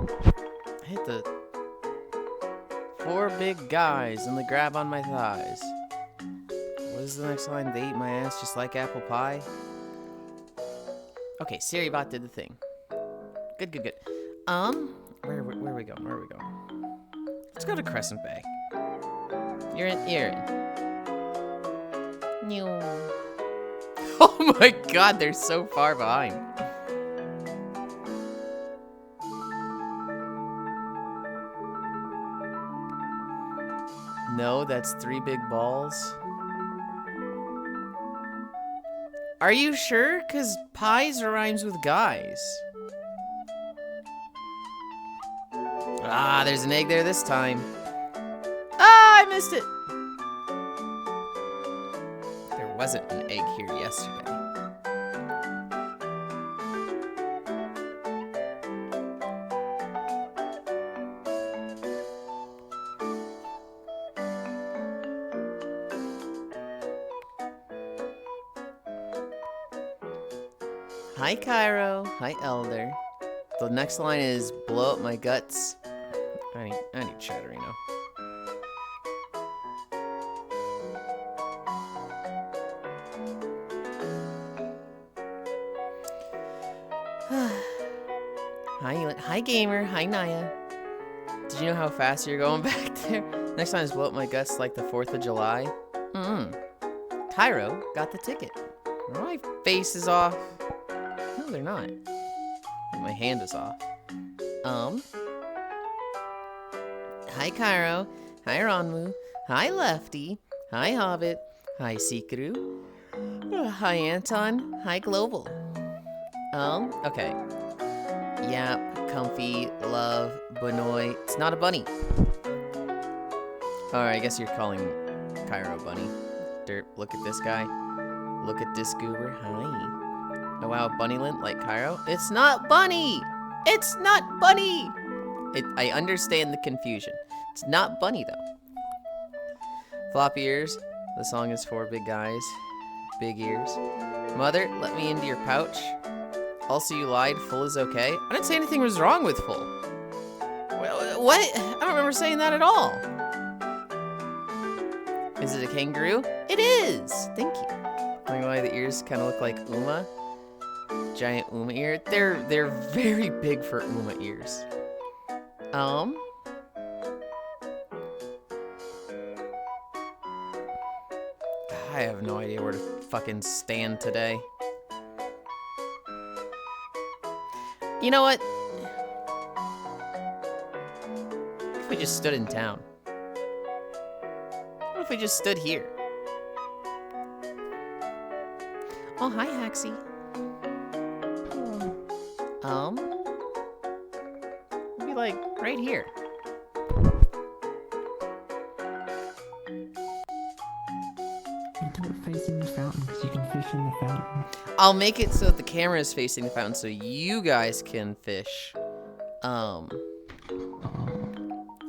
I hit the 4 big guys and the grab on my thighs. What is the next line? They eat my ass just like apple pie. Okay, Siribot did the thing. Good, good, good. Where are we going? Where are we going? Let's go to Crescent Bay. You're in. New. Oh my god, they're so far behind. No, that's 3 big balls. Are you sure? Because pies rhymes with guys. Ah, there's an egg there this time. Ah, I missed it. There wasn't an egg here yesterday. Hi, Cairo. Hi, Elder. The next line is blow up my guts. I need Chatterino. Hi, Yulind. Hi, gamer. Hi, Naya. Did you know how fast you're going back there? Next line is blow up my guts like the 4th of July. Cairo got the ticket. My face is off. No, they're not. My hand is off. Hi, Cairo. Hi, Ronmu. Hi, Lefty. Hi, Hobbit. Hi, Sikru. Hi, Anton. Hi, Global. Okay. Yap, Comfy, Love, Bonoy. It's not a bunny. Alright, I guess you're calling Cairo bunny. Derp, look at this guy. Look at this goober. Hi. Oh wow, Bunnylint like Cairo? It's not Bunny! It's not Bunny! I understand the confusion. It's not Bunny though. Floppy ears. The song is for big guys. Big ears. Mother, let me into your pouch. Also, you lied. Full is okay. I didn't say anything was wrong with full. What? I don't remember saying that at all. Is it a kangaroo? It is! Thank you. I don't know why the ears kind of look like Uma. Giant Uma ear. They're very big for Uma ears. I have no idea where to fucking stand today. You know what? What if we just stood in town? What if we just stood here? Oh, hi, Haxie. Maybe like right here. Do it facing the fountain because you can fish in the fountain. I'll make it so that the camera is facing the fountain so you guys can fish. And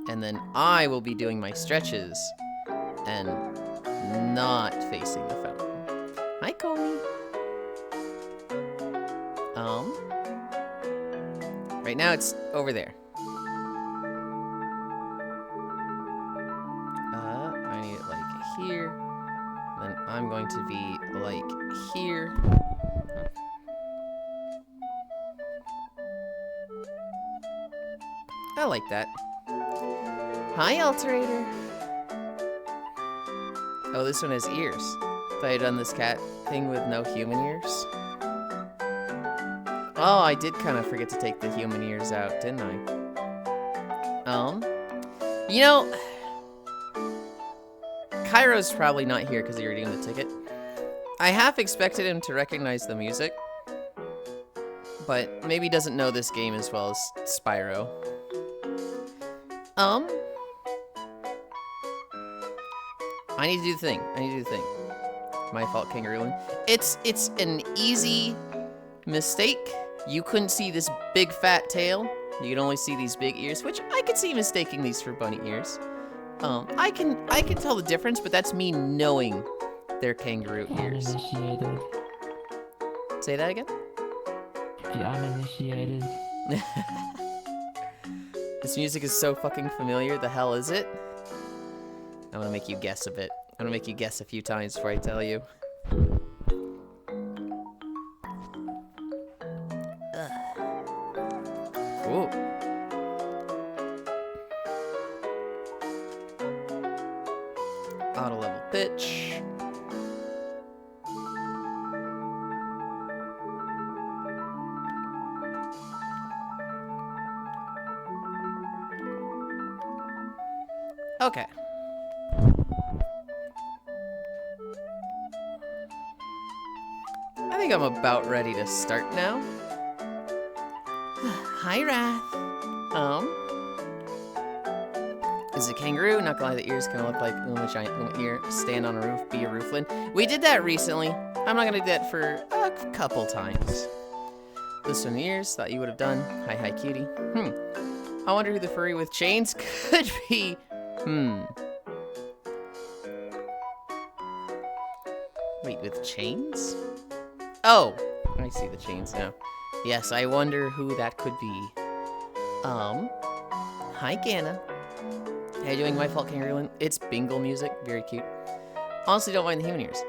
then I will be doing my stretches and not facing the fountain. Hi, Comey. Right now it's over there. I need it like here. Then I'm going to be like here. I like that. Hi, Alterator. Oh, this one has ears. Thought I'd done this cat thing with no human ears. Oh, I did kind of forget to take the human ears out, didn't I? You know, Cairo's probably not here because he already owned the ticket. I half expected him to recognize the music, but maybe he doesn't know this game as well as Spyro. I need to do the thing. My fault, Kangaroo. It's an easy mistake. You couldn't see this big fat tail. You can only see these big ears, which I could see mistaking these for bunny ears. I can tell the difference, but that's me knowing they're kangaroo ears. Uninitiated. Say that again? The uninitiated. This music is so fucking familiar. The hell is it? I'm gonna make you guess a bit. I'm gonna make you guess a few times before I tell you. Ooh. Auto level pitch. Okay. I think I'm about ready to start now. Hi, Wrath. Is a kangaroo. Not gonna lie, the ears kind of look like a giant Uma ear. Stand on a roof, be a roofland. We did that recently. I'm not gonna do that for a couple times. Listen to the ears. Thought you would have done. Hi, hi, cutie. I wonder who the furry with chains could be. Wait, with chains? Oh, I see the chains now. Yes, I wonder who that could be. Hi, Ganna. How you doing, my fault, Kangaroo? It's Bingle music, very cute. Honestly, don't mind the human ears.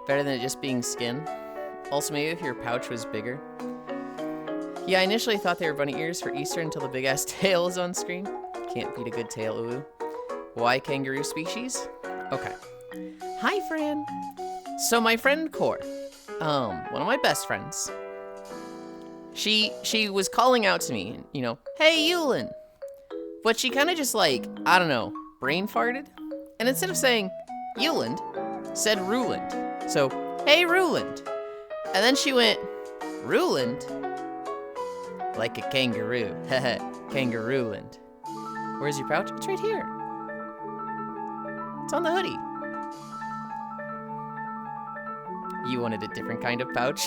Better than it just being skin. Also, maybe if your pouch was bigger. Yeah, I initially thought they were bunny ears for Easter until the big-ass tail is on screen. Can't beat a good tail, ooh. Why kangaroo species? Okay. Hi, Fran. So my friend Core, one of my best friends, she was calling out to me, you know, hey, Yulind. But she kind of just like, I don't know, brain farted. And instead of saying Yulind, said Ruland. So, hey, Ruland. And then she went, Ruland? Like a kangaroo. Haha, Kangarooland. Where's your pouch? It's right here. It's on the hoodie. You wanted a different kind of pouch?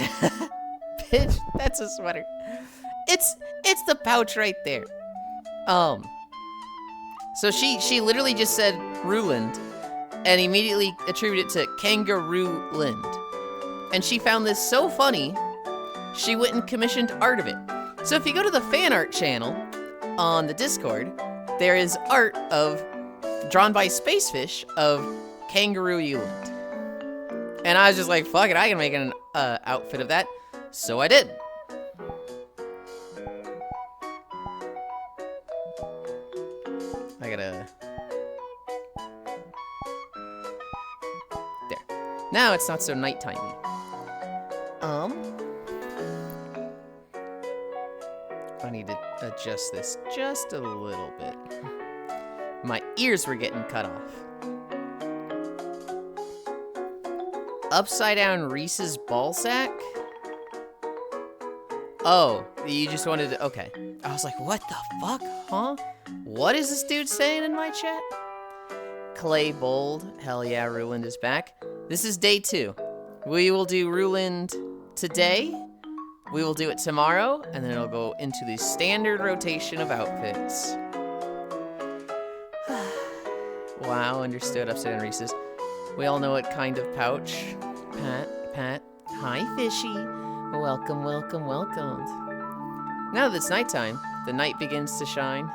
Bitch, that's a sweater. It's the pouch right there. So she literally just said Ruland and immediately attributed it to Kangarooland. And she found this so funny, she went and commissioned art of it. So if you go to the fan art channel on the Discord, there is art of, drawn by Spacefish, of Kangaroo Yulind. And I was just like, fuck it, I can make an outfit of that. So I did. I gotta... There. Now it's not so nighttime-y. I need to adjust this just a little bit. My ears were getting cut off. Upside down Reese's ball sack? Oh, you just wanted to, okay. I was like, what the fuck, huh? What is this dude saying in my chat? Clay Bold, hell yeah, Ruland is back. This is day 2. We will do Ruland today. We will do it tomorrow, and then it'll go into the standard rotation of outfits. Wow, understood, upside down Reese's. We all know what kind of pouch. Pat. Hi, fishy. Welcome, welcome, welcome. Now that it's nighttime, the night begins to shine.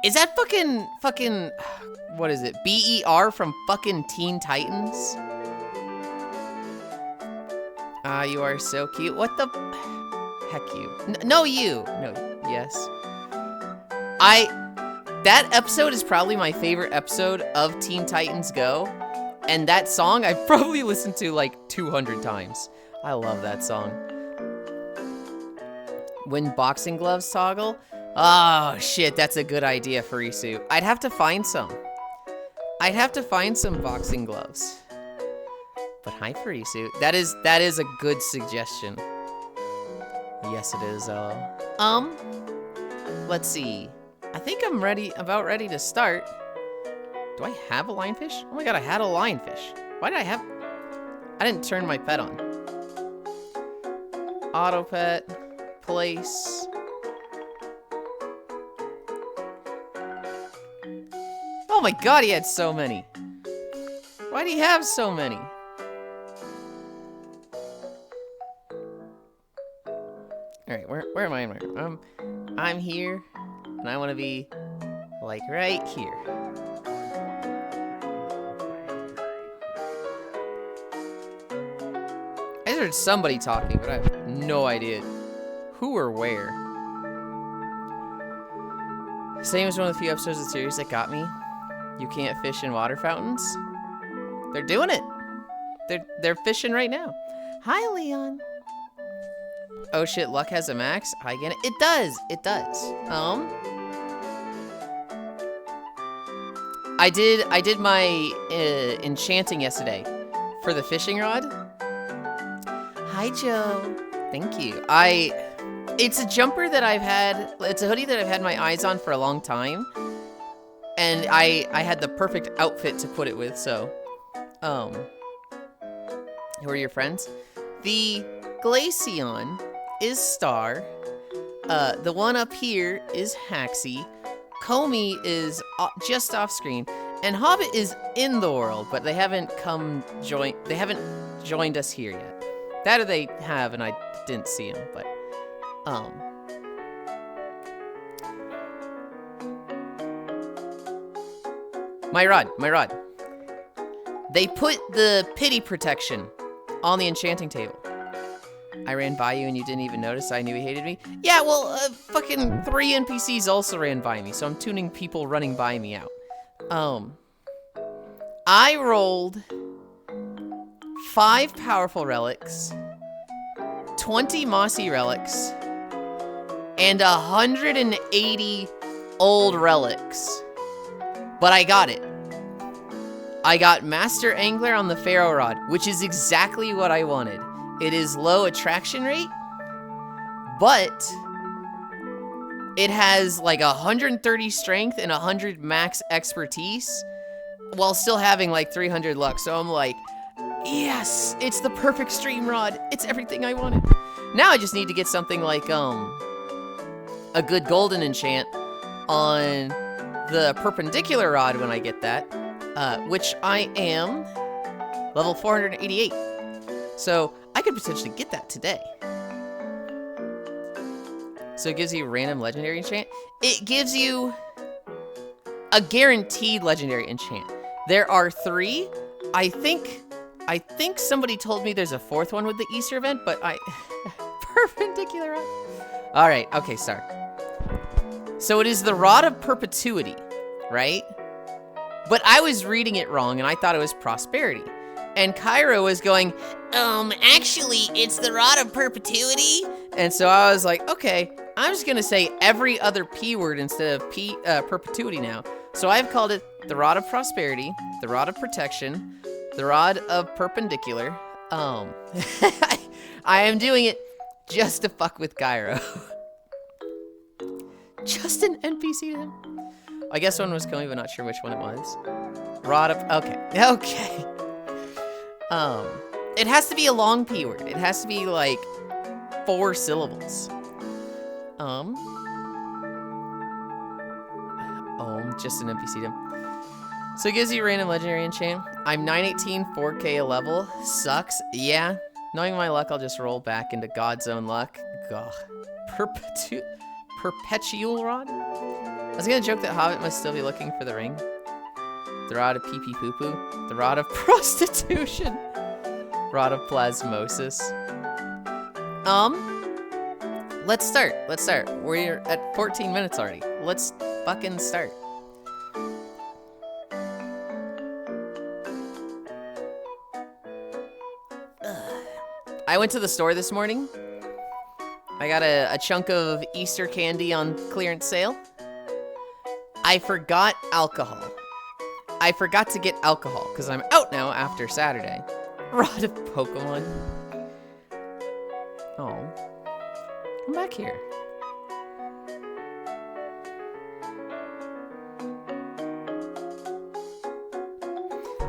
Is that fucking, what is it? BER from fucking Teen Titans? Ah, you are so cute. What the heck, you? No, you. No, yes. That episode is probably my favorite episode of Teen Titans Go. And that song I've probably listened to like 200 times. I love that song. When boxing gloves toggle? Oh shit, that's a good idea, Furisu. I'd have to find some. I'd have to find some boxing gloves. But hi, Furisu. That is a good suggestion. Yes, it is. Let's see. I think I'm about ready to start. Do I have a lionfish? Oh my god, I had a lionfish. Why did I have... I didn't turn my pet on. Auto pet. Place. Oh my god, he had so many. Why do he have so many? Where am I? I'm here, and I want to be, like, right here. I just heard somebody talking, but I have no idea who or where. Same as one of the few episodes of the series that got me. You can't fish in water fountains. They're doing it. They're fishing right now. Hi, Leon. Oh shit, luck has a max. Hi again. It does. It does. I did my enchanting yesterday for the fishing rod. Hi, Joe. Thank you. It's a jumper that I've had. It's a hoodie that I've had my eyes on for a long time, and I had the perfect outfit to put it with. So, who are your friends? The Glaceon is Star. The one up here is Haxie. Comey is just off screen, and Hobbit is in the world, but they haven't joined us here yet. That or they have, and I didn't see them, but my rod. They put the pity protection on the enchanting table. I ran by you and you didn't even notice. I knew he hated me. Yeah, well, fucking 3 NPCs also ran by me, so I'm tuning people running by me out. I rolled 5 powerful relics, 20 mossy relics, and 180 old relics. But I got it. I got Master Angler on the Pharaoh Rod, which is exactly what I wanted. It is low attraction rate, but it has like 130 strength and 100 max expertise while still having like 300 luck. So I'm like, yes, it's the perfect stream rod. It's everything I wanted. Now I just need to get something like a good golden enchant on the perpendicular rod when I get that, which I am level 488. So I could potentially get that today. So it gives you a random legendary enchant. It gives you a guaranteed legendary enchant. There are 3. I think somebody told me there's a 4th one with the Easter event, but perpendicular rod. All right, okay, start. So it is the Rod of Perpetuity, right? But I was reading it wrong and I thought it was prosperity. And Cairo was going, actually, it's the Rod of Perpetuity. And so I was like, okay, I'm just gonna say every other P word instead of perpetuity now. So I've called it the Rod of Prosperity, the Rod of Protection, the Rod of Perpendicular. I am doing it just to fuck with Cairo. Just an NPC to him. I guess one was Comey, but not sure which one it was. Rod of, okay. It has to be a long P word. It has to be like 4 syllables. Just an NPC to him. So it gives you a random legendary enchant. I'm 918, 4K a level. Sucks. Yeah. Knowing my luck, I'll just roll back into God's own luck. Gah. Perpetual rod? I was gonna joke that Hobbit must still be looking for the ring. The Rod of Pee-Pee Poo-Poo. The Rod of Prostitution. Rod of Plasmosis. Let's start. We're at 14 minutes already. Let's fucking start. I went to the store this morning. I got a chunk of Easter candy on clearance sale. I forgot alcohol. I forgot to get alcohol because I'm out now after Saturday. Rod of Pokemon. Oh. I'm back here.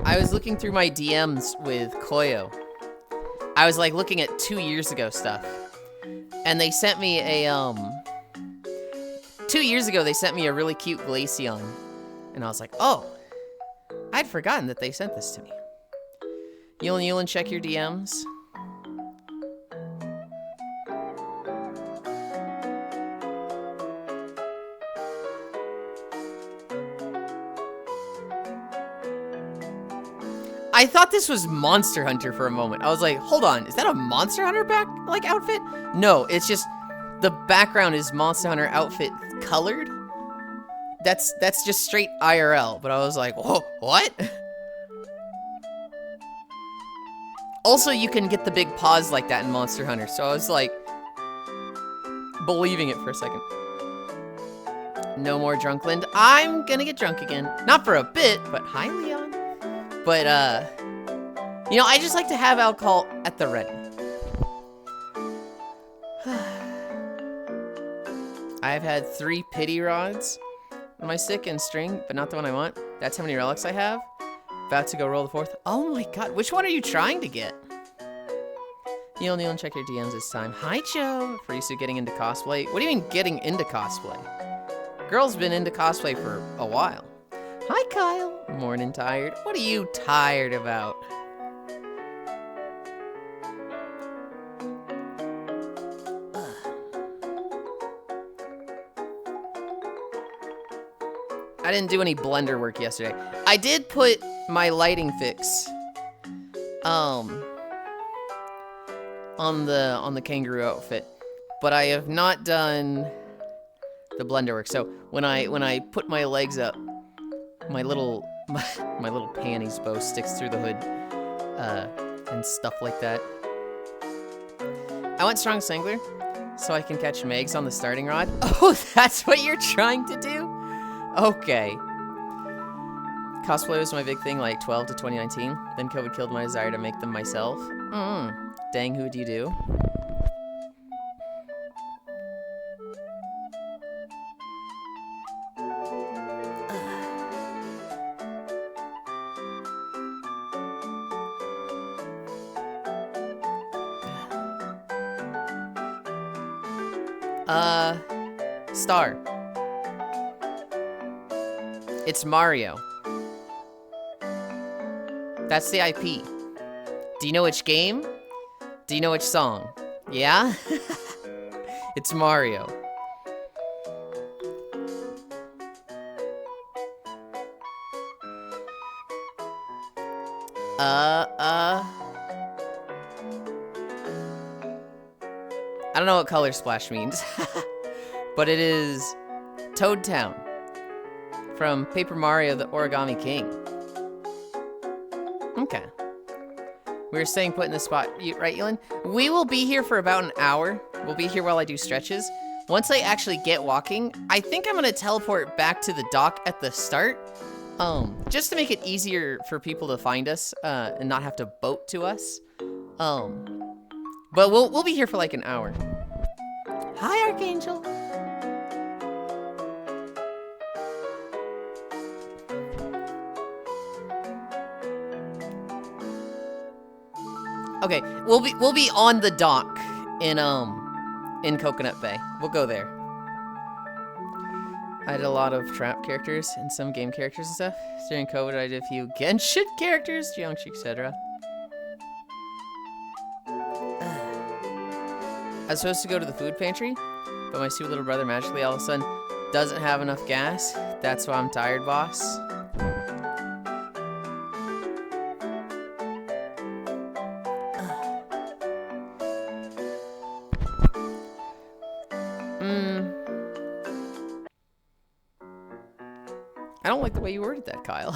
I was looking through my DMs with Koyo. I was like looking at 2 years ago stuff. And they sent me a 2 years ago they sent me a really cute Glaceon. And I was like, oh, I'd forgotten that they sent this to me. Yulind, check your DMs. I thought this was Monster Hunter for a moment. I was like, hold on, is that a Monster Hunter outfit? No, it's just the background is Monster Hunter outfit colored. That's just straight IRL, but I was like, whoa, what? Also, you can get the big paws like that in Monster Hunter, so I was like, believing it for a second. No more Drunkland. I'm gonna get drunk again. Not for a bit, but hi, Leon. But, you know, I just like to have alcohol at the ready. I've had 3 pity rods on my stick and string, but not the one I want. That's how many relics I have. About to go roll the 4th. Oh my god, which one are you trying to get? Kneel and check your DMs this time. Hi, Joe. Farisu getting into cosplay. What do you mean getting into cosplay? Girl's been into cosplay for a while. Hi, Kyle. Morning tired. What are you tired about? I didn't do any blender work yesterday. I did put my lighting fix on the kangaroo outfit, but I have not done the blender work. So when I put my legs up, my little panties bow sticks through the hood and stuff like that. I went strong sangler so I can catch Megs on the starting rod. Oh, that's what you're trying to do? Okay. Cosplay was my big thing, like 12 to 2019. Then COVID killed my desire to make them myself. Dang, who do you do? Star. It's Mario. That's the IP. Do you know which game? Do you know which song? Yeah? It's Mario. I don't know what color splash means. But it is Toad Town from Paper Mario the Origami King. Okay. We were staying put in the spot, right, Yulind? We will be here for about an hour. We'll be here while I do stretches. Once I actually get walking, I think I'm gonna teleport back to the dock at the start. Just to make it easier for people to find us, and not have to boat to us. But we'll be here for like an hour. Hi, Archangel. Okay, we'll be on the dock in Coconut Bay. We'll go there. I did a lot of trap characters and some game characters and stuff. During COVID, I did a few Genshin characters, Jiangxi, etc. I was supposed to go to the food pantry, but my stupid little brother magically all of a sudden doesn't have enough gas. That's why I'm tired, boss. I don't like the way you worded that, Kyle.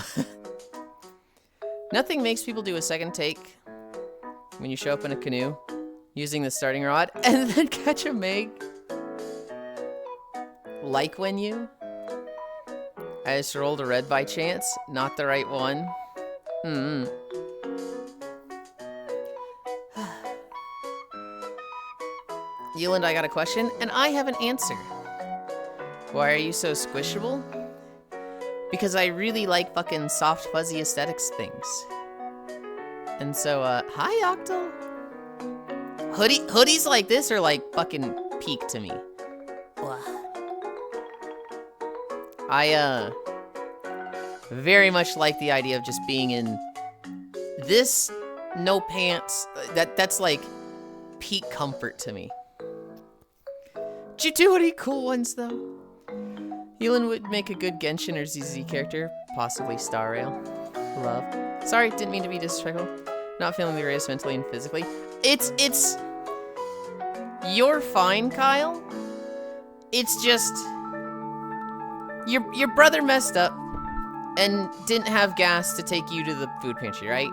Nothing makes people do a second take when you show up in a canoe using the starting rod and then catch a Meg. Like when you... I just rolled a red by chance, not the right one. Yulind, I got a question, and I have an answer. Why are you so squishable? Because I really like fucking soft, fuzzy aesthetics things. And so, hi, Octal. Hoodies like this are like fucking peak to me. I, very much like the idea of just being in this, no pants. That's like peak comfort to me. Did you do any cool ones, though? Yulind would make a good Genshin or ZZ character, possibly Star Rail. Love. Sorry, didn't mean to be disrespectful. Not feeling the greatest mentally and physically. It's... You're fine, Kyle. It's just... Your brother messed up and didn't have gas to take you to the food pantry, right?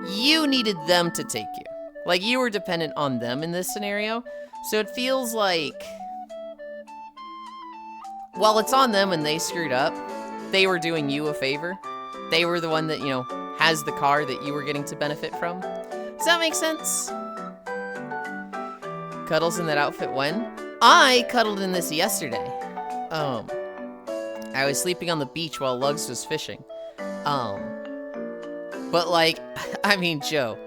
You needed them to take you. Like, you were dependent on them in this scenario. So it feels like... While it's on them and they screwed up, they were doing you a favor. They were the one that, you know, has the car that you were getting to benefit from. Does that make sense? Cuddles in that outfit when? I cuddled in this yesterday. I was sleeping on the beach while Lugs was fishing. But like, I mean, Joe,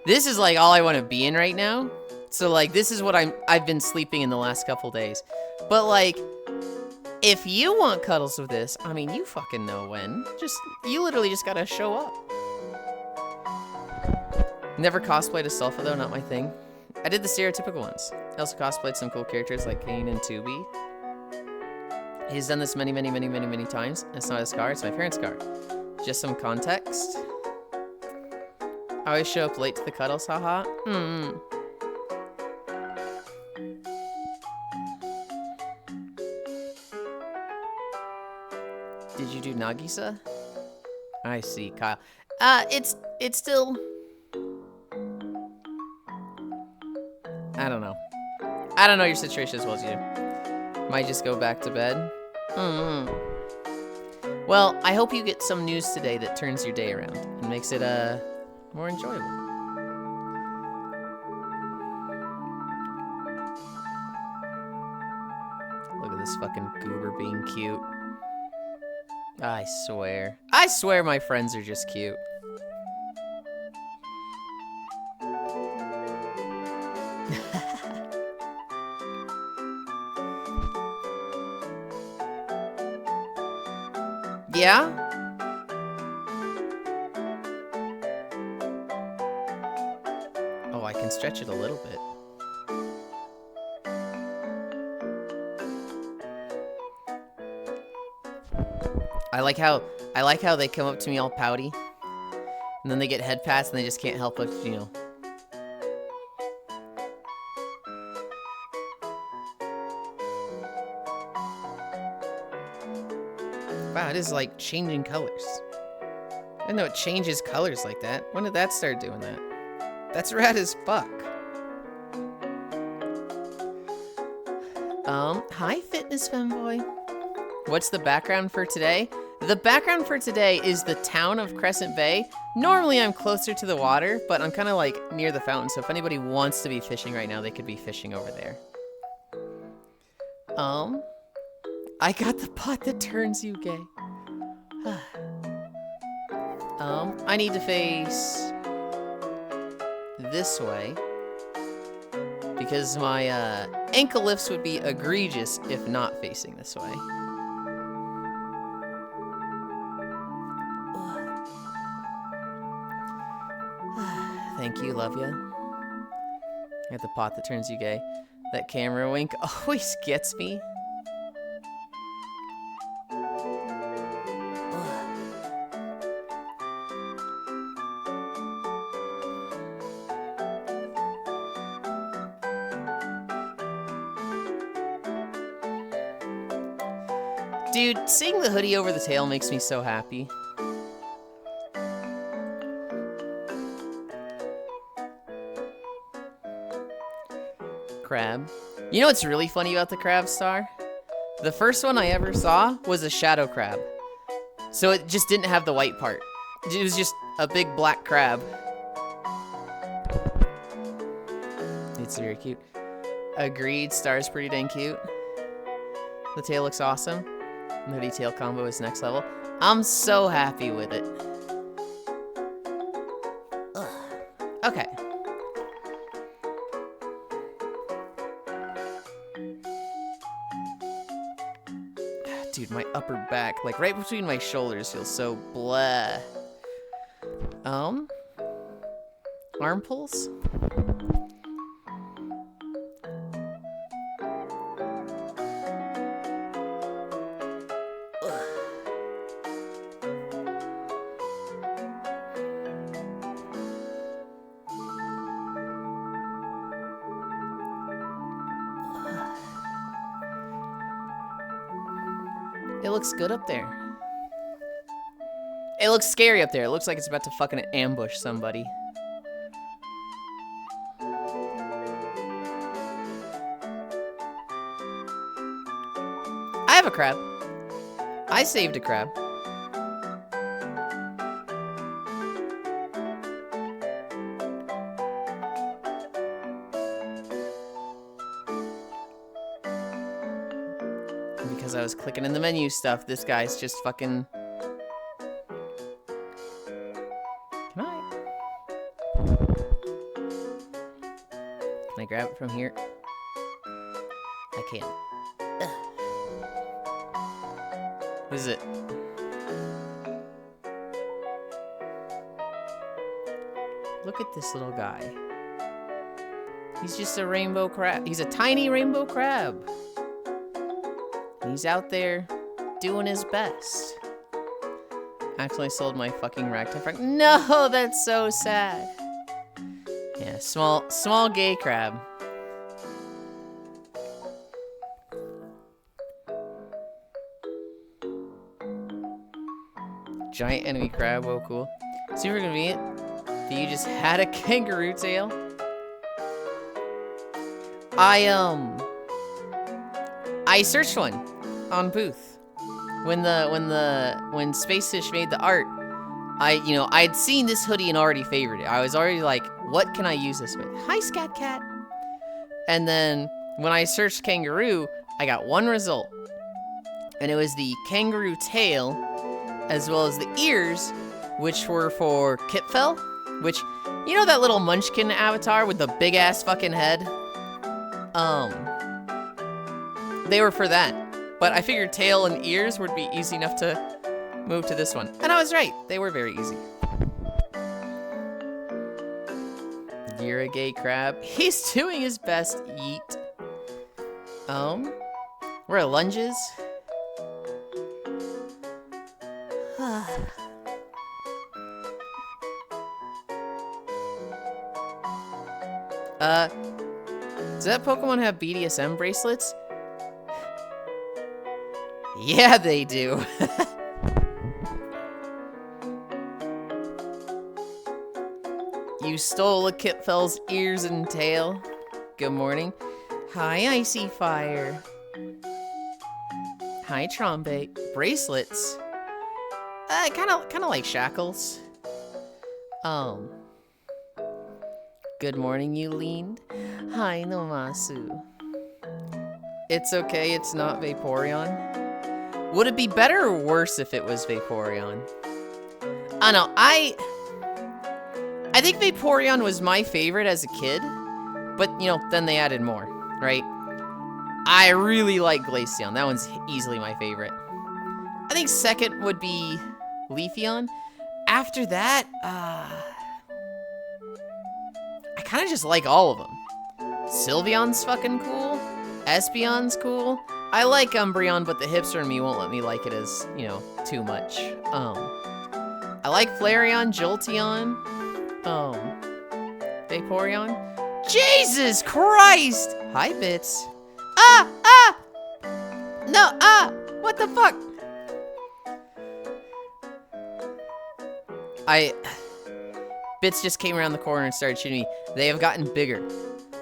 this is like all I want to be in right now. So like, this is what I've been sleeping in the last couple days. But like, if you want cuddles with this, I mean, you fucking know when. You literally just gotta show up. Never cosplayed as Sulfa though, not my thing. I did the stereotypical ones. I also cosplayed some cool characters like Kane and Tubi. He's done this many times. It's not his car, it's my parents' car. Just some context. I always show up late to the cuddles, haha. Did you do Nagisa? I see, Kyle. It's still... I don't know. I don't know your situation as well as you do. Might just go back to bed. Well, I hope you get some news today that turns your day around and makes it, more enjoyable. Look at this fucking goober being cute. I swear my friends are just cute. Yeah? Oh, I can stretch it a little bit. I like how they come up to me all pouty, and then they get head pats and they just can't help but, you know. Wow, it is like changing colors. I didn't know it changes colors like that. When did that start doing that? That's rad as fuck. Hi, fitness femboy. What's the background for today? The background for today is the town of Crescent Bay. Normally I'm closer to the water, but I'm kind of like near the fountain, so if anybody wants to be fishing right now, they could be fishing over there. I got the pot that turns you gay. I need to face this way because my ankle lifts would be egregious if not facing this way. Thank you, love ya. I got the pot that turns you gay. That camera wink always gets me. Dude, seeing the hoodie over the tail makes me so happy. Crab. You know what's really funny about the crab star? The first one I ever saw was a shadow crab. So it just didn't have the white part. It was just a big black crab. It's very cute. Agreed, star's pretty dang cute. The tail looks awesome. The hoodie tail combo is next level. I'm so happy with it. Ugh. Okay. Dude, my upper back, like right between my shoulders, feels so blah. Arm pulls? looks good up there. It looks scary up there. It looks like it's about to fucking ambush somebody. I have a crab. I saved a crab. And because I was clicking in the menu stuff, this guy's just fucking... Can I grab it from here? I can't. Ugh. What is it? Look at this little guy. He's just a rainbow crab. He's a tiny rainbow crab. And he's out there doing his best. Actually, I sold my fucking ragtime. No, that's so sad. Yeah, small gay crab. Giant enemy crab, oh cool. Super convenient that you just had a kangaroo tail. I searched one on Booth. When Spacefish made the art, I'd seen this hoodie and already favored it. I was already like, what can I use this with? Hi, Scat Cat. And then when I searched kangaroo, I got one result. And it was the kangaroo tail, as well as the ears, which were for Kitfell, which, you know that little munchkin avatar with the big ass fucking head? They were for that. But I figured tail and ears would be easy enough to move to this one. And I was right. They were very easy. You're a gay crab. He's doing his best. Yeet. We're at lunges. Does that Pokemon have BDSM bracelets? Yeah, they do. You stole a Kitfell's ears and tail. Good morning. Hi, Icy Fire. Hi, Trombe. Bracelets? Kind of like shackles. Good morning, Yulind. Hi, Nomasu. It's okay, it's not Vaporeon. Would it be better or worse if it was Vaporeon? I don't know, I think Vaporeon was my favorite as a kid, but, then they added more, right? I really like Glaceon. That one's easily my favorite. I think second would be Leafeon. After that, I kind of just like all of them. Sylveon's fucking cool. Espeon's cool. I like Umbreon, but the hipster in me won't let me like it as, too much. I like Flareon, Jolteon, Vaporeon. Jesus Christ! Hi, Bits. No, what the fuck? Bits just came around the corner and started shooting me. They have gotten bigger.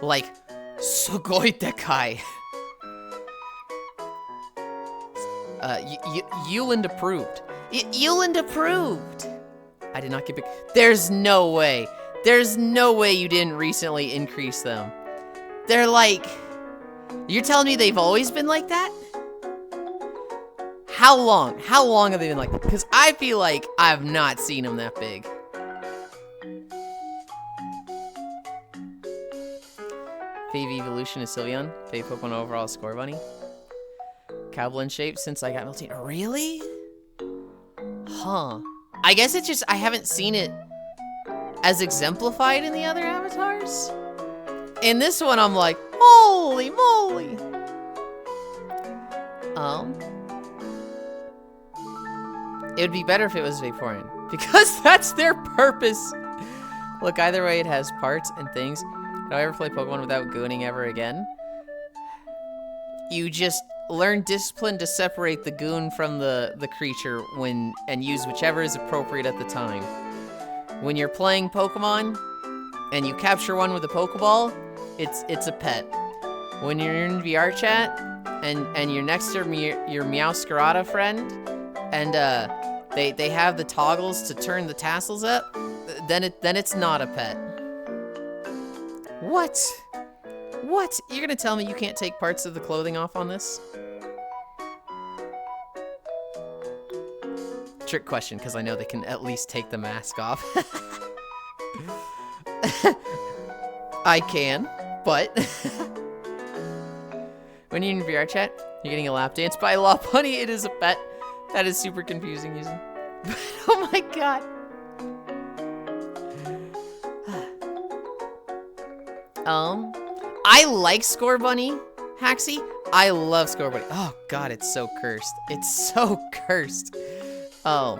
Like, Sugoi Dekai. Yulind approved. Yulind approved! I did not get big. There's no way. There's no way you didn't recently increase them. They're like... You're telling me they've always been like that? How long? How long have they been like that? Because I feel like I've not seen them that big. Fave Evolution is Sylveon. Fave Pokemon overall score bunny. Cowblin shape since I got melting. Really? Huh. I guess it's just I haven't seen it as exemplified in the other avatars. In this one, I'm like, holy moly. It would be better if it was Vaporeon, because that's their purpose. Look, either way, it has parts and things. Do I ever play Pokemon without gooning ever again? You just, learn discipline to separate the goon from the creature and use whichever is appropriate at the time. When you're playing Pokemon and you capture one with a Pokeball, it's a pet. When you're in VR chat and you're next to your Meowscarada friend and they have the toggles to turn the tassels up, then it's not a pet. What? What? You're gonna tell me you can't take parts of the clothing off on this? Trick question, because I know they can at least take the mask off. I can, but when you're in VR chat, you're getting a lap dance by a Lopunny. It is a pet. That is super confusing using. Oh my god. I like Scorbunny, Haxie. I love Scorbunny. Oh god, it's so cursed. It's so cursed. Oh.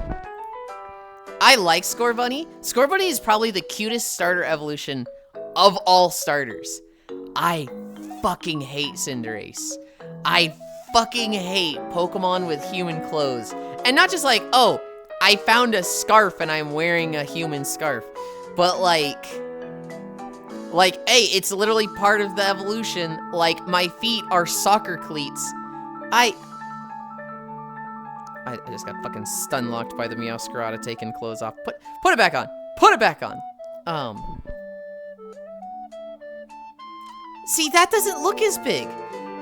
I like Scorbunny. Scorbunny is probably the cutest starter evolution of all starters. I fucking hate Cinderace. I fucking hate Pokemon with human clothes. And not just like, oh, I found a scarf and I'm wearing a human scarf. But like, hey, it's literally part of the evolution. Like, my feet are soccer cleats. I just got fucking stun-locked by the Meowscarada taking clothes off. Put it back on. Put it back on. See, that doesn't look as big.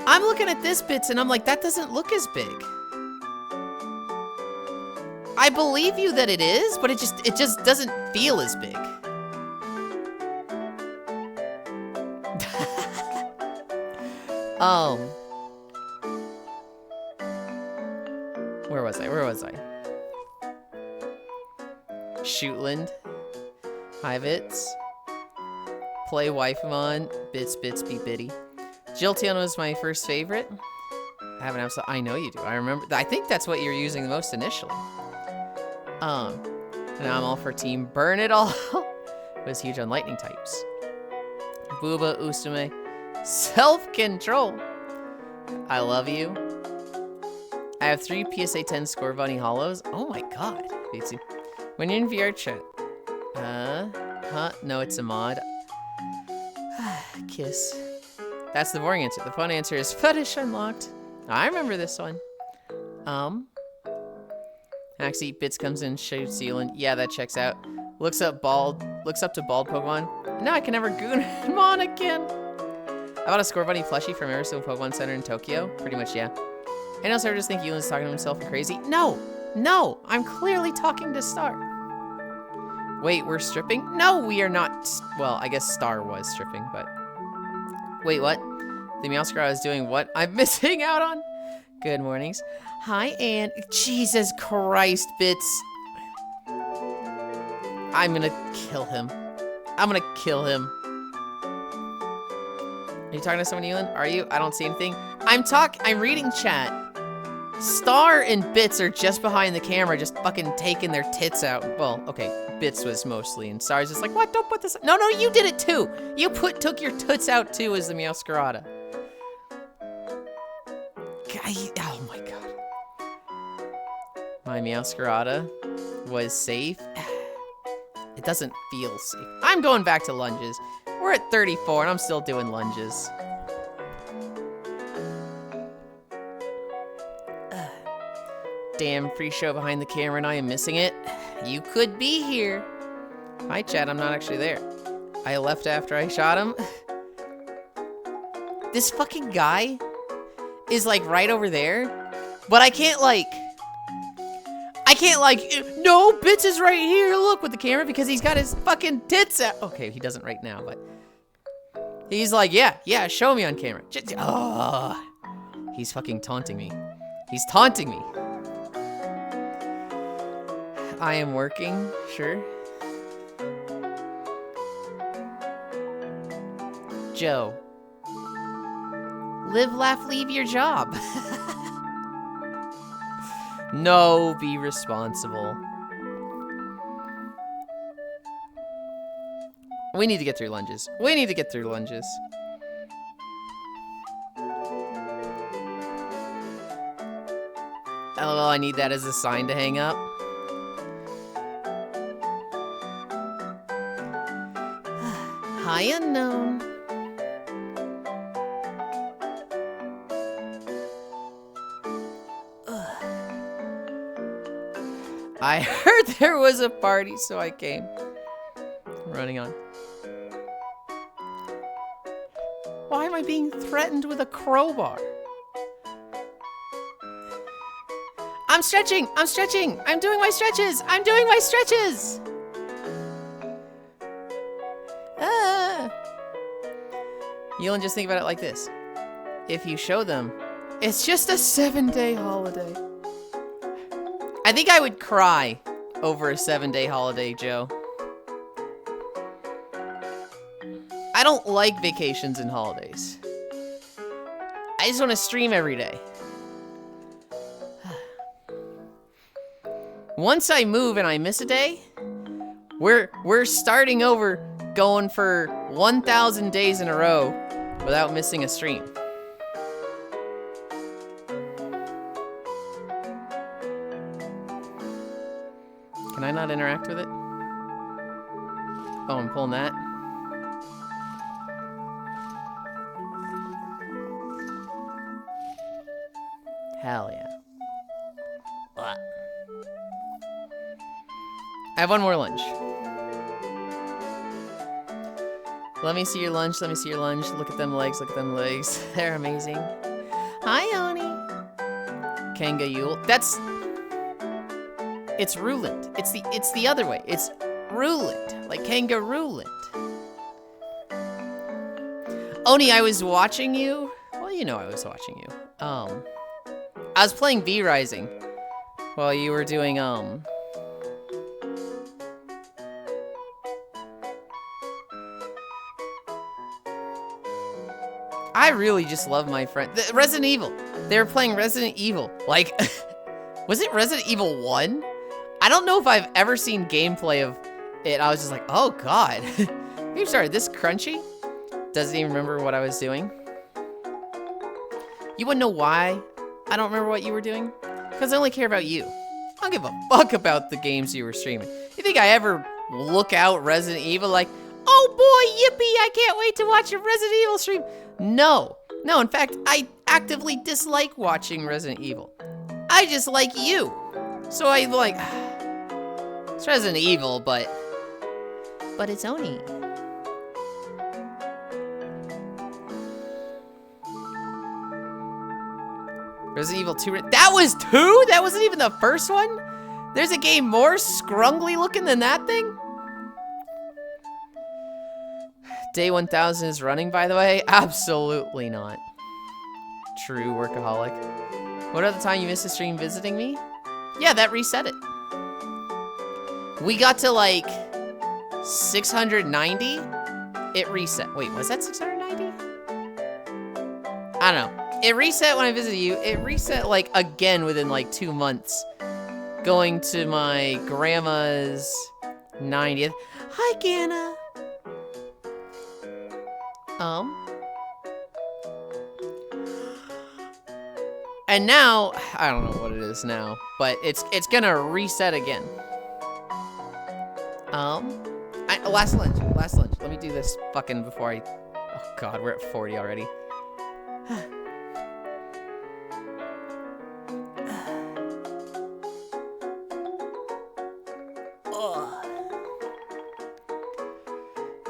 I'm looking at this bits and I'm like, that doesn't look as big. I believe you that it is, but it just doesn't feel as big. Where was I? Shootland. Hi, Bits. Play Wifemon. Bits, be bitty. Jilteon was my first favorite. I have an absolute. I know you do. I remember. I think that's what you're using the most initially. Now I'm all for Team Burn It All. It was huge on lightning types. Booba, Usume. Self-control. I love you. I have 3 PSA 10 Scorbunny Hollows. Oh my god. When you're in VR chat. No, it's a mod. Kiss. That's the boring answer. The fun answer is fetish unlocked. I remember this one. Axie, Bits comes in, shoots Yulind. Yeah, that checks out. Looks up to bald Pokemon. Now I can never Goonmon again. I bought a Scorbunny plushie from Emerson Pokemon Center in Tokyo. Pretty much, yeah. And also, I just think Yulind's talking to himself and crazy. No, I'm clearly talking to Star. Wait, we're stripping? No, we are not. Well, I guess Star was stripping, but. Wait, what? The Meowscarada is doing what I'm missing out on? Good mornings. Hi, and Jesus Christ, Bits. I'm gonna kill him. Are you talking to someone, Yulind? Are you? I don't see anything. I'm reading chat. Star and Bits are just behind the camera, just fucking taking their tits out. Well, okay, Bits was mostly, and Star's just like, what? Don't put this. No, you did it too. You took your tits out too as the Meowscarada. Oh my god. My Meowscarada was safe. It doesn't feel safe. I'm going back to lunges. We're at 34 and I'm still doing lunges. Damn, free show behind the camera and I am missing it. You could be here. Hi, chat, I'm not actually there. I left after I shot him. This fucking guy is like right over there, but I can't like, no, Bits is right here, look, with the camera because he's got his fucking tits out. Okay, he doesn't right now, but he's like, yeah, show me on camera. He's fucking taunting me. He's taunting me. I am working, sure. Joe. Live, laugh, leave your job. No, be responsible. We need to get through lunges. LOL, I need that as a sign to hang up. Hi, unknown. I heard there was a party, so I came. Running on. Why am I being threatened with a crowbar? I'm stretching! I'm stretching! I'm doing my stretches! I'm doing my stretches! Ah! Yulind, just think about it like this. If you show them, it's just a 7-day holiday. I think I would cry over a 7-day holiday, Joe. I don't like vacations and holidays. I just want to stream every day. Once I move and I miss a day, we're starting over, going for 1,000 days in a row without missing a stream. Can I not interact with it? Oh, I'm pulling that. Hell yeah. What? I have one more lunch. Let me see your lunch. Let me see your lunch. Look at them legs. Look at them legs. They're amazing. Hi, Oni. Kanga Yule. That's... It's Ruland. It's the other way. It's Ruland. Like Kangarooland. Oni, I was watching you. Well, you know I was watching you. I was playing V Rising while you were doing, I really just love my friend. Resident Evil. They were playing Resident Evil. Like, was it Resident Evil 1? I don't know if I've ever seen gameplay of it. I was just like, oh god. You started this crunchy? Doesn't even remember what I was doing. You wouldn't know why I don't remember what you were doing? Because I only care about you. I don't give a fuck about the games you were streaming. You think I ever look out Resident Evil like, oh boy, yippee, I can't wait to watch a Resident Evil stream? No. No, in fact, I actively dislike watching Resident Evil. I just like you. So I'm like, it's Resident Evil, but it's Oni. Resident Evil 2. That was 2? That wasn't even the first one? There's a game more scrungly looking than that thing? Day 1000 is running, by the way? Absolutely not. True workaholic. What other time you missed a stream visiting me? Yeah, that reset it. We got to like 690. It reset. Wait, was that 690? I don't know. It reset when I visited you. It reset like again within like 2 months. Going to my grandma's 90th. Hi, Ganna. And now, I don't know what it is now, but it's gonna reset again. Last lunch. Let me do this fucking before I, oh god, we're at 40 already.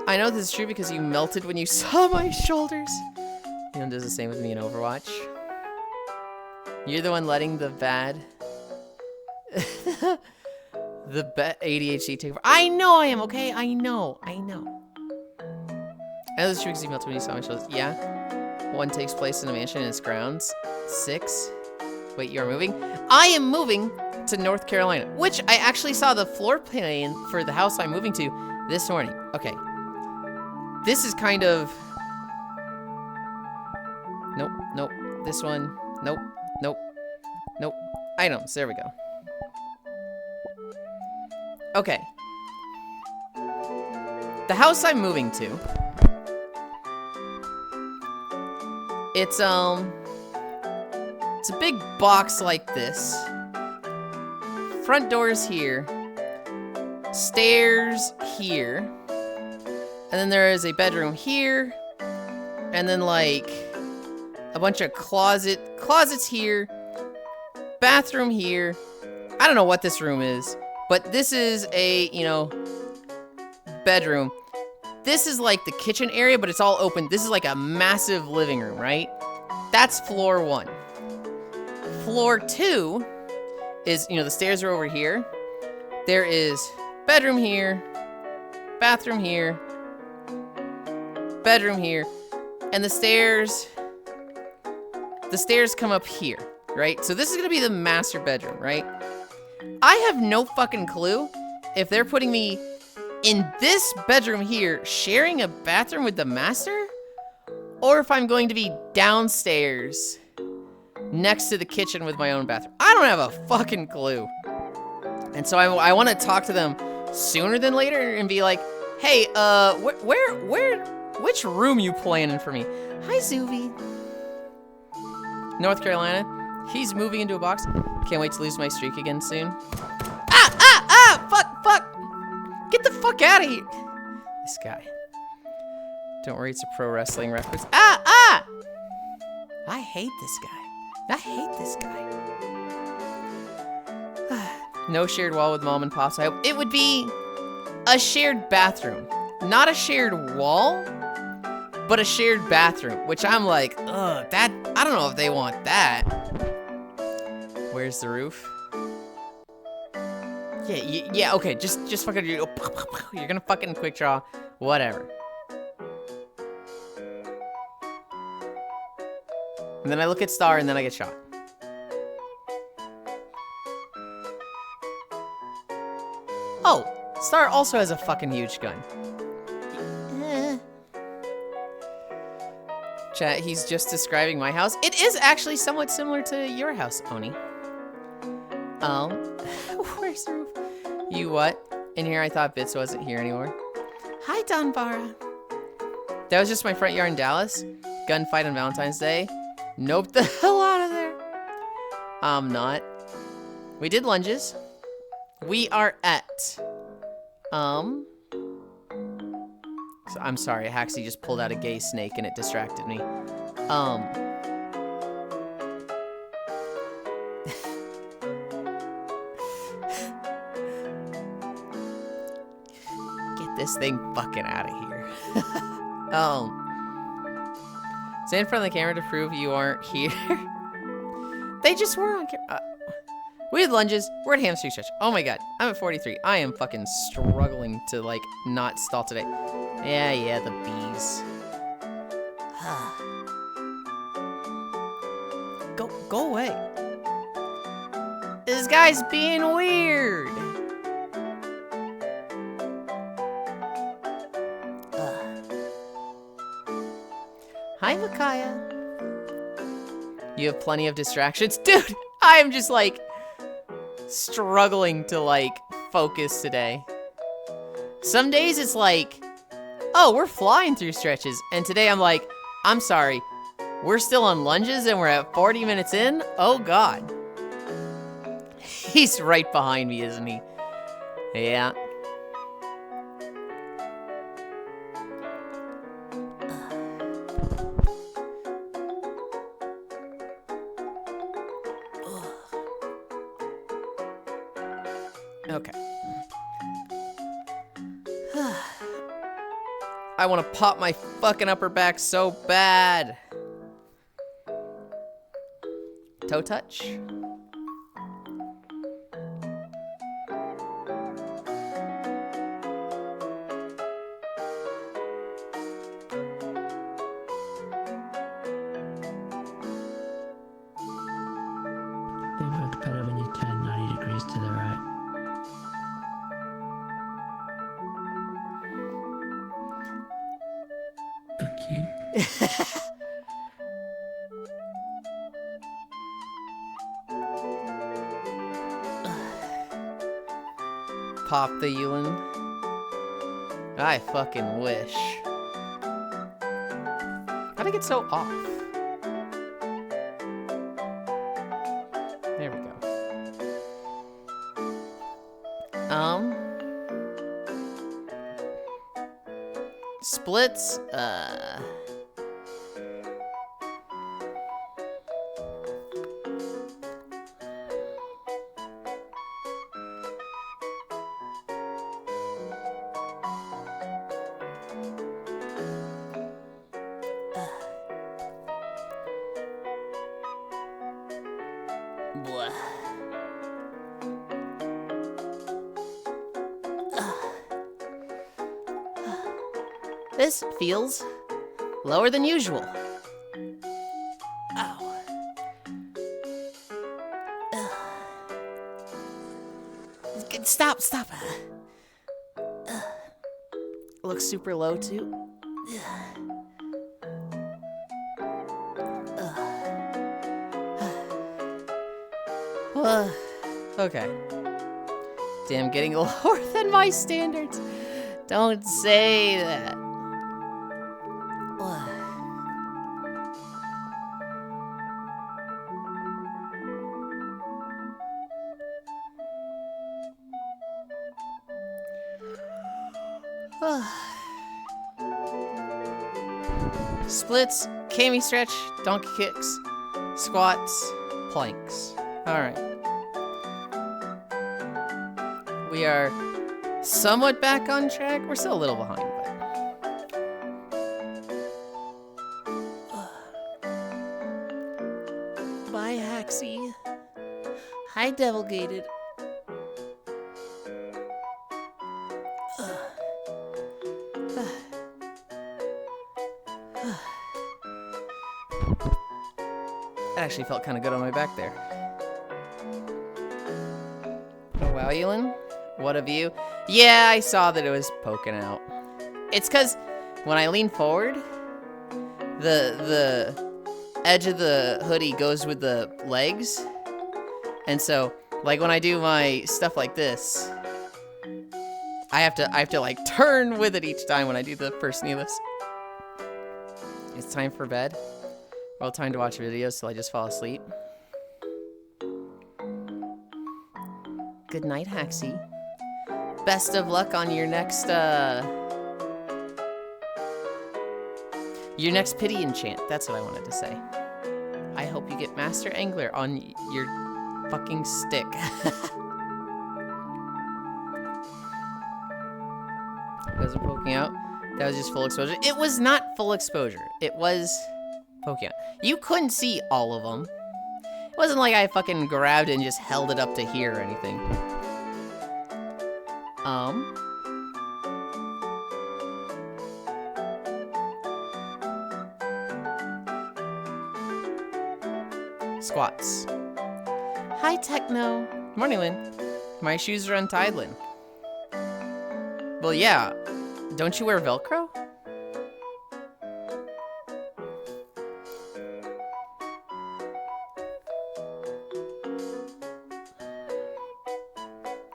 I know this is true because you melted when you saw my shoulders. Yulind does the same with me in Overwatch. You're the one letting the bad... ADHD take over. I know I am, okay? I know. I know this is true because you melted when you saw my shoulders. Yeah. 1 takes place in a mansion in its grounds. 6. Wait, you're moving? I am moving to North Carolina, which I actually saw the floor plan for the house I'm moving to this morning. Okay. This is kind of... Nope, nope. This one. Nope, nope, nope. Items, there we go. Okay. The house I'm moving to. It's a big box like this. front door's here. Stairs here. And then there is a bedroom here. And then like a bunch of closets here. Bathroom here. I don't know what this room is, but this is a, you know, bedroom. This is like the kitchen area, but it's all open. This is like a massive living room, right? That's floor 1. Floor 2 is, you know, the stairs are over here. There is bedroom here, bathroom here, bedroom here, and the stairs come up here, right? So this is gonna be the master bedroom, right? I have no fucking clue if they're putting me in this bedroom here, sharing a bathroom with the master, or if I'm going to be downstairs next to the kitchen with my own bathroom. I don't have a fucking clue. And so I want to talk to them sooner than later and be like, hey, which room you planning for me? Hi, Zuvi. North Carolina. He's moving into a box. Can't wait to lose my streak again soon. Fuck. Get the fuck out of here. This guy. Don't worry, it's a pro wrestling reference. I hate this guy. No shared wall with mom and pops. It would be a shared bathroom. Not a shared wall, but a shared bathroom. Which I'm like, ugh, that, I don't know if they want that. Where's the roof? Yeah, okay, just fucking, you're gonna fucking quick draw, whatever. And then I look at Star and then I get shot. Oh, Star also has a fucking huge gun. Chat, he's just describing my house. It is actually somewhat similar to your house, Oni. Where's the roof? You what? In here, I thought Bits wasn't here anymore. Hi, Donvara. That was just my front yard in Dallas. Gunfight on Valentine's Day. Nope, the hell out of there. I'm not. We did lunges. We are at, so I'm sorry, Haxie just pulled out a gay snake and it distracted me. Get this thing fucking out of here. Stand in front of the camera to prove you aren't here. They just were on camera. We had lunges. We're at hamstring stretch. Oh my god. I'm at 43. I am fucking struggling to, like, not stall today. Yeah, the bees. Go away. This guy's being weird. Hi, Micaiah. You have plenty of distractions. Dude, I am just, like, struggling to, like, focus today. Some days it's like, oh, we're flying through stretches. And today I'm like, I'm sorry, we're still on lunges and we're at 40 minutes in? Oh, God. He's right behind me, isn't he? Yeah. Okay. I want to pop my fucking upper back so bad. Toe touch. They work better when you turn 90 degrees to the right. Fuck you. Pop the Yulind. I fucking wish. How'd I get so off? There we go. Splits, blah. This feels lower than usual. Ow. Stop. Looks super low too. Okay. Damn, getting lower than my standards. Don't say that. Splits, kami stretch, donkey kicks, squats, planks. Alright. We are somewhat back on track. We're still a little behind, but... Bye, Haxie. Hi, Devil Gated. That actually felt kind of good on my back there. Oh, wow, Yulind. What of you? Yeah, I saw that it was poking out. It's because when I lean forward, the edge of the hoodie goes with the legs. And so, like when I do my stuff like this, I have to like turn with it each time when I do the first kneeless. It's time for bed. Well, time to watch videos till I just fall asleep. Good night, Haxie. Best of luck on your next pity enchant. That's what I wanted to say. I hope you get Master Angler on your fucking stick. Wasn't poking out. That was just full exposure. It was not full exposure. It was poking out. You couldn't see all of them. It wasn't like I fucking grabbed it and just held it up to here or anything. Squats. Hi, Techno. Morning, Lynn. My shoes are untied, Lynn. Well, yeah. Don't you wear Velcro?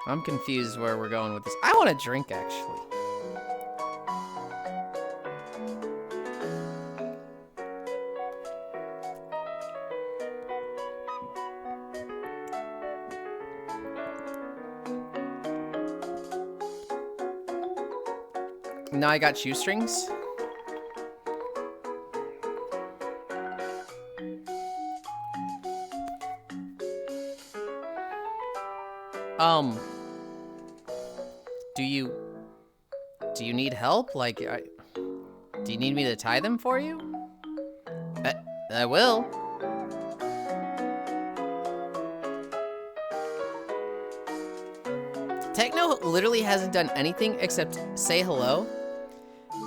I'm confused where we're going with this. I want a drink, actually. Now I got shoestrings. Do you need help? Like, do you need me to tie them for you? I will. Techno literally hasn't done anything except say hello.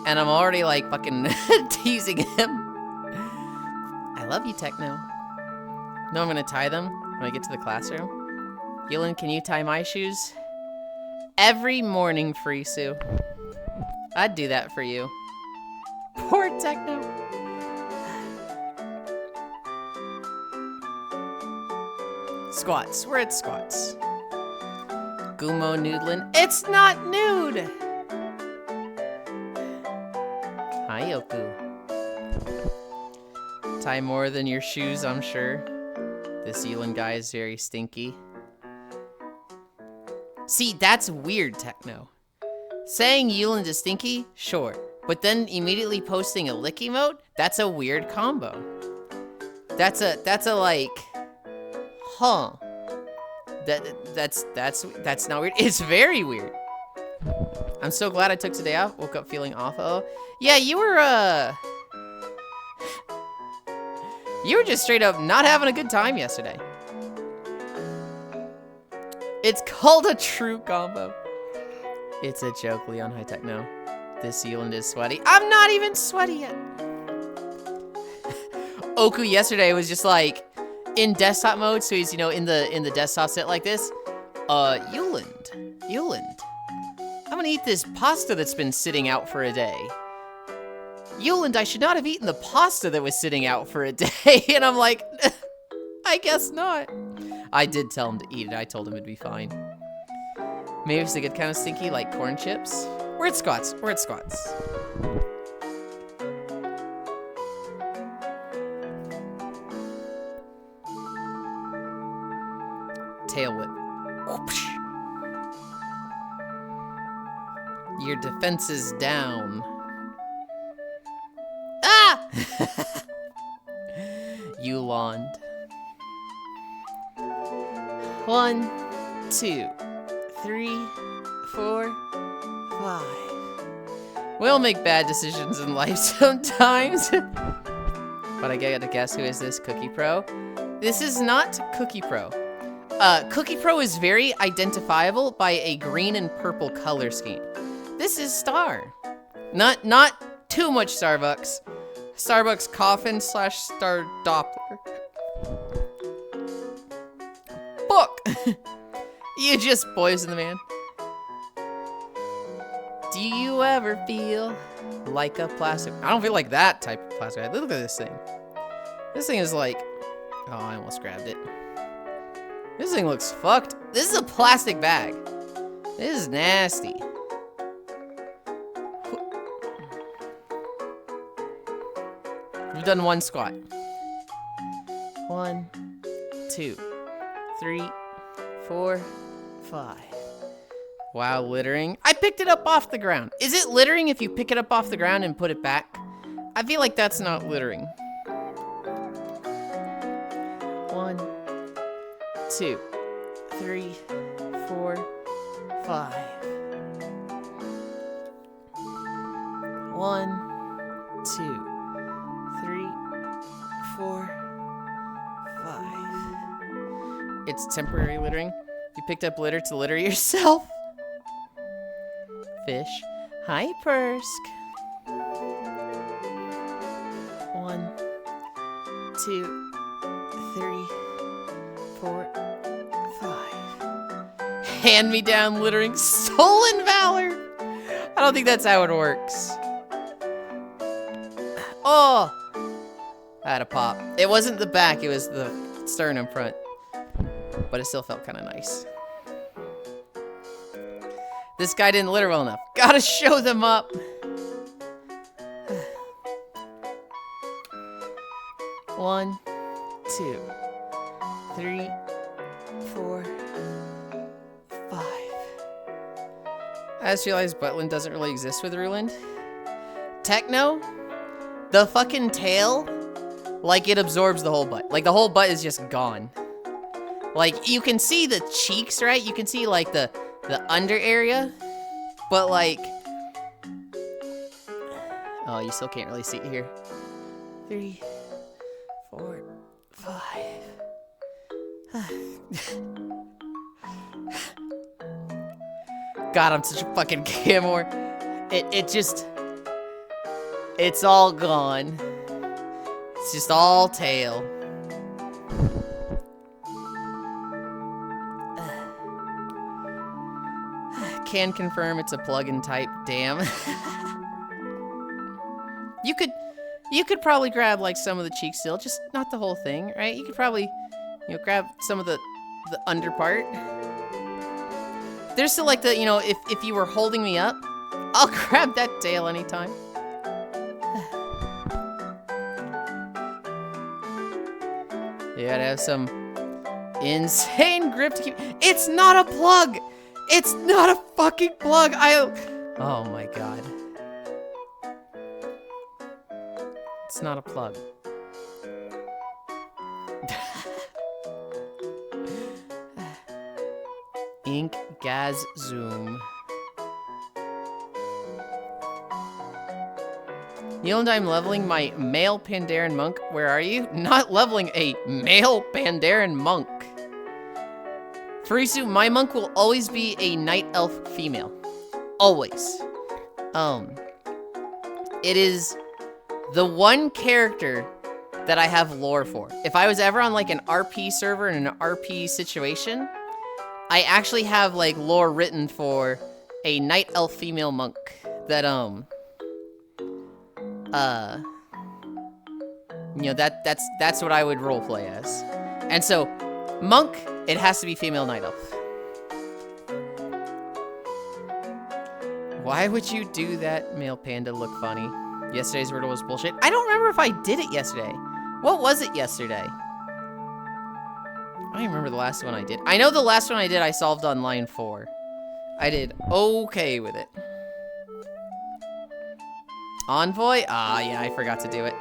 And I'm already like fucking teasing him. I love you, Techno. No, I'm gonna tie them when I get to the classroom. Yulind, can you tie my shoes? Every morning, Frisu. I'd do that for you. Poor Techno. Squats. We're at squats. Gumo Noodlin. It's not nude! Hi, Yoku. Tie more than your shoes, I'm sure. This Yulind guy is very stinky. See, that's weird, Techno. Saying Yulind is stinky, sure. But then immediately posting a lick emote, that's a weird combo. That's a like, huh. That's not weird. It's very weird. I'm so glad I took today off. Woke up feeling awful. Yeah, you were just straight up not having a good time yesterday. It's called a true combo. It's a joke, Leon High Techno. This Yulind is sweaty. I'm not even sweaty yet. Oku yesterday was just like in desktop mode, so he's, you know, in the desktop set like this. Yulind. I'm gonna eat this pasta that's been sitting out for a day. Yulind, I should not have eaten the pasta that was sitting out for a day. And I'm like, I guess not. I did tell him to eat it. I told him it'd be fine. Maybe it's a good kind of stinky, like corn chips. We're at Scott's. Tail whip. Whoopsh. Your defense is down. Ah! Yulind. 1, 2, 3, 4, 5. We'll make bad decisions in life sometimes. But I gotta guess, who is this? Cookie Pro? This is not Cookie Pro. Cookie Pro is very identifiable by a green and purple color scheme. This is Star. Not too much Starbucks. Starbucks coffin / Star Doppler. Fuck! You just poisoned the man. Do you ever feel like a plastic? I don't feel like that type of plastic. Look at this thing. This thing is like, oh, I almost grabbed it. This thing looks fucked. This is a plastic bag. This is nasty. We've done one squat. 1, 2, 3, 4, 5. Wow, littering. I picked it up off the ground. Is it littering if you pick it up off the ground and put it back? I feel like that's not littering. 1, 2, 3, 4, 5. 1, 2, 3, 4, 5. It's temporary littering. You picked up litter to litter yourself. Fish. Hi, Persk. 1, 2, 3, 4, 5. Hand-me-down littering. Stolen valor. I don't think that's how it works. Oh! I had a pop. It wasn't the back, it was the sternum front. But it still felt kind of nice. This guy didn't litter well enough. Gotta show them up. One, 2, 3, 4, 5. I just realized Buttland doesn't really exist with Ruland. Techno, the fucking tail, like it absorbs the whole butt. Like the whole butt is just gone. Like you can see the cheeks, right? You can see like the under area, but like, oh, you still can't really see it here. 3, 4, 5. God, I'm such a fucking camor. It's all gone. It's just all tail. Can confirm it's a plug-in type. Damn. You could probably grab like some of the cheeks still, just not the whole thing, right? You could probably, you know, grab some of the under part. There's still like the, you know, if you were holding me up, I'll grab that tail anytime. You gotta have some insane grip to keep. It's not a plug. It's not a fucking plug. Oh my god. It's not a plug. Ink Gas Zoom. Yulind, I'm leveling my male Pandaren monk. Where are you? Not leveling a male Pandaren monk. Furisu, my monk will always be a night elf female. Always. It is the one character that I have lore for. If I was ever on like an RP server in an RP situation, I actually have like lore written for a night elf female monk that you know, that's what I would roleplay as. And so, monk, it has to be female night elf. Why would you do that, male panda look funny? Yesterday's riddle was bullshit. I don't remember if I did it yesterday. What was it yesterday? I don't even remember the last one I did. I know the last one I did I solved on line 4. I did okay with it. Envoy? Ah, yeah, I forgot to do it.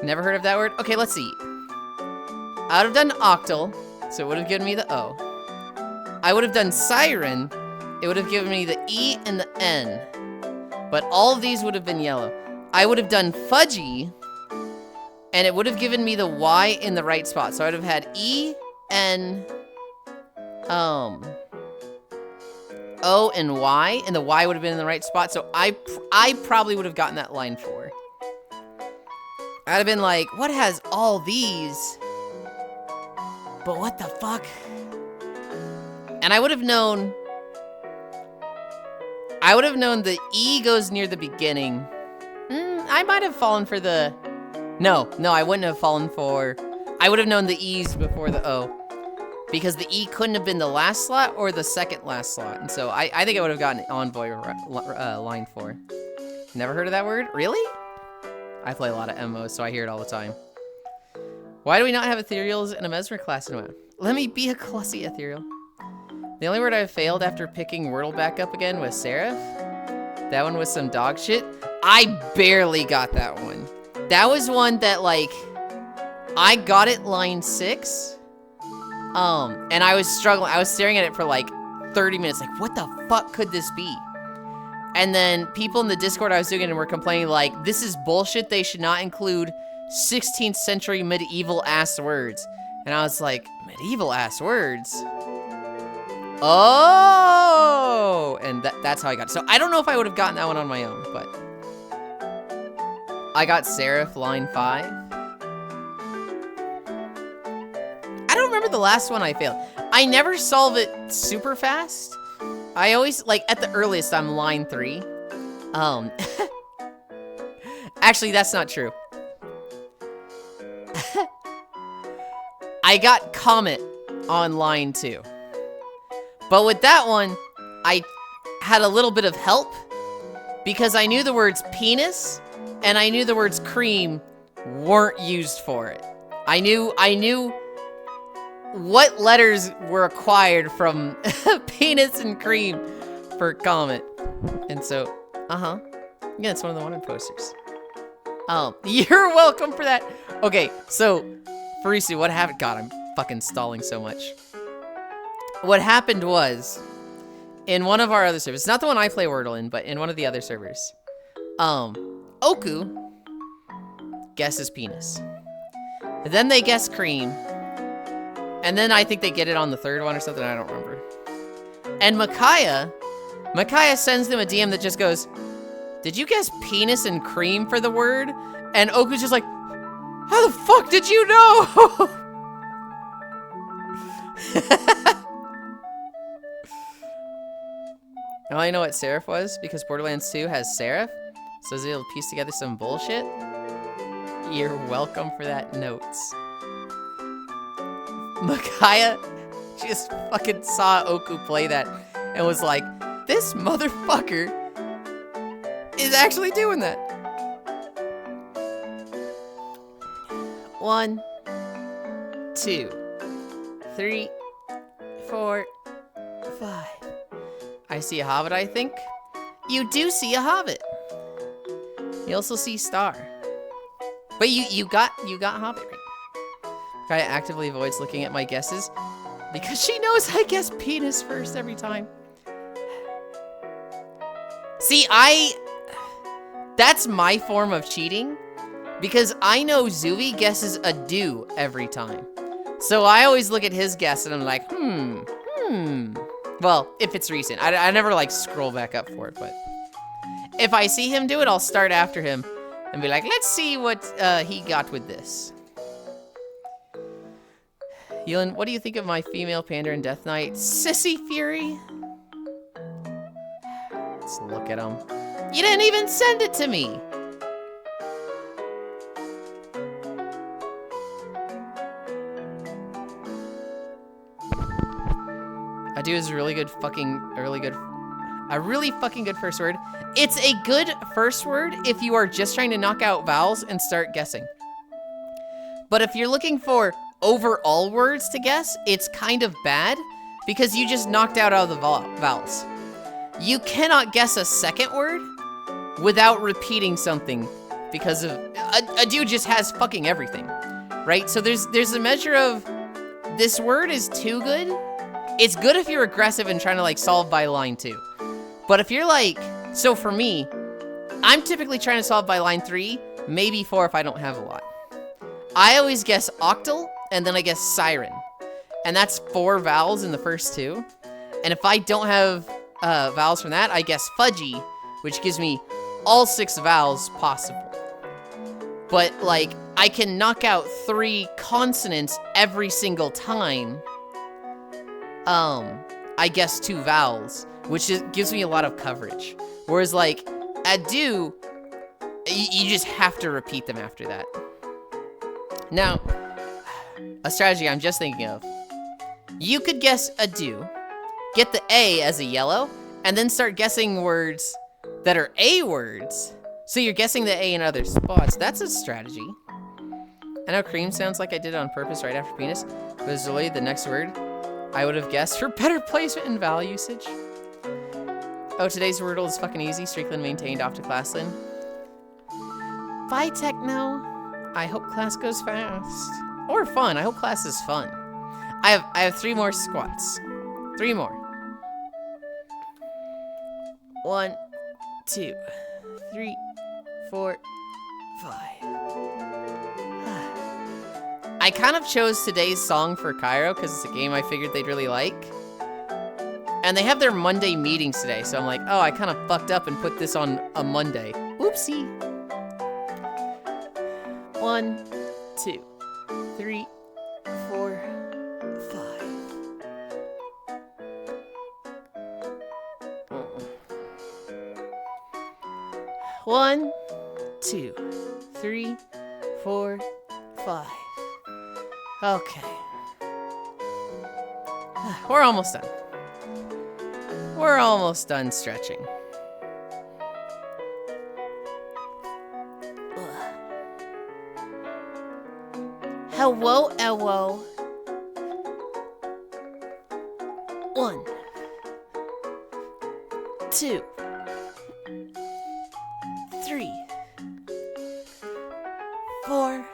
Never heard of that word? Okay, let's see. I would have done octal, so it would have given me the O. I would have done siren. It would have given me the E and the N. But all of these would have been yellow. I would have done fudgy, and it would have given me the Y in the right spot. So I would have had E, N, O and Y, and the Y would have been in the right spot. So I probably would have gotten that line 4. I'd have been like, what has all these? But what the fuck? And I would have known the E goes near the beginning. I might have fallen for the... No, I wouldn't have fallen for... I would have known the E's before the O. Because the E couldn't have been the last slot or the second last slot. And so I think I would have gotten Envoy line 4. Never heard of that word? Really? I play a lot of MMOs, so I hear it all the time. Why do we not have ethereals in a Mesmer class in WoW? Let me be a classy ethereal. The only word I failed after picking Wordle back up again was Seraph. That one was some dog shit. I barely got that one. That was one that, like, I got it line 6. And I was struggling. I was staring at it for like 30 minutes. Like, what the fuck could this be? And then people in the Discord I was doing it and were complaining like, this is bullshit. They should not include 16th century medieval ass words. And I was like, medieval ass words? Oh! And that's how I got it. So I don't know if I would have gotten that one on my own, but I got Seraph line 5. I don't remember the last one I failed. I never solve it super fast. I always, like, at the earliest, I'm line 3. Actually, that's not true. I got Comet on line 2. But with that one, I had a little bit of help because I knew the words penis and I knew the words cream weren't used for it. I knew what letters were acquired from penis and cream for Comet. And so, yeah, it's one of the wanted posters. You're welcome for that. Okay, so, Farisu, what happened? God, I'm fucking stalling so much. What happened was, in one of our other servers, not the one I play Wordle in, but in one of the other servers, Oku guesses penis. And then they guess cream. And then I think they get it on the third one or something, I don't remember. And Micaiah sends them a DM that just goes, did you guess penis and cream for the word? And Oku's just like, how the fuck did you know? Now I know what Seraph was, because Borderlands 2 has Seraph, so I was able to piece together some bullshit. You're welcome for that, notes. Micaiah just fucking saw Oku play that and was like, this motherfucker is actually doing that. 1, 2, 3, 4, 5. I see a hobbit, I think. You do see a hobbit. You also see star. But you got hobbit right. Kaya actively avoids looking at my guesses because she knows I guess penis first every time. See, that's my form of cheating because I know Zooey guesses a do every time. So I always look at his guess and I'm like, Well, if it's recent. I never like scroll back up for it, but if I see him do it, I'll start after him and be like, let's see what he got with this. Yulind, what do you think of my female pander in Death Knight? Sissy Fury? Let's look at him. You didn't even send it to me! Ado is a really fucking good first word. It's a good first word if you are just trying to knock out vowels and start guessing. But if you're looking for overall words to guess, it's kind of bad because you just knocked out all the vowels. You cannot guess a second word without repeating something because of a dude just has fucking everything, right? So there's a measure of this word is too good. It's good if you're aggressive and trying to like solve by line 2. But if you're like, so for me, I'm typically trying to solve by line 3, maybe 4 if I don't have a lot. I always guess octal and then I guess siren. And that's 4 vowels in the first 2. And if I don't have vowels from that, I guess fudgy, which gives me all 6 vowels possible. But like, I can knock out 3 consonants every single time. I guess 2 vowels, which gives me a lot of coverage. Whereas like, ado, you just have to repeat them after that. Now, a strategy I'm just thinking of. You could guess ado, get the A as a yellow, and then start guessing words that are A words. So you're guessing the A in other spots. That's a strategy. I know cream sounds like I did it on purpose right after penis, but it's really the next word I would have guessed for better placement and vowel usage. Oh, today's Wordle is fucking easy. Strickland maintained off to Classlyn. Bye, Techno. I hope class goes fast. Or fun. I hope class is fun. I have 3 more squats. 3 more. 1, 2, 3, 4, 5. I kind of chose today's song for Cairo because it's a game I figured they'd really like. And they have their Monday meetings today, so I'm like, oh, I kind of fucked up and put this on a Monday. Oopsie. 1, 2, 3, 4, 5. 1, 2, 3, 4, 5. Okay. We're almost done. We're almost done stretching. Hello, hello. 1, 2, 3, 4,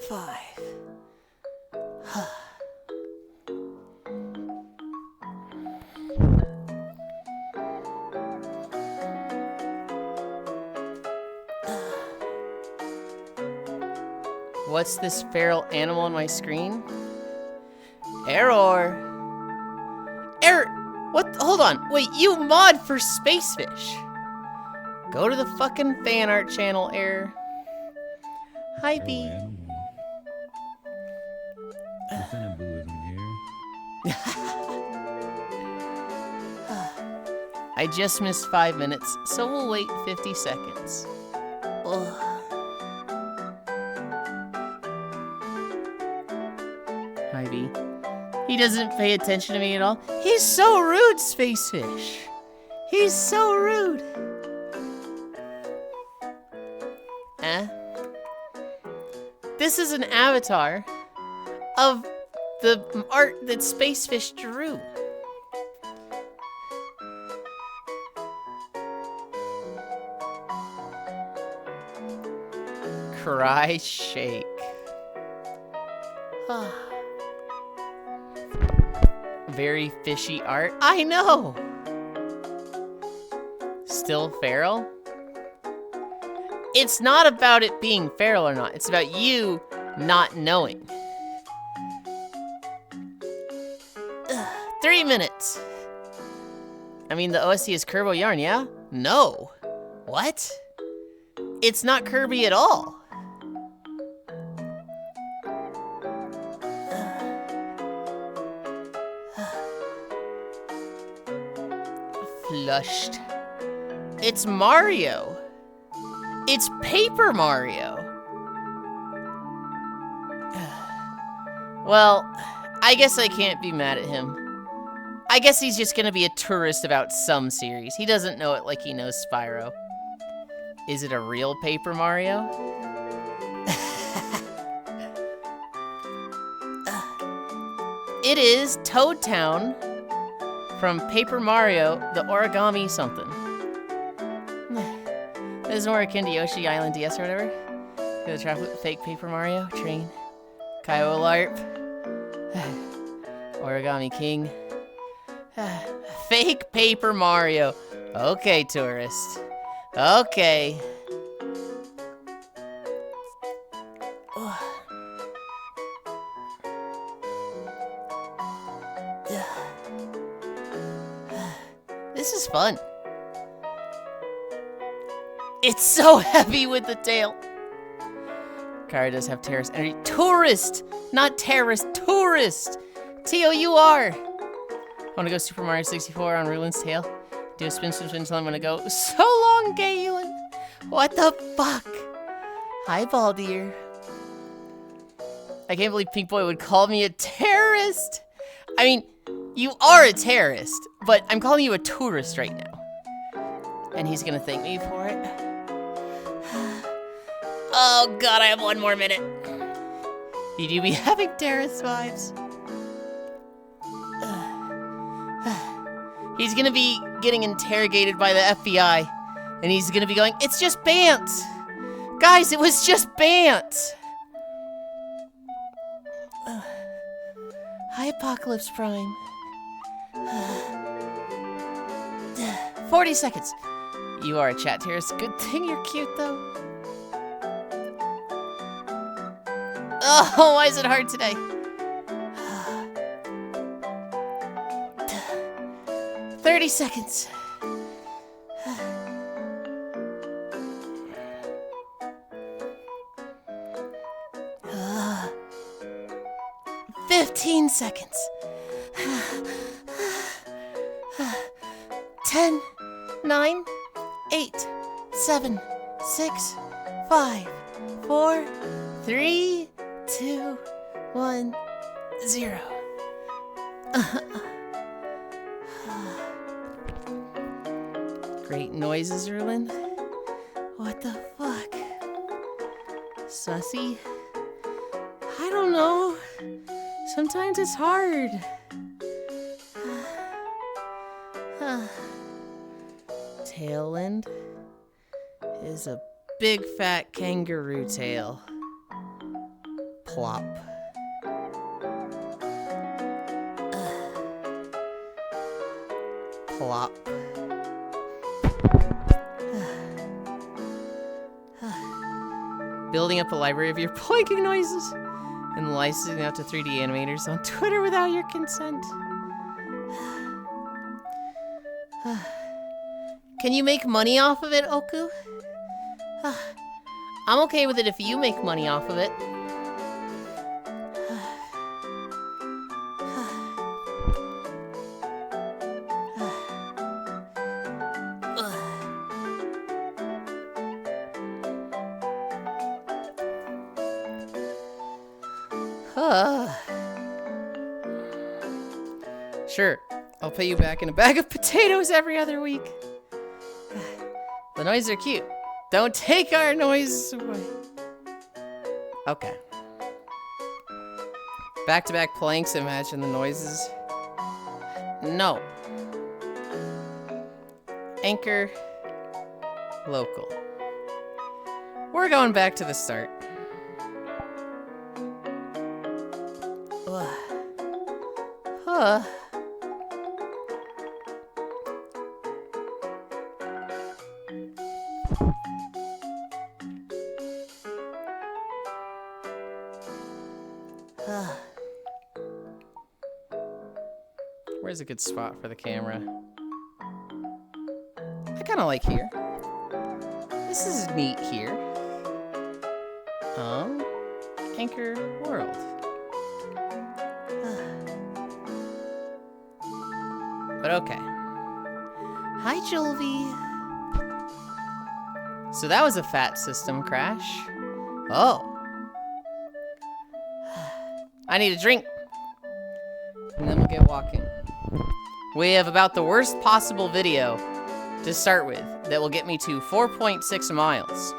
5. What's this feral animal on my screen? Error. Error. What? Hold on. Wait, you mod for Spacefish. Go to the fucking fan art channel, Error. Hi, B. I just missed 5 minutes, so we'll wait 50 seconds. Ugh. Ivy. He doesn't pay attention to me at all. He's so rude, Spacefish. He's so rude. This is an avatar of the art that Space Fish drew. Cry shake. Very fishy art. I know. Still feral? It's not about it being feral or not. It's about you not knowing. 3 minutes. I mean, the OSC is Kerbo yarn, yeah? No. What? It's not Kirby at all. Flushed. It's Mario. It's Paper Mario. Well, I guess I can't be mad at him. I guess he's just gonna be a tourist about some series. He doesn't know it like he knows Spyro. Is it a real Paper Mario? It is Toad Town from Paper Mario, the origami something. This is more akin to Yoshi Island DS or whatever. Go to traffic, fake Paper Mario, train, Kiowa LARP, Origami King, fake Paper Mario. Okay, tourist. Okay. This is fun. It's so heavy with the tail. Kara does have terrorist energy. Tourist! Not terrorist, tourist! T-O-U-R! I wanna go Super Mario 64 on Rulind's tail. Do a spin, spin, spin until I'm gonna go. So long, gay Yulind! What the fuck? Hi, ball dear. I can't believe Pink Boy would call me a terrorist! I mean, you are a terrorist, but I'm calling you a tourist right now. And he's gonna thank me for it. Oh god, I have 1 more minute. You do be having terrorist vibes. He's gonna be getting interrogated by the FBI. And he's gonna be going, it's just Bant! Guys, it was just Bant! Hi, Apocalypse Prime. 40 seconds. You are a chat terrorist. Good thing you're cute, though. Oh, why is it hard today? 30 seconds. 15 seconds. 10, 9, 8, 7, 6, 5, 4, 3, 2, 1, 0. Great noises, Ruin. What the fuck? Sussy? I don't know. Sometimes it's hard. Tailwind is a big fat kangaroo tail. Plop. Plop. Building up a library of your pointing noises and licensing out to 3D animators on Twitter without your consent. Can you make money off of it, Oku? I'm okay with it if you make money off of it. Sure, I'll pay you back in a bag of potatoes every other week. The noises are cute. Don't take our noises away. Okay. Back-to-back planks, imagine the noises. No. Anchor. Local. We're going back to the start. Huh. Where's a good spot for the camera? I kind of like here. This is neat here. Anchor World. But okay. Hi, Julvi. So that was a fat system crash. Oh. I need a drink. And then we'll get walking. We have about the worst possible video to start with that will get me to 4.6 miles.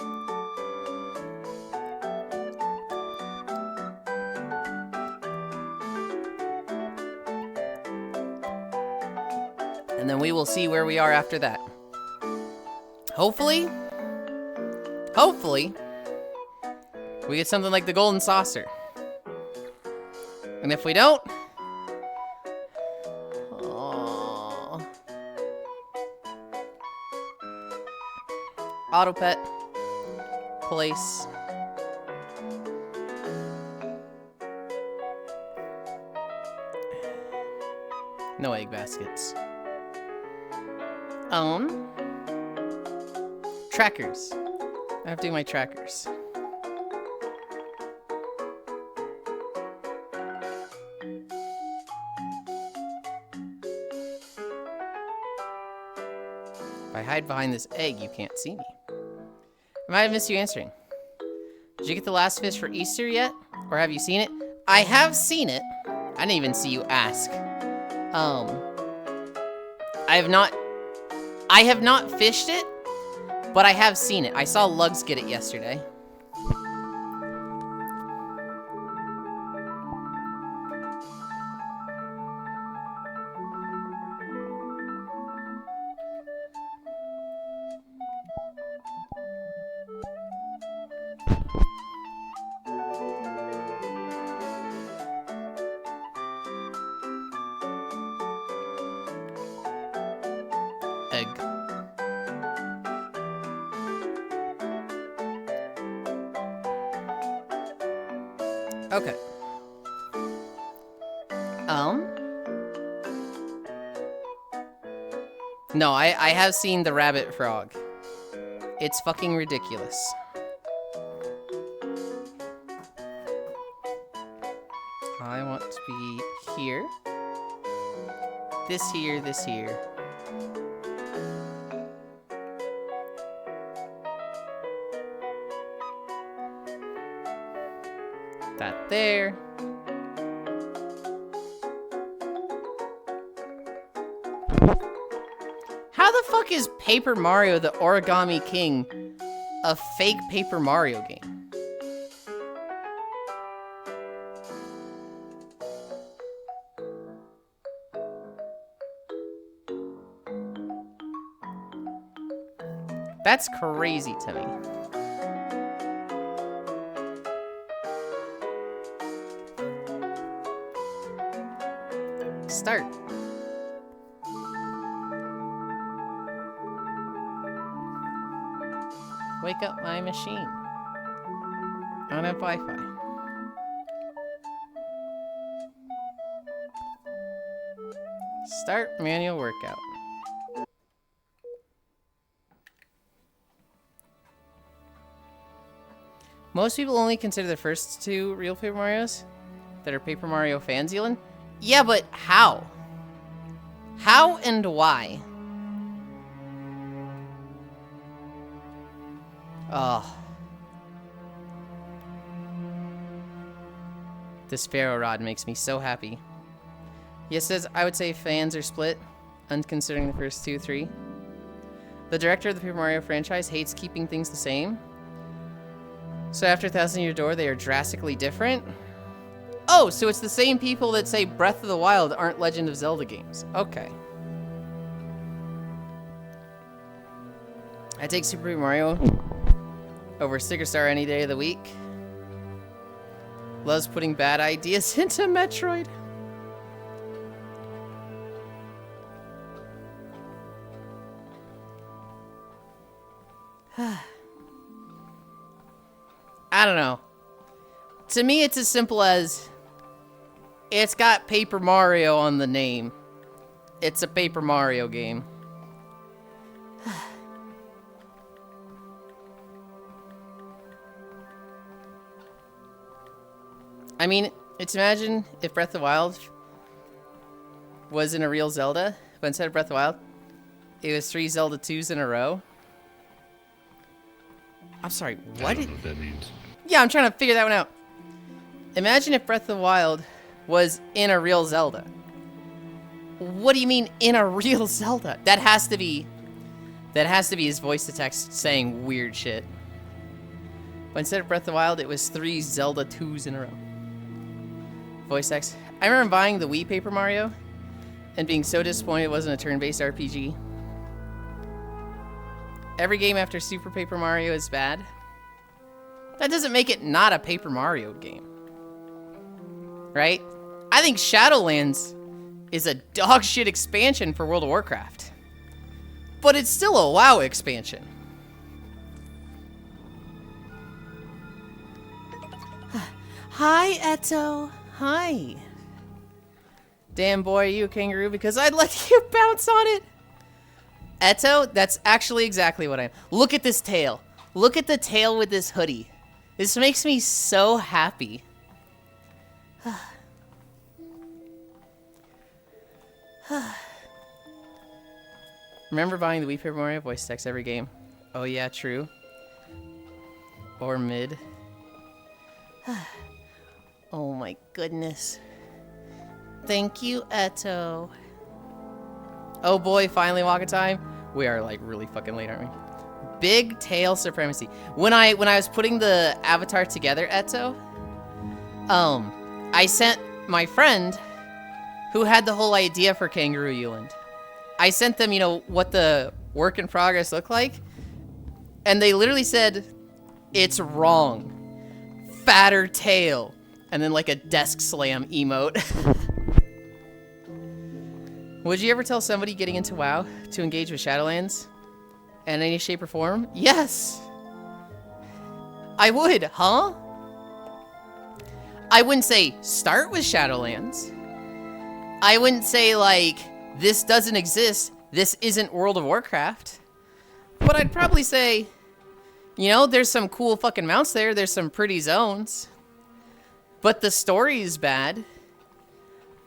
And then we will see where we are after that. Hopefully, we get something like the golden saucer. And if we don't, auto pet place. No egg baskets. Trackers. I have to do my trackers. If I hide behind this egg, you can't see me. I might have missed you answering. Did you get the last fish for Easter yet? Or have you seen it? I have seen it. I didn't even see you ask. I have not fished it, but I have seen it. I saw Lugs get it yesterday. Egg. Okay. No, I have seen the rabbit frog. It's fucking ridiculous. I want to be here. This here, this here. That there. How the fuck is Paper Mario the Origami King a fake Paper Mario game? That's crazy to me. Start. Wake up my machine. I don't have Wi-Fi. Start manual workout. Most people only consider the first two real Paper Marios that are Paper Mario fans, Yulind. Yeah, but how? How and why? Oh. This Pharaoh rod makes me so happy. Yes, says I would say fans are split, unconsidering the first 2, 3. The director of the Paper Mario franchise hates keeping things the same. So after 1,000 Year Door, they are drastically different. Oh, so it's the same people that say Breath of the Wild aren't Legend of Zelda games. Okay. I take Super Mario over Sticker Star any day of the week. Loves putting bad ideas into Metroid. I don't know. To me, it's as simple as it's got Paper Mario on the name. It's a Paper Mario game. I mean, it's imagine if Breath of the Wild was in a real Zelda, but instead of Breath of the Wild, it was 3 Zelda 2s in a row. I'm sorry, what? I don't know what that means. Yeah, I'm trying to figure that one out. Imagine if Breath of the Wild was in a real Zelda. What do you mean in a real Zelda? That has to be his voice to text saying weird shit. But instead of Breath of the Wild, it was 3 Zelda 2s in a row. Voice text. I remember buying the Wii Paper Mario and being so disappointed it wasn't a turn-based RPG. Every game after Super Paper Mario is bad. That doesn't make it not a Paper Mario game. Right? I think Shadowlands is a dog shit expansion for World of Warcraft. But it's still a WoW expansion. Hi, Eto. Hi. Damn boy, are you a kangaroo? Because I'd let you bounce on it. Eto, that's actually exactly what I am. Look at this tail. Look at the tail with this hoodie. This makes me so happy. Remember buying the Wii Paper Mario voice text every game? Oh yeah, true. Or mid. Oh my goodness. Thank you, Eto. Oh boy, finally walk of time. We are like really fucking late, aren't we? Big tail supremacy. When I was putting the avatar together, Eto, I sent my friend who had the whole idea for Kangaroo Yulind. I sent them, you know, what the work in progress looked like, and they literally said, "It's wrong. Fatter tail." And then like a desk slam emote. Would you ever tell somebody getting into WoW to engage with Shadowlands in any shape or form? Yes. I would, huh? I wouldn't say start with Shadowlands. I wouldn't say like this doesn't exist. This isn't World of Warcraft. But I'd probably say, you know, there's some cool fucking mounts there. There's some pretty zones. But the story is bad.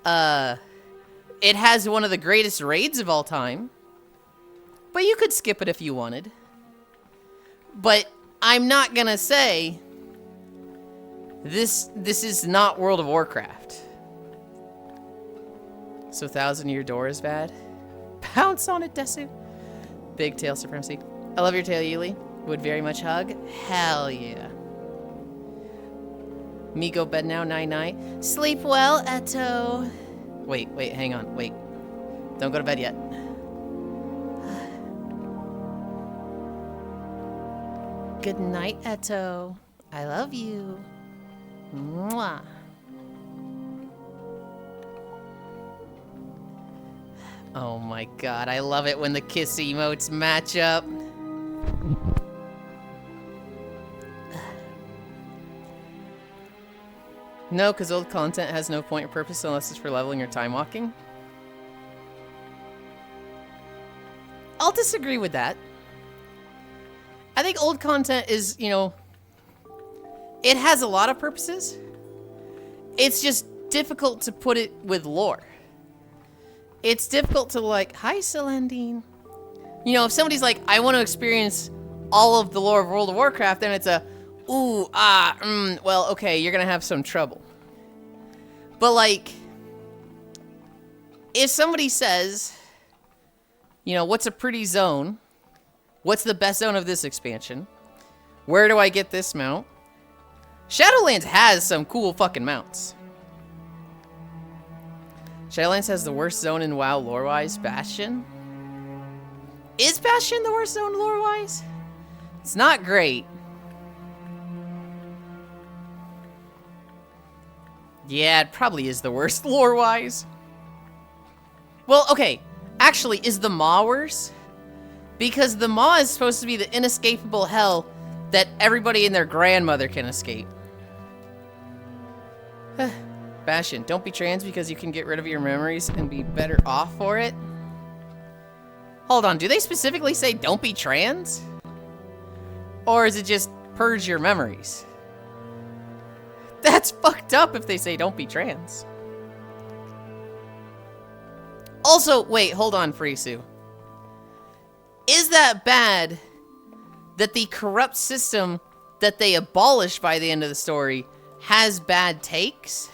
It has one of the greatest raids of all time. But you could skip it if you wanted. But I'm not gonna say this is not World of Warcraft. So 1,000-Year Door is bad? Pounce on it, Desu. Big tail supremacy. I love your tail, Yuli. Would very much hug. Hell yeah. Me go bed now, night-night. Sleep well, Eto. Wait, hang on, wait. Don't go to bed yet. Good night, Eto. I love you. Mwah. Oh my god, I love it when the kiss emotes match up. No, because old content has no point or purpose unless it's for leveling or time walking. I'll disagree with that. I think old content is, you know, it has a lot of purposes. It's just difficult to put it with lore. It's difficult to like, hi, Celandine. You know, if somebody's like, I want to experience all of the lore of World of Warcraft, then it's a, ooh, well, okay, you're gonna have some trouble. But like, if somebody says, you know, what's a pretty zone? What's the best zone of this expansion? Where do I get this mount? Shadowlands has some cool fucking mounts. Shadowlands has the worst zone in WoW lore-wise. Bastion? Is Bastion the worst zone lore-wise? It's not great. Yeah, it probably is the worst lore-wise. Well, okay. Actually, is the Maw worse? Because the Maw is supposed to be the inescapable hell that everybody and their grandmother can escape. Bastion, don't be trans because you can get rid of your memories and be better off for it. Hold on, do they specifically say don't be trans? Or is it just purge your memories? That's fucked up if they say don't be trans. Also, wait, hold on, Frisu. Is that bad that the corrupt system that they abolish by the end of the story has bad takes?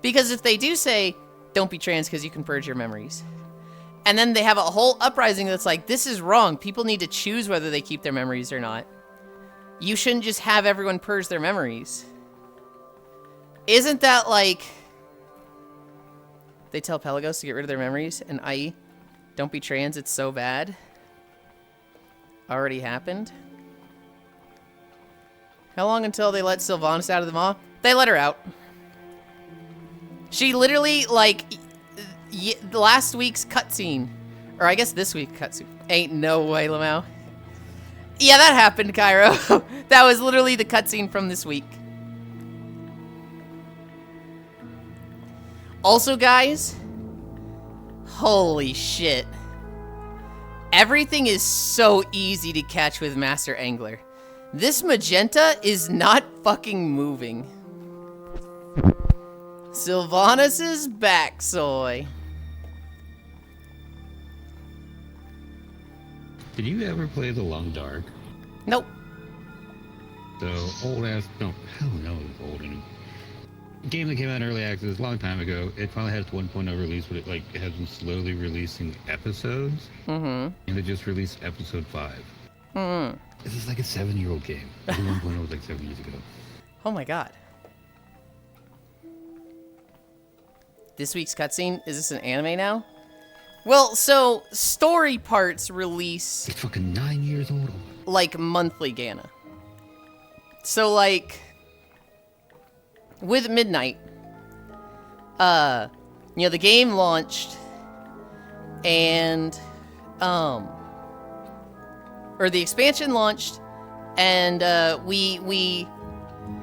Because if they do say, don't be trans because you can purge your memories, and then they have a whole uprising that's like, this is wrong, people need to choose whether they keep their memories or not. You shouldn't just have everyone purge their memories. Isn't that like... They tell Pelagos to get rid of their memories, and i.e., don't be trans, it's so bad. Already happened. How long until they let Sylvanas out of the Maw? They let her out. She literally, like, last week's cutscene, or I guess this week's cutscene. Ain't no way, Lamau. Yeah, that happened, Cairo. That was literally the cutscene from this week. Also, guys, holy shit. Everything is so easy to catch with Master Angler. This magenta is not fucking moving. Sylvanas is back, soy. Did you ever play The Long Dark? Nope. The old ass, no, hell no, it's old anymore. Game that came out in early access a long time ago. It finally has 1.0 release, but it has been slowly releasing episodes. And it just released episode 5. This is like a 7-year-old game. The 1.0 was like 7 years ago. Oh my god. This week's cutscene, is this an anime now? Well, so story parts release It's fucking 9 years old. like monthly, Gana. So like with Midnight, you know, the game launched and or the expansion launched and we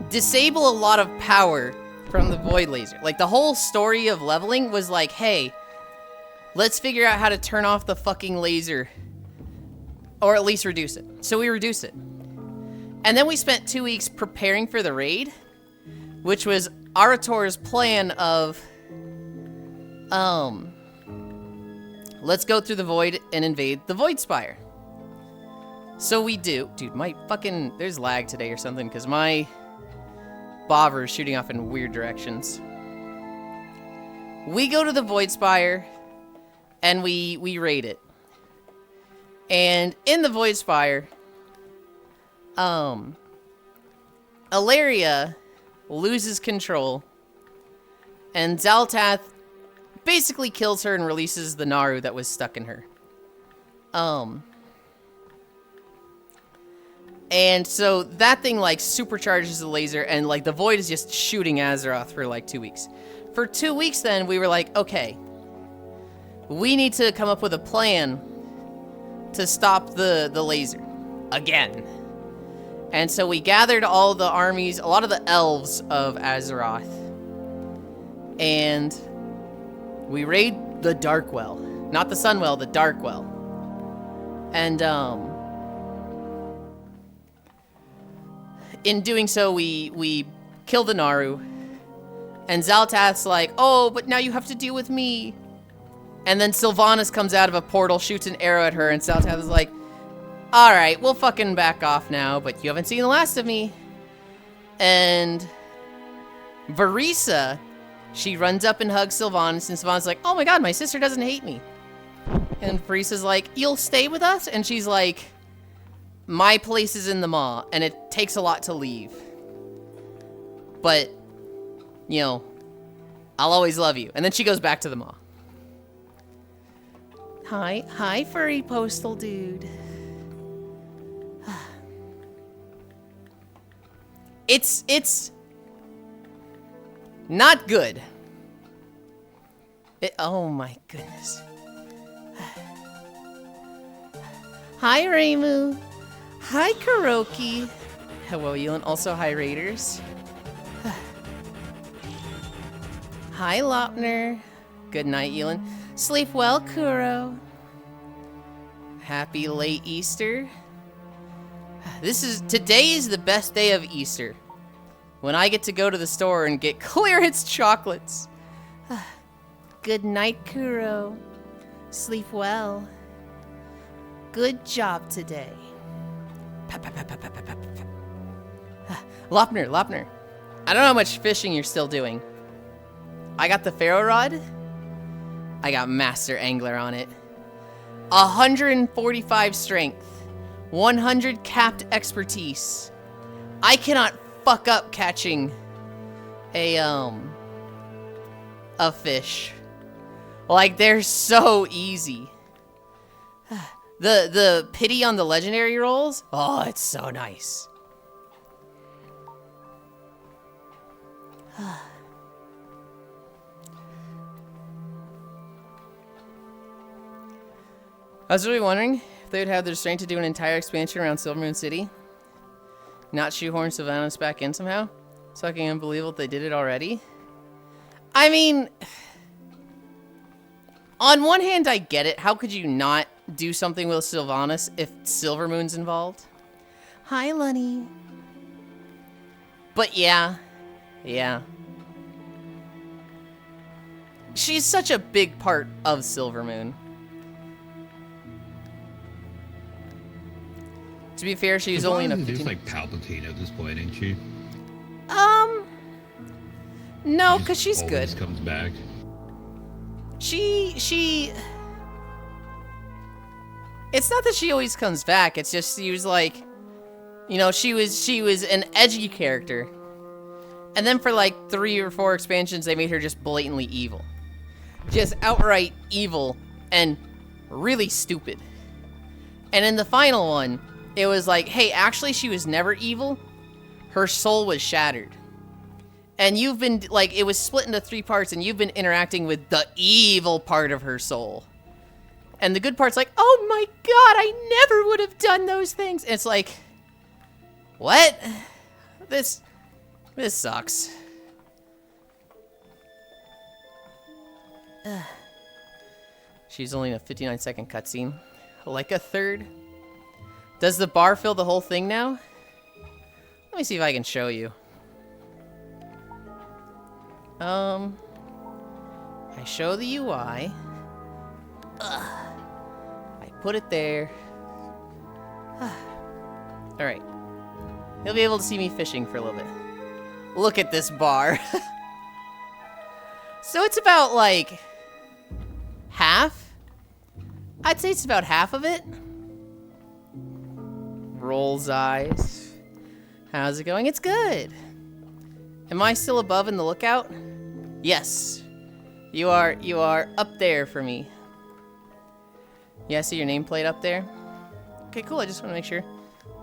disable a lot of power from the Void Laser. Like the whole story of leveling was like, hey, let's figure out how to turn off the fucking laser. Or at least reduce it. So we reduced it. And then we spent 2 weeks preparing for the raid, which was Arator's plan of, let's go through the void and invade the Void Spire. So we do. Dude, my fucking, there's lag today or something, because my bobber is shooting off in weird directions. We go to the Void Spire, and we raid it. And in the Void Spire, Ilaria loses control, and Zaltath basically kills her and releases the Naru that was stuck in her. And so that thing, like, supercharges the laser, and, like, the Void is just shooting Azeroth for, like, 2 weeks. For 2 weeks, then, we were like, okay, we need to come up with a plan to stop the laser. Again. And so we gathered all the armies, a lot of the elves of Azeroth, and we raid the Darkwell. Not the Sunwell, the Darkwell. And, in doing so, we kill the Naru, and Zaltath's like, oh, but now you have to deal with me. And then Sylvanas comes out of a portal, shoots an arrow at her, and Zaltath is like, alright, we'll fucking back off now, but you haven't seen the last of me. And Varisa, she runs up and hugs Sylvanas, and Sylvanas is like, oh my god, my sister doesn't hate me. And Varisa's like, you'll stay with us? And she's like, my place is in the Maw, and it takes a lot to leave. But, you know, I'll always love you. And then she goes back to the maw. Hi, furry postal dude. It's not good. Oh my goodness. Hi, Reimu. Hi, Kuroki. Hello, Yulind. Also, hi, Raiders. Hi, Lopner. Good night, Yulind. Sleep well, Kuro. Happy late Easter. Today is the best day of Easter. When I get to go to the store and get clearance chocolates. Good night, Kuro. Sleep well. Good job today. Lopner. I don't know how much fishing you're still doing. I got the Pharaoh Rod. I got Master Angler on it. 145 strength. 100 capped expertise. I cannot fuck up catching a fish. Like, they're so easy. The pity on the legendary rolls. Oh, it's so nice. I was really wondering if they would have the strength to do an entire expansion around Silvermoon City. Not shoehorn Sylvanas back in somehow. It's fucking unbelievable they did it already. I mean, on one hand, I get it. How could you not do something with Sylvanas if Silvermoon's involved? Hi, Lunny. But yeah. She's such a big part of Silvermoon. To be fair, she's only in a 15... She's like Palpatine at this point, ain't she? No, because she's good. Comes back. She... It's not that she always comes back. It's just she was like... You know, she was an edgy character. And then for like 3 or 4 expansions, they made her just blatantly evil. Just outright evil and really stupid. And in the final one... It was like, hey, actually, she was never evil. Her soul was shattered. And you've been, like, it was split into 3 parts, and you've been interacting with the evil part of her soul. And the good part's like, oh my god, I never would have done those things. And it's like, what? This sucks. She's only in a 59-second cutscene. Like a third. Does the bar fill the whole thing now? Let me see if I can show you. I show the UI. I put it there. Alright. You'll be able to see me fishing for a little bit. Look at this bar. So it's about, like, half? I'd say it's about half of it. Rolls eyes. How's it going? It's good. Am I still above in the lookout? Yes. You are up there for me. Yeah, I see your nameplate up there. Okay, cool. I just want to make sure.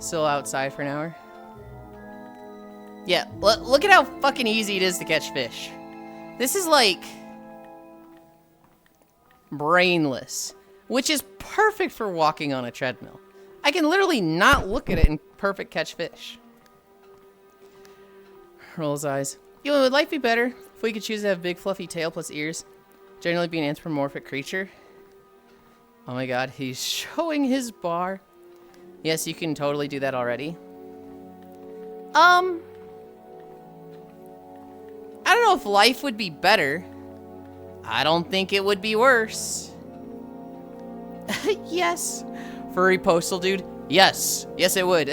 Still outside for an hour. Yeah, look at how fucking easy it is to catch fish. This is like brainless, which is perfect for walking on a treadmill. I can literally not look at it and perfect catch fish. Rolls eyes. Yo, would life be better if we could choose to have big fluffy tail plus ears? Generally be an anthropomorphic creature. Oh my god, he's showing his bar. Yes, you can totally do that already. I don't know if life would be better. I don't think it would be worse. Yes. Furry postal dude? Yes. Yes, it would.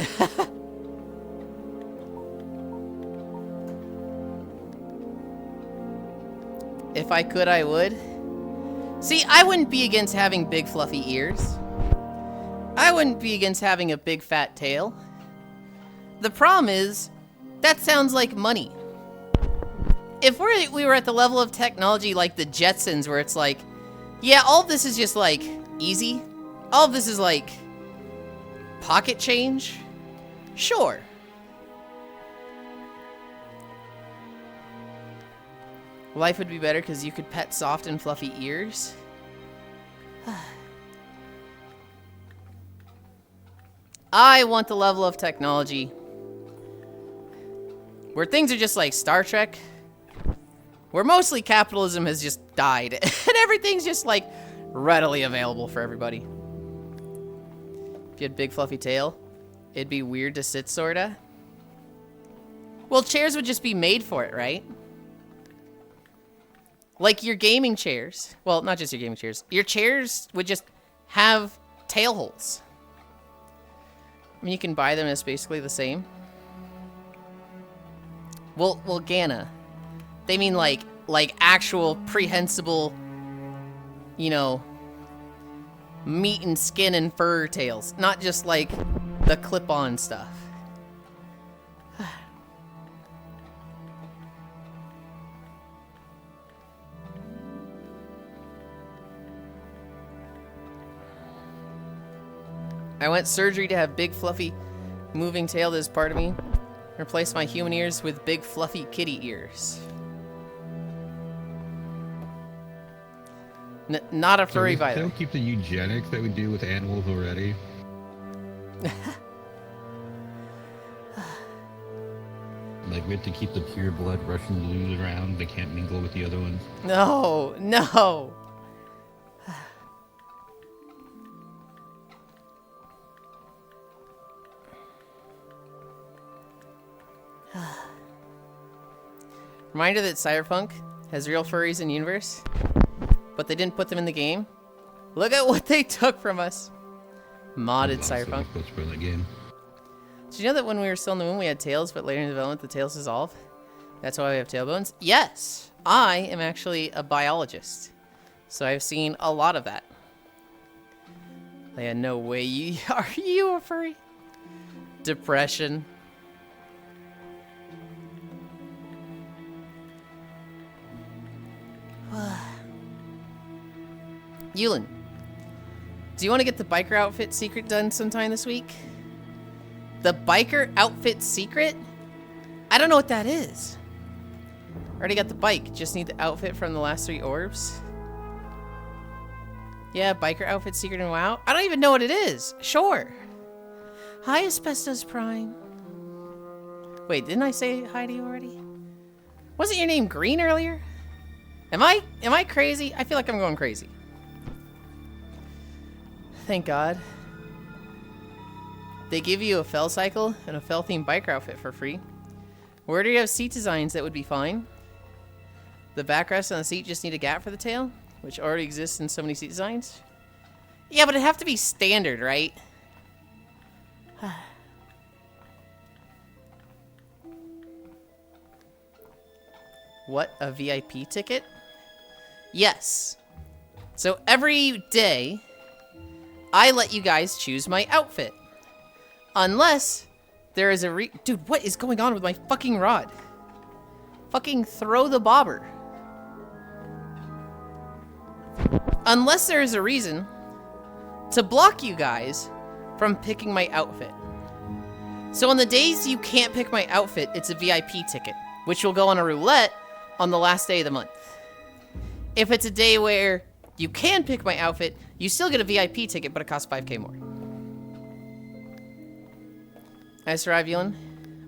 If I could, I would. See, I wouldn't be against having big fluffy ears. I wouldn't be against having a big fat tail. The problem is, that sounds like money. if we were at the level of technology like the Jetsons, where it's like, yeah, all of this is just like easy. All of this is like pocket change. Sure. Life would be better because you could pet soft and fluffy ears. I want the level of technology where things are just like Star Trek, where mostly capitalism has just died and everything's just like readily available for everybody. If you had big fluffy tail, it'd be weird to sit, sorta. Well, chairs would just be made for it, right? Like your gaming chairs. Well, not just your gaming chairs. Your chairs would just have tail holes. I mean, you can buy them as basically the same. Well, Gana. They mean like actual prehensible, you know, meat and skin and fur tails. Not just like the clip-on stuff. I went surgery to have big, fluffy, moving tail that is part of me. Replace my human ears with big, fluffy kitty ears. Not a furry so either. They'll keep the eugenics that we do with animals already. Like, we have to keep the pure blood Russian blues around. They can't mingle with the other ones. No, no. Reminder that Cyberpunk has real furries in the universe, but they didn't put them in the game. Look at what they took from us. Modded Cyberpunk. That game. Did you know that when we were still in the moon, we had tails, but later in development, the tails dissolved? That's why we have tailbones? Yes! I am actually a biologist, so I've seen a lot of that. No way you are you a furry? Depression. Yulind, do you want to get the biker outfit secret done sometime this week? The biker outfit secret? I don't know what that is. Already got the bike, just need the outfit from the last 3 orbs. Yeah, biker outfit secret in WoW? I don't even know what it is. Sure. Hi, Asbestos Prime. Wait, didn't I say hi to you already? Wasn't your name Green earlier? Am I crazy? I feel like I'm going crazy. Thank God. They give you a fell cycle and a fell themed biker outfit for free. Where do you have seat designs that would be fine? The backrest on the seat just need a gap for the tail, which already exists in so many seat designs. Yeah, but it'd have to be standard, right? What, a VIP ticket? Yes. So every day, I let you guys choose my outfit. Unless there is a Dude, what is going on with my fucking rod? Fucking throw the bobber. Unless there is a reason to block you guys from picking my outfit. So on the days you can't pick my outfit, it's a VIP ticket, which will go on a roulette on the last day of the month. If it's a day where you can pick my outfit, you still get a VIP ticket, but it costs 5k more. I survived, Yulind,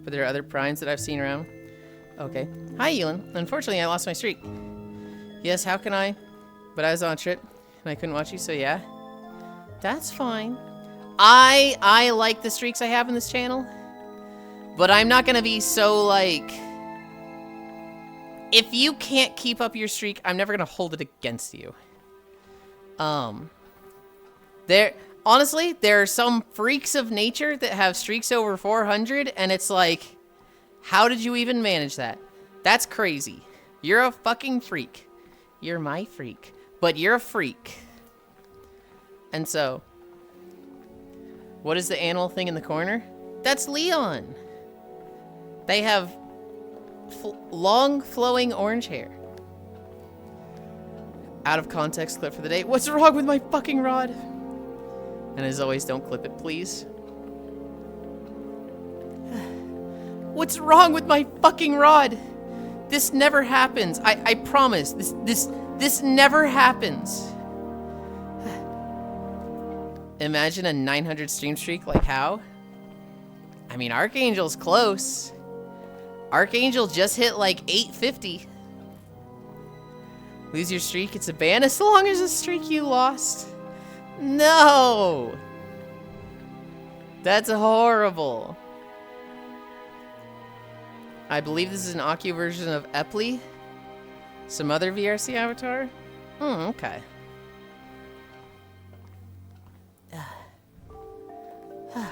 but there are other primes that I've seen around. Okay. Hi, Yulind. Unfortunately, I lost my streak. Yes, how can I? But I was on a trip, and I couldn't watch you, so yeah. That's fine. I like the streaks I have in this channel, but I'm not gonna be so, like... If you can't keep up your streak, I'm never gonna hold it against you. Honestly, there are some freaks of nature that have streaks over 400, and it's like, how did you even manage that? That's crazy. You're a fucking freak. You're my freak. But you're a freak. And so, what is the animal thing in the corner? That's Leon. They have long flowing orange hair. Out of context clip for the day. What's wrong with my fucking rod? And as always, don't clip it, please. What's wrong with my fucking rod? This never happens. I promise. This never happens. Imagine a 900 stream streak like how? I mean, Archangel's close. Archangel just hit like 850. Lose your streak, it's a ban as long as the streak you lost. No! That's horrible. I believe this is an Akio version of Epley. Some other VRC avatar? Okay.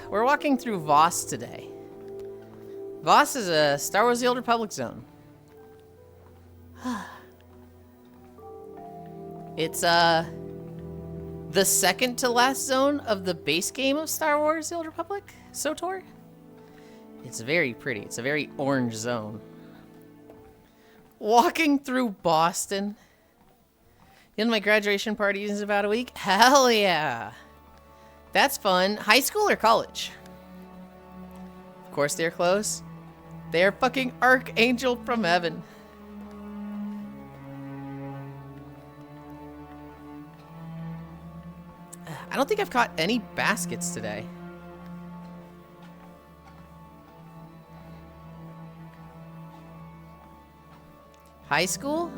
We're walking through Voss today. Voss is a Star Wars The Old Republic zone. It's the second to last zone of the base game of Star Wars The Old Republic, SOTOR. It's very pretty. It's a very orange zone. Walking through Boston. You know, my graduation party is about a week. Hell yeah. That's fun. High school or college? Of course they're close. They're fucking Archangel from heaven. I don't think I've caught any baskets today. High school?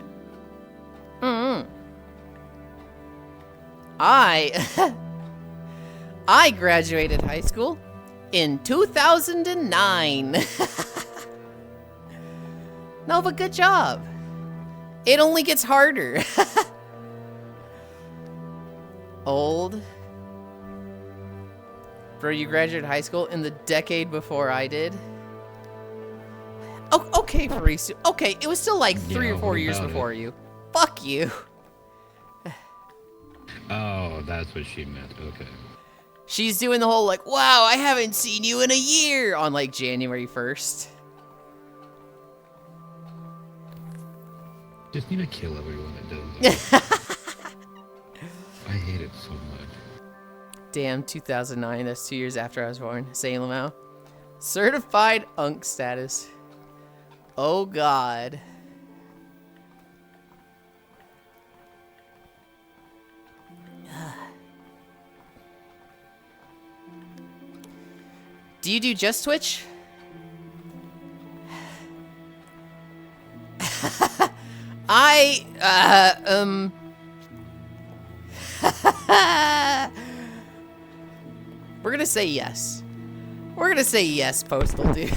I graduated high school in 2009. No, but good job. It only gets harder. Old. Bro, you graduated high school in the decade before I did. Oh, okay, Farisu. Okay, it was still like 3 or 4 years before you. Fuck you. Oh, that's what she meant. Okay. She's doing the whole like, wow, I haven't seen you in a year on like January 1st. Just need to kill everyone that does that. I hate it so much. Damn, 2009. That's 2 years after I was born. Say Lamau. Certified Unk status. Oh God. Do you do just Twitch? We're gonna say yes. We're gonna say yes, Postal Dude.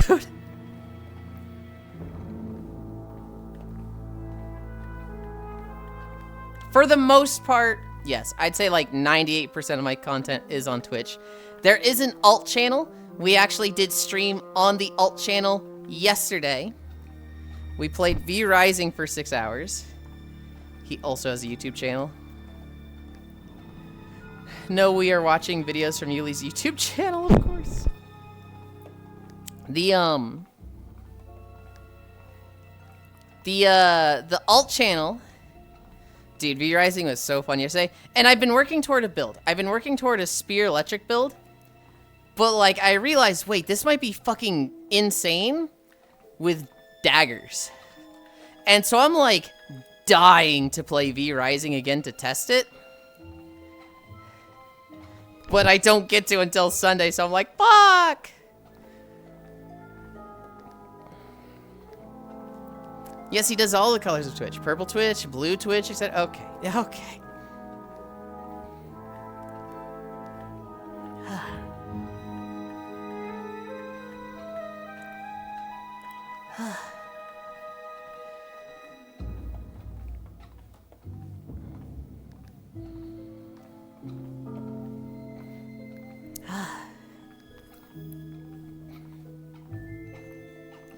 For the most part, yes. I'd say like 98% of my content is on Twitch. There is an alt channel. We actually did stream on the alt channel yesterday. We played V Rising for 6 hours. He also has a YouTube channel. No, we are watching videos from Yuli's YouTube channel, of course. The alt channel. Dude, V Rising was so fun yesterday. And I've been working toward a build. I've been working toward a spear electric build. But like I realized, wait, this might be fucking insane with daggers. And so I'm like dying to play V Rising again to test it. But I don't get to until Sunday, so I'm like, fuck! Yes, he does all the colors of Twitch. Purple Twitch, blue Twitch, he said, okay, okay.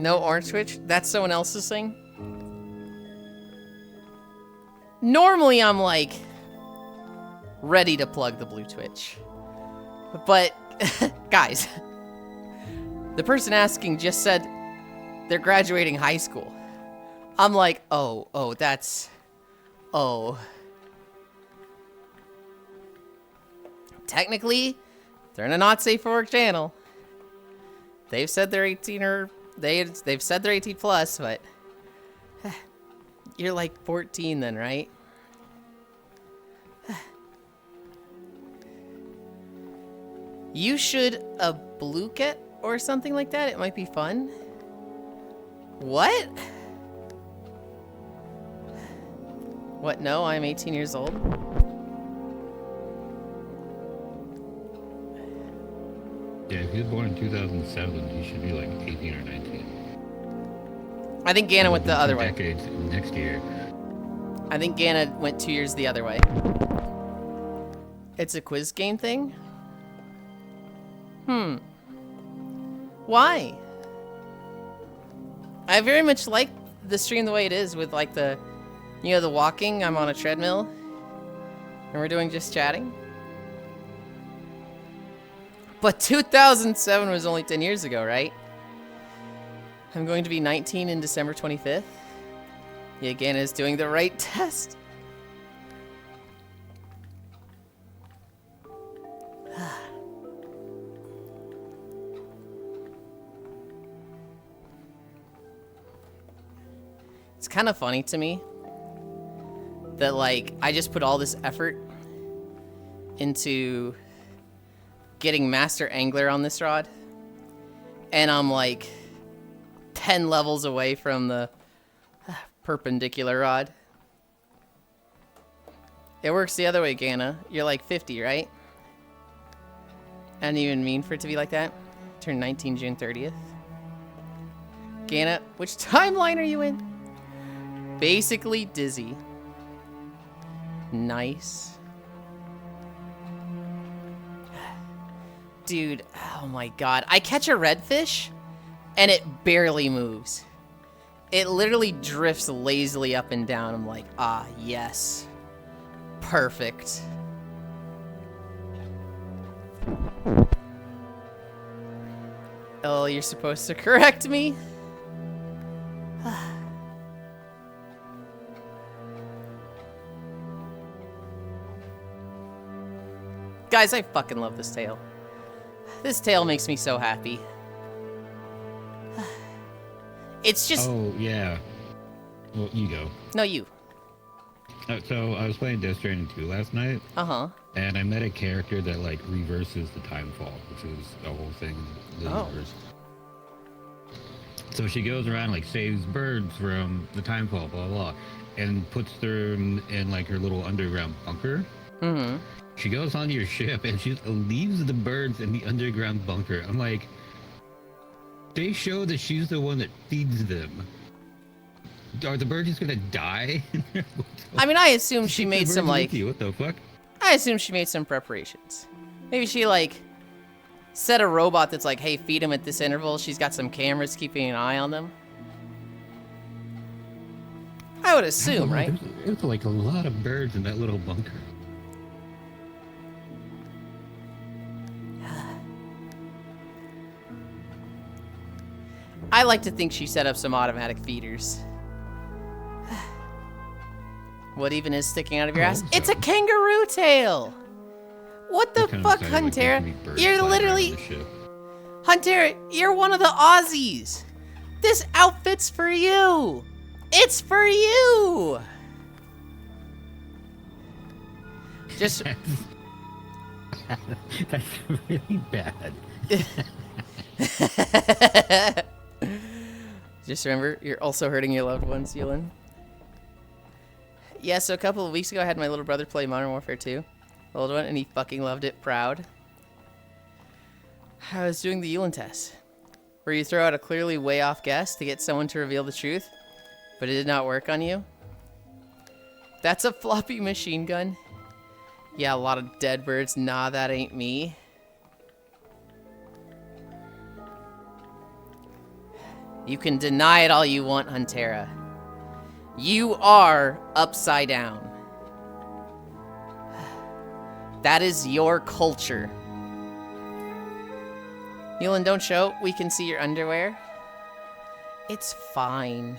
No orange Twitch? That's someone else's thing? Normally I'm like ready to plug the blue Twitch. But guys, the person asking just said they're graduating high school. I'm like, oh, that's... Oh. Technically, they're in a not safe for work channel. They've said they're 18 or... They've said they're 18 plus, but... You're like 14 then, right? You should a blue cat or something like that. It might be fun. What? What? No, I'm 18 years old. Yeah, if he was born in 2007, he should be like 18 or 19. I think Gana went the other way. Decades next year. I think Gana went 2 years the other way. It's a quiz game thing? Why? I very much like the stream the way it is with like the, you know, the walking. I'm on a treadmill and we're doing just chatting. But 2007 was only 10 years ago, right? I'm going to be 19 in December 25th. Yeah, Gana is doing the right test. It's kind of funny to me that, like, I just put all this effort into getting Master Angler on this rod, and I'm like 10 levels away from the perpendicular rod. It works the other way, Gana. You're like 50, right? I didn't even mean for it to be like that. Turn 19 June 30th. Gana, which timeline are you in? Basically dizzy. Nice. Dude, oh my god. I catch a redfish, and it barely moves. It literally drifts lazily up and down. I'm like, ah, yes. Perfect. Oh, you're supposed to correct me? Guys, I fucking love this tail. This tail makes me so happy. It's just... Oh, yeah. Well, you go. No, you. So, I was playing Death Stranding 2 last night. Uh-huh. And I met a character that, like, reverses the time fall, which is the whole thing in the universe. So she goes around, like, saves birds from the time fall, blah, blah, blah, and puts them in, like, her little underground bunker. Mm-hmm. She goes on your ship and she leaves the birds in the underground bunker. I'm like, they show that she's the one that feeds them. Are the birds just gonna die? I mean, I assume she made some, like... What the fuck? I assume she made some preparations. Maybe she, like, set a robot that's like, hey, feed them at this interval. She's got some cameras keeping an eye on them. I would assume, right? There's like a lot of birds in that little bunker. I like to think she set up some automatic feeders. What even is sticking out of your ass? It's a kangaroo tail! What the fuck, Huntera? You're literally... Huntera, you're one of the Aussies! This outfit's for you! It's for you! Just... That's really bad. Just remember, you're also hurting your loved ones, Yulind. Yeah, so a couple of weeks ago, I had my little brother play Modern Warfare 2, the old one, and he fucking loved it, proud. I was doing the Yulind test, where you throw out a clearly way off guess to get someone to reveal the truth, but it did not work on you. That's a floppy machine gun. Yeah, a lot of dead birds. Nah, that ain't me. You can deny it all you want, Huntera. You are upside down. That is your culture. Yulind, don't show. We can see your underwear. It's fine.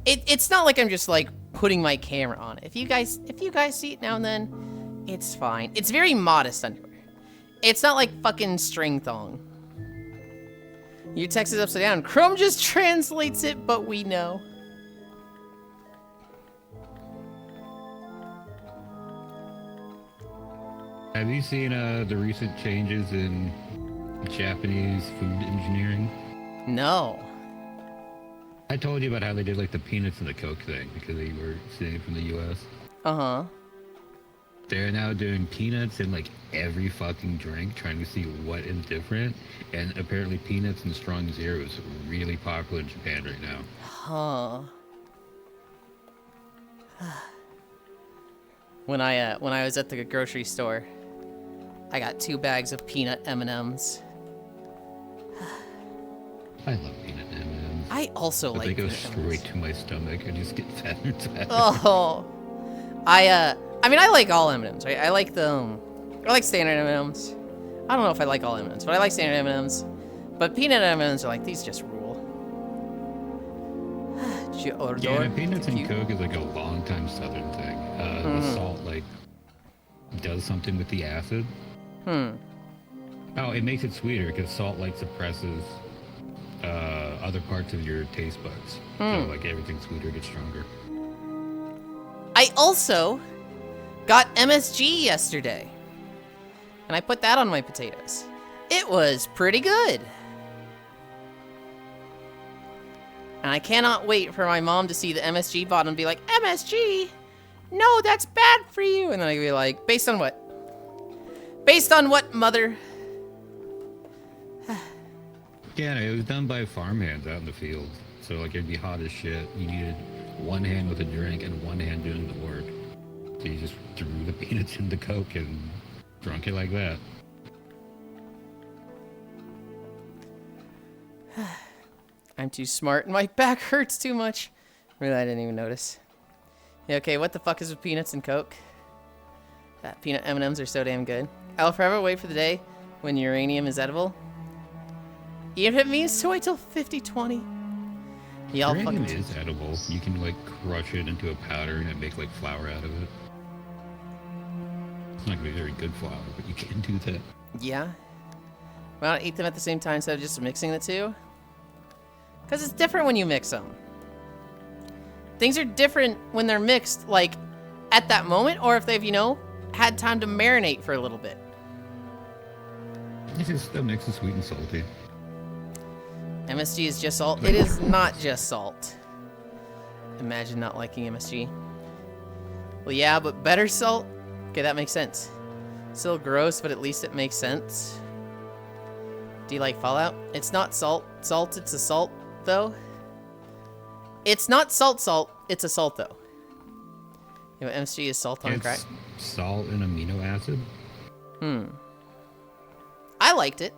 It's not like I'm just like putting my camera on it. If you guys see it now and then, it's fine. It's very modest underwear. It's not like fucking string thong. Your text is upside down. Chrome just translates it, but we know. Have you seen the recent changes in Japanese food engineering? No. I told you about how they did like the peanuts and the Coke thing because they were seeing it from the US. Uh-huh. They're now doing peanuts in like every fucking drink, trying to see what is different. And apparently peanuts and strong zero is really popular in Japan right now. Huh. When I was at the grocery store, I got 2 bags of peanut M&Ms. I love peanut M&Ms. I also But like they go peanut straight M&Ms. to my stomach. I just get fatter and fatter. Oh. I mean, I like all M&Ms, right? I like standard M&Ms. I don't know if I like all M&Ms, but I like standard M&Ms. But peanut M&Ms are like, these just rule. Yeah, peanuts and Coke is like a long time Southern thing. The salt like does something with the acid. Oh, it makes it sweeter because salt like suppresses other parts of your taste buds. So like everything sweeter gets stronger. I also got MSG yesterday. And I put that on my potatoes. It was pretty good. And I cannot wait for my mom to see the MSG bottle and be like, MSG? No, that's bad for you. And then I can be like, based on what? Based on what, mother? Yeah, it was done by farmhands out in the field. So like it'd be hot as shit. You needed one hand with a drink and one hand doing the work. So you just threw the peanuts in the Coke and drunk it like that. I'm too smart and my back hurts too much. Really, I didn't even notice. Yeah, okay, what the fuck is with peanuts and Coke? That peanut M&Ms are so damn good. I'll forever wait for the day when uranium is edible. Even if it means to wait till 50/20. Yeah, I'll Uranium fucking... is edible. You can like crush it into a powder and make like flour out of it. It's not gonna be very good flour, but you can do that. Yeah. Why not eat them at the same time instead of just mixing the two? Because it's different when you mix them. Things are different when they're mixed, like, at that moment, or if they've, you know, had time to marinate for a little bit. It's just a mix of sweet and salty. MSG is just salt. It is not just salt. Imagine not liking MSG. Well, yeah, but better salt? Okay, that makes sense. Still gross, but at least it makes sense. Do you like Fallout? It's not salt. Salt, it's a salt, though. It's not salt, it's a salt, though. You know, MSG is salt on crack. Salt and amino acid. I liked it.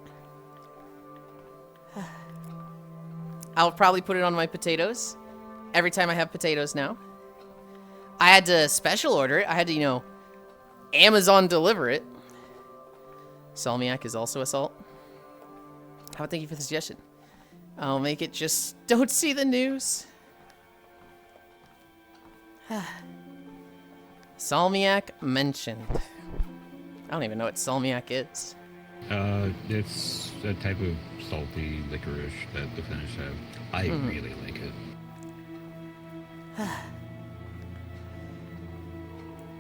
I'll probably put it on my potatoes every time I have potatoes now. I had to special order it. I had to, you know, Amazon deliver it. Salmiak is also a salt. How about thank you for the suggestion? I'll make it just don't see the news. Salmiak mentioned. I don't even know what salmiak is. It's a type of salty licorice that the Finnish have. I really like it.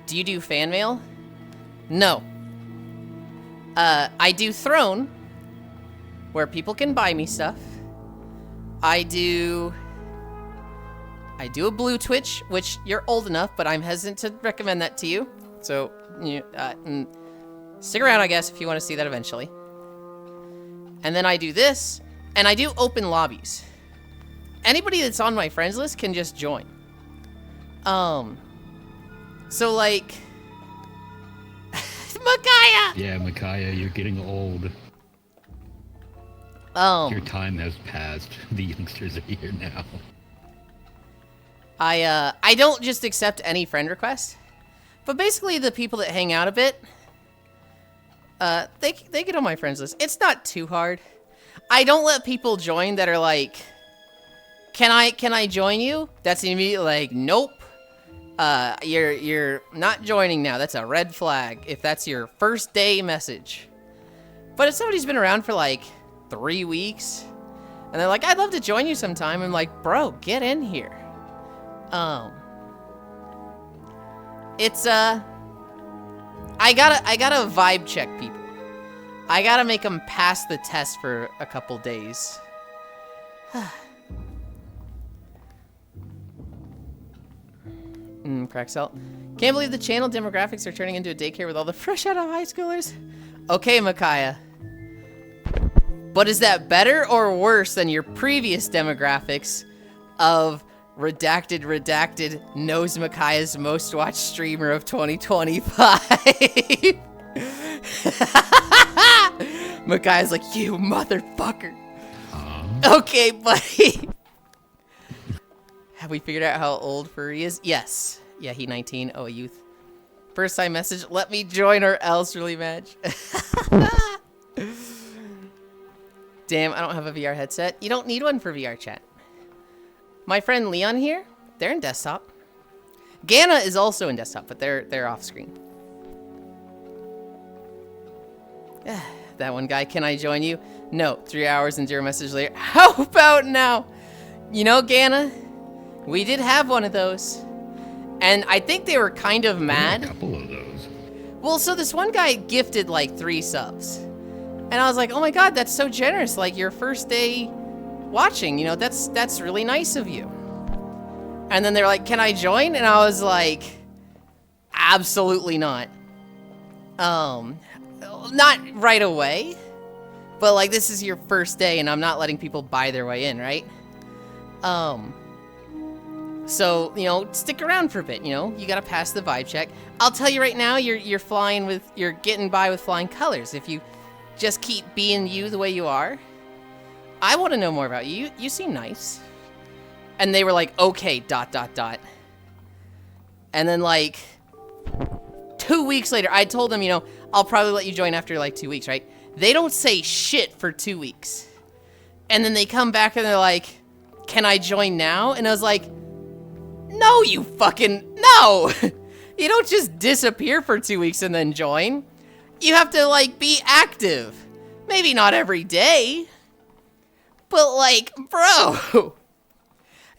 Do you do fan mail? No. I do Throne, where people can buy me stuff. I do a Blue Twitch, which you're old enough, but I'm hesitant to recommend that to you. So, stick around, I guess, if you want to see that eventually. And then I do this, and I do open lobbies. Anybody that's on my friends list can just join. So like, Micaiah! Yeah, Micaiah, you're getting old. Your time has passed. The youngsters are here now. I don't just accept any friend request, but basically the people that hang out a bit, they get on my friends list. It's not too hard. I don't let people join that are like, can I join you? That's immediately like, nope. You're not joining now. That's a red flag if that's your first day message. But if somebody's been around for like 3 weeks and they're like, I'd love to join you sometime, I'm like, bro, get in here. It's I gotta vibe check people. I gotta make them pass the test for a couple days. Crackcell. Can't believe the channel demographics are turning into a daycare with all the fresh out of high schoolers. Okay, Micaiah. But is that better or worse than your previous demographics of redacted knows Micaiah's most watched streamer of 2025? Micaiah's like, you motherfucker. Okay, buddy. Have we figured out how old Furry is? Yes. Yeah, he 19. Oh, a youth. First time message, let me join or else really match. Damn, I don't have a VR headset. You don't need one for VR chat. My friend Leon here, they're in desktop. Gana is also in desktop, but they're off screen. That one guy, can I join you? No, 3 hours and 0 messages later. How about now? You know, Gana, we did have one of those. And I think they were kind of mad. A couple of those. Well, so this one guy gifted like 3 subs. And I was like, oh my God, that's so generous. Like your first day watching, you know, that's really nice of you. And then they're like, can I join? And I was like, absolutely not. Not right away, but like this is your first day and I'm not letting people buy their way in, right? So, you know, stick around for a bit, you know, you gotta pass the vibe check. I'll tell you right now, you're getting by with flying colors. If you just keep being you the way you are. I want to know more about you. You seem nice. And they were like, okay, ... And then like 2 weeks later, I told them, you know, I'll probably let you join after like 2 weeks, right? They don't say shit for 2 weeks. And then they come back and they're like, can I join now? And I was like, no, you fucking, no. You don't just disappear for 2 weeks and then join. You have to like be active. Maybe not every day. But like, bro,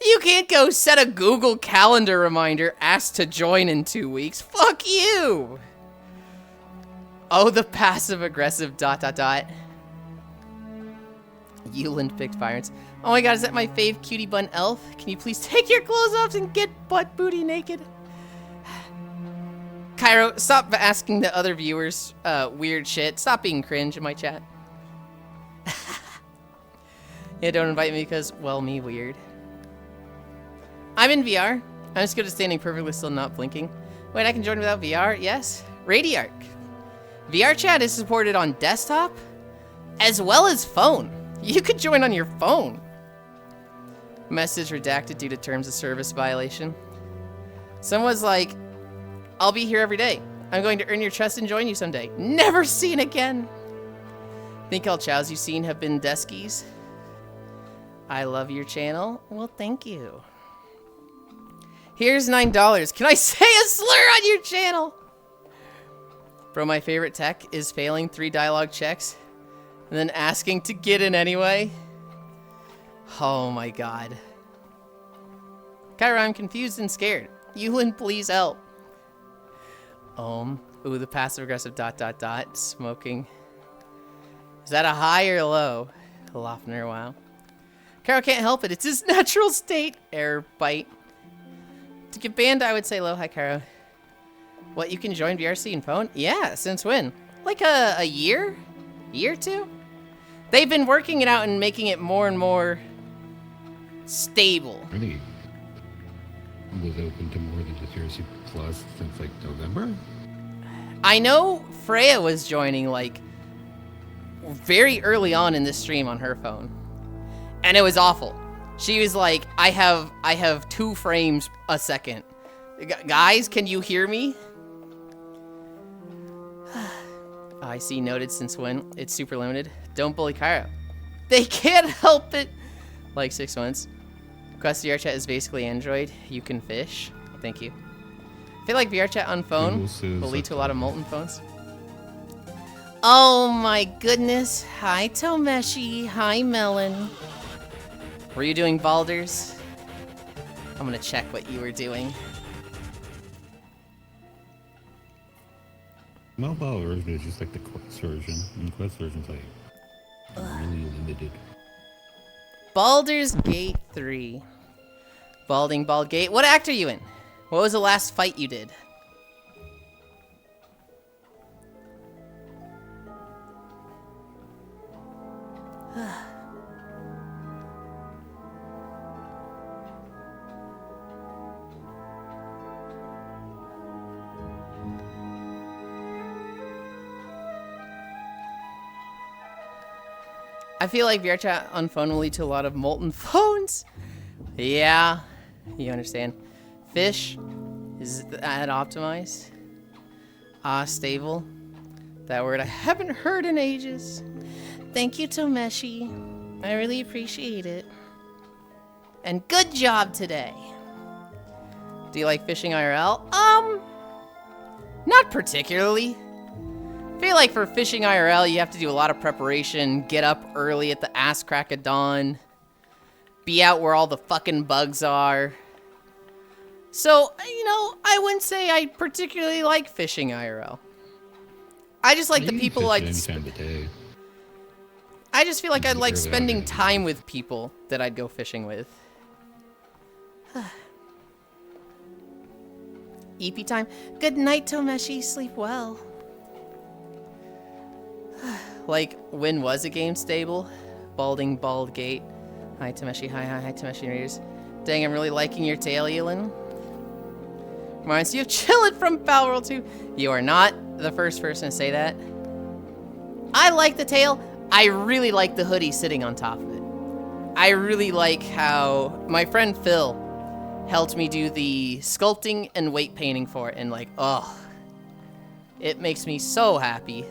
you can't go set a Google Calendar reminder, ask to join in 2 weeks. Fuck you. Oh, the passive aggressive ... Yulind picked Fires. Oh my God, is that my fave cutie bun elf? Can you please take your clothes off and get butt booty naked? Cairo, stop asking the other viewers weird shit. Stop being cringe in my chat. Yeah, don't invite me because, well, me weird. I'm in VR. I'm just good at standing perfectly still, not blinking. Wait, I can join without VR? Yes. Radiarc. VR chat is supported on desktop as well as phone. You could join on your phone. Message redacted due to terms of service violation. Someone's like, I'll be here every day. I'm going to earn your trust and join you someday. Never seen again. Think all chows you've seen have been deskies. I love your channel. Well, thank you. Here's $9. Can I say a slur on your channel? Bro, my favorite tech is failing 3 dialogue checks and then asking to get in anyway. Oh my God. Kyra, I'm confused and scared. Yulind, please help. Ooh, the passive aggressive ... Smoking. Is that a high or low? Lofner, wow. Kyra can't help it. It's his natural state. Error bite. To get banned, I would say low. Hi, Kyra. What, you can join VRC and phone? Yeah, since when? Like a year? Year or two? They've been working it out and making it more and more stable. Really was open to more than just VRC Plus since like November? I know Freya was joining like very early on in this stream on her phone. And it was awful. She was like, I have 2 frames a second. Guys, can you hear me? I see noted since when. It's super limited. Don't bully Kyra. They can't help it. Like 6 months. Quest VRChat is basically Android. You can fish. Thank you. I feel like VRChat on phone will lead to a lot of molten phones. Oh my goodness. Hi, Tomeshi. Hi, Melon. Were you doing Baldur's? I'm gonna check what you were doing. Mobile version is just like the Quest version, and the Quest version's like really limited. Baldur's Gate 3. Balding Bald Gate. What act are you in? What was the last fight you did? I feel like VRChat on phone will lead to a lot of molten phones. Yeah, you understand. Fish, is that optimized? Stable. That word I haven't heard in ages. Thank you, Tomeshi. I really appreciate it. And good job today. Do you like fishing IRL? Not particularly. I feel like for fishing IRL, you have to do a lot of preparation, get up early at the ass crack of dawn, be out where all the fucking bugs are. So, you know, I wouldn't say I particularly like fishing IRL. I just like the people I just feel like I like spending time with people that I'd go fishing with. EP time. Good night, Tomeshi. Sleep well. Like, when was a game stable? Balding Bald Gate. Hi, Tomeshi. Hi, Tomeshi readers. Dang, I'm really liking your tail, Yulind. Reminds you of Chillin' from Pal World 2. You are not the first person to say that. I like the tail. I really like the hoodie sitting on top of it. I really like how my friend Phil helped me do the sculpting and weight painting for it, and like, oh, it makes me so happy.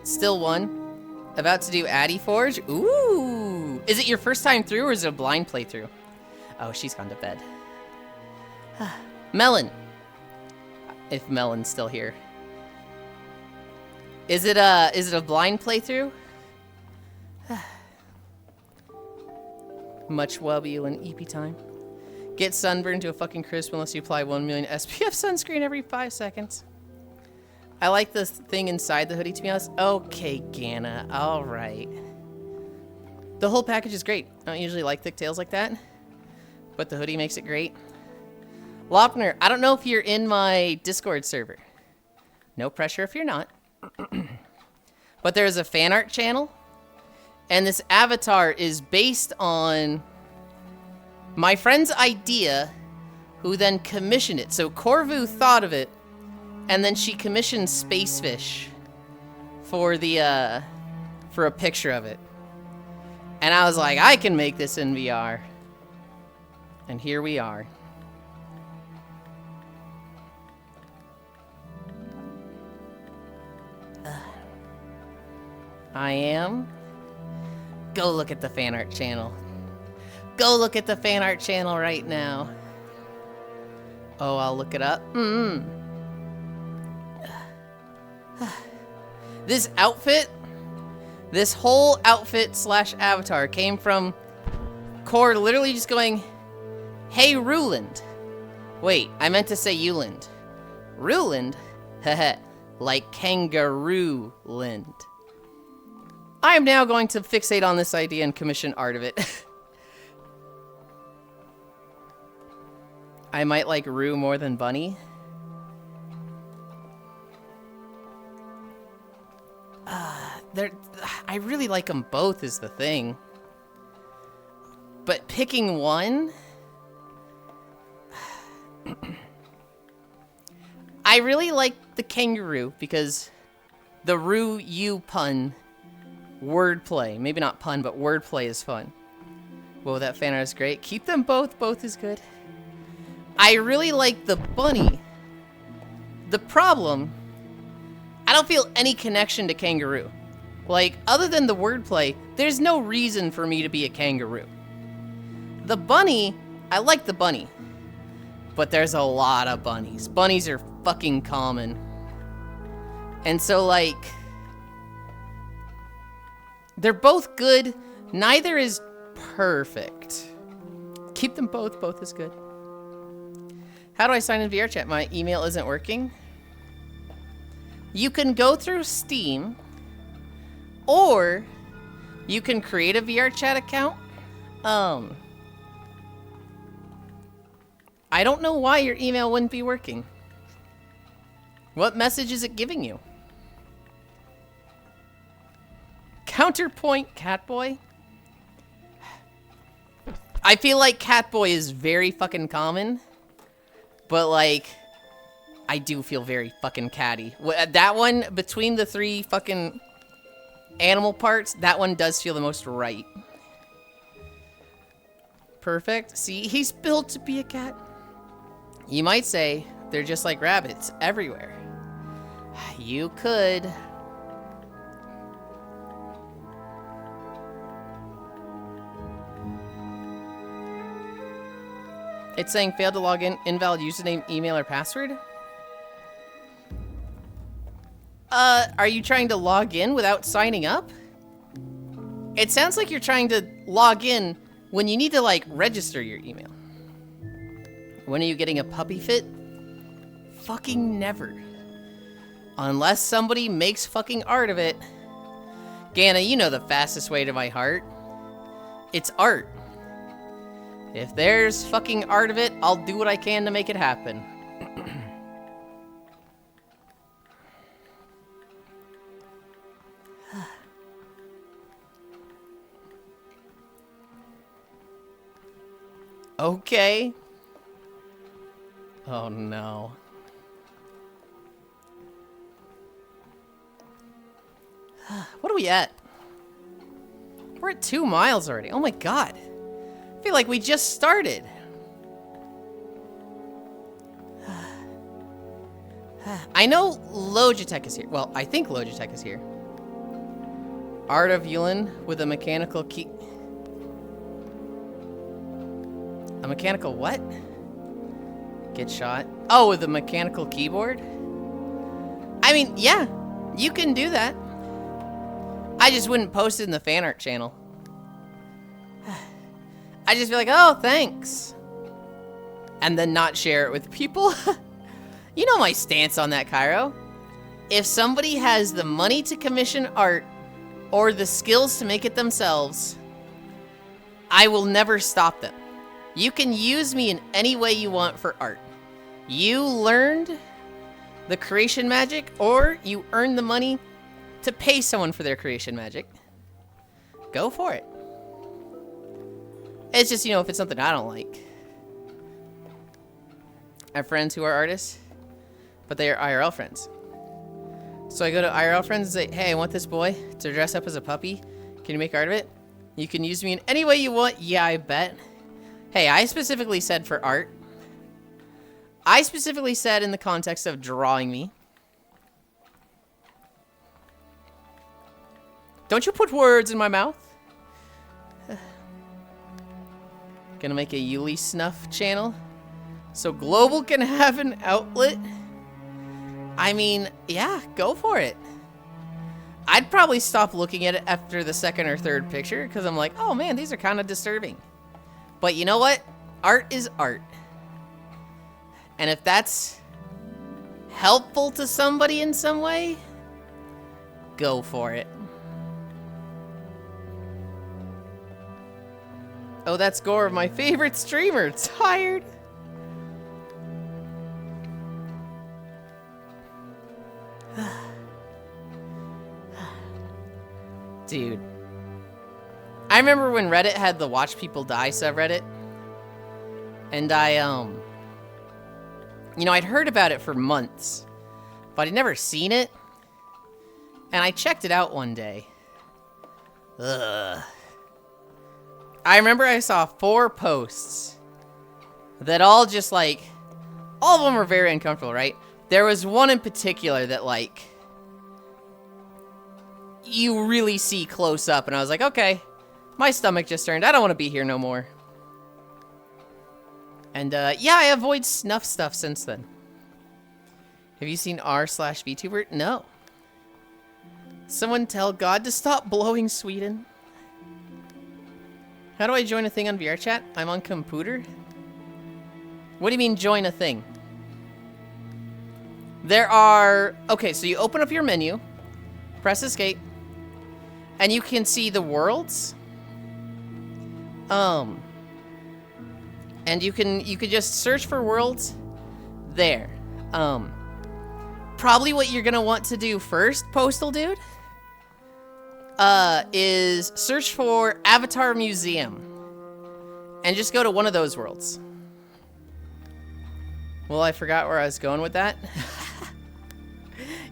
Still one. About to do Addy Forge. Ooh. Is it your first time through or is it a blind playthrough? Oh, she's gone to bed. Melon. If Melon's still here. Is it a blind playthrough? Much wubby and EP time. Get sunburned to a fucking crisp unless you apply 1 million SPF sunscreen every 5 seconds. I like this thing inside the hoodie, to be honest. Okay, Ganna. All right. The whole package is great. I don't usually like thick tails like that, but the hoodie makes it great. Lopner, I don't know if you're in my Discord server. No pressure if you're not. But there's a fan art channel, and this avatar is based on my friend's idea, who then commissioned it. So Corvu thought of it, and then she commissioned Spacefish for the for a picture of it. And I was like, I can make this in VR. And here we are. I am. Go look at the fan art channel. Go look at the fan art channel right now. Oh, I'll look it up. This outfit, this whole outfit slash avatar came from Core literally just going, hey, Yulind. Wait, I meant to say Yulind. Yulind? Heh, like kangaroo Lind. I am now going to fixate on this idea and commission art of it. I might like Rue more than Bunny. I really like them both is the thing. But picking one... I really like the kangaroo because the Rue you pun, wordplay. Maybe not pun, but wordplay is fun. Whoa, that fan art is great. Keep them both. Both is good. I really like the bunny. The problem, I don't feel any connection to kangaroo. Like, other than the wordplay, there's no reason for me to be a kangaroo. The bunny, I like the bunny. But there's a lot of bunnies. Bunnies are fucking common. And so, like, they're both good. Neither is perfect. Keep them both. Both is good. How do I sign in VR chat? My email isn't working. You can go through Steam, or you can create a VR chat account. I don't know why your email wouldn't be working. What message is it giving you? Counterpoint Catboy? I feel like Catboy is very fucking common, but like, I do feel very fucking catty. That one, between the 3 fucking animal parts, that one does feel the most right. Perfect. See, he's built to be a cat. You might say they're just like rabbits everywhere. You could. It's saying failed to log in, invalid username, email, or password. Are you trying to log in without signing up? It sounds like you're trying to log in when you need to, like, register your email. When are you getting a puppy fit? Fucking never. Unless somebody makes fucking art of it. Ganna, you know the fastest way to my heart. It's art. If there's fucking art of it, I'll do what I can to make it happen. Okay. Oh no. What are we at? We're at 2 miles already. Oh my god. I feel like we just started. I know Logitech is here. Well, I think Logitech is here. Art of Yulind with a mechanical key. A mechanical what? Get shot. Oh, with a mechanical keyboard? I mean, yeah, you can do that. I just wouldn't post it in the fan art channel. I just be like, oh, thanks. And then not share it with people. You know my stance on that, Cairo. If somebody has the money to commission art or the skills to make it themselves, I will never stop them. You can use me in any way you want for art. You learned the creation magic, or you earned the money to pay someone for their creation magic. Go for it. It's just, you know, if it's something I don't like. I have friends who are artists, but they are IRL friends. So I go to IRL friends and say, hey, I want this boy to dress up as a puppy. Can you make art of it? You can use me in any way you want. Yeah, I bet. Hey, I specifically said for art. I specifically said in the context of drawing me. Don't you put words in my mouth. Gonna make a Yuli Snuff channel so Global can have an outlet. I mean, yeah, go for it. I'd probably stop looking at it after the second or third picture because I'm like, oh man, these are kind of disturbing. But you know what? Art is art. And if that's helpful to somebody in some way, go for it. Oh, that's Gore, my favorite streamer. Tired. Dude. I remember when Reddit had the Watch People Die subreddit. And you know, I'd heard about it for months, but I'd never seen it. And I checked it out one day. Ugh. I remember I saw 4 posts that all just like, all of them were very uncomfortable, right? There was one in particular that like, you really see close up, and I was like, okay, my stomach just turned. I don't want to be here no more. And yeah, I avoid snuff stuff since then. Have you seen r/VTuber? No. Someone tell God to stop blowing Sweden. How do I join a thing on VRChat? I'm on computer. What do you mean join a thing? There are... Okay, so you open up your menu, press escape, and you can see the worlds. And you can just search for worlds there. Probably what you're gonna want to do first, Postal Dude, is search for Avatar Museum. And just go to one of those worlds. Well, I forgot where I was going with that.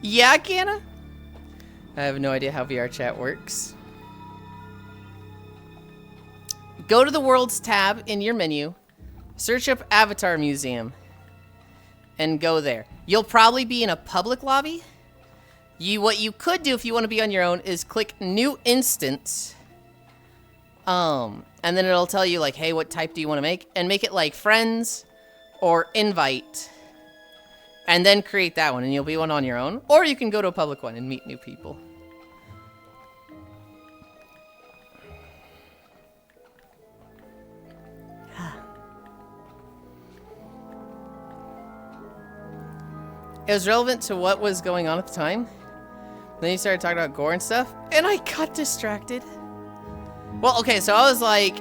Yeah, Kiana? I have no idea how VRChat works. Go to the Worlds tab in your menu, search up Avatar Museum, and go there. You'll probably be in a public lobby. What you could do if you want to be on your own is click New Instance. And then it'll tell you, like, hey, what type do you want to make? And make it, like, Friends or Invite. And then create that one, and you'll be one on your own. Or you can go to a public one and meet new people. It was relevant to what was going on at the time. Then you started talking about gore and stuff, and I got distracted. Well, okay, so I was like,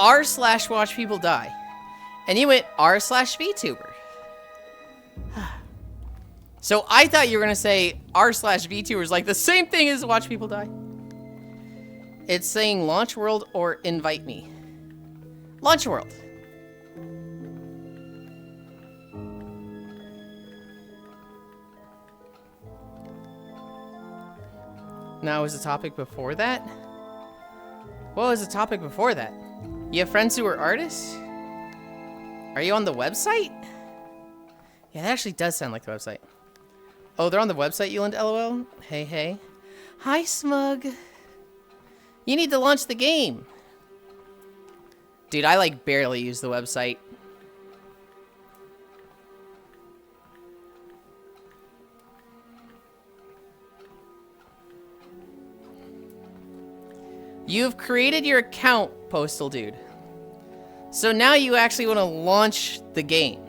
r/watch people die. And you went r/VTuber. So I thought you were gonna say r/VTuber is like the same thing as watch people die. It's saying launch world or invite me. Launch world. Now, was the topic before that? What was the topic before that? You have friends who are artists? Are you on the website? Yeah, that actually does sound like the website. Oh, they're on the website, Yulind, LOL? Hey, hey. Hi, Smug. You need to launch the game. Dude, I, like, barely use the website. You've created your account, Postal Dude. So now you actually want to launch the game.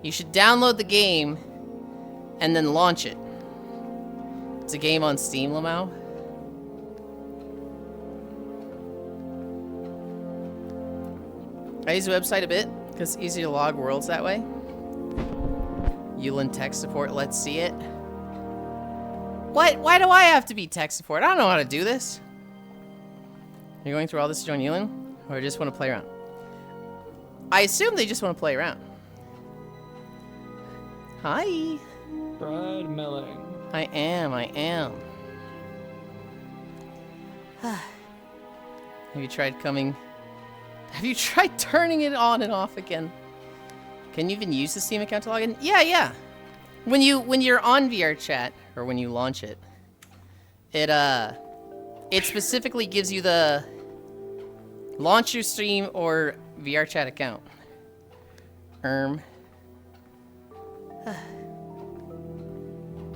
You should download the game and then launch it. It's a game on Steam, Lamau. I use the website a bit because it's easier to log worlds that way. Yulind tech support, let's see it. What? Why do I have to be tech support? I don't know how to do this. You're going through all this to join Yulind? Or just want to play around? I assume they just want to play around. Hi. Bread milling. I am. Have you tried coming? Have you tried turning it on and off again? Can you even use the Steam account to log in? Yeah. When you're on VRChat, or when you launch it, it specifically gives you the launch your stream or VRChat account.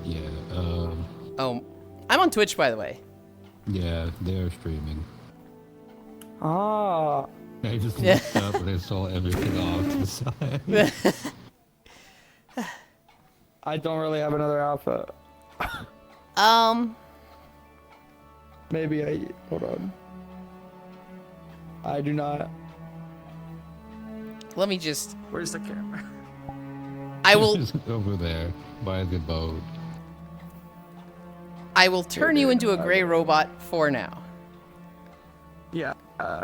Yeah, Oh, I'm on Twitch, by the way. yeah, they're streaming. Ah. I just looked up and I saw everything off to the side. I don't really have another outfit. Maybe hold on. I do not. Let me just... Where's the camera? I will... Just over there, by the boat. I will turn you into a gray robot for now. Yeah.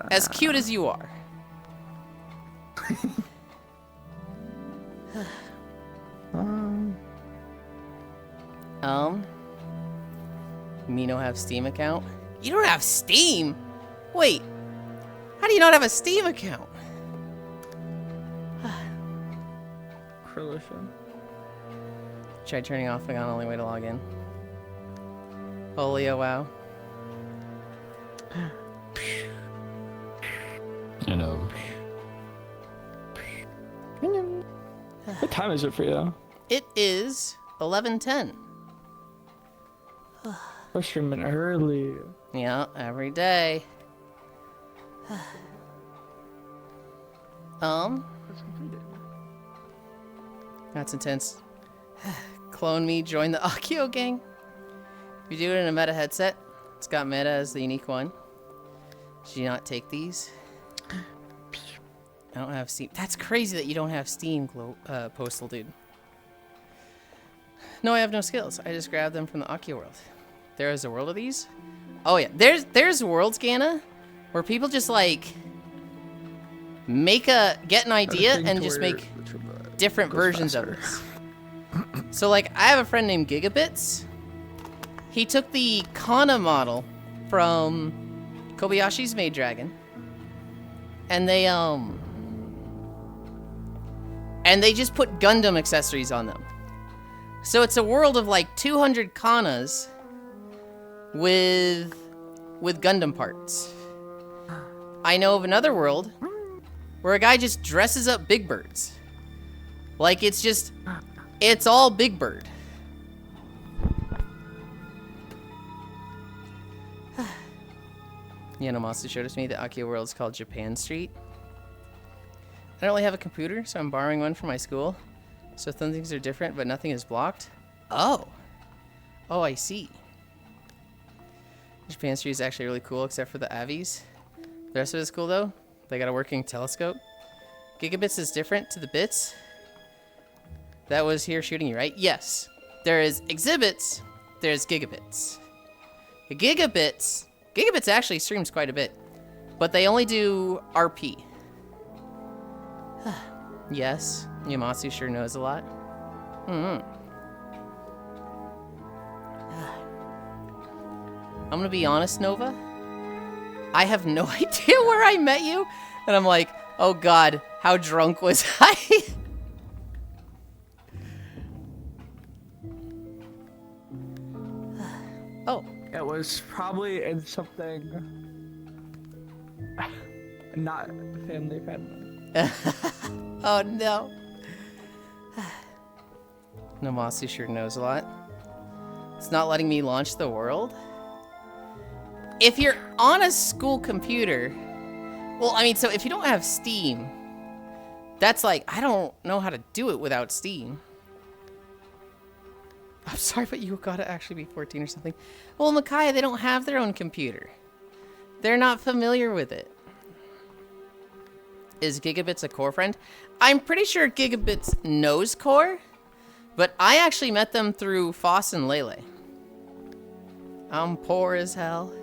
As cute as you are. Mino have Steam account? You don't have Steam? Wait. How do you not have a Steam account? Croatian. Try turning off the only way to log in. Holy oh wow. You know. What time is it for you? It is 11:10. We're streaming early. Yeah, every day. That's completed. That's intense. Clone me, join the Akio gang. If you do it in a meta headset, it's got meta as the unique one. Should you not take these? I don't have Steam. That's crazy that you don't have Steam, Postal Dude. No, I have no skills. I just grabbed them from the Akio world. There is a world of these? Oh yeah, there's worlds, Gana, where people just like get an idea and just make different versions of it. So like, I have a friend named Gigabits. He took the Kana model from Kobayashi's Maid Dragon, and they just put Gundam accessories on them. So it's a world of like 200 Kanas with Gundam parts. I know of another world where a guy just dresses up Big Birds. Like it's all Big Bird. Yanomasu showed it to me. The Akio world is called Japan Street. I don't really have a computer, so I'm borrowing one from my school. So some things are different, but nothing is blocked. Oh. Oh, I see. Japan Street is actually really cool, except for the Avies. The rest of it is cool, though. They got a working telescope. Gigabits is different to the bits. That was here shooting you, right? Yes. There is exhibits. There's gigabits. The Gigabits actually streams quite a bit, but they only do RP. Yes, Yamatsu sure knows a lot. I'm gonna be honest, Nova. I have no idea where I met you, and I'm like, oh god, how drunk was I? Oh. It was probably in something not family friendly. Oh no. Namasu sure knows a lot. It's not letting me launch the world. If you're on a school computer, well, I mean, so if you don't have Steam, that's like, I don't know how to do it without Steam. I'm sorry, but you gotta actually be 14 or something. Well, Micaiah, they don't have their own computer. They're not familiar with it. Is Gigabits a Core friend? I'm pretty sure Gigabits knows Core, but I actually met them through Foss and Lele. I'm poor as hell.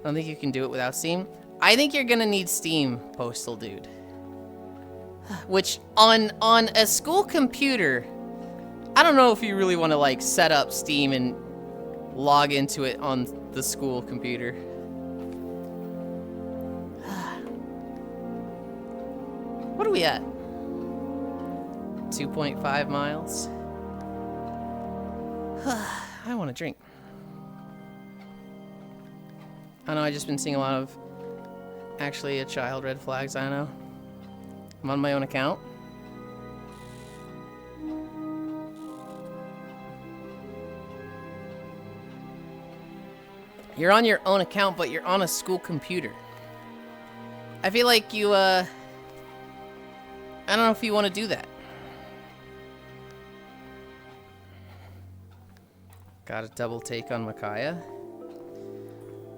I don't think you can do it without Steam. I think you're gonna need Steam, Postal Dude. Which, on a school computer, I don't know if you really want to like set up Steam and log into it on the school computer. What are we at? 2.5 miles. I want a drink. I know I've just been seeing a lot of actually a child red flags, I know. I'm on my own account. You're on your own account, but you're on a school computer. I feel like you, I don't know if you want to do that. Got a double take on Micaiah?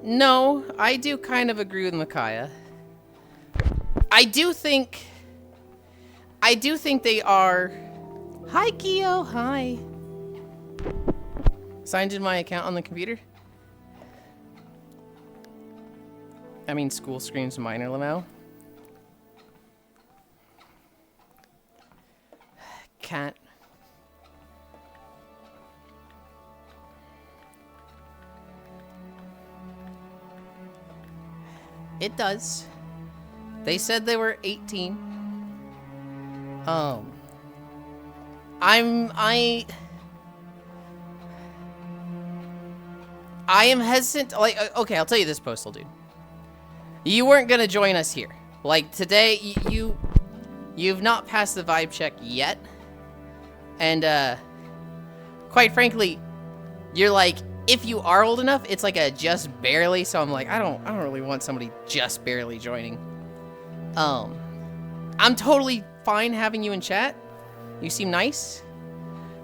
No, I do kind of agree with Micaiah. I do think they are... Hi, Keo, hi. Signed in my account on the computer? I mean, school screams minor, Lamau. Cat. It does. They said they were 18. I I am hesitant. Like, okay, I'll tell you this, Postal Dude. You weren't gonna join us here. Like today, you've not passed the vibe check yet, and quite frankly, you're like, if you are old enough, it's like a just barely. So I'm like, I don't really want somebody just barely joining. I'm totally fine having you in chat. You seem nice,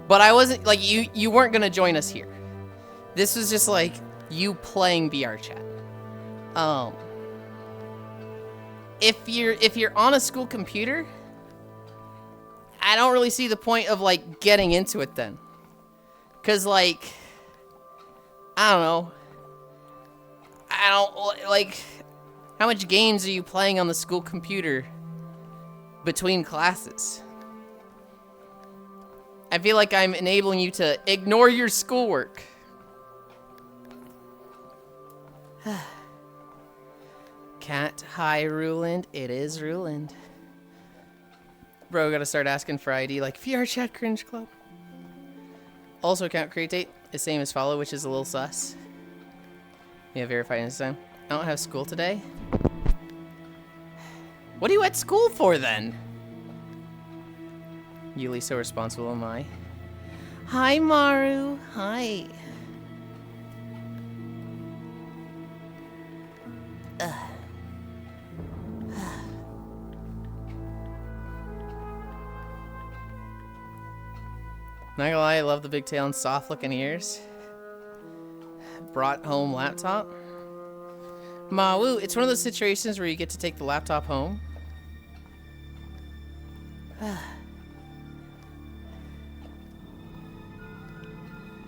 but I wasn't like you weren't gonna join us here. This was just like you playing VR chat. If you're on a school computer, I don't really see the point of like getting into it then. Cause like, I don't know. I don't like, how much games are you playing on the school computer between classes? I feel like I'm enabling you to ignore your schoolwork. Cat, hi, Yulind. It is Yulind. Bro, gotta start asking for ID like VR Chat Cringe Club. Also, account create date is same as follow, which is a little sus. Yeah, verified this time. I don't have school today. What are you at school for then? Yuli, so responsible am I. Hi, Maru. Hi. Not gonna lie, I love the big tail and soft looking ears. Brought home laptop. Mawoo, it's one of those situations where you get to take the laptop home.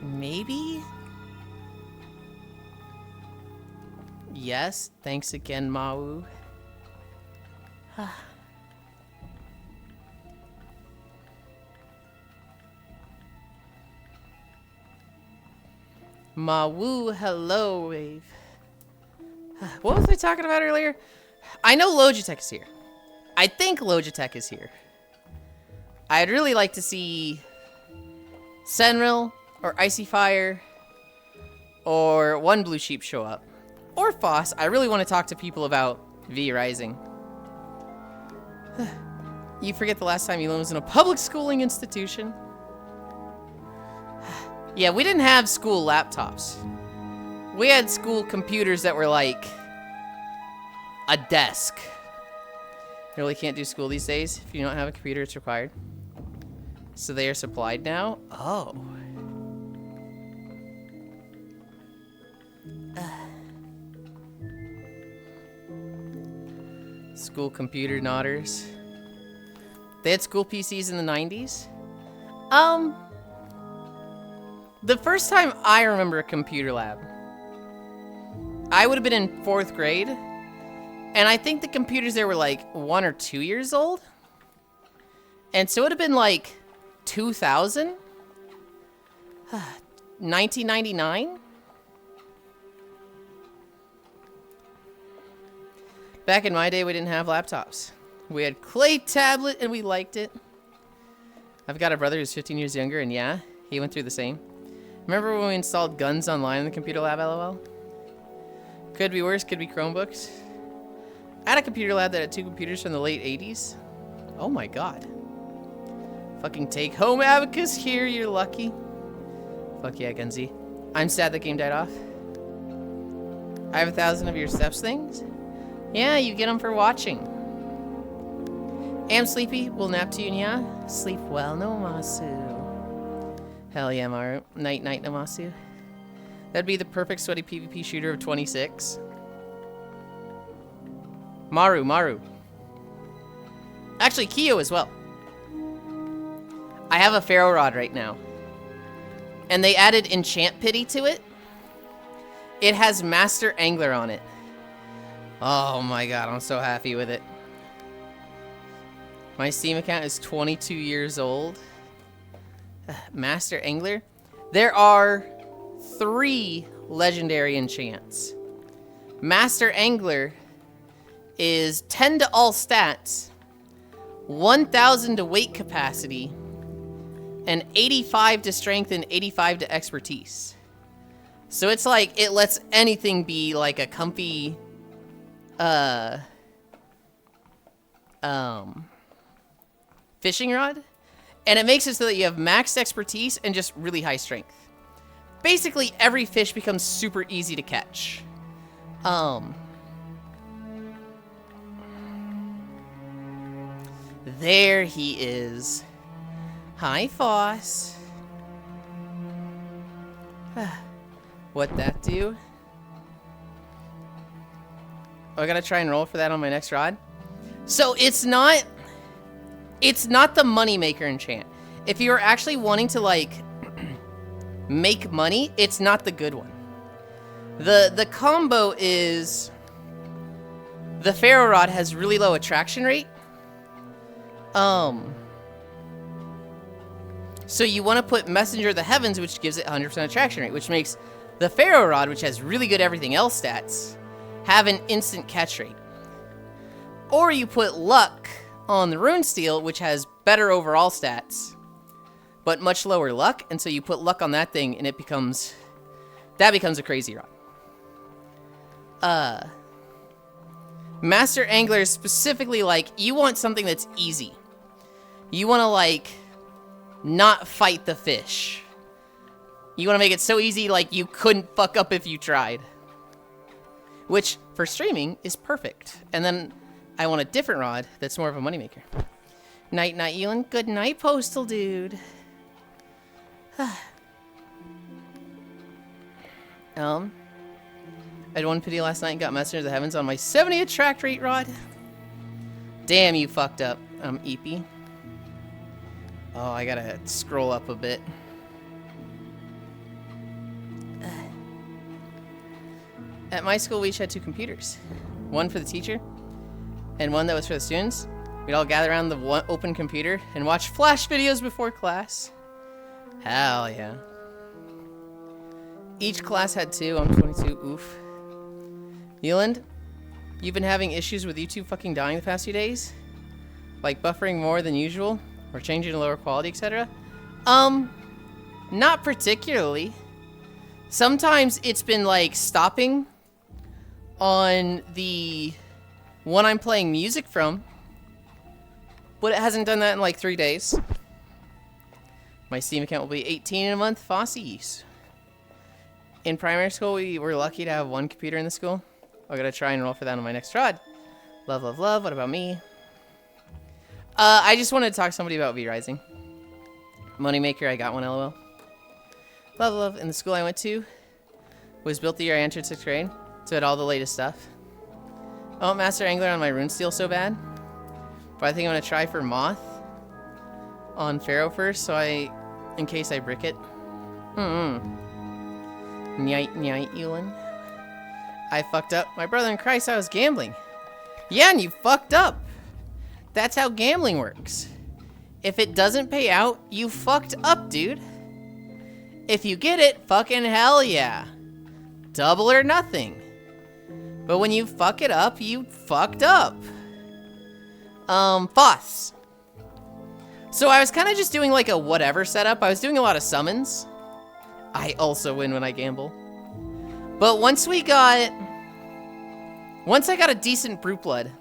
Maybe? Yes, thanks again, Mawoo. Mawoo, hello, Wave. What was I talking about earlier? I know Logitech is here. I think Logitech is here. I'd really like to see Senril or Icy Fire or One Blue Sheep show up. Or Foss. I really want to talk to people about V Rising. You forget the last time Yulind was in a public schooling institution. Yeah, we didn't have school laptops. We had school computers that were like a desk. You really can't do school these days. If you don't have a computer, it's required. So they are supplied now? Oh. School computer nodders. They had school PCs in the 90s? The first time I remember a computer lab, I would have been in 4th grade, and I think the computers there were like 1 or 2 years old. And so it would have been like 2000? 1999? Back in my day, we didn't have laptops. We had clay tablet, and we liked it. I've got a brother who's 15 years younger, and yeah, he went through the same. Remember when we installed guns online in the computer lab, LOL? Could be worse, could be Chromebooks. I had a computer lab that had 2 computers from the late 80s. Oh my god. Fucking take home Abacus here, you're lucky. Fuck yeah, Gunzi. I'm sad that game died off. I have 1,000 of your steps things. Yeah, you get them for watching. Am sleepy, will nap to you, yeah? Sleep well, no masu. Hell yeah, Maru. Night, night, Namasu. That'd be the perfect sweaty PvP shooter of 26. Maru. Actually, Kyo as well. I have a Pharaoh Rod right now. And they added Enchant Pity to it. It has Master Angler on it. Oh my god, I'm so happy with it. My Steam account is 22 years old. Master Angler. There are 3 legendary enchants. Master Angler is 10 to all stats, 1,000 to weight capacity, and 85 to strength and 85 to expertise. So it's like, it lets anything be like a comfy, fishing rod. And it makes it so that you have max expertise and just really high strength. Basically, every fish becomes super easy to catch. There he is. Hi, Foss. What'd that do? Oh, I gotta try and roll for that on my next rod. So it's not the moneymaker enchant. If you're actually wanting to like make money, it's not the good one. The combo is the Pharaoh Rod has really low attraction rate. So you want to put Messenger of the Heavens, which gives it 100% attraction rate, which makes the Pharaoh Rod, which has really good everything else stats, have an instant catch rate. Or you put Luck on the Rune Steel, which has better overall stats, but much lower luck, and so you put Luck on that thing, and it becomes a crazy rod. Master Angler is specifically like, you want something that's easy. You want to like not fight the fish. You want to make it so easy like you couldn't fuck up if you tried. Which, for streaming, is perfect. And then I want a different rod that's more of a moneymaker. Night, night, Yulind. Good night, Postal Dude. I had one pity last night and got Messenger of the Heavens on my 70 attract rate rod. Damn, you fucked up, EP. Oh, I gotta scroll up a bit. At my school, we each had 2 computers. One for the teacher, and one that was for the students. We'd all gather around the one open computer and watch Flash videos before class. Hell yeah. Each class had 2. I'm 22. Oof. Yulind, you've been having issues with YouTube fucking dying the past few days? Like buffering more than usual? Or changing to lower quality, etc.? Not particularly. Sometimes it's been like stopping on the one I'm playing music from, but it hasn't done that in like 3 days. My Steam account will be 18 in a month. Fossies. In primary school, we were lucky to have 1 computer in the school. I gotta try and roll for that on my next rod. Love, love, love. What about me? I just wanted to talk to somebody about V-Rising. Moneymaker, I got one, LOL. Love, love. In the school I went to, was built the year I entered 6th grade, so it had all the latest stuff. I want Master Angler on my Rune Steel so bad, but I think I'm gonna try for Moth on Pharaoh first, so in case I brick it. Nyite, nyite, Yulind. I fucked up. My brother in Christ, I was gambling. Yeah, and you fucked up. That's how gambling works. If it doesn't pay out, you fucked up, dude. If you get it, fucking hell yeah. Double or nothing. But when you fuck it up, you fucked up. Foss. So I was kind of just doing like a whatever setup. I was doing a lot of summons. I also win when I gamble. But once I got a decent Brute Blood,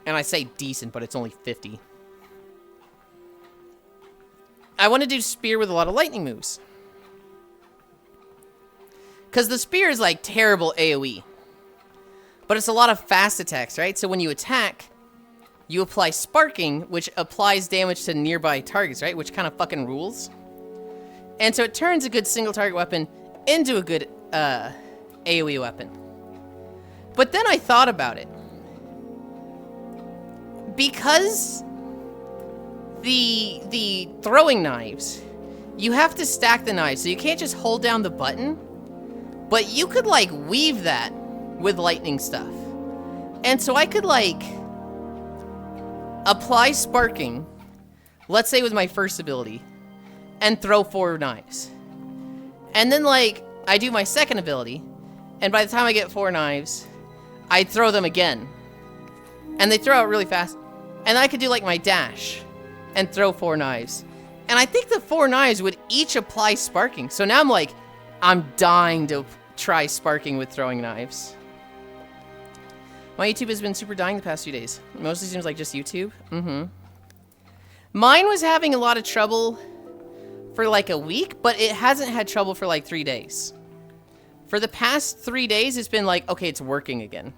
and I say decent, but it's only 50. I want to do Spear with a lot of lightning moves. Because the Spear is like terrible AoE. But it's a lot of fast attacks, right? So when you attack, you apply Sparking, which applies damage to nearby targets, right? Which kind of fucking rules. And so it turns a good single target weapon into a good AoE weapon. But then I thought about it. Because the throwing knives, you have to stack the knives, so you can't just hold down the button, but you could like weave that with lightning stuff. And so I could like apply Sparking, let's say with my first ability, and throw 4 knives. And then like I do my second ability, and by the time I get 4 knives, I throw them again. And they throw out really fast. And I could do like my dash and throw 4 knives. And And I think the 4 knives would each apply sparking. So now I'm like, I'm dying to try sparking with throwing knives. My YouTube has been super dying the past few days. It mostly seems like just YouTube. Mine was having a lot of trouble for like a week, but it hasn't had trouble for like 3 days. For the past 3 days, it's been like, okay, it's working again.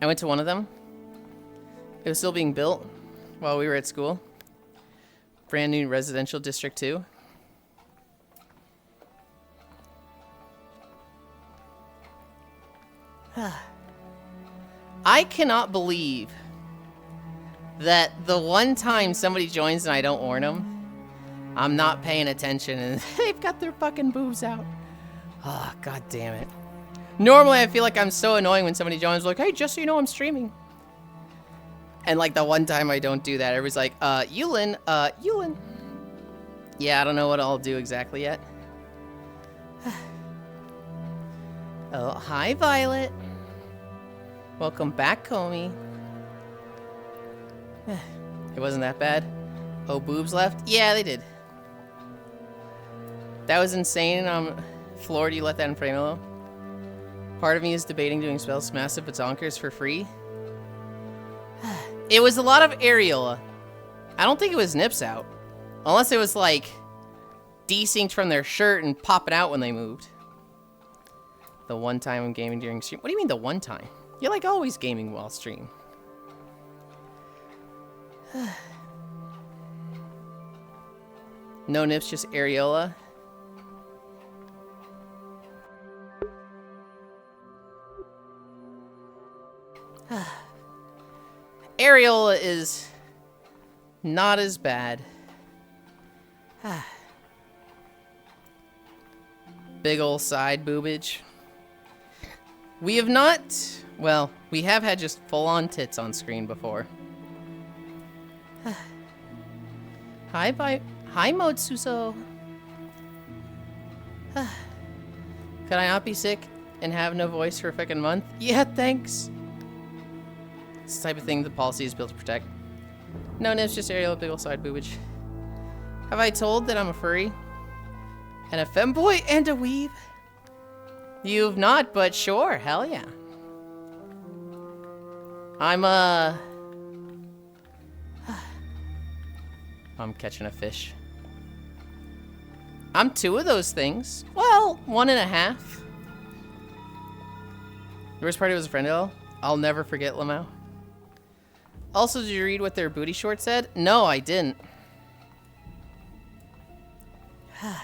I went to one of them. It was still being built while we were at school. Brand new residential district 2. I cannot believe that the one time somebody joins and I don't warn them, I'm not paying attention and they've got their fucking boobs out. Oh, god damn it. Normally I feel like I'm so annoying when somebody joins like, hey, just so you know I'm streaming. And like the one time I don't do that, everybody's like, Yulind, Yulind. Yeah, I don't know what I'll do exactly yet. Oh, hi, Violet. Welcome back, Comey. It wasn't that bad. Oh, boobs left? Yeah, they did. That was insane. Floor, do you let that in frame though? Part of me is debating doing spells massive bazonkers for free. It was a lot of areola. I don't think it was nips out. Unless it was like desynced from their shirt and popping out when they moved. The one time I'm gaming during stream. What do you mean the one time? You're like always gaming while stream. No nips, just areola. Areola is not as bad. Big ol' side boobage. We have not... Well, we have had just full-on tits on screen before. Hi, Mode Suso. Could I not be sick and have no voice for a fucking month? Yeah, thanks. It's the type of thing the policy is built to protect. No, it's just aerial big ol' side boobage. Have I told that I'm a furry? And a femboy and a weeb? You've not, but sure, hell yeah. I'm catching a fish. I'm 2 of those things. Well, 1.5. The worst party was a friend of I'll never forget Lamau. Also, did you read what their booty short said? No, I didn't. I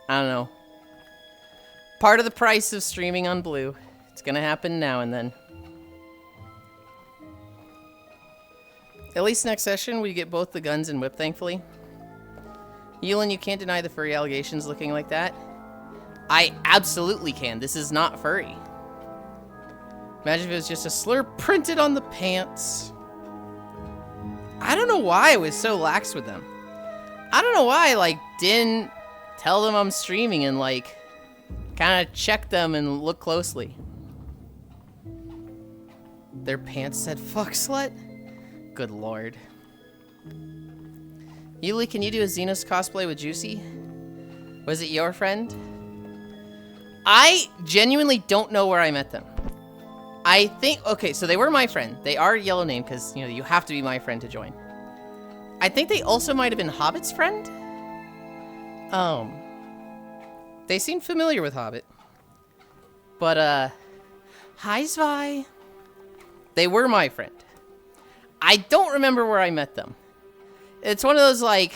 don't know. Part of the price of streaming on Blue. It's gonna happen now and then. At least next session, we get both the guns and whip, thankfully. Yulind, you can't deny the furry allegations looking like that. I absolutely can. This is not furry. Imagine if it was just a slur printed on the pants. I don't know why I was so lax with them. I don't know why I, like, didn't tell them I'm streaming and, like, kind of check them and look closely. Their pants said, fuck slut? Good lord. Yuli, can you do a Xenos cosplay with Juicy? Was it your friend? I genuinely don't know where I met them. I think, okay, so they were my friend. They are yellow name because, you know, you have to be my friend to join. I think they also might have been Hobbit's friend. They seemed familiar with Hobbit. But, hi, Zvi. They were my friend. I don't remember where I met them. It's one of those, like,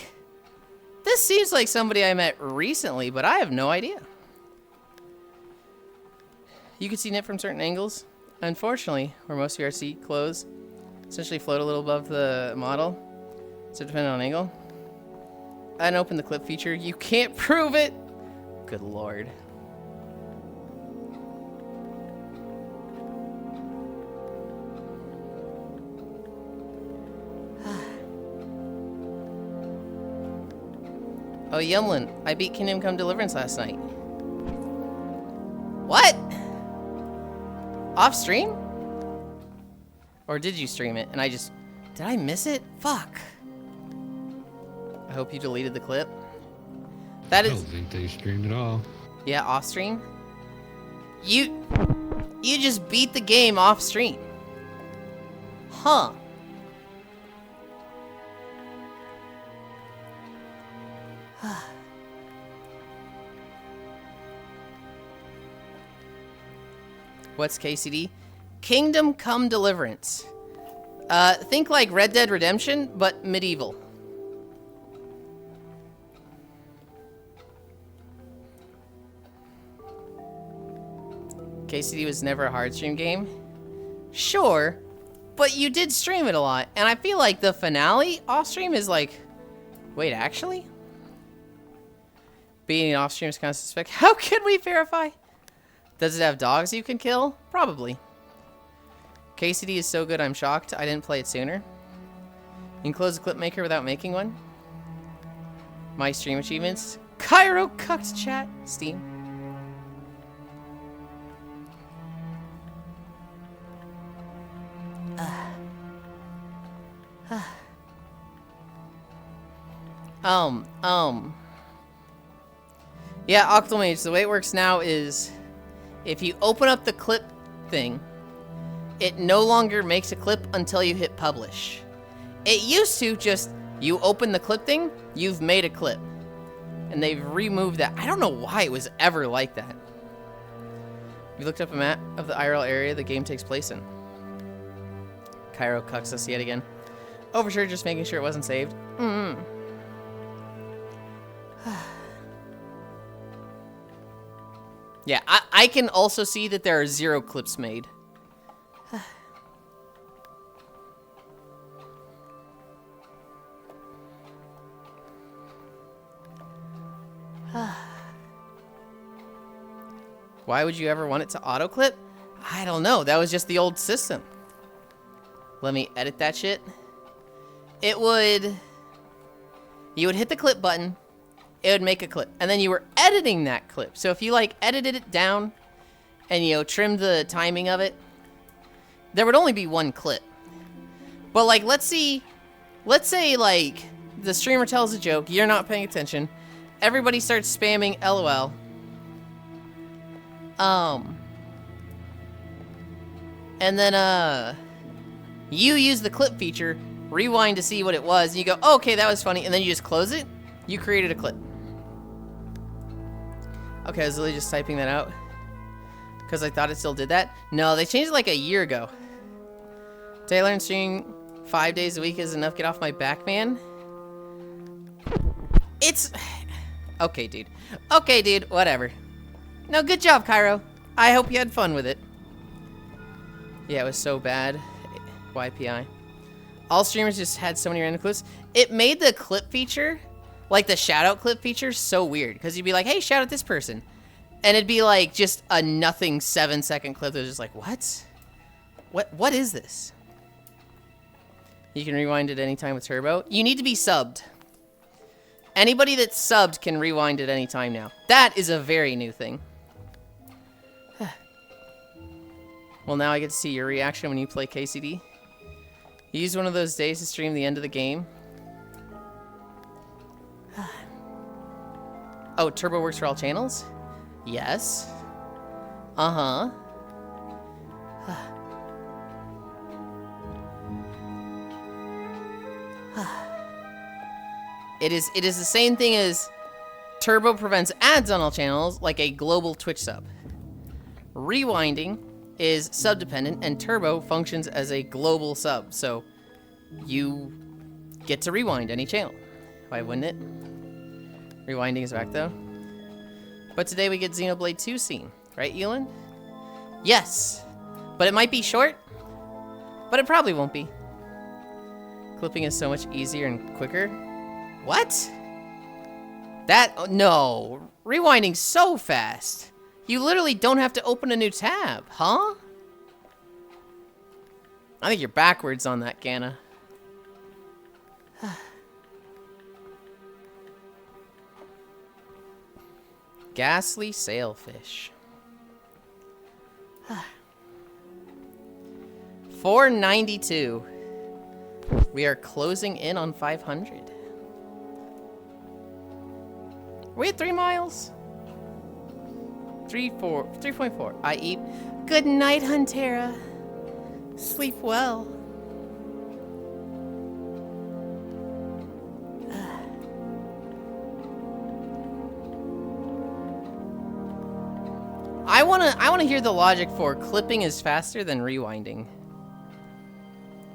this seems like somebody I met recently, but I have no idea. You can see Nip from certain angles. Unfortunately, where most of your seat clothes essentially float a little above the model, so depending on angle. I didn't open the clip feature. You can't prove it! Good lord. Oh, Yulind, I beat Kingdom Come Deliverance last night. What? Off stream? Or did you stream it and I just... Did I miss it? Fuck. I hope you deleted the clip. That I is... don't think they streamed at all. Yeah, off stream? You just beat the game off stream. Huh. What's KCD? Kingdom Come Deliverance. Think like Red Dead Redemption, but medieval. KCD was never a hard stream game. Sure, but you did stream it a lot, and I feel like the finale off stream is like... Wait, actually? Being off stream is kind of suspect. How can we verify? Does it have dogs you can kill? Probably. KCD is so good, I'm shocked I didn't play it sooner. You can close a clip maker without making one. My stream achievements. Cairo cucked chat. Steam. Yeah, Octomage, the way it works now is if you open up the clip thing, it no longer makes a clip until you hit publish. It used to just, you open the clip thing, you've made a clip. And they've removed that. I don't know why it was ever like that. You looked up a map of the IRL area the game takes place in. Cairo cucks us yet again. Oh, for sure, just making sure it wasn't saved. Yeah, I can also see that there are 0 clips made. Why would you ever want it to auto-clip? I don't know. That was just the old system. Let me edit that shit. It would... You would hit the clip button. It would make a clip. And then you were editing that clip. So if you, like, edited it down and, you know, trimmed the timing of it, there would only be one clip. But, like, let's say, like, the streamer tells a joke. You're not paying attention. Everybody starts spamming LOL. And then, you use the clip feature, rewind to see what it was, and you go, oh, okay, that was funny, and then you just close it. You created a clip. Okay, I was literally just typing that out because I thought it still did that. No, they changed it like a year ago. Taylor and streaming 5 days a week is enough. Get off my back, man. It's... Okay, dude. Okay, dude. Whatever. No, good job, Cairo. I hope you had fun with it. Yeah, it was so bad. YPI. All streamers just had so many random clips. It made the clip feature, like the shout-out clip feature, so weird. Because you'd be like, hey, shout out this person. And it'd be like just a nothing 7-second clip that was just like, what? What is this? You can rewind at any time with Turbo. You need to be subbed. Anybody that's subbed can rewind at any time now. That is a very new thing. Well, now I get to see your reaction when you play KCD. You use one of those days to stream the end of the game. Oh, Turbo works for all channels? Yes. Uh-huh. It is the same thing as Turbo prevents ads on all channels, like a global Twitch sub. Rewinding is sub-dependent, and Turbo functions as a global sub, so you get to rewind any channel. Why wouldn't it? Rewinding is back, though. But today we get Xenoblade 2 scene, right, Yulind? Yes, but it might be short, but it probably won't be. Clipping is so much easier and quicker. What? No. Rewinding's so fast. You literally don't have to open a new tab, huh? I think you're backwards on that, Ganna. Ghastly sailfish. 492. We are closing in on 500. We at 3 miles? 3.4. I eat. Good night, Huntera. Sleep well. I wanna hear the logic for clipping is faster than rewinding.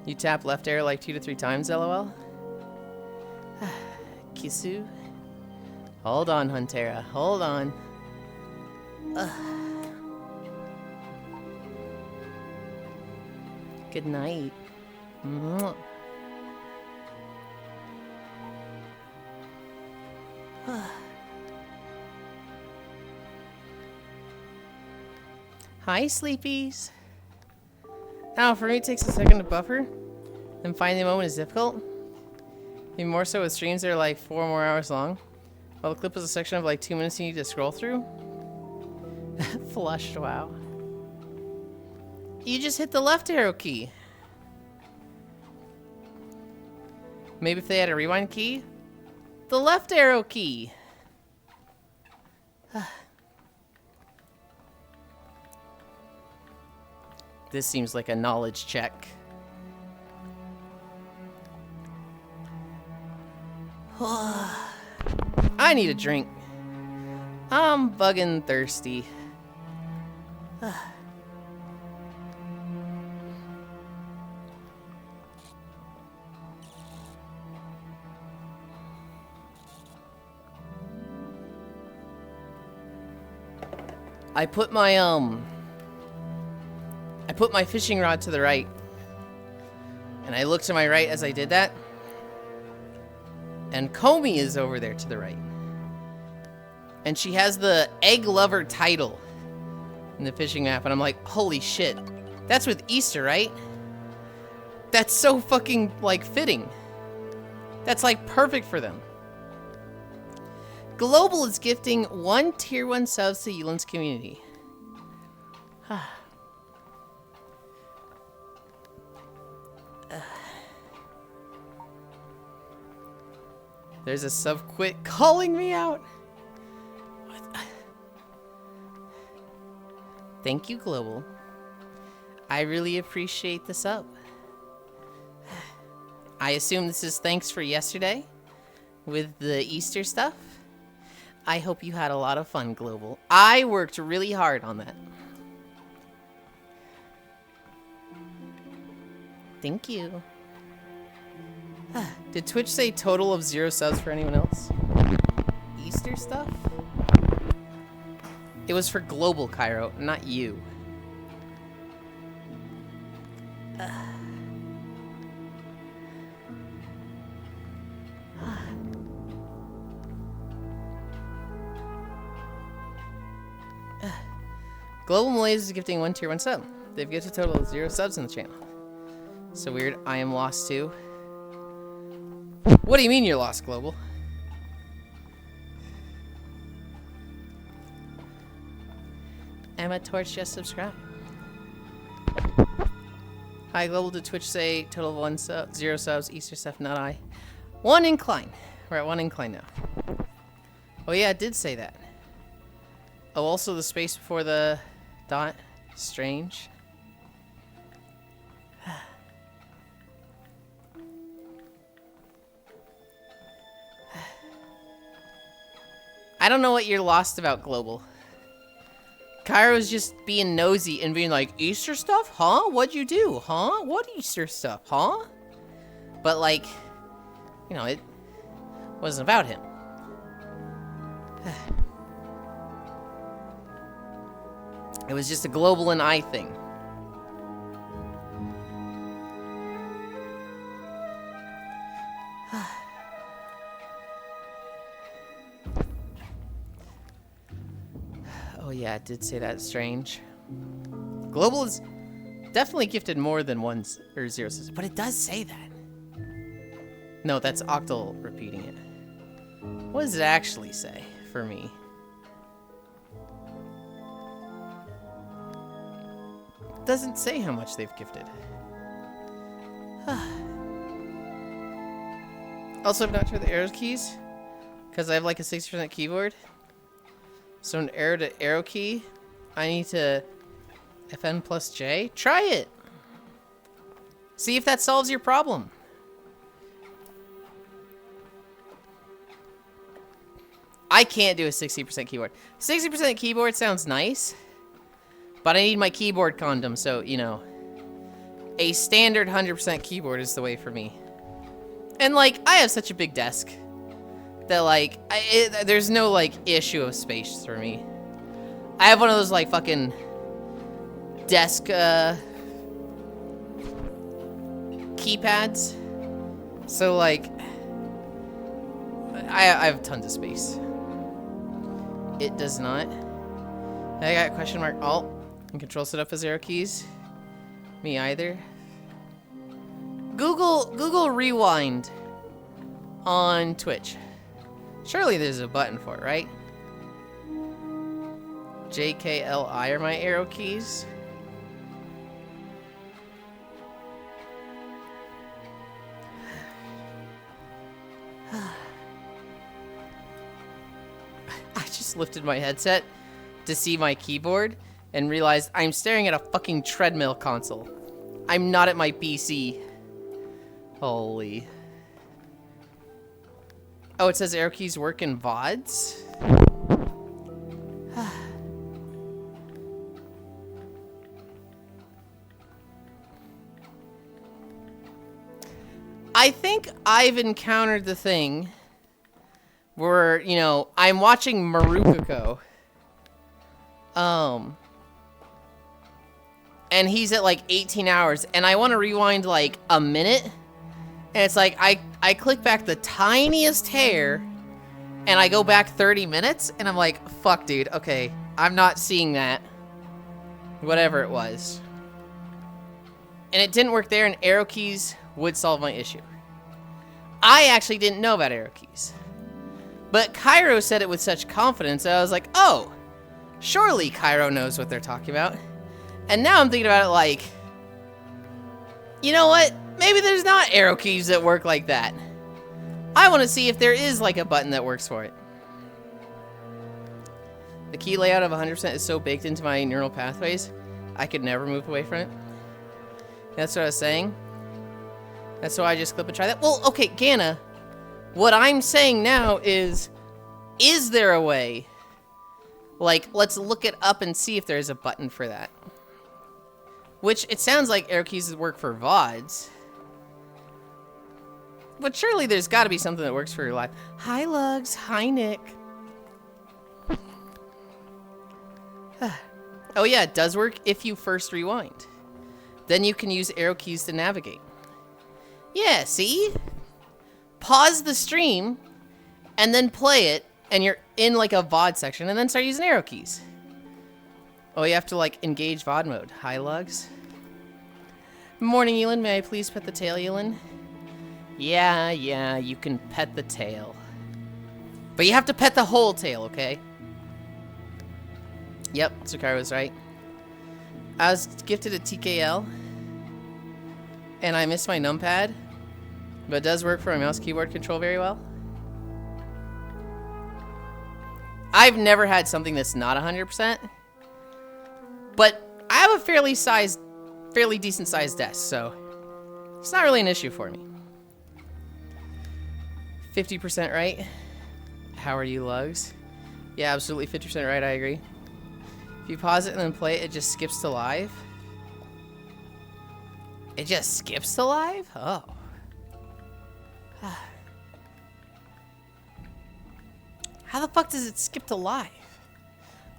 You tap left arrow like 2 to 3 times, lol. Kisu. Hold on, Huntera. Hold on. Good night. Mwah. Hi, sleepies. Now, for me, it takes a second to buffer, and finding the moment is difficult. Even more so with streams that are like 4 more hours long. While the clip is a section of like 2 minutes you need to scroll through. Flushed, wow. You just hit the left arrow key. Maybe if they had a rewind key? The left arrow key. This seems like a knowledge check. I need a drink. I'm bugging thirsty. I put my fishing rod to the right. And I look to my right as I did that. And Comey is over there to the right. And she has the egg lover title in the fishing map. And I'm like, holy shit. That's with Easter, right? That's so fucking, like, fitting. That's, like, perfect for them. Global is gifting 1 tier 1 subs to Yulind's community. There's a sub quit calling me out. What? Thank you, Global. I really appreciate the sub. I assume this is thanks for yesterday with the Easter stuff. I hope you had a lot of fun, Global. I worked really hard on that. Thank you. Did Twitch say total of 0 subs for anyone else? Easter stuff? It was for Global, Cairo, not you. Global Malaise is gifting 1 tier 1 sub. They've gifted a total of 0 subs in the channel. So weird, I am lost too. What do you mean you're lost, Global? Emma Torch just subscribed. Hi, Global. Did Twitch say total of 1 sub, 0 subs, Easter stuff? Not I. 1 incline. We're at 1 incline now. Oh yeah, it did say that. Oh, also the space before the dot. Strange. I don't know what you're lost about, Global. Cairo's just being nosy and being like, Easter stuff? Huh? What'd you do? Huh? What Easter stuff? Huh? But like, you know, it wasn't about him. It was just a Global and I thing. Oh yeah, it did say that. Strange. Global is definitely gifted more than 1 or 0 subs, but it does say that. No, that's Octal repeating it. What does it actually say for me? doesn't say how much they've gifted. Also, I've not tried the arrow keys because I have like a 60% keyboard. So an arrow to arrow key, I need to FN plus J. Try it. See if that solves your problem. I can't do a 60% keyboard. 60% keyboard sounds nice, but I need my keyboard condom, so, you know, a standard 100% keyboard is the way for me. And, like, I have such a big desk that, like, there's no, like, issue of space for me. I have one of those, like, fucking desk, keypads. So, like, I have tons of space. It does not. I got question mark alt and control set up as arrow keys. Me either. Google rewind on Twitch. Surely there's a button for it, right? JKLI are my arrow keys. I just lifted my headset to see my keyboard and realized I'm staring at a fucking treadmill console. I'm not at my PC. Holy. Oh, it says arrow keys work in VODs? I think I've encountered the thing where, you know, I'm watching Marukako. And he's at like 18 hours, and I want to rewind like a minute, and it's like I click back the tiniest hair, and I go back 30 minutes, and I'm like, fuck, dude, okay, I'm not seeing that. Whatever it was. And it didn't work there, and arrow keys would solve my issue. I actually didn't know about arrow keys. But Cairo said it with such confidence that I was like, oh, surely Cairo knows what they're talking about. And now I'm thinking about it like, you know what? Maybe there's not arrow keys that work like that. I want to see if there is like a button that works for it. The key layout of 100% is so baked into my neural pathways, I could never move away from it. That's what I was saying. That's why I just clip and try that. Well, okay, Gana, what I'm saying now is there a way? Like, let's look it up and see if there's a button for that. Which, it sounds like arrow keys work for VODs. But surely there's got to be something that works for your live. Hi, Lugs. Hi, Nick. Oh, yeah, it does work if you first rewind. Then you can use arrow keys to navigate. Yeah, see? Pause the stream, and then play it, and you're in, like, a VOD section, and then start using arrow keys. Oh, you have to, like, engage VOD mode. Hi, Lugs. Morning, Yulind. May I please pet the tail, Yulind? Yeah, you can pet the tail. But you have to pet the whole tail, okay? Yep, Sakara was right. I was gifted a TKL, and I missed my numpad, but it does work for my mouse keyboard control very well. I've never had something that's not 100%. But I have a fairly decent sized desk, so it's not really an issue for me. 50% right. How are you, Lugs? Yeah, absolutely 50% right, I agree. If you pause it and then play it, it just skips to live. It just skips to live? Oh. How the fuck does it skip to live?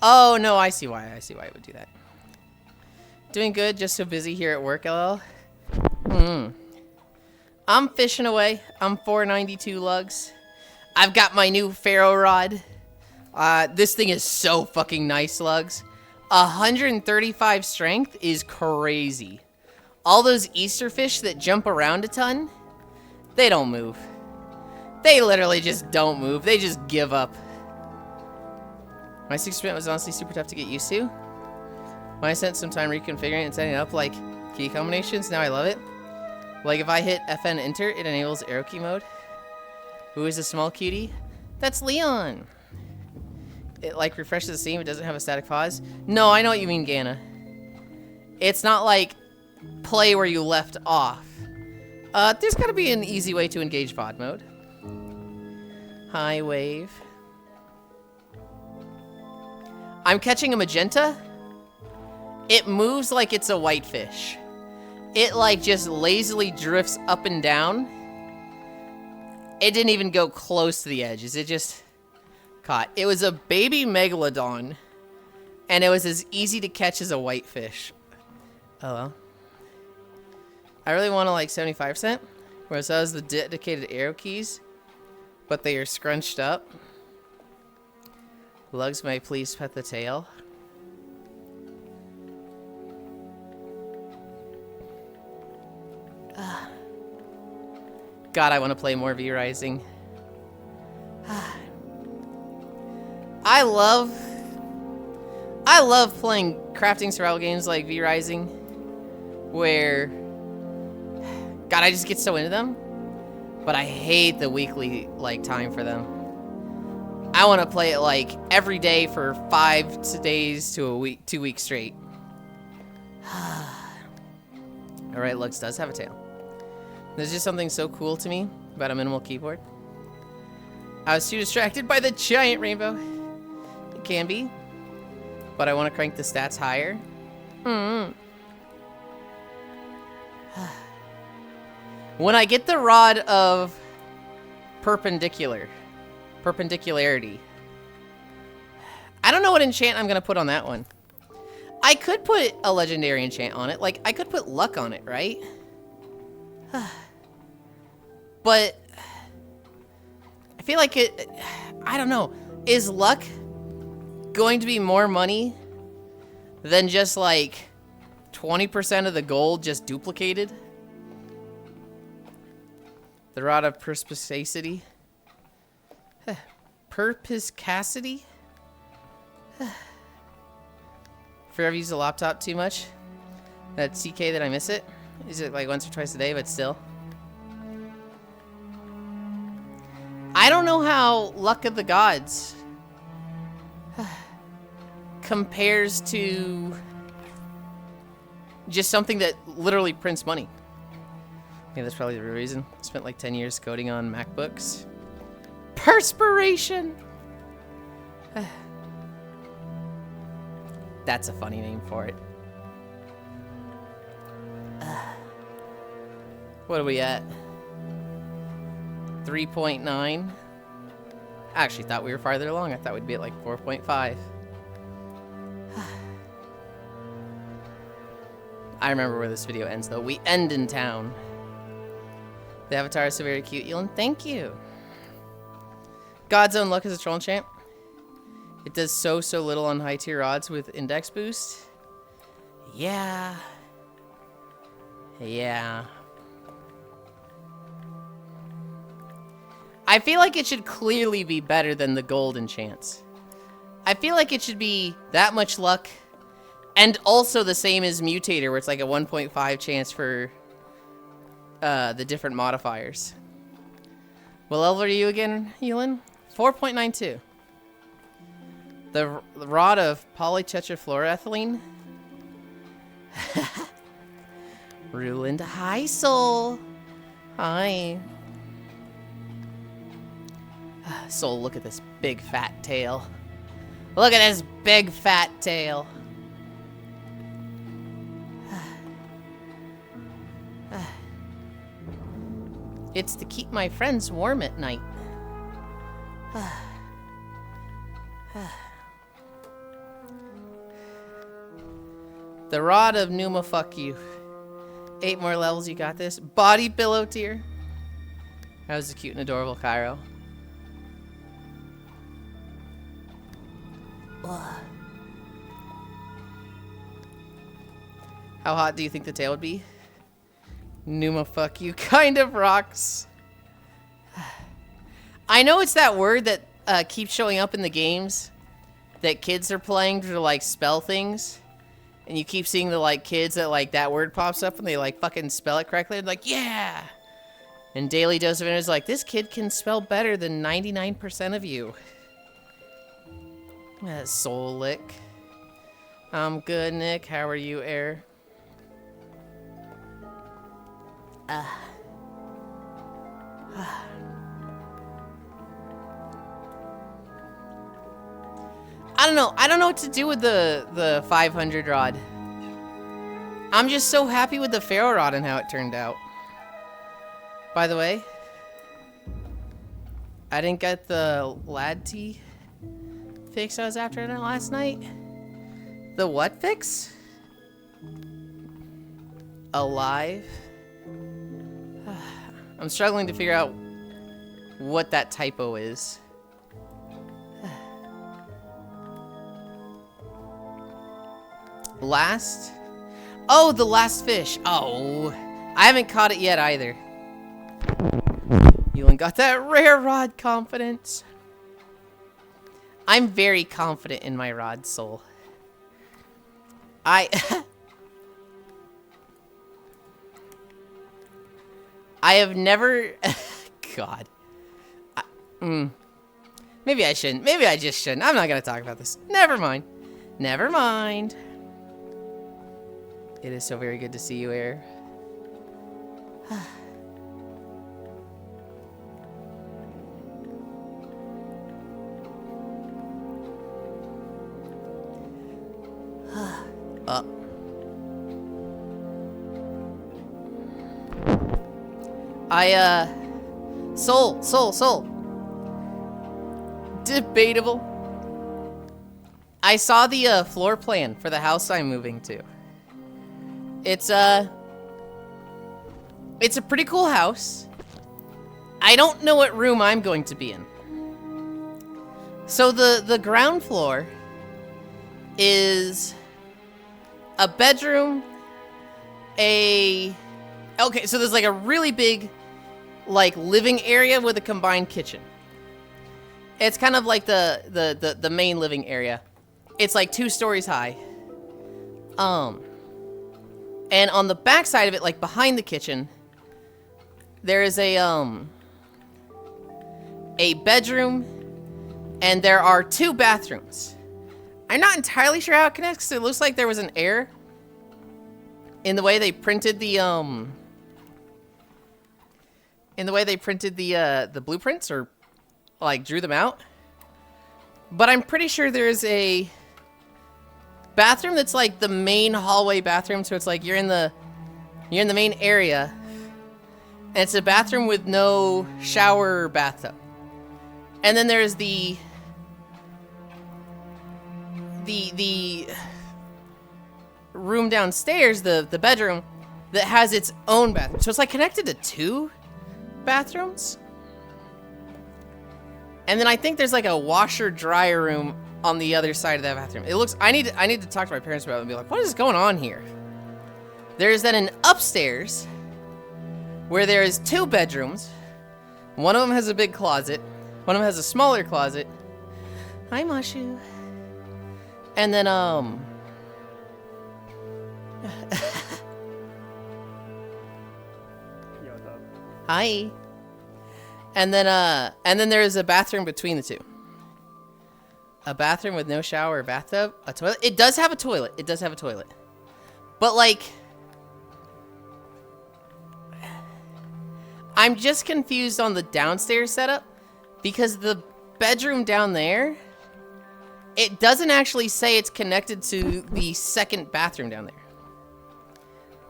Oh, no, I see why. I see why it would do that. Doing good, just so busy here at work, LL. I'm fishing away. I'm 492 lugs. I've got my new ferro rod. This thing is so fucking nice, lugs. 135 strength is crazy. All those Easter fish that jump around a ton, they don't move. They literally just don't move. They just give up. My 6% was honestly super tough to get used to. When I spent some time reconfiguring and setting up like key combinations, now I love it. Like if I hit FN enter, it enables arrow key mode. Who is a small cutie? That's Leon. It like refreshes the scene, it doesn't have a static pause. No, I know what you mean, Ganna. It's not like play where you left off. There's gotta be an easy way to engage VOD mode. Hi, wave. I'm catching a magenta. It moves like it's a whitefish. It like just lazily drifts up and down. It didn't even go close to the edges. It just caught. It was a baby megalodon, and it was as easy to catch as a whitefish. Oh well. I really want to like 75%, whereas that was the dedicated arrow keys, but they are scrunched up. Lugs, may I please pet the tail? God, I want to play more V Rising. I love playing crafting survival games like V Rising, where, God, I just get so into them, but I hate the weekly like time for them. I want to play it like every day for 5 days to a week, 2 weeks straight. All right, Lux does have a tail. There's just something so cool to me about a minimal keyboard. I was too distracted by the giant rainbow. It can be, but I want to crank the stats higher. When I get the rod of perpendicularity, I don't know what enchant I'm gonna put on that one. I could put a legendary enchant on it. Like, I could put luck on it, right? But I feel like it, I don't know. Is luck going to be more money than just like 20% of the gold just duplicated? The rod of perspicacity. Perspicacity? Forever use the laptop too much? That CK that I miss it? Is it like once or twice a day, but still? I don't know how Luck of the Gods compares to just something that literally prints money. Yeah, that's probably the real reason. I spent like 10 years coding on MacBooks. Perspiration! That's a funny name for it. What are we at? 3.9? I actually thought we were farther along. I thought we'd be at like 4.5. I remember where this video ends though. We end in town. The avatar is so very cute, Yulind. Thank you. God's Own Luck is a troll enchant. It does so little on high tier odds with index boost. Yeah. Yeah. I feel like it should clearly be better than the gold enchants. I feel like it should be that much luck and also the same as Mutator, where it's like a 1.5 chance for the different modifiers. What level are you again, Yulind? 4.92. The rod of polytetrafluoroethylene. Ruined. Hi, Soul. Hi. Soul, look at this big fat tail. Look at this big fat tail. It's to keep my friends warm at night. The rod of Numa, fuck you. 8 more levels, you got this. Body pillow tier. How's the cute and adorable Cairo? How hot do you think the tail would be? Numa, fuck you. Kind of rocks. I know it's that word that keeps showing up in the games that kids are playing to like spell things. and you keep seeing the like kids that like that word pops up and they like fucking spell it correctly. And like, yeah. And Daily Dose of It is like, this kid can spell better than 99% of you. Soul Lick. I'm good, Nick. How are you, Air? I don't know. I don't know what to do with the 500 rod. I'm just so happy with the Pharaoh rod and how it turned out. By the way, I didn't get the lad tea fix I was after last night. The what fix? Alive? I'm struggling to figure out what that typo is. Last? Oh, the last fish. Oh, I haven't caught it yet either. Yulind got that rare rod confidence. I'm very confident in my rod soul. I have never... God. Maybe I shouldn't. Maybe I just shouldn't. I'm not going to talk about this. Never mind. Never mind. It is so very good to see you, Air. Soul. Debatable. I saw the floor plan for the house I'm moving to. It's a pretty cool house. I don't know what room I'm going to be in. So the ground floor is a bedroom, okay, so there's like a really big like living area with a combined kitchen. It's kind of like the main living area. It's like 2 stories high. And on the back side of it, like behind the kitchen, there is a bedroom, and there are 2 bathrooms. I'm not entirely sure how it connects, because it looks like there was an error in the way they printed the the blueprints, or like drew them out. But I'm pretty sure there's a bathroom that's like the main hallway bathroom, so it's like you're in the main area, and it's a bathroom with no shower or bathtub. And then there's the room downstairs, the bedroom, that has its own bathroom. So it's like connected to 2 bathrooms. And then I think there's like a washer dryer room on the other side of that bathroom. It looks, I need to talk to my parents about it and be like, what is going on here? There's then an upstairs where there is 2 bedrooms. One of them has a big closet. One of them has a smaller closet. Hi, Mashu. And then, hi. And then there's a bathroom between the 2. A bathroom with no shower or bathtub. A toilet. It does have a toilet. It does have a toilet. But, like, I'm just confused on the downstairs setup, because the bedroom down there, it doesn't actually say it's connected to the second bathroom down there.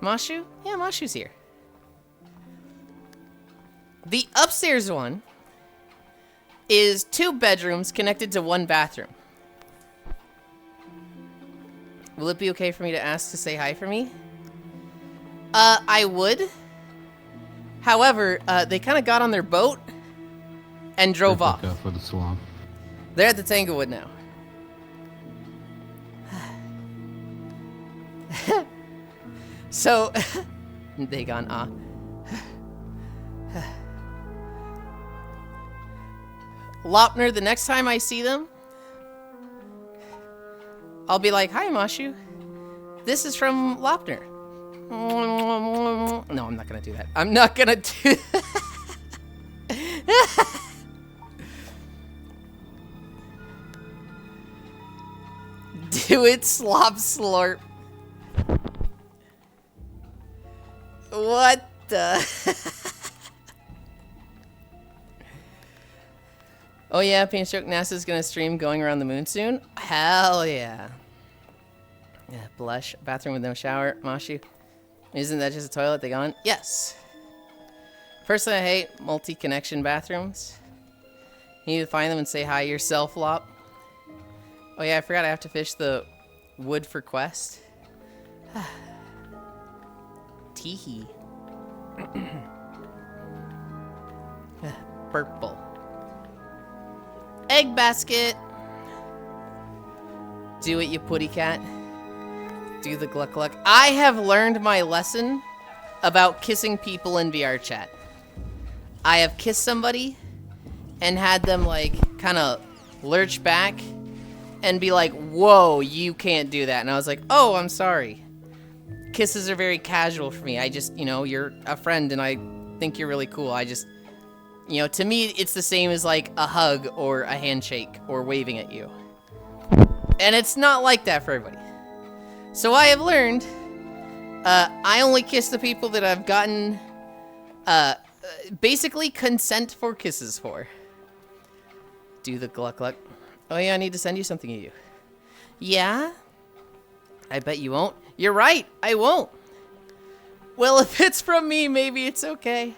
Mashu? Yeah, Mashu's here. The upstairs one is 2 bedrooms connected to 1 bathroom. Will it be okay for me to ask to say hi for me? I would. However, they kind of got on their boat and drove off. For the swamp. They're at the Tanglewood now. So, they gone, Lopner, the next time I see them, I'll be like, hi, Mashu. this is from Lopner. No, I'm not gonna do that. I'm not gonna do Do it, slop slorp. What the? Oh yeah, Paint Stroke NASA's gonna stream going around the moon soon? Hell yeah. Yeah, blush. Bathroom with no shower. Mashu. Isn't that just a toilet they gone? Yes. Personally, I hate multi-connection bathrooms. You need to find them and say hi yourself, Lop. Oh yeah, I forgot I have to fish the wood for quest. Teehee. Purple. Egg basket. Do it, you putty cat. Do the gluck gluck. I have learned my lesson about kissing people in VR chat. I have kissed somebody and had them like kind of lurch back and be like, whoa, you can't do that. And I was like, oh, I'm sorry. Kisses are very casual for me. I just, you know, you're a friend and I think you're really cool. I just, you know, to me, it's the same as like a hug or a handshake or waving at you. And it's not like that for everybody. So I have learned, I only kiss the people that I've gotten, basically consent for kisses for. Do the gluck gluck. Oh yeah, I need to send you something to you. Yeah? I bet you won't. You're right, I won't. Well, if it's from me, maybe it's okay.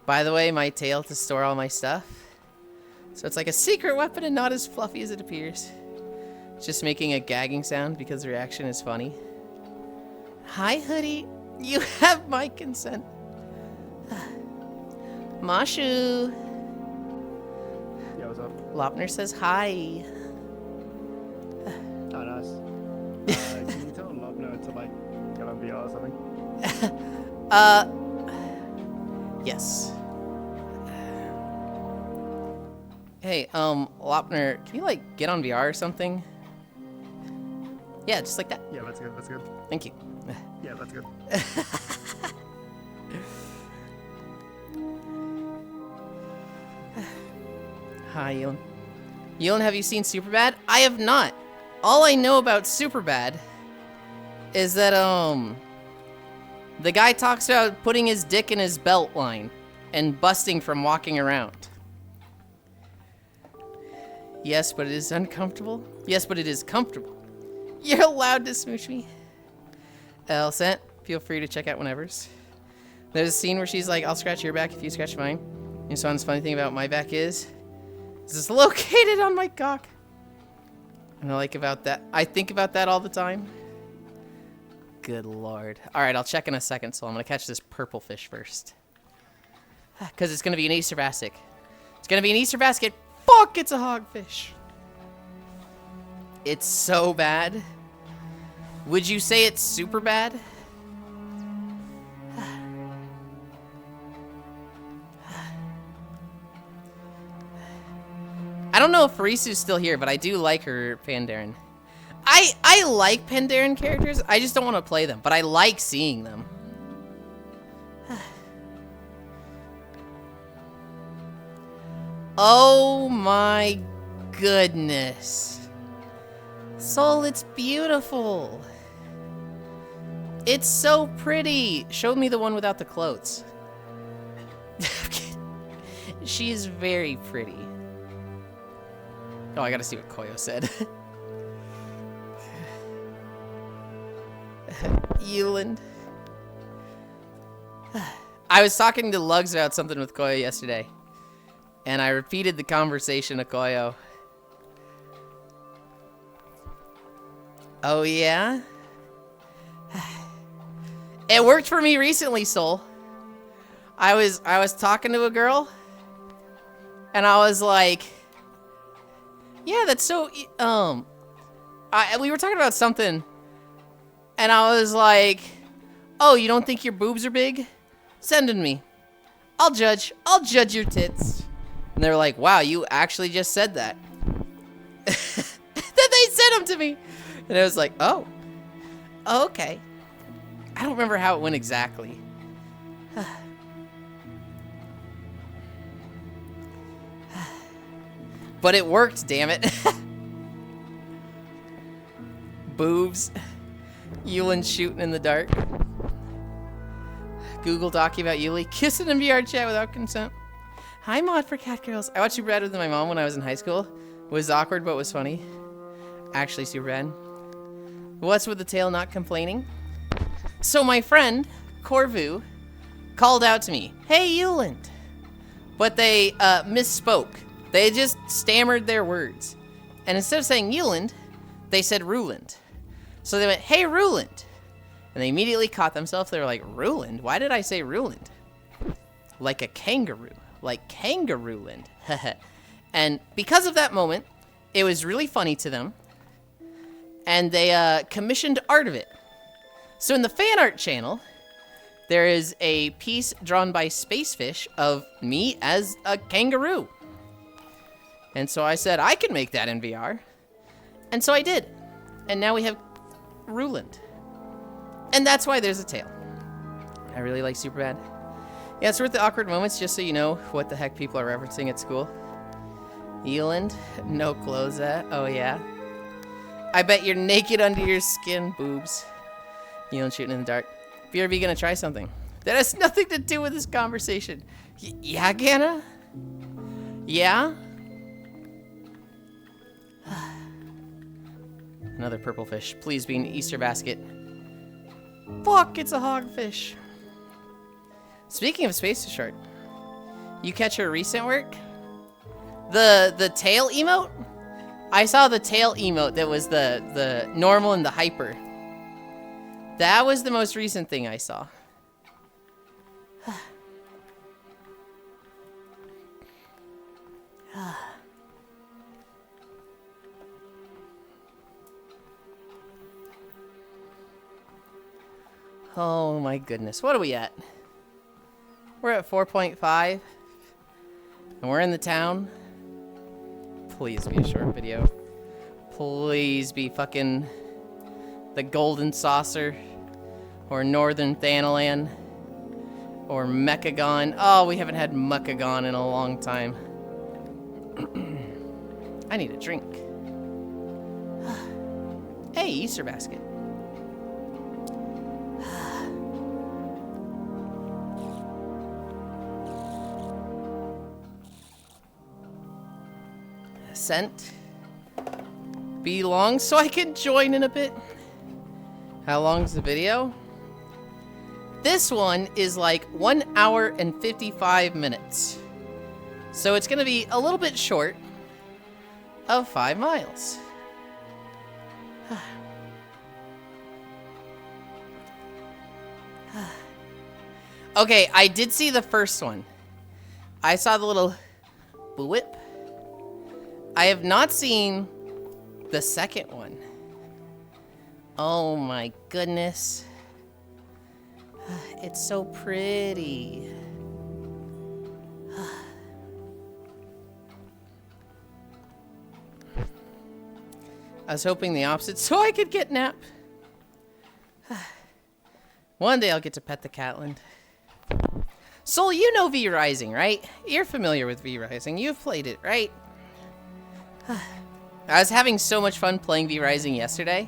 By the way, my tail to store all my stuff. So it's like a secret weapon and not as fluffy as it appears. It's just making a gagging sound because the reaction is funny. Hi, Hoodie. You have my consent. Mashu. Yeah, what's up? Lopner says hi. Oh, nice. Can you tell Lobno to like get on VR or something? Yes. Hey, Lopner, can you like get on VR or something? Yeah, just like that. Yeah, that's good. That's good. Thank you. Yeah, that's good. Hi, Yulind. Yulind, have you seen Superbad? I have not. All I know about Superbad is that, the guy talks about putting his dick in his belt line and busting from walking around. Yes, but it is uncomfortable. Yes, but it is comfortable. You're allowed to smooch me. L sent. Feel free to check out whenever's. There's a scene where she's like, I'll scratch your back if you scratch mine. And so the funny thing about my back is it's located on my cock. And I like about that. I think about that all the time. Good lord. Alright, I'll check in a second, so I'm gonna catch this purple fish first. Because it's gonna be an Easter basket. It's gonna be an Easter basket. Fuck, it's a hogfish. It's so bad. Would you say it's super bad? I don't know if Farisu's still here, but I do like her Pandaren. I like Pandaren characters. I just don't want to play them, but I like seeing them. Oh my goodness. Soul, it's beautiful. It's so pretty. Show me the one without the clothes. She is very pretty. Oh, I gotta see what Koyo said. Yulind. I was talking to Lugs about something with Koyo yesterday. And I repeated the conversation to Koyo. Oh, yeah? It worked for me recently, Soul. I was talking to a girl. And I was like... Yeah, that's so... we were talking about something. And I was like... Oh, you don't think your boobs are big? Send them to me. I'll judge your tits. And they were like, wow, you actually just said that. Then they sent them to me. And I was like, oh, okay. I don't remember how it went exactly. But it worked, damn it. Boobs. Yulind shooting in the dark. Google Doc about Yuli. Kissing in VR chat without consent. Hi, mod for cat girls. I watched Superbad with my mom when I was in high school. It was awkward, but was funny. Actually, Superbad. What's with the tail not complaining? So my friend, Corvu, called out to me, hey, Yulind. But they misspoke. They just stammered their words. And instead of saying Yulind, they said Ruland. So they went, hey, Ruland. And they immediately caught themselves. They were like, Ruland? Why did I say Ruland? Like a kangaroo. Like Kangarooland. And because of that moment, it was really funny to them. And they commissioned art of it. So in the fan art channel, there is a piece drawn by Spacefish of me as a kangaroo. And so I said, I can make that in VR. And so I did. And now we have Ruland. And that's why there's a tail. I really like Superbad. Yeah, it's worth the awkward moments just so you know what the heck people are referencing at school. Yulind, no clothes at. Oh, yeah. I bet you're naked under your skin, boobs. Yulind shooting in the dark. BRB gonna try something. That has nothing to do with this conversation. Yeah, Ganna? Yeah? Another purple fish. Please be an Easter basket. Fuck, it's a hogfish. Speaking of space fish art, you catch her recent work? The tail emote? I saw the tail emote that was the normal and the hyper. That was the most recent thing I saw. Oh my goodness. What are we at? We're at 4.5. And we're in the town. Please be a short video. Please be fucking the Golden Saucer. Or Northern Thanalan. Or Mechagon. Oh, we haven't had Mechagon in a long time. I need a drink. Hey, Easter basket. Sent. Be long so I can join in a bit. How long's the video? This one is like 1 hour and 55 minutes. So it's gonna be a little bit short of 5 miles. Okay, I did see the first one. I saw the little whip. I have not seen the second one. Oh my goodness. It's so pretty. I was hoping the opposite so I could get nap. One day I'll get to pet the Catland. Soul, you know V Rising, right? You're familiar with V Rising. You've played it, right? I was having so much fun playing V Rising yesterday.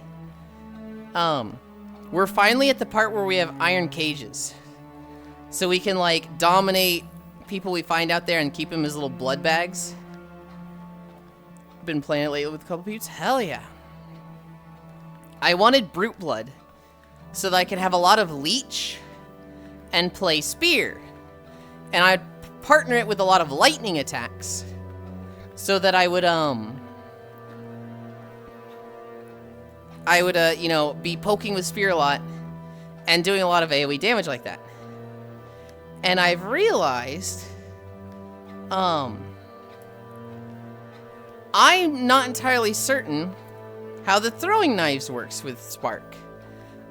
We're finally at the part where we have iron cages. So we can, like, dominate people we find out there and keep them as little blood bags. Been playing it lately with a couple peeps. Hell yeah. I wanted Brute Blood so that I could have a lot of Leech and play Spear. And I'd partner it with a lot of lightning attacks so that I would, you know, be poking with Spear a lot and doing a lot of AoE damage like that. And I've realized, I'm not entirely certain how the throwing knives works with Spark.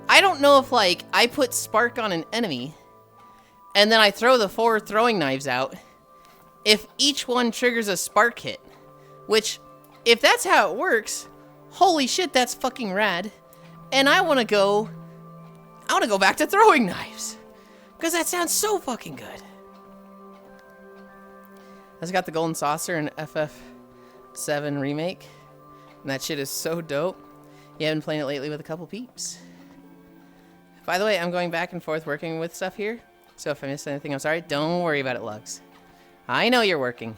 I don't know if, like, I put Spark on an enemy and then I throw the 4 throwing knives out, if each one triggers a Spark hit. Which, if that's how it works, Holy shit, that's fucking rad. And I want to go back to throwing knives. Because that sounds so fucking good. I just got the Golden Saucer in FF7 Remake. And that shit is so dope. Yeah, I've been playing it lately with a couple peeps. By the way, I'm going back and forth working with stuff here. So if I missed anything, I'm sorry. Don't worry about it, Lugs. I know you're working.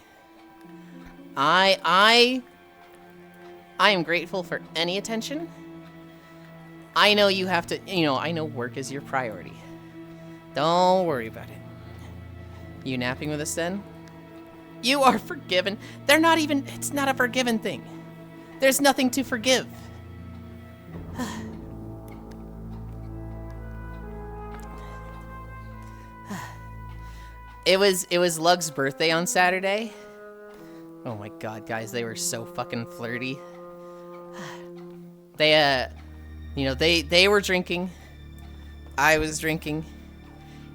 I am grateful for any attention. I know you have to, I know work is your priority. Don't worry about it. You napping with us then? You are forgiven. It's not a forgiven thing. There's nothing to forgive. It was Lug's birthday on Saturday. Oh my god, guys, they were so fucking flirty. They were drinking. I was drinking.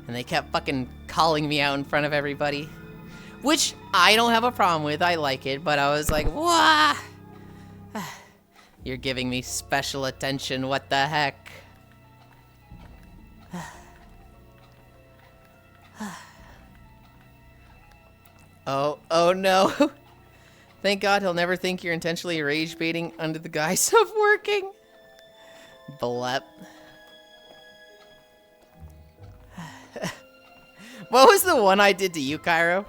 And they kept fucking calling me out in front of everybody. Which I don't have a problem with. I like it, but I was like, "Wah! You're giving me special attention. What the heck?" Oh no. Thank God he'll never think you're intentionally rage baiting under the guise of working. Blep. What was the one I did to you, Cairo?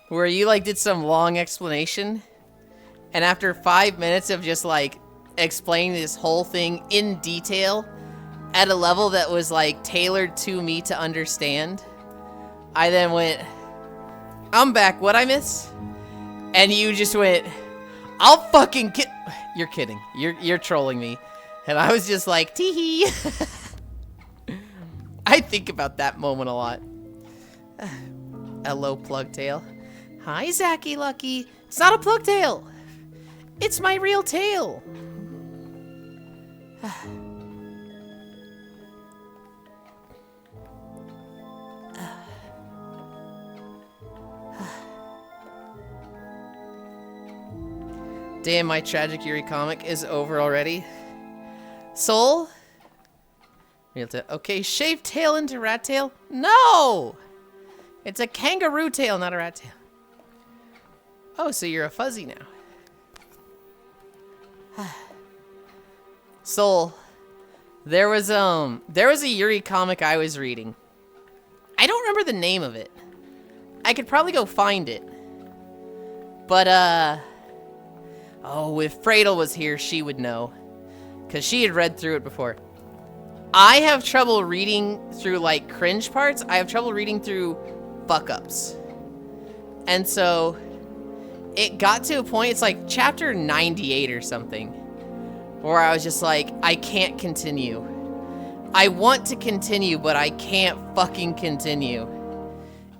Where you did some long explanation, and after 5 minutes of just explaining this whole thing in detail at a level that was tailored to me to understand, I then went, "I'm back, what'd I miss?" And you just went, "I'll fucking You're kidding. You're trolling me. And I was just like, tee-hee. I think about that moment a lot. Hello, Plugtail. Hi, Zacky Lucky. It's not a Plugtail. It's my real tail. Damn, my Tragic Yuri comic is over already. Soul? Real tail. Okay, shaved tail into rat tail? No! It's a kangaroo tail, not a rat tail. Oh, so you're a fuzzy now. Soul. There was a Yuri comic I was reading. I don't remember the name of it. I could probably go find it. But, oh, if Fradel was here, she would know. Because she had read through it before. I have trouble reading through, cringe parts. I have trouble reading through fuck-ups. And so, it got to a point, it's chapter 98 or something, where I was just I can't continue. I want to continue, but I can't fucking continue.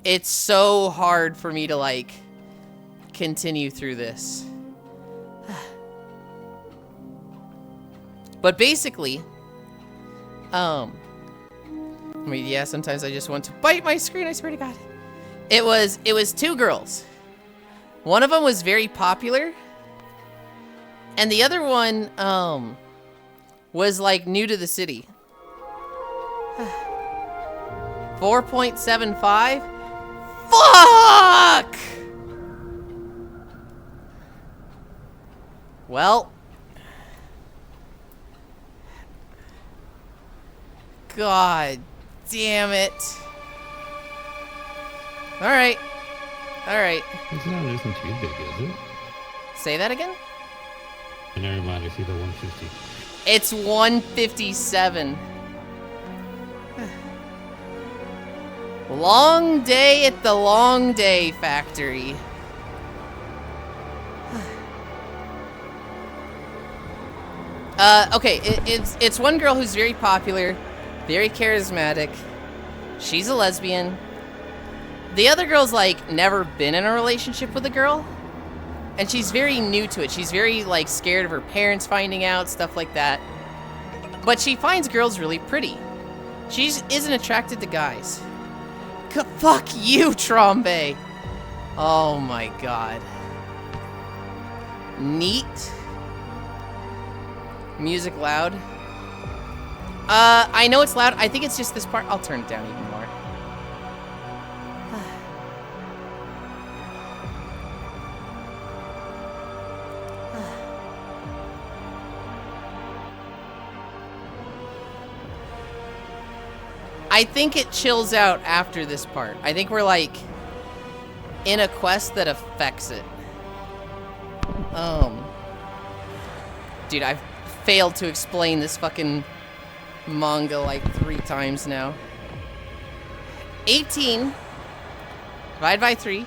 It's so hard for me to, continue through this. But basically, yeah, sometimes I just want to bite my screen, I swear to God. It was two girls. One of them was very popular, and the other one, was, new to the city. 4.75? Fuck! Well... God damn it. Alright. Alright. It's not isn't too big, is it? Say that again? Never mind, I see the 150. It's 157. Long day at the Long Day Factory. Okay, it's one girl who's very popular, very charismatic. She's a lesbian. The other girl's never been in a relationship with a girl, and she's very new to it. She's very scared of her parents finding out, stuff like that. But she finds girls really pretty. She isn't attracted to guys. Fuck you, Trombe. Oh my God. Neat. Music loud. I know it's loud. I think it's just this part. I'll turn it down even more. I think it chills out after this part. I think we're like in a quest that affects it. Dude, I've failed to explain this fucking manga like 3 times now. 18 divided by 3.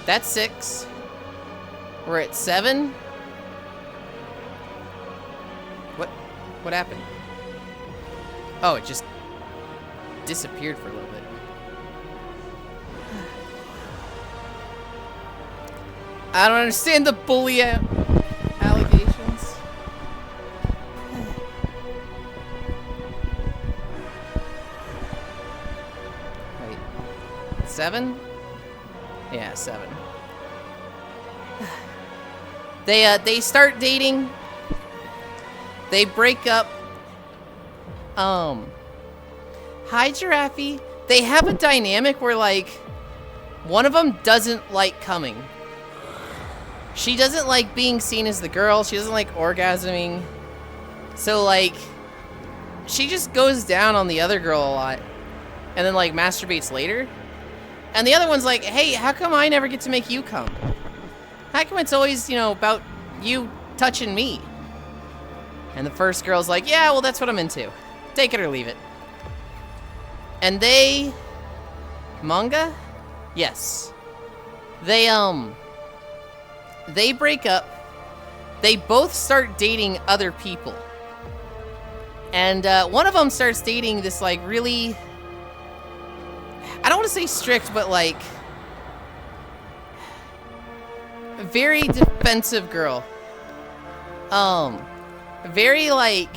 That's 6. We're at 7. What happened? Oh, it just disappeared for a little bit. I don't understand the bully allegations. Wait. 7? Yeah, 7. They start dating. They break up. Hi, Giraffe. They have a dynamic where, like, one of them doesn't like coming. She doesn't like being seen as the girl. She doesn't like orgasming. So, like, she just goes down on the other girl a lot. And then, like, masturbates later. And the other one's like, hey, how come I never get to make you come? How come it's always, you know, about you touching me? And the first girl's like, yeah, well, that's what I'm into. Take it or leave it. And they... Manga? Yes. They break up. They both start dating other people. And one of them starts dating this, like, really... I don't want to say strict, but, like... very defensive girl. Very, like...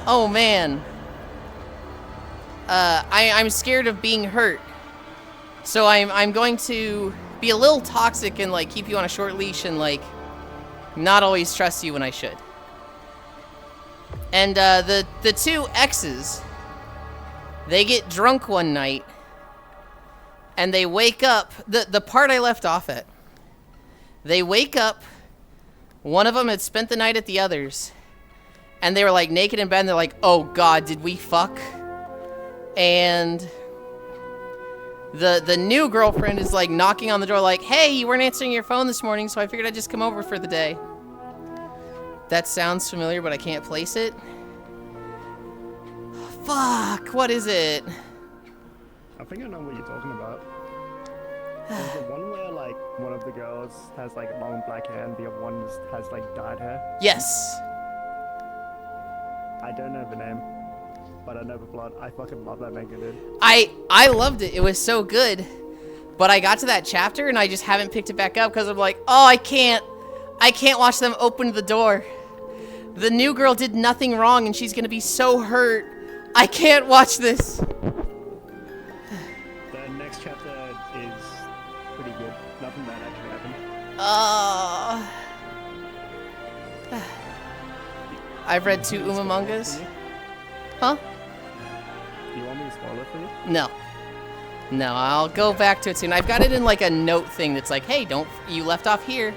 Oh, man. I'm scared of being hurt. So I'm going to be a little toxic and, like, keep you on a short leash and, like, not always trust you when I should. And, the 2 exes, they get drunk one night and they wake up, the part I left off at, they wake up, one of them had spent the night at the others, and they were, like, naked in bed, and they're like, oh god, did we fuck? And the new girlfriend is, like, knocking on the door like, hey, you weren't answering your phone this morning, so I figured I'd just come over for the day. That sounds familiar, but I can't place it. Fuck, what is it? I think I know what you're talking about. There's the one where, like, one of the girls has, like, long black hair and the other one has, like, dyed hair. Yes. I don't know the name, but I know the plot. I fucking love that manga, dude. I loved it. It was so good. But I got to that chapter and I just haven't picked it back up because I'm like, oh, I can't watch them open the door. The new girl did nothing wrong and she's gonna be so hurt. I can't watch this. The next chapter is pretty good. Nothing bad actually happened. I've read 2 Uma mangas. Huh? Do you want me to spoil it for you? No. No, I'll go back to it soon. I've got it in, like, a note thing that's like, hey, don't, you left off here.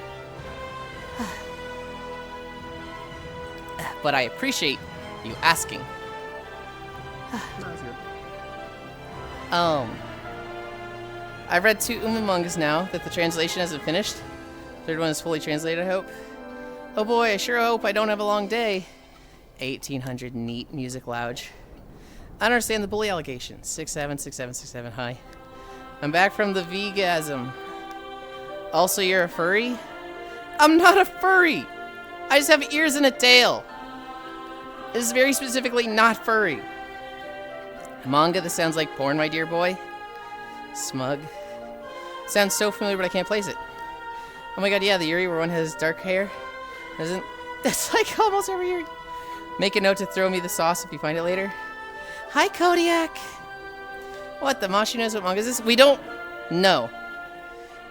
But I appreciate you asking. No, it's good. I've read 2 Uma mangas now that the translation hasn't finished. Third one is fully translated, I hope. Oh boy, I sure hope I don't have a long day. 1800 neat music lounge. I don't understand the bully allegation. 676767, hi. I'm back from the vegasm. Also, you're a furry? I'm not a furry! I just have ears and a tail. This is very specifically not furry. Manga that sounds like porn, my dear boy. Smug. Sounds so familiar, but I can't place it. Oh my god, yeah, the Yuri where one has dark hair. Doesn't... That's like almost every Yuri. Make a note to throw me the sauce if you find it later. Hi, Kodiak! What, the Mashi knows what manga is this? We don't know.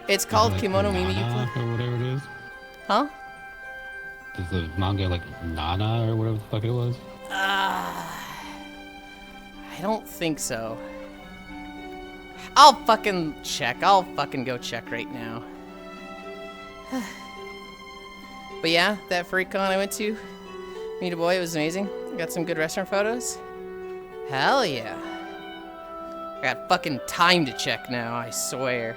It's called Kimono Mimi Yukla. Or whatever it is. Huh? Is the manga like Nana or whatever the fuck it was? I don't think so. I'll fucking check. I'll fucking go check right now. But yeah, that furry con I went to, meet a boy, it was amazing. Got some good restaurant photos. Hell yeah. I got fucking time to check now, I swear.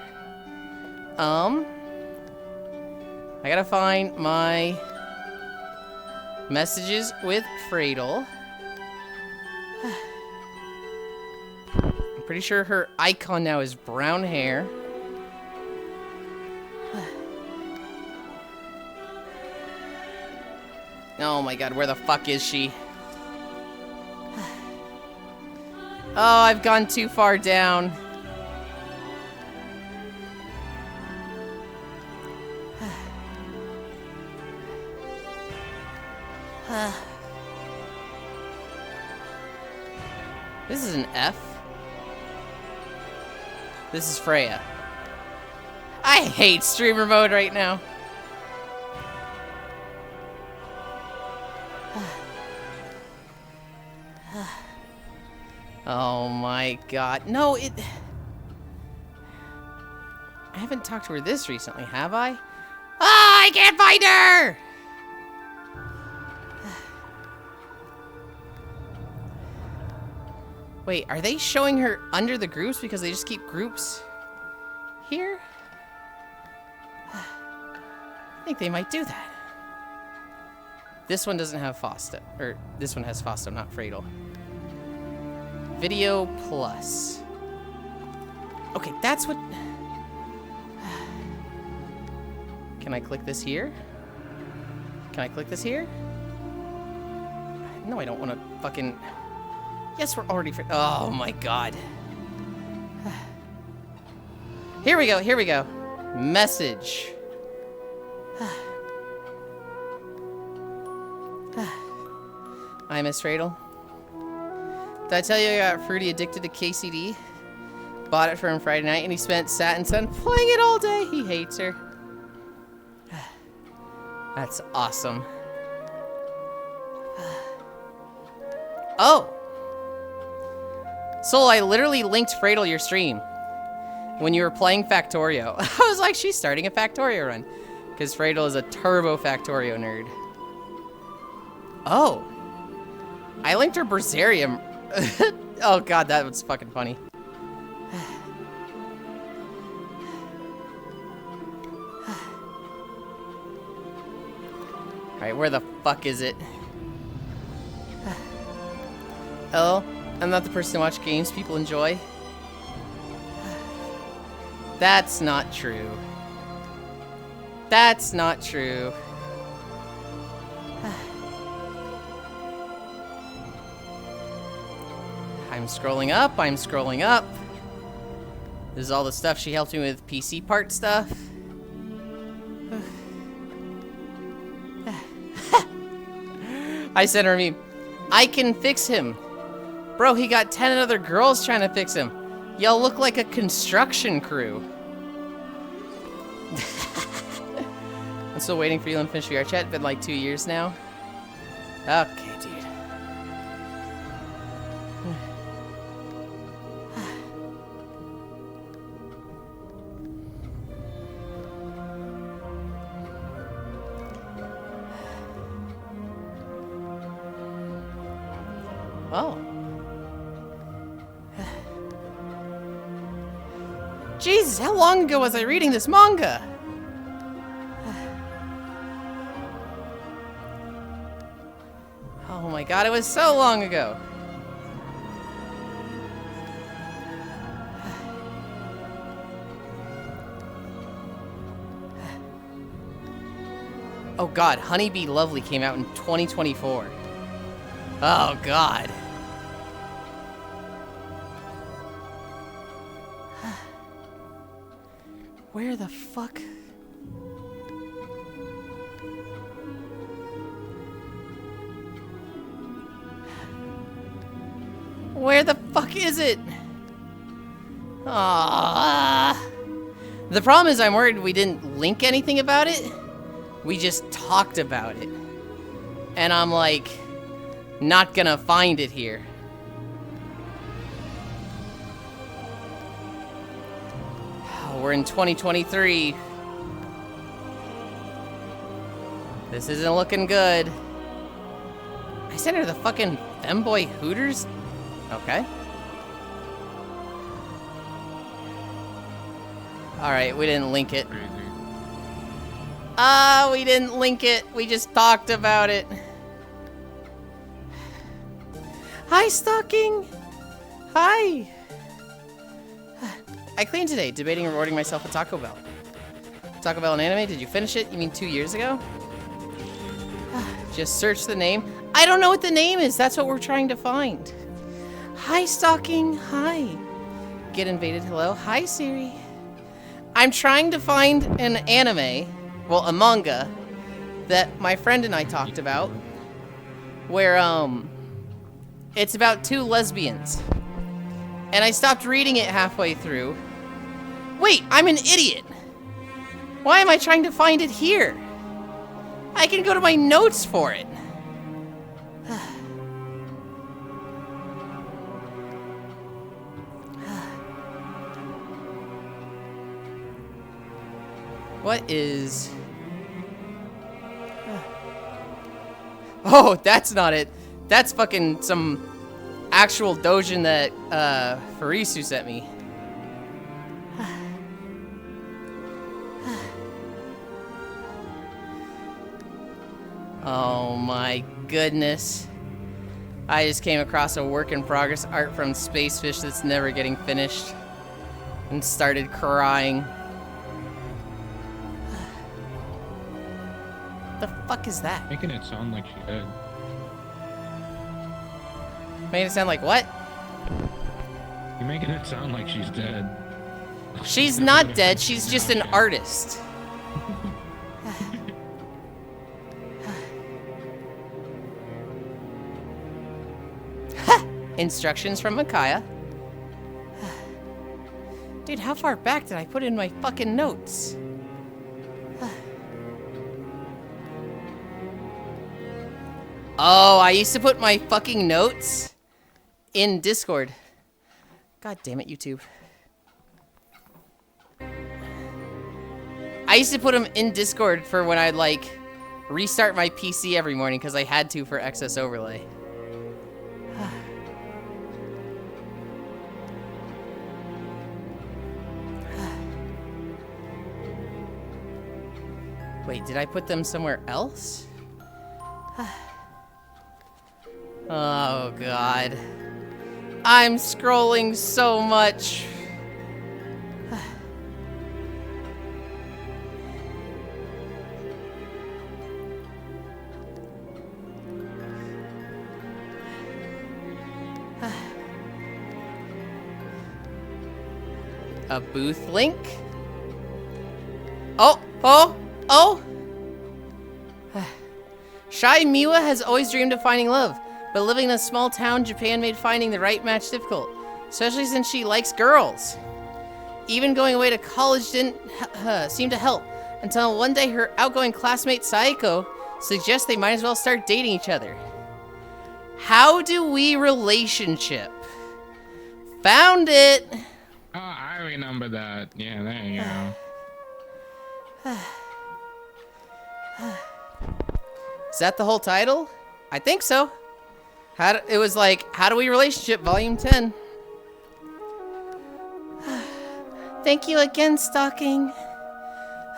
I gotta find my messages with Fradel. I'm pretty sure her icon now is brown hair. Oh my god, where the fuck is she? Oh, I've gone too far down. This is an F. This is Freya. I hate streamer mode right now. Oh my god. No, I haven't talked to her this recently, have I? Ah, I can't find her! Wait, are they showing her under the groups because they just keep groups here? I think they might do that. This one doesn't have Fausto, or this one has Fausto, not Fradel. Video plus. Okay, that's what... Can I click this here? Can I click this here? No, I don't want to fucking... Yes, we're already... Oh my god. Here we go, here we go. Message. I miss Fradel. Did I tell you I got Fruity addicted to KCD? Bought it for him Friday night and he spent Satin Sun playing it all day. He hates her. That's awesome. Oh! Soul, I literally linked Fradel your stream when you were playing Factorio. I was like, she's starting a Factorio run. Because Fradel is a turbo Factorio nerd. Oh! I linked her Berseria. Oh god, that was fucking funny. Alright, where the fuck is it? Oh, I'm not the person to watch games people enjoy. That's not true. That's not true. I'm scrolling up, I'm scrolling up. This is all the stuff she helped me with, PC part stuff. I sent her a meme. I can fix him. Bro, he got 10 other girls trying to fix him. Y'all look like a construction crew. I'm still waiting for you to finish VR chat. Been like 2 years now. Okay, dude. Oh. Jesus, how long ago was I reading this manga? Oh my god, it was so long ago. Oh god, Honeybee Lovely came out in 2024. Oh god. Where the fuck? Where the fuck is it? Ah. The problem is I'm worried we didn't link anything about it. We just talked about it. and I'm like, not gonna find it here. We're in 2023. This isn't looking good. I sent her the fucking femboy Hooters? Okay. Alright, we didn't link it. We didn't link it. We just talked about it. Hi, Stalking. Hi. I cleaned today, debating rewarding myself at Taco Bell. Taco Bell and anime, did you finish it? You mean 2 years ago? Just search the name. I don't know what the name is. That's what we're trying to find. Hi, Stalking. Hi. Get invaded. Hello. Hi, Siri. I'm trying to find an anime, well, a manga, that my friend and I talked about, where, it's about 2 lesbians. And I stopped reading it halfway through. Wait, I'm an idiot. Why am I trying to find it here? I can go to my notes for it. What is... Oh, that's not it. That's fucking some actual doujin that Farisu sent me. Oh my goodness. I just came across a work in progress art from Spacefish that's never getting finished and started crying. The fuck is that? Making it sound like she did. Made it sound like what? You're making it sound like she's dead. She's not dead, she's just an artist. Instructions from Micaiah. Dude, how far back did I put in my fucking notes? Oh, I used to put my fucking notes in Discord. God damn it, YouTube. I used to put them in Discord for when I'd like restart my PC every morning because I had to for excess overlay. Wait, did I put them somewhere else? Oh, God. I'm scrolling so much. A booth link? Oh! Shy Miwa has always dreamed of finding love, but living in a small town, Japan made finding the right match difficult, especially since she likes girls. Even going away to college didn't seem to help, until one day her outgoing classmate Saeko suggests they might as well start dating each other. How do we relationship? Found it! Oh, I remember that. Yeah, there you go. Is that the whole title? I think so. It was like, How Do We Relationship, Volume 10. Thank you again, Stalking.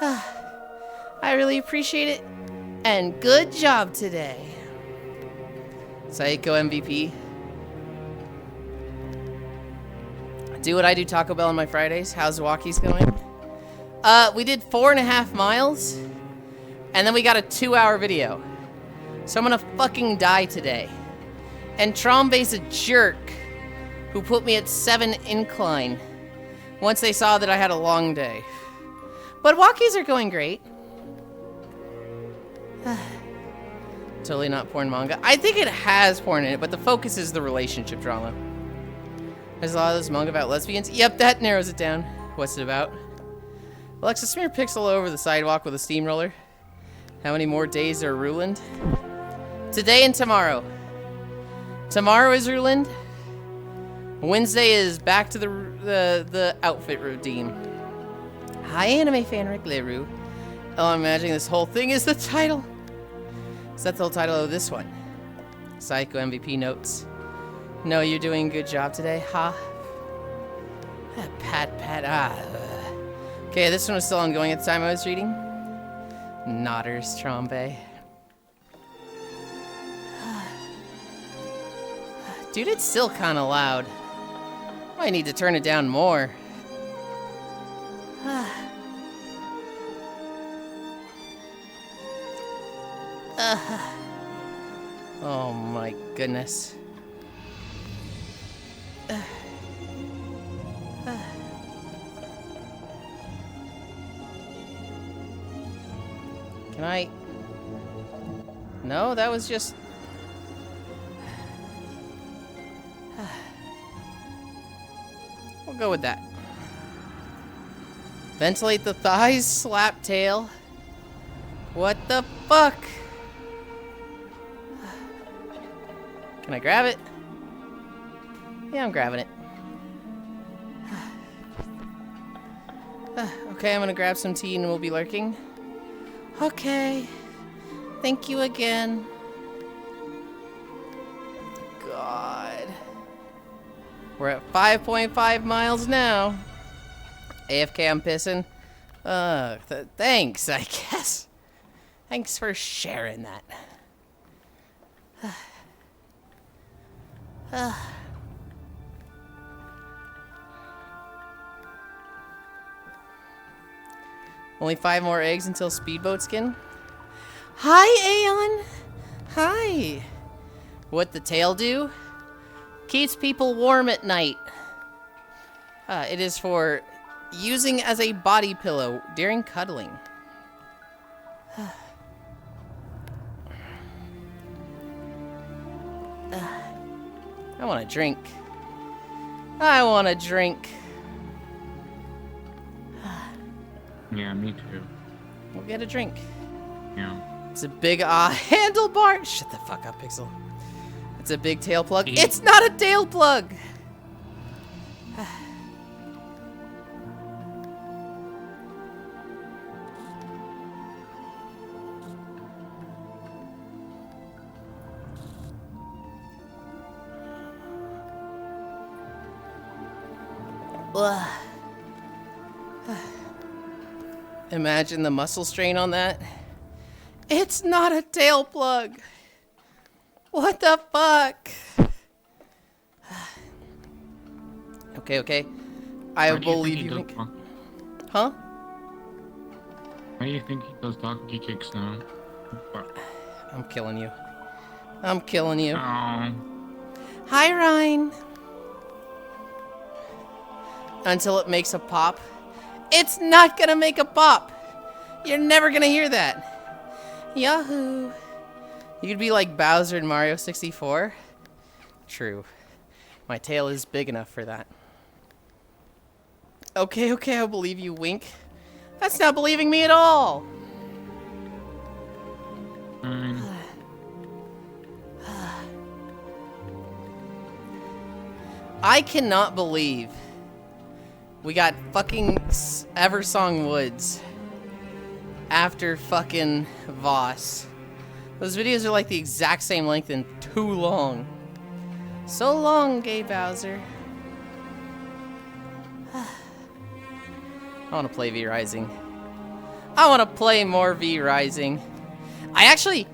I really appreciate it. And good job today. Saeko MVP. Do what I do, Taco Bell on my Fridays. How's Walkies going? We did 4.5 miles. And then we got a 2-hour video. So I'm gonna fucking die today. And Trombe's a jerk who put me at 7 incline once they saw that I had a long day. But walkies are going great. Totally not porn manga. I think it has porn in it, but the focus is the relationship drama. There's a lot of this manga about lesbians. Yep, that narrows it down. What's it about? Alexa, smear pixel over the sidewalk with a steamroller. How many more days are Yulind? Today and tomorrow. Tomorrow is Yulind. Wednesday is back to the outfit routine. Hi, anime fan Rick Leroux. Oh, I'm imagining this whole thing is the title. Is that the whole title of this one? Psycho MVP notes. No, you're doing a good job today, huh? Pat. Okay, this one was still ongoing at the time I was reading. Nodders, Trombe. Dude, it's still kind of loud. I need to turn it down more. Oh my goodness. Can I? No, that was just... We'll go with that. Ventilate the thighs, slap tail. What the fuck? Can I grab it? Yeah, I'm grabbing it. Okay, I'm gonna grab some tea and we'll be lurking. Okay. Thank you again. God. We're at 5.5 miles now. AFK, I'm pissing. Thanks, I guess. Thanks for sharing that. Only 5 more eggs until speedboat skin. Hi, Aeon. Hi. What the tail do? Keeps people warm at night. It is for using as a body pillow during cuddling. I want a drink. I want a drink. Yeah, me too. We'll get a drink. Yeah. It's a big handlebar. Shut the fuck up, Pixel. It's a big tail plug. It's not a tail plug. Imagine the muscle strain on that. It's not a tail plug. What the fuck? Okay. I believe you. Huh? Why do you think he does donkey kicks now? I'm killing you. I'm killing you. Oh. Hi, Ryan. Until it makes a pop. It's not gonna make a pop. You're never gonna hear that. Yahoo. You could be like Bowser in Mario 64. True. My tail is big enough for that. Okay, I'll believe you, Wink. That's not believing me at all. I cannot believe we got fucking Eversong Woods after fucking Voss. Those videos are like the exact same length and too long. So long, gay Bowser. I want to play V Rising. I want to play more V Rising. I actually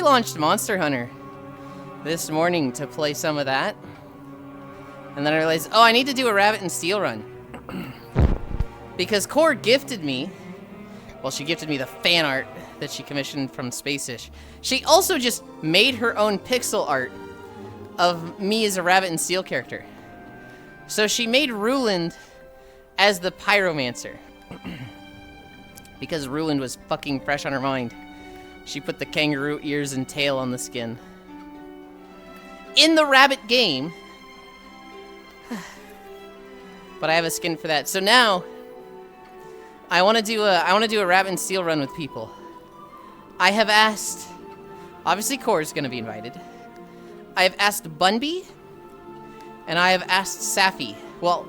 launched Monster Hunter this morning to play some of that. And then I realized, oh, I need to do a Rabbit and Steel run. Because Core gifted me, well, she gifted me the fan art that she commissioned from Spaceish. She also just made her own pixel art of me as a Rabbit and Steel character. So she made Yulind as the Pyromancer. Because Yulind was fucking fresh on her mind. She put the kangaroo ears and tail on the skin. In the Rabbit game. But I have a skin for that. So now I want to do a Rabbit and Steel run with people. I have asked Obviously, Core's gonna be invited. I have asked Bunby, and I have asked Safi. Well,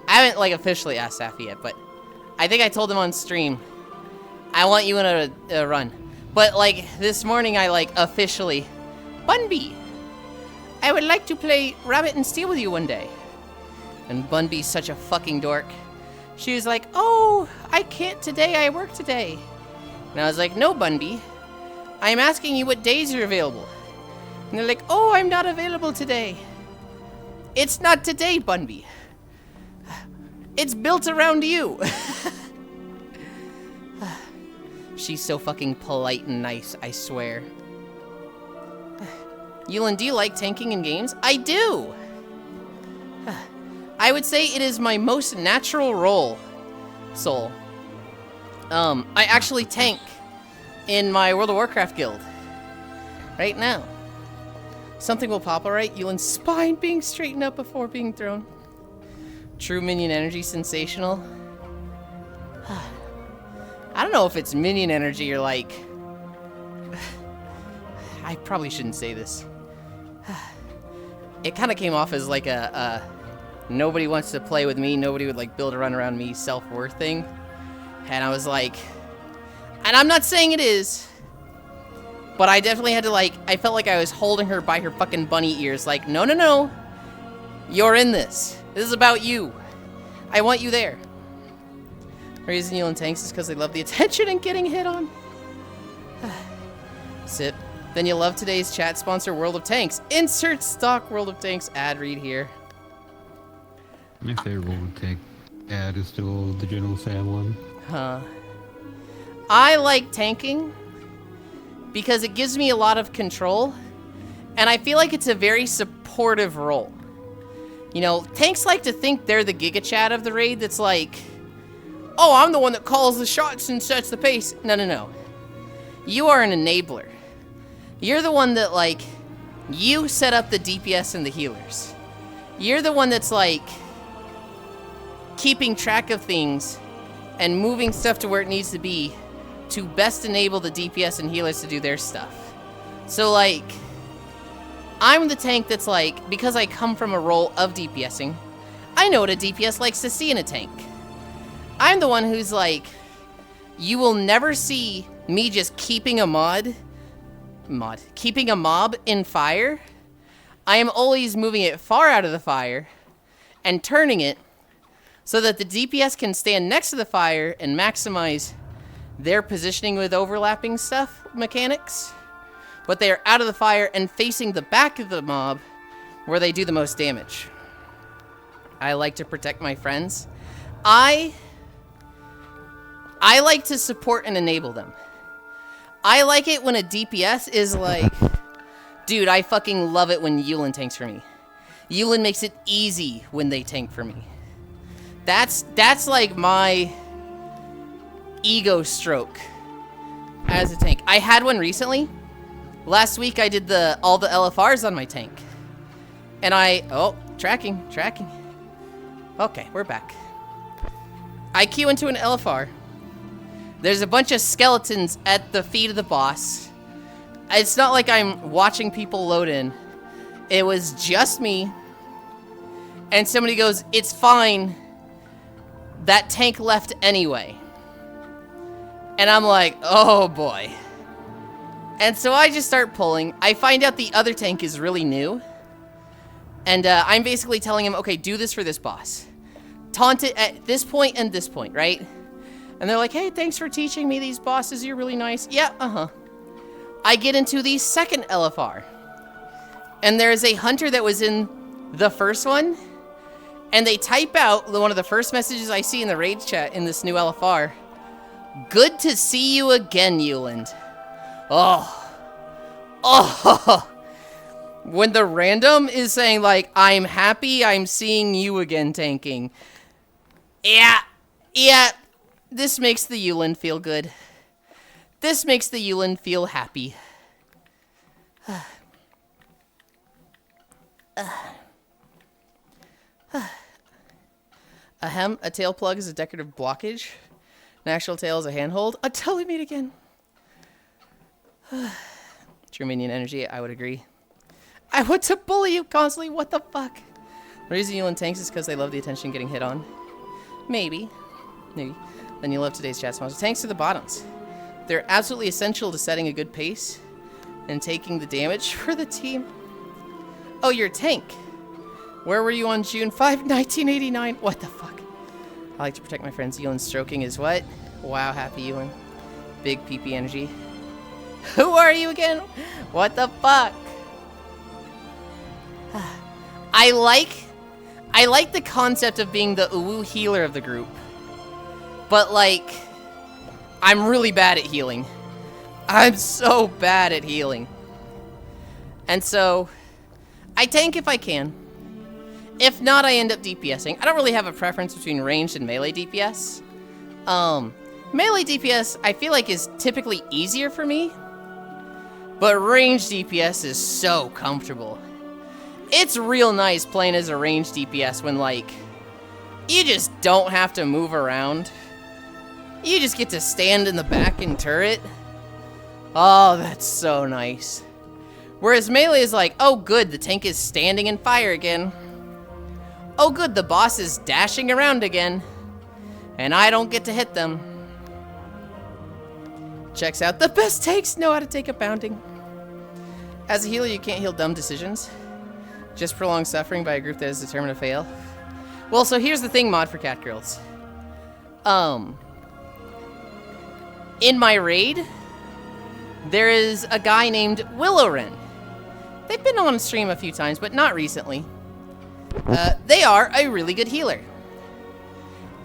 I haven't, like, officially asked Safi yet, but I think I told him on stream, I want you in a run. But, like, this morning I, like, officially, Bunby, I would like to play Rabbit and Steel with you one day. And Bunby's such a fucking dork. She was like, oh, I can't today, I work today. And I was like, no, Bunby, I'm asking you what days you're available. And they're like, oh, I'm not available today. It's not today, Bunby. It's built around you. She's so fucking polite and nice, I swear. Yulind, do you like tanking in games? I do! I would say it is my most natural role, Soul. I actually tank in my World of Warcraft guild. Right now. Something will pop, alright? Yulind's spine being straightened up before being thrown. True minion energy, sensational. I don't know if it's minion energy or like... I probably shouldn't say this. It kind of came off as like a nobody wants to play with me, nobody would like build a run around me self-worth thing. And I was like... And I'm not saying it is, but I definitely had to like... I felt like I was holding her by her fucking bunny ears like, no, no, no. You're in this. This is about you. I want you there. The reason Yulind tanks is because they love the attention and getting hit on. Sip. Then you'll love today's chat sponsor, World of Tanks. Insert stock World of Tanks ad read here. My favorite World of Tank ad is still the General Sam one. Huh. I like tanking because it gives me a lot of control, and I feel like it's a very supportive role. You know, tanks like to think they're the Giga Chat of the raid that's like, oh, I'm the one that calls the shots and sets the pace. No, no, no. You are an enabler. You're the one that, like, you set up the DPS and the healers. You're the one that's, like, keeping track of things and moving stuff to where it needs to be to best enable the DPS and healers to do their stuff. So, like, I'm the tank that's like, because I come from a role of DPSing, I know what a DPS likes to see in a tank. I'm the one who's like, you will never see me just keeping a keeping a mob in fire. I am always moving it far out of the fire and turning it so that the DPS can stand next to the fire and maximize their positioning with overlapping stuff mechanics. But they are out of the fire and facing the back of the mob where they do the most damage. I like to protect my friends. I like to support and enable them. I like it when a DPS is like, dude, I fucking love it when Yulind tanks for me. Yulind makes it easy when they tank for me. That's like my ego stroke as a tank. I had one recently. Last week I did all the LFRs on my tank. And oh, tracking. Okay, we're back. I queue into an LFR. There's a bunch of skeletons at the feet of the boss. It's not like I'm watching people load in. It was just me. And somebody goes, it's fine. That tank left anyway. And I'm like, oh boy. And so I just start pulling. I find out the other tank is really new. And I'm basically telling him, okay, do this for this boss. Taunt it at this point and this point, right? And they're like, hey, thanks for teaching me these bosses. You're really nice. Yeah, I get into the second LFR. And there's a hunter that was in the first one. And they type out one of the first messages I see in the raid chat in this new LFR. Good to see you again, Yulind. Oh. When the random is saying, like, I'm happy I'm seeing you again tanking. Yeah. This makes the Yulind feel good. This makes the Yulind feel happy. Ahem, a tail plug is a decorative blockage. An actual tail is a handhold. Tell me it again. True minion energy, I would agree. I want to bully you constantly, what the fuck? The reason Yulind tanks is because they love the attention getting hit on. Maybe. Maybe. Then you love today's chat sponsor. Tanks are the bottoms. They're absolutely essential to setting a good pace and taking the damage for the team. Oh, you're a tank. Where were you on June 5, 1989? What the fuck? I like to protect my friends. Yulind stroking is what? Wow, happy Yulind. Big PP energy. Who are you again? What the fuck? I like the concept of being the uwu healer of the group. But like, I'm really bad at healing. I'm so bad at healing. And so, I tank if I can. If not, I end up DPSing. I don't really have a preference between ranged and melee DPS. Melee DPS, I feel like, is typically easier for me. But ranged DPS is so comfortable. It's real nice playing as a ranged DPS when, like, you just don't have to move around. You just get to stand in the back and turret. Oh, that's so nice. Whereas melee is like, oh good, the tank is standing in fire again. Oh good, the boss is dashing around again. And I don't get to hit them. Checks out. The best tanks know how to take a pounding. As a healer, you can't heal dumb decisions. Just prolonged suffering by a group that is determined to fail. Well, so here's the thing, mod for cat girls. In my raid, there is a guy named Willowren. They've been on stream a few times, but not recently. They are a really good healer.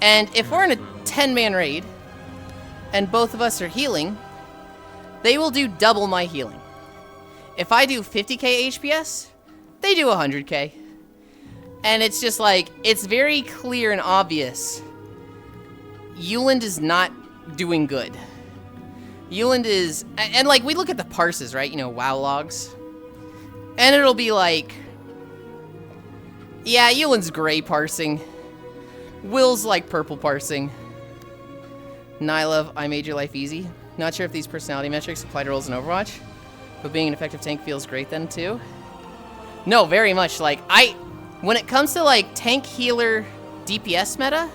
And if we're in a 10-man raid, and both of us are healing, they will do double my healing. If I do 50k HPS, they do 100k. And it's just like, it's very clear and obvious. Yulind is not doing good. Yulind is, and like, we look at the parses, right? You know, WoW logs. And it'll be like, yeah, Yulind's gray parsing. Will's like purple parsing. Nylove, I made your life easy. Not sure if these personality metrics apply to roles in Overwatch, but being an effective tank feels great then too. No, very much. Like, when it comes to like tank healer DPS meta,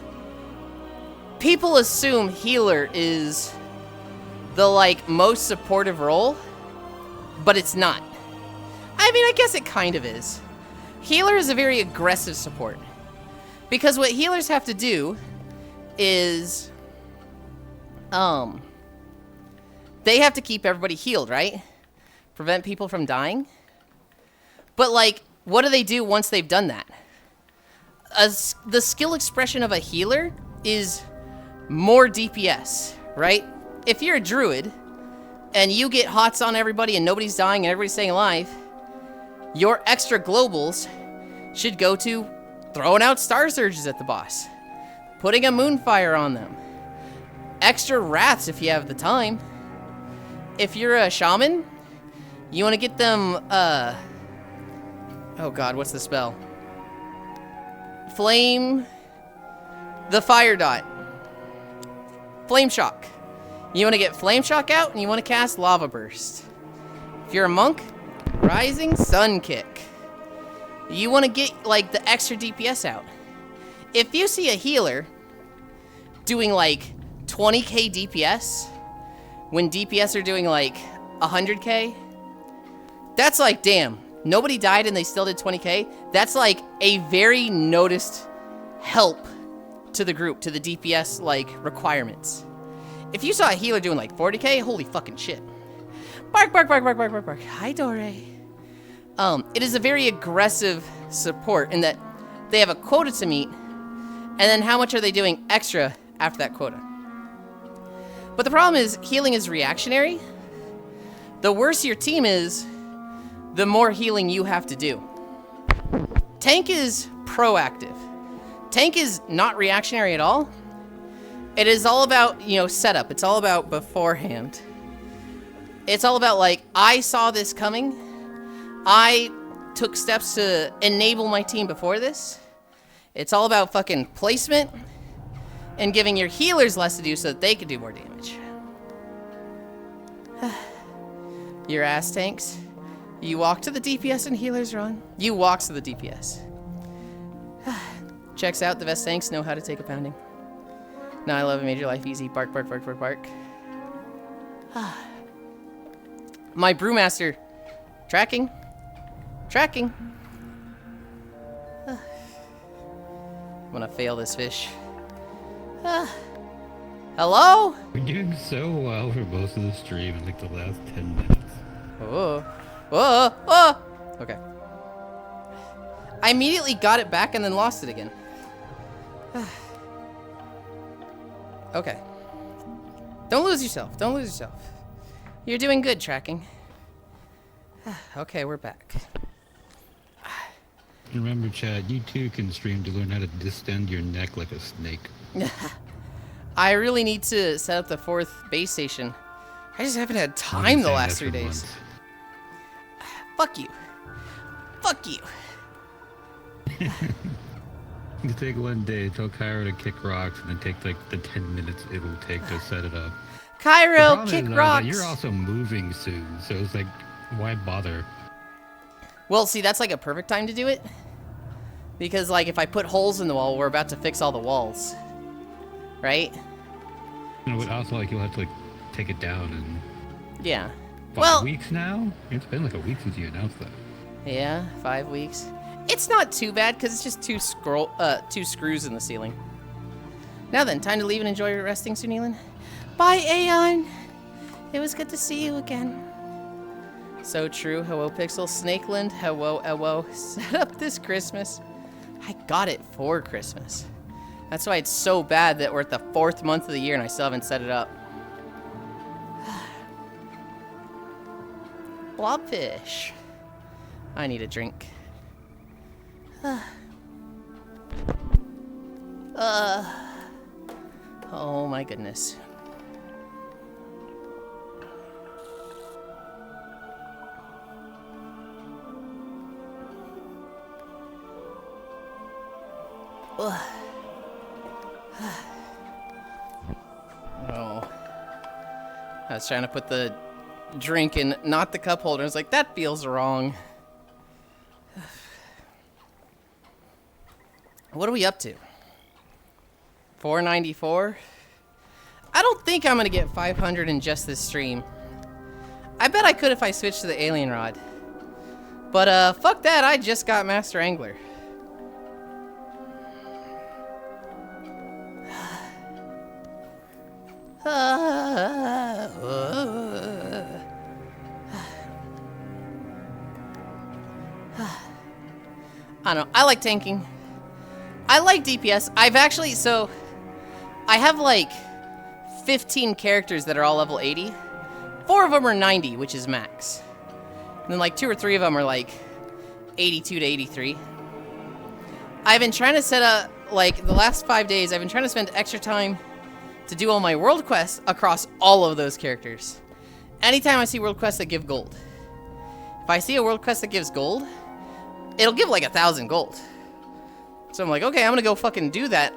people assume healer is the like most supportive role, but it's not. I mean, I guess it kind of is. Healer is a very aggressive support. Because what healers have to do is, they have to keep everybody healed, right? Prevent people from dying. But like, what do they do once they've done that? The skill expression of a healer is more DPS, right? If you're a druid, and you get hots on everybody and nobody's dying and everybody's staying alive, your extra globals should go to throwing out star surges at the boss, putting a moonfire on them, extra wraths if you have the time. If you're a shaman, you want to get them, oh god, what's the spell? Flame, the fire dot, flame shock. You want to get flame shock out and you want to cast lava burst. If you're a monk, rising sun kick. You want to get like the extra DPS out. If you see a healer doing like 20k DPS when DPS are doing like 100k, that's like, damn, nobody died and they still did 20k. That's like a very noticed help to the group, to the DPS like requirements. If you saw a healer doing like 40k, holy fucking shit. Bark, bark, bark, bark, bark, bark, bark. Hi, Dore. It is a very aggressive support in that they have a quota to meet, and then how much are they doing extra after that quota? But the problem is, healing is reactionary. The worse your team is, the more healing you have to do. Tank is proactive. Tank is not reactionary at all. It is all about, you know, setup. It's all about beforehand. It's all about, like, I saw this coming. I took steps to enable my team before this. It's all about fucking placement and giving your healers less to do so that they can do more damage. Your ass tanks. You walk to the DPS and healers run. You walks to the DPS. Checks out, the best tanks know how to take a pounding. Now I love it, made your life easy. Bark, bark, bark, bark, bark. My brewmaster. Tracking. Tracking. I'm gonna fail this fish. Hello? We're doing so well for most of the stream in like the last 10 minutes. Oh. Oh. Oh. Okay. I immediately got it back and then lost it again. Okay. Don't lose yourself. Don't lose yourself. You're doing good, tracking. Okay, we're back. Remember, Chad, you too can stream to learn how to distend your neck like a snake. I really need to set up the 4th base station. I just haven't had time the last 3 days. Months. Fuck you. Fuck you. You take one day, tell Cairo to kick rocks, and then take like the 10 minutes it will take to set it up. The Cairo, problem kick is, though, rocks. that you're also moving soon, so it's like, why bother? Well, see, that's like a perfect time to do it. Because, like, if I put holes in the wall, we're about to fix all the walls. Right? You know, but also, like, you'll have to, like, take it down in Yeah. 5 weeks now? It's been like a week since you announced that. Yeah, 5 weeks. It's not too bad, because it's just two screws in the ceiling. Now then, time to leave and enjoy your resting soon, Yulind. Bye, Aeon. It was good to see you again. So true. Hello, Pixel. Snakeland. Hello, hello. Set up this Christmas. I got it for Christmas. That's why it's so bad that we're at the 4th month of the year and I still haven't set it up. Blobfish. I need a drink. Oh my goodness. Oh. I was trying to put the drink in, not the cup holder. I was like, that feels wrong. What are we up to? 494? I don't think I'm gonna get 500 in just this stream. I bet I could if I switched to the alien rod. But fuck that, I just got Master Angler. I don't know. I like tanking. I like DPS. I've actually, so I have like 15 characters that are all level 80. 4 of them are 90, which is max. And then like 2 or 3 of them are like 82 to 83. I've been trying to set up, like the last 5 days, I've been trying to spend extra time to do all my world quests across all of those characters. Anytime I see world quests that give gold. If I see a world quest that gives gold, it'll give like 1,000 gold. So I'm like, okay, I'm gonna go fucking do that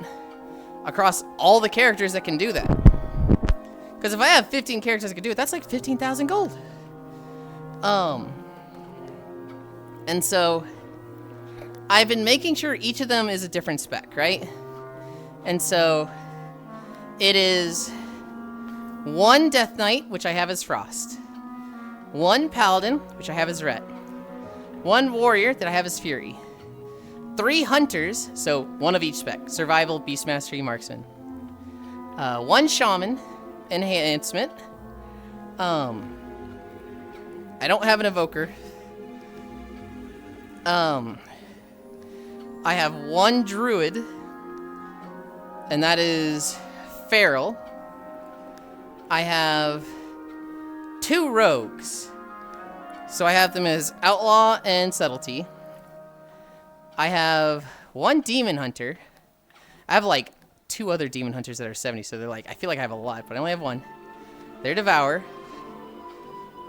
across all the characters that can do that. Because if I have 15 characters that can do it, that's like 15,000 gold. And so I've been making sure each of them is a different spec, right? And so it is 1 Death Knight, which I have as Frost. 1 Paladin, which I have as Ret. 1 Warrior that I have as Fury. 3 Hunters, so 1 of each spec. Survival, Beast Mastery, Marksman. 1 Shaman, Enhancement. I don't have an Evoker. I have 1 Druid, and that is Feral. I have 2 Rogues. So I have them as Outlaw and Subtlety. I have 1 Demon Hunter. I have like 2 other Demon Hunters that are 70, so they're like, I feel like I have a lot, but I only have 1. They're Devour.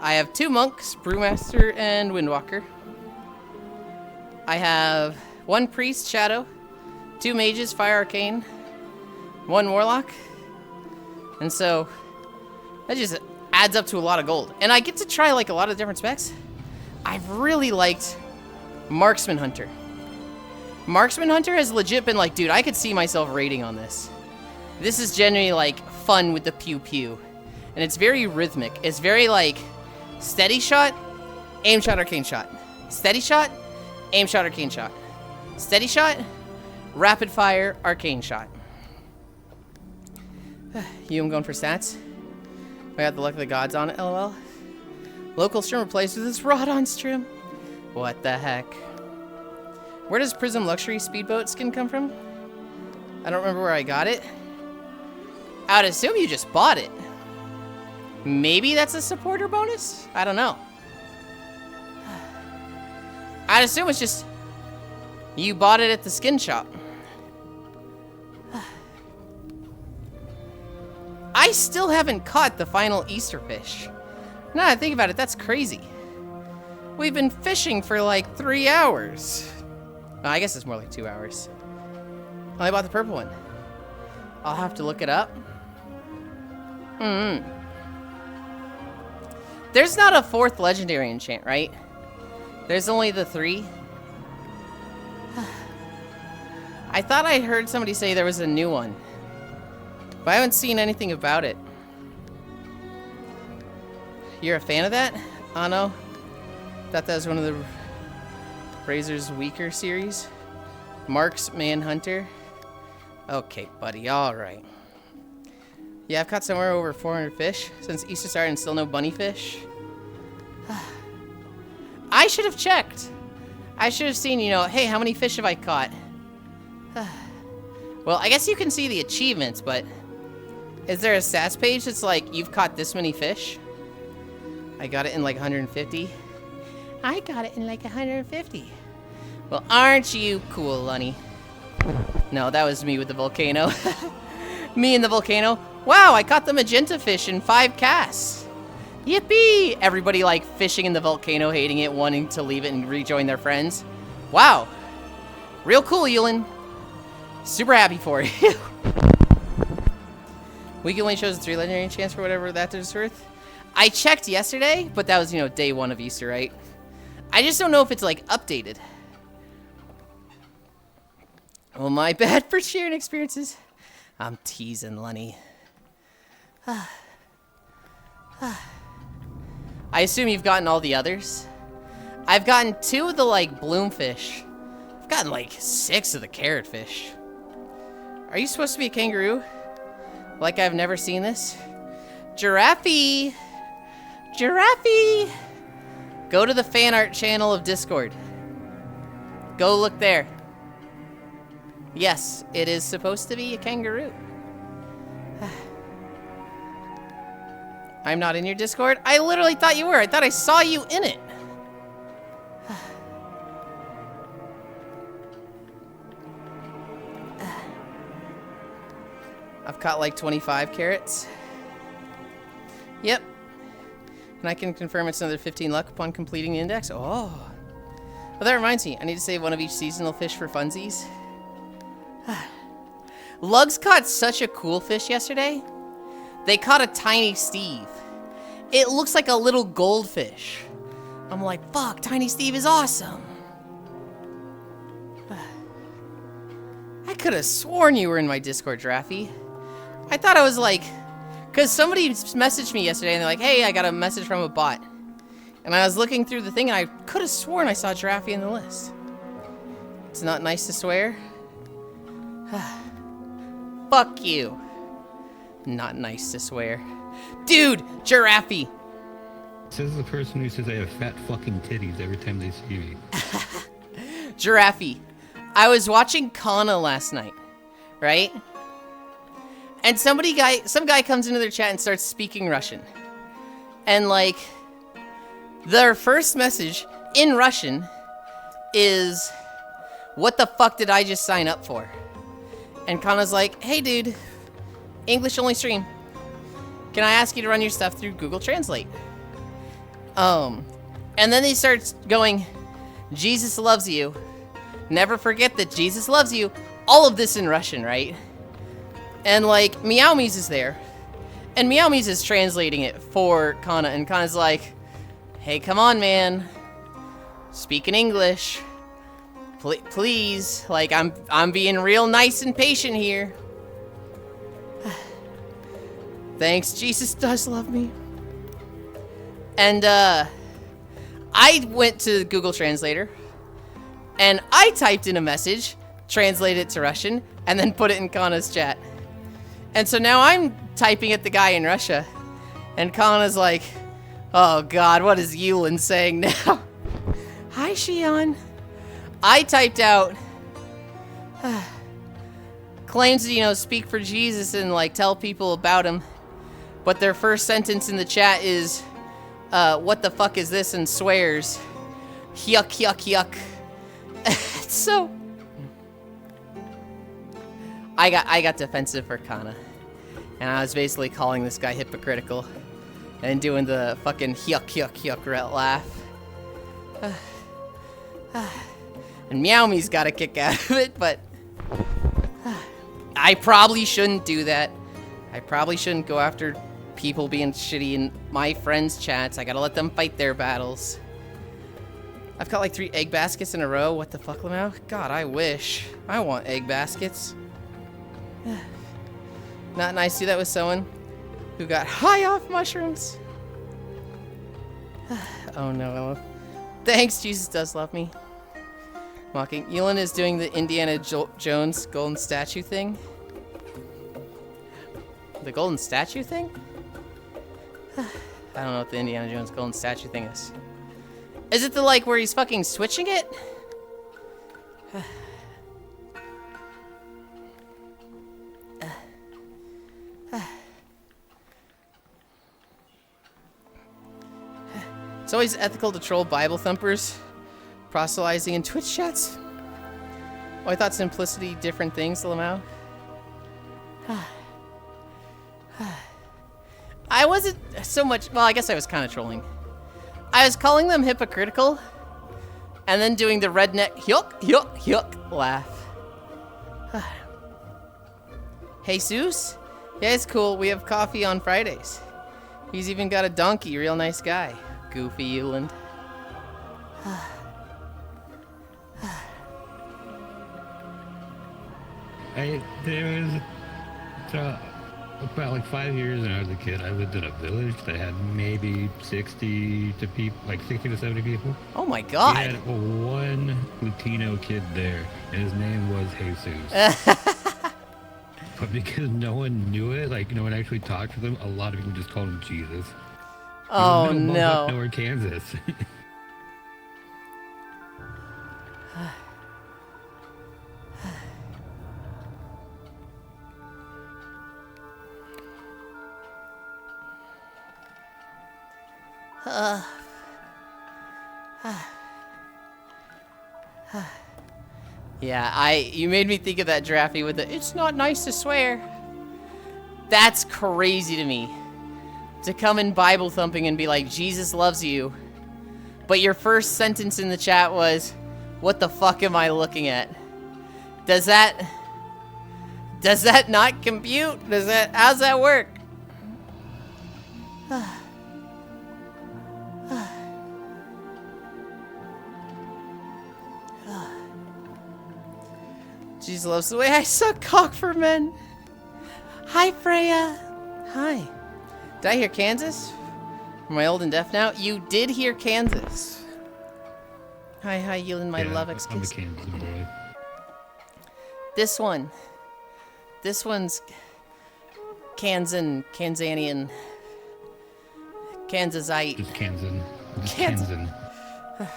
I have 2 Monks, Brewmaster and Windwalker. I have 1 Priest, Shadow. 2 Mages, Fire Arcane. 1 Warlock. And so, adds up to a lot of gold. And I get to try like a lot of different specs. I've really liked Marksman Hunter. Marksman Hunter has legit been like, dude, I could see myself raiding on this. This is genuinely like fun with the pew pew. And it's very rhythmic. It's very like steady shot, aim shot, arcane shot. Steady shot, aim shot, arcane shot. Steady shot, rapid fire, arcane shot. I'm going for stats. I got the luck of the gods on it, lol. Local streamer plays with this rod on stream. What the heck? Where does Prism Luxury Speedboat skin come from? I don't remember where I got it. I'd assume you just bought it. Maybe that's a supporter bonus? I don't know. I'd assume it's just you bought it at the skin shop. I still haven't caught the final Easter fish. Now I think about it, that's crazy. We've been fishing for like 3 hours. No, I guess it's more like 2 hours. I bought the purple one. I'll have to look it up. There's not a 4th legendary enchant, right? There's only the 3. I thought I heard somebody say there was a new one. But I haven't seen anything about it. You're a fan of that? Oh no. Thought that was one of the Razor's weaker series. Marksman Hunter. Okay, buddy, alright. Yeah, I've caught somewhere over 400 fish since Easter started and still no bunny fish. I should have checked. I should have seen, you know, hey, how many fish have I caught? Well, I guess you can see the achievements, but is there a stats page that's like, you've caught this many fish? I got it in like 150. I got it in like 150. Well, aren't you cool, Lunny? No, that was me with the volcano. Me and the volcano. Wow, I caught the magenta fish in 5 casts. Yippee! Everybody like fishing in the volcano, hating it, wanting to leave it and rejoin their friends. Wow. Real cool, Yulind. Super happy for you. Week only shows 3 legendary chance for whatever that is worth. I checked yesterday, but that was, you know, day 1 of Easter, right? I just don't know if it's like updated. Well, my bad for sharing experiences. I'm teasing, Lenny. I assume you've gotten all the others. I've gotten 2 of the like bloomfish. I've gotten like 6 of the carrotfish. Are you supposed to be a kangaroo? Like I've never seen this? Giraffe! Giraffe! Go to the fan art channel of Discord. Go look there. Yes, it is supposed to be a kangaroo. I'm not in your Discord? I literally thought you were. I thought I saw you in it. I've caught like 25 carrots. Yep. And I can confirm it's another 15 luck upon completing the index. Oh. Well, that reminds me. I need to save one of each seasonal fish for funsies. Lugs caught such a cool fish yesterday. They caught a tiny Steve. It looks like a little goldfish. I'm like, fuck, Tiny Steve is awesome. I could have sworn you were in my Discord, Draffy. I thought I was like, because somebody messaged me yesterday and they're like, hey, I got a message from a bot. And I was looking through the thing and I could have sworn I saw Draffy in the list. It's not nice to swear. Fuck you. Not nice to swear. Dude, Giraffe. Says the person who says I have fat fucking titties every time they see me. Giraffe. I was watching Kana last night, right? And some guy comes into their chat and starts speaking Russian. And like, their first message in Russian is, what the fuck did I just sign up for? And Kana's like, hey dude, English only stream. Can I ask you to run your stuff through Google Translate? And then they start going, Jesus loves you. Never forget that Jesus loves you. All of this in Russian, right? And like, Meow Me's is there. And Meowmies is translating it for Kana, and Kana's like, hey, come on, man. Speak in English. Please. Like, I'm being real nice and patient here. Thanks, Jesus does love me. And, I went to Google Translator, and I typed in a message, translated it to Russian, and then put it in Kana's chat. And so now I'm typing at the guy in Russia, and Kana's like, oh god, what is Yulind saying now? Hi, Shion. I typed out, claims to, you know, speak for Jesus and, like, tell people about him. But their first sentence in the chat is, what the fuck is this, and swears. Yuck, yuck, yuck. So, I got defensive for Kana. And I was basically calling this guy hypocritical. And doing the fucking yuck, yuck, yuck laugh. And Meowmee's got a kick out of it, but I probably shouldn't do that. I probably shouldn't go after people being shitty in my friends' chats. I gotta let them fight their battles. I've got like 3 egg baskets in a row. What the fuck, Lamau? God, I wish. I want egg baskets. Not nice to do that with someone who got high off mushrooms. Oh no. Thanks, Jesus does love me. Mocking. Yulind is doing the Indiana Jones golden statue thing. The golden statue thing? I don't know what the Indiana Jones golden statue thing is. Is it the, like, where he's fucking switching it? It's always ethical to troll Bible thumpers proselytizing in Twitch chats. Oh, I thought simplicity different things, Lamau. I wasn't so much, well, I guess I was kind of trolling. I was calling them hypocritical and then doing the redneck yuck, yuck, yuck laugh. Jesus? Yeah, it's cool. We have coffee on Fridays. He's even got a donkey. Real nice guy. Goofy Yulind. There was about like 5 years when I was a kid. I lived in a village that had maybe 60 to 70 people. Oh my god! We had one Latino kid there, and his name was Jesus. But because no one knew it, like no one actually talked to them, a lot of people just called him Jesus. Oh no! No! Kansas. Yeah, you made me think of that Draffy with the, it's not nice to swear. That's crazy to me. To come in Bible thumping and be like, Jesus loves you. But your first sentence in the chat was, what the fuck am I looking at? Does that not compute? How's that work? Jesus loves the way I suck cock for men. Hi, Freya. Hi. Did I hear Kansas? Am I old and deaf now? You did hear Kansas. Hi, Yulind, my love I'm a excuse. Kansas boy. This one's Kansanian, Kansasite. Just Kansan. Just Kansan. Kansan.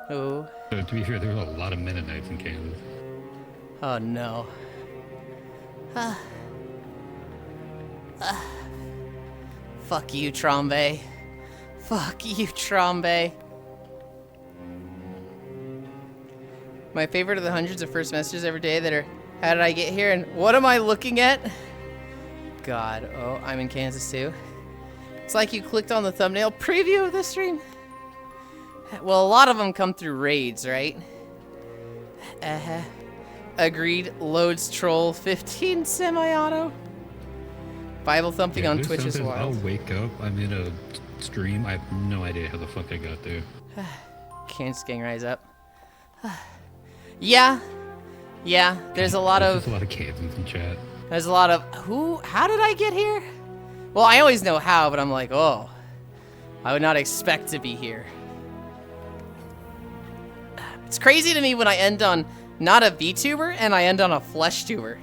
Oh. So to be fair, there were a lot of Mennonites in Kansas. Oh no. Fuck you, Trombe. Fuck you, Trombe. My favorite are the hundreds of first messages every day that are, how did I get here and what am I looking at? God, oh, I'm in Kansas too. It's like you clicked on the thumbnail preview of the stream. Well, a lot of them come through raids, right? Agreed. Loads troll 15 semi-auto. Bible thumping Yeah, on there's Twitch is sometimes wild. I'll wake up, I'm in a stream, I have no idea how the fuck I got there. Can't gang rise up. Yeah. Yeah, there's a lot There's of... a lot of Kansans in chat. There's a lot of... How did I get here? Well, I always know how, but I'm like, oh. I would not expect to be here. It's crazy to me when I end on not a VTuber and I end on a flesh tuber.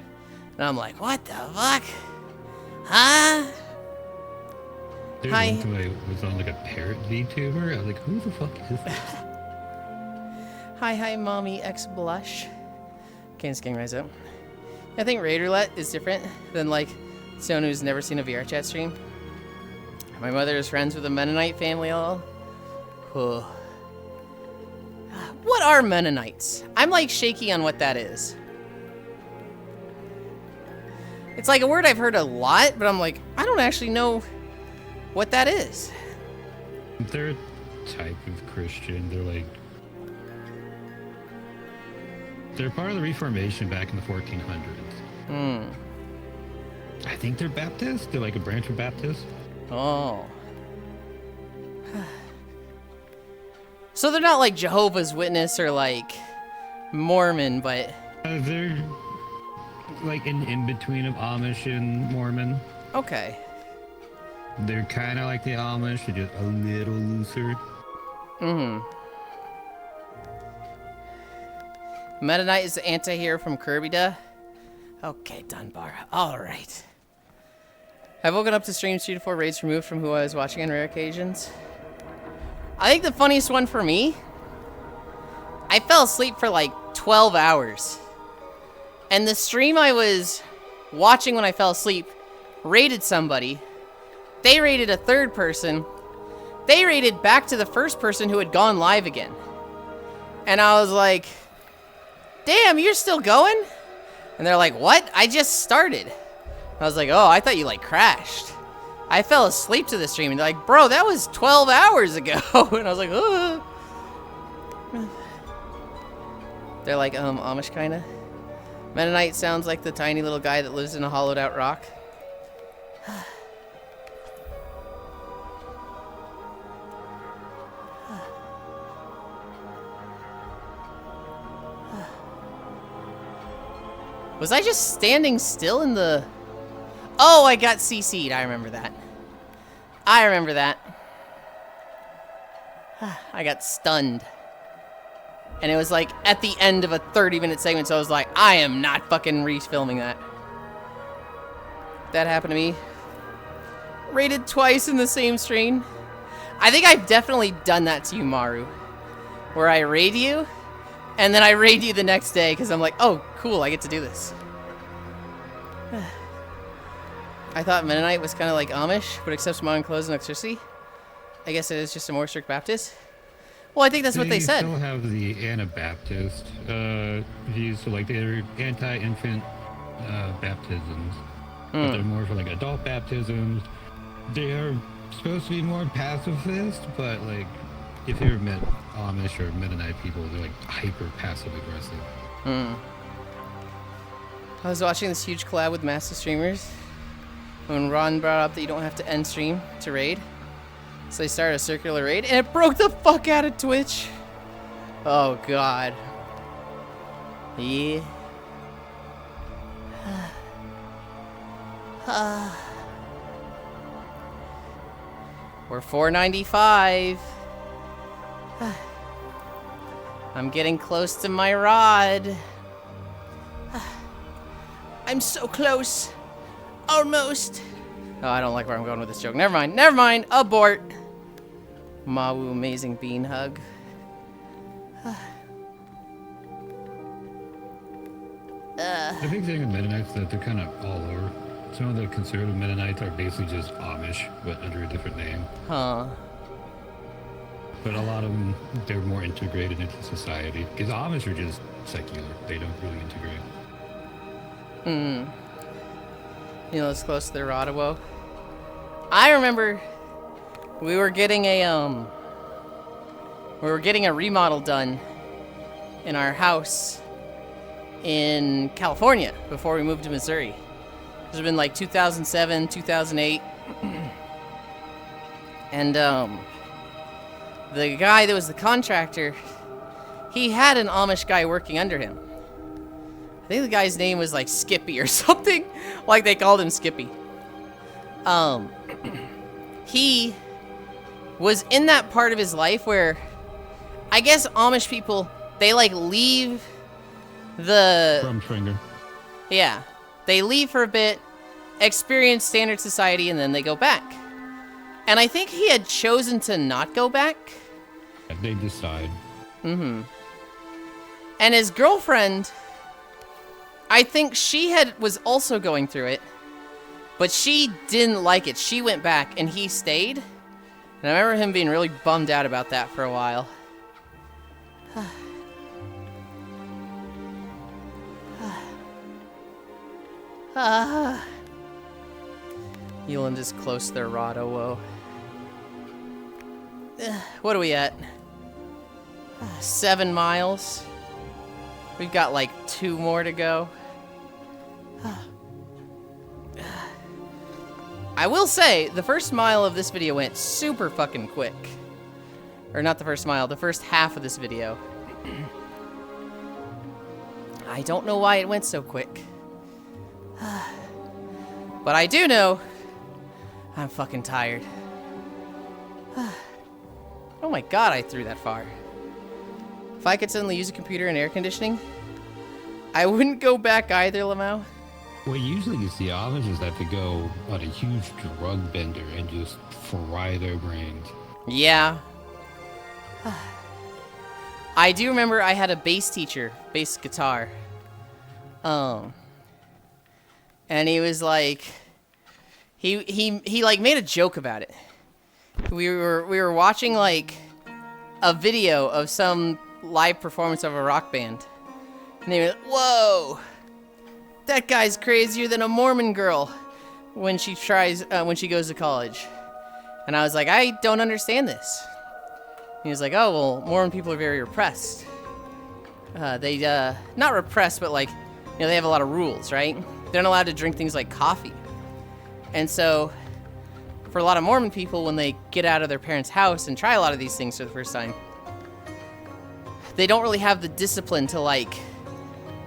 And I'm like, what the fuck? Huh? There's Hi. one time I was on like a parrot VTuber. I was like, who the fuck is this? Hi, mommy, X blush. Can't gang rise up. I think Raid Roulette is different than like someone who's never seen a VR chat stream. My mother is friends with a Mennonite family all. Oh. What are Mennonites? I'm like shaky on what that is. It's like a word I've heard a lot, but I'm like, I don't actually know what that is. They're a type of Christian. They're part of the Reformation back in the 1400s. I think they're Baptist. They're like a branch of Baptist. Oh. So they're not like Jehovah's Witness or like Mormon, but... They're like in between of Amish and Mormon. Okay. They're kind of like the Amish, they're just a little looser. Mennonite is the anti-hero from Kirby Duh. Okay, Dunbar. Alright. I've woken up to streams 3 to 4 raids removed from who I was watching on rare occasions. I think the funniest one for me, I fell asleep for like 12 hours. And the stream I was watching when I fell asleep raided somebody. They raided a third person. They raided back to the first person who had gone live again. And I was like, damn, you're still going? And they're like, what? I just started. I was like, oh, I thought you like crashed. I fell asleep to the stream, and they're like, bro, that was 12 hours ago. And I was like, oh. They're like, Amish kinda. Mennonite sounds like the tiny little guy that lives in a hollowed out rock. Was I just standing still in the... Oh, I got CC'd. I remember that. I remember that. I got stunned. And it was like at the end of a 30-minute segment, so I was like, I am not fucking refilming that. That happened to me. Rated twice in the same stream. I think I've definitely done that to you, Maru. Where I raid you, and then I raid you the next day, because I'm like, oh, cool, I get to do this. I thought Mennonite was kind of like Amish, but accepts modern clothes and electricity. I guess it is just a more strict Baptist. Well, I think that's what they said. They still have the Anabaptist views, so like they're anti-infant baptisms, but they're more for like adult baptisms. They are supposed to be more pacifist, but like if you ever met Amish or Mennonite people, they're like hyper passive aggressive. I was watching this huge collab with massive streamers when Ron brought up that you don't have to end stream to raid. So they started a circular raid, and it broke the fuck out of Twitch. Oh, God. Yeah. We're 495. I'm getting close to my rod. I'm so close. Almost. Oh, I don't like where I'm going with this joke. Never mind. Never mind. Abort. Mawu amazing bean hug. The big thing with Mennonites is that they're kind of all over. Some of the conservative Mennonites are basically just Amish, but under a different name. Huh. But a lot of them, they're more integrated into society. Because Amish are just secular. They don't really integrate. You know, it's close to the Rodawo. I remember we were getting a remodel done in our house in California before we moved to Missouri. There's been like 2007, 2008. And the guy that was the contractor, he had an Amish guy working under him. I think the guy's name was like Skippy or something. Like they called him Skippy. He was in that part of his life where I guess Amish people, they like leave the... Rumspringer. Yeah. They leave for a bit, experience standard society, and then they go back. And I think he had chosen to not go back. They decide. Mm-hmm. And his girlfriend, I think she was also going through it, but she didn't like it. She went back, and he stayed. And I remember him being really bummed out about that for a while. Yulind is close to their Rado, whoa. What are we at? 7 miles. We've got like 2 more to go. I will say, the first mile of this video went super fucking quick. Or not the first mile, the first half of this video. I don't know why it went so quick. But I do know I'm fucking tired. Oh my god, I threw that far. If I could suddenly use a computer and air conditioning, I wouldn't go back either, Lamau. What usually you see Amish is that they go on a huge drug bender and just fry their brains. Yeah. I do remember I had a bass teacher, bass guitar. And he was like, he like made a joke about it. We were watching like a video of some live performance of a rock band, and he was, whoa, that guy's crazier than a Mormon girl when she goes to college. And I was like, I don't understand this. And he was like, oh, well, Mormon people are very repressed. They, not repressed, but like, you know, they have a lot of rules, right? They're not allowed to drink things like coffee. And so, for a lot of Mormon people, when they get out of their parents' house and try a lot of these things for the first time, they don't really have the discipline to, like,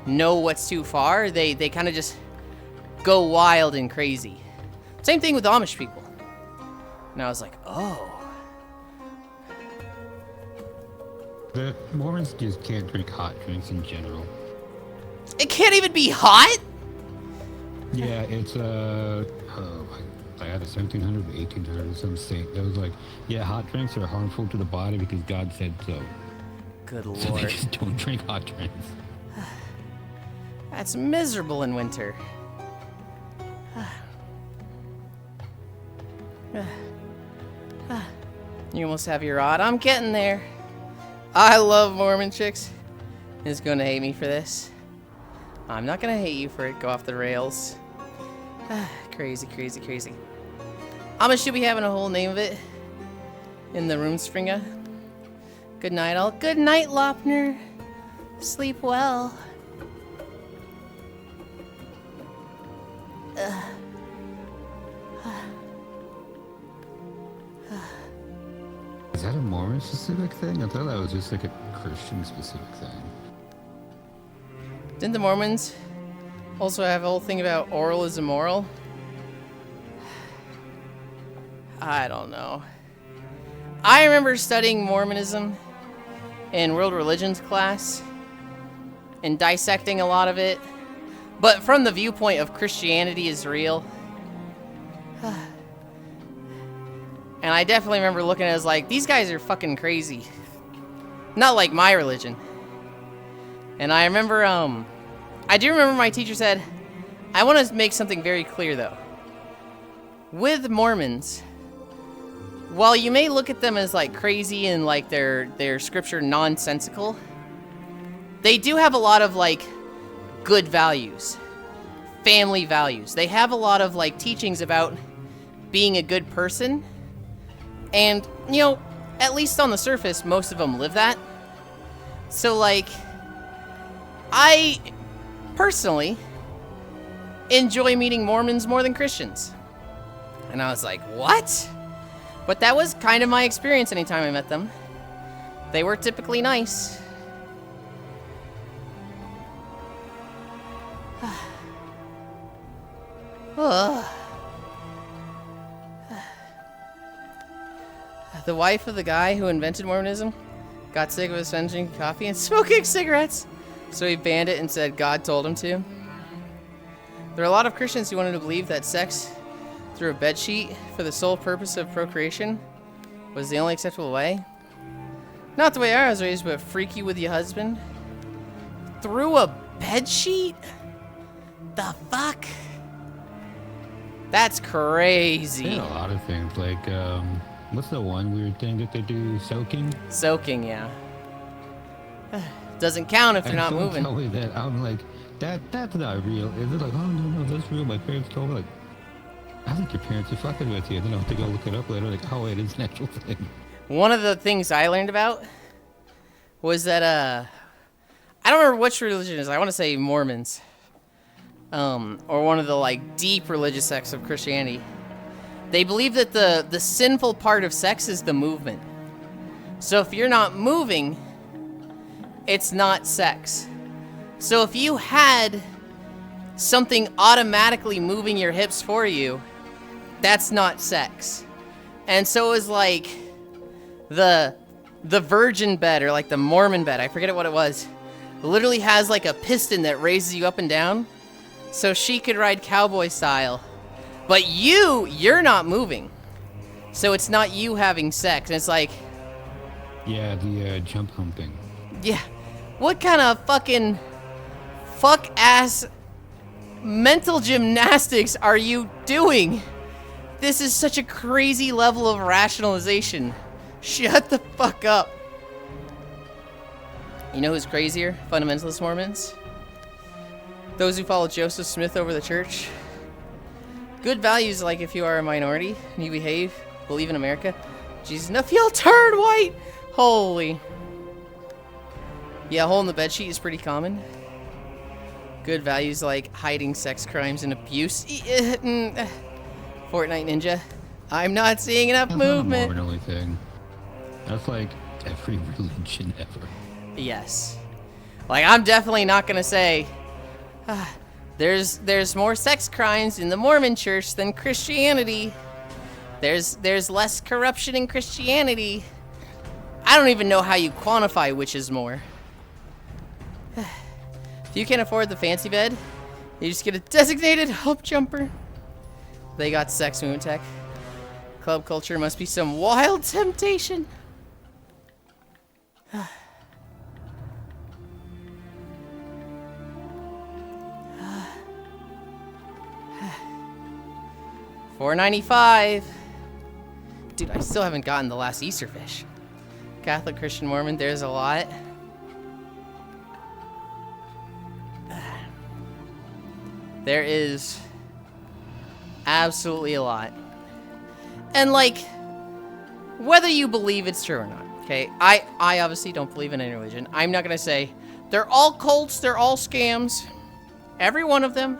know what's too far. They kind of just go wild and crazy. Same thing with Amish people. And I was like, oh. The Mormons just can't drink hot drinks in general. It can't even be hot? Yeah, it's I had a 1700 to 1800 some state that was like, yeah, hot drinks are harmful to the body because God said so. Good So they lord. just don't drink hot drinks. That's miserable in winter. You almost have your odd. I'm getting there. I love Mormon chicks. Is gonna hate me for this. I'm not gonna hate you for it. Go off the rails. Crazy, crazy, crazy. Should be having a whole name of it in the room, Springa. Good night, all. Good night, Lopner. Sleep well. Is that a Mormon specific thing? I thought that was just like a Christian specific thing. Didn't the Mormons also have a whole thing about oral is immoral? I don't know. I remember studying Mormonism in world religions class and dissecting a lot of it, but from the viewpoint of Christianity is real. And I definitely remember looking at it as like, these guys are fucking crazy. Not like my religion. And I remember, I do remember my teacher said, I want to make something very clear though. With Mormons, while you may look at them as like crazy and like their scripture nonsensical, they do have a lot of like good values, family values. They have a lot of like teachings about being a good person. And, you know, at least on the surface, most of them live that. So, like, I personally enjoy meeting Mormons more than Christians. And I was like, what? But that was kind of my experience anytime I met them. They were typically nice. The wife of the guy who invented Mormonism got sick of us drinking coffee and smoking cigarettes, so he banned it and said God told him to. There are a lot of Christians who wanted to believe that sex through a bedsheet for the sole purpose of procreation was the only acceptable way. Not the way I was raised, but freaky with your husband. Through a bedsheet? The fuck? That's crazy. There are a lot of things, like, what's the one weird thing that they do? Soaking? Soaking, yeah. Doesn't count if you're not moving. Tell me that. I'm like, that's not real. Is it like, oh, no, that's real. My parents told me, like, I think your parents are fucking with you. And then I'll have to go look it up later. Like, oh, wait, it's an actual thing. One of the things I learned about was that, I don't remember which religion it is. I want to say Mormons. Or one of the, like, deep religious sects of Christianity. They believe that the sinful part of sex is the movement. So if you're not moving, it's not sex. So if you had something automatically moving your hips for you, that's not sex. And so it was like the virgin bed, or like the Mormon bed, I forget what it was, literally has like a piston that raises you up and down so she could ride cowboy style. But you're not moving. So it's not you having sex. And it's like, yeah, the jump humping. yeah, what kind of fucking fuck-ass mental gymnastics are you doing? This is such a crazy level of rationalization. Shut the fuck up. You know who's crazier? Fundamentalist Mormons. Those who follow Joseph Smith over the church. Good values, like if you are a minority and you behave, believe in America. Jesus, no, if you'll turn white. Holy. Yeah, hole in the bedsheet is pretty common. Good values like hiding sex crimes and abuse. Fortnite Ninja. I'm not seeing enough movement. That's not a Mormon thing. That's like every religion ever. Yes. Like, I'm definitely not gonna say there's more sex crimes in the Mormon church than Christianity. There's less corruption in Christianity. I don't even know how you quantify which is more. If you can't afford the fancy bed, you just get a designated help jumper. They got sex movement tech. Club culture must be some wild temptation. $4.95. Dude, I still haven't gotten the last Easter fish. Catholic, Christian, Mormon, there's a lot. There is absolutely a lot. And like, whether you believe it's true or not, okay? I obviously don't believe in any religion. I'm not gonna say they're all cults, they're all scams. Every one of them,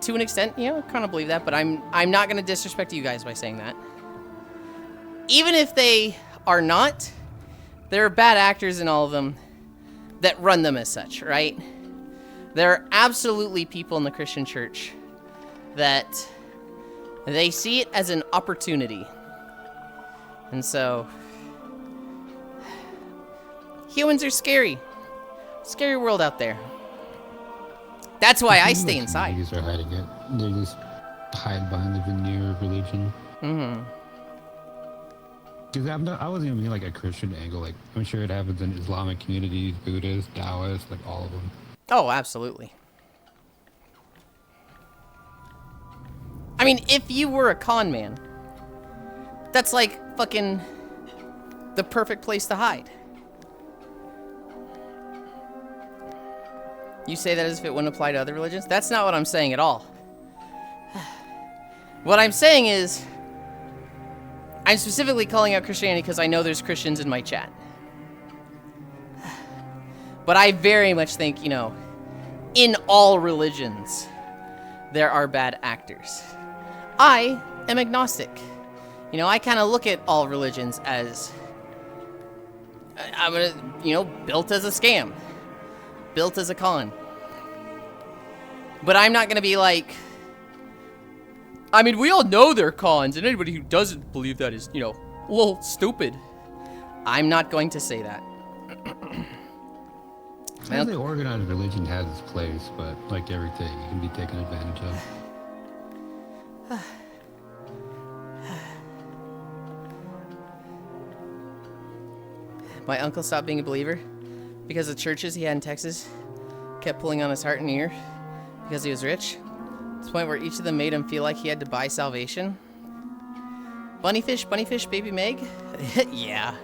to an extent, you know, I kind of believe that, but I'm not gonna disrespect you guys by saying that. Even if they are not, there are bad actors in all of them that run them as such, right? There are absolutely people in the Christian church that they see it as an opportunity. And so, humans are scary. Scary world out there. That's why I stay inside. Communities are hiding it. They just hide behind the veneer of religion. Mm-hmm. Because I wasn't even mean like a Christian angle. Like, I'm sure it happens in Islamic communities, Buddhist, Taoist, like all of them. Oh, absolutely. I mean, if you were a con man, that's like fucking the perfect place to hide. You say that as if it wouldn't apply to other religions? That's not what I'm saying at all. What I'm saying is, I'm specifically calling out Christianity because I know there's Christians in my chat. But I very much think, you know, in all religions, there are bad actors. I am agnostic. You know, I kind of look at all religions as, I'm gonna, you know, built as a scam. Built as a con. But I'm not gonna be like, I mean, we all know they're cons, and anybody who doesn't believe that is, you know, a little stupid. I'm not going to say that. Every organized religion has its place, but like everything, it can be taken advantage of. My uncle stopped being a believer because the churches he had in Texas kept pulling on his heart and ear because he was rich. To the point where each of them made him feel like he had to buy salvation. Bunnyfish, baby Meg? Yeah.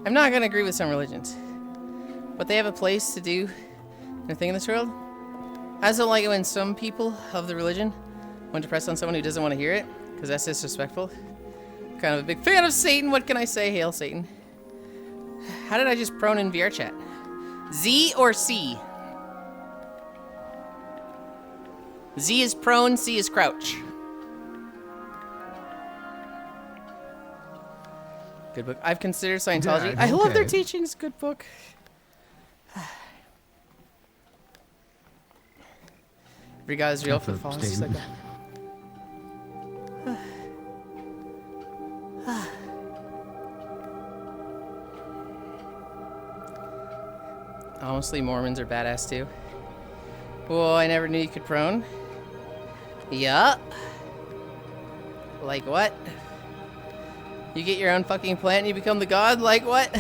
I'm not gonna agree with some religions, but they have a place to do their thing in this world. I just don't like it when some people of the religion want to press on someone who doesn't want to hear it, because that's disrespectful. Kind of a big fan of Satan. What can I say? Hail Satan. How did I just prone in VR chat? Z or C? Z is prone, C is crouch. Good book. I've considered Scientology. Yeah, I love their okay. teachings. Good book. Every God is real for the fallen. Just like that. Honestly, Mormons are badass too. Whoa, I never knew you could prone. Yup. Like what? You get your own fucking plant and you become the god? Like what?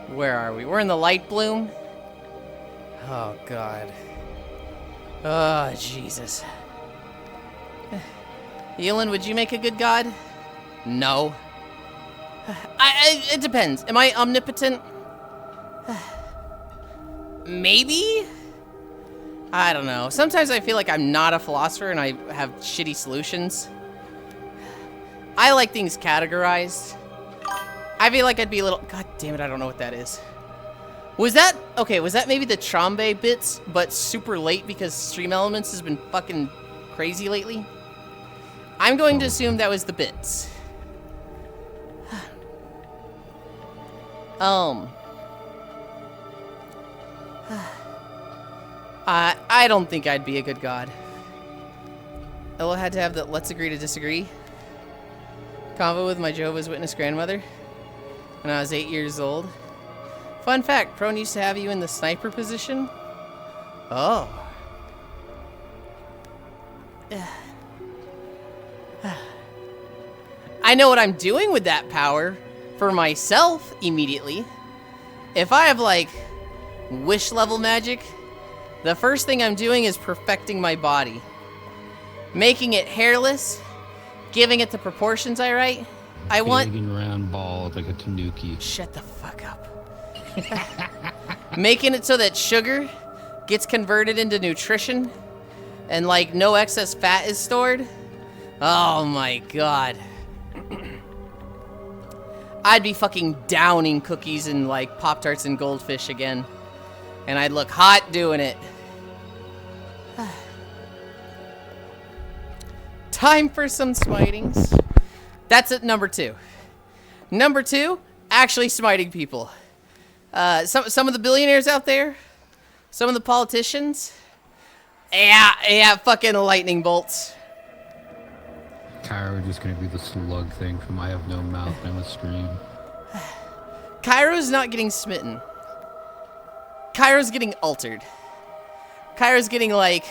Where are we? We're in the light bloom? Oh, God. Oh, Jesus. Yulind, would you make a good god? No. It depends. Am I omnipotent? Maybe? I don't know. Sometimes I feel like I'm not a philosopher and I have shitty solutions. I like things categorized. I feel like I'd be a little... God damn it, I don't know what that is. Was that... Okay, was that maybe the Trombe bits, but super late because Stream Elements has been fucking crazy lately? I'm going to assume that was the bits. I don't think I'd be a good god. Ella had to have the let's agree to disagree convo with my Jehovah's Witness grandmother when I was 8 years old. Fun fact, Prone used to have you in the sniper position. Oh. I know what I'm doing with that power for myself immediately. If I have like wish level magic, the first thing I'm doing is perfecting my body. Making it hairless, giving it the proportions I write. I want... Big and round balls like a tanuki. Shut the fuck up. Making it so that sugar gets converted into nutrition and like no excess fat is stored. Oh my god. I'd be fucking downing cookies and like Pop-Tarts and Goldfish again. And I'd look hot doing it. Time for some smitings. That's at number 2. Number 2, actually smiting people. Some of the billionaires out there, some of the politicians. Yeah, fucking lightning bolts. Kyra just gonna be the slug thing from I Have No Mouth on the stream. Cairo's not getting smitten. Cairo's getting altered. Cairo's getting like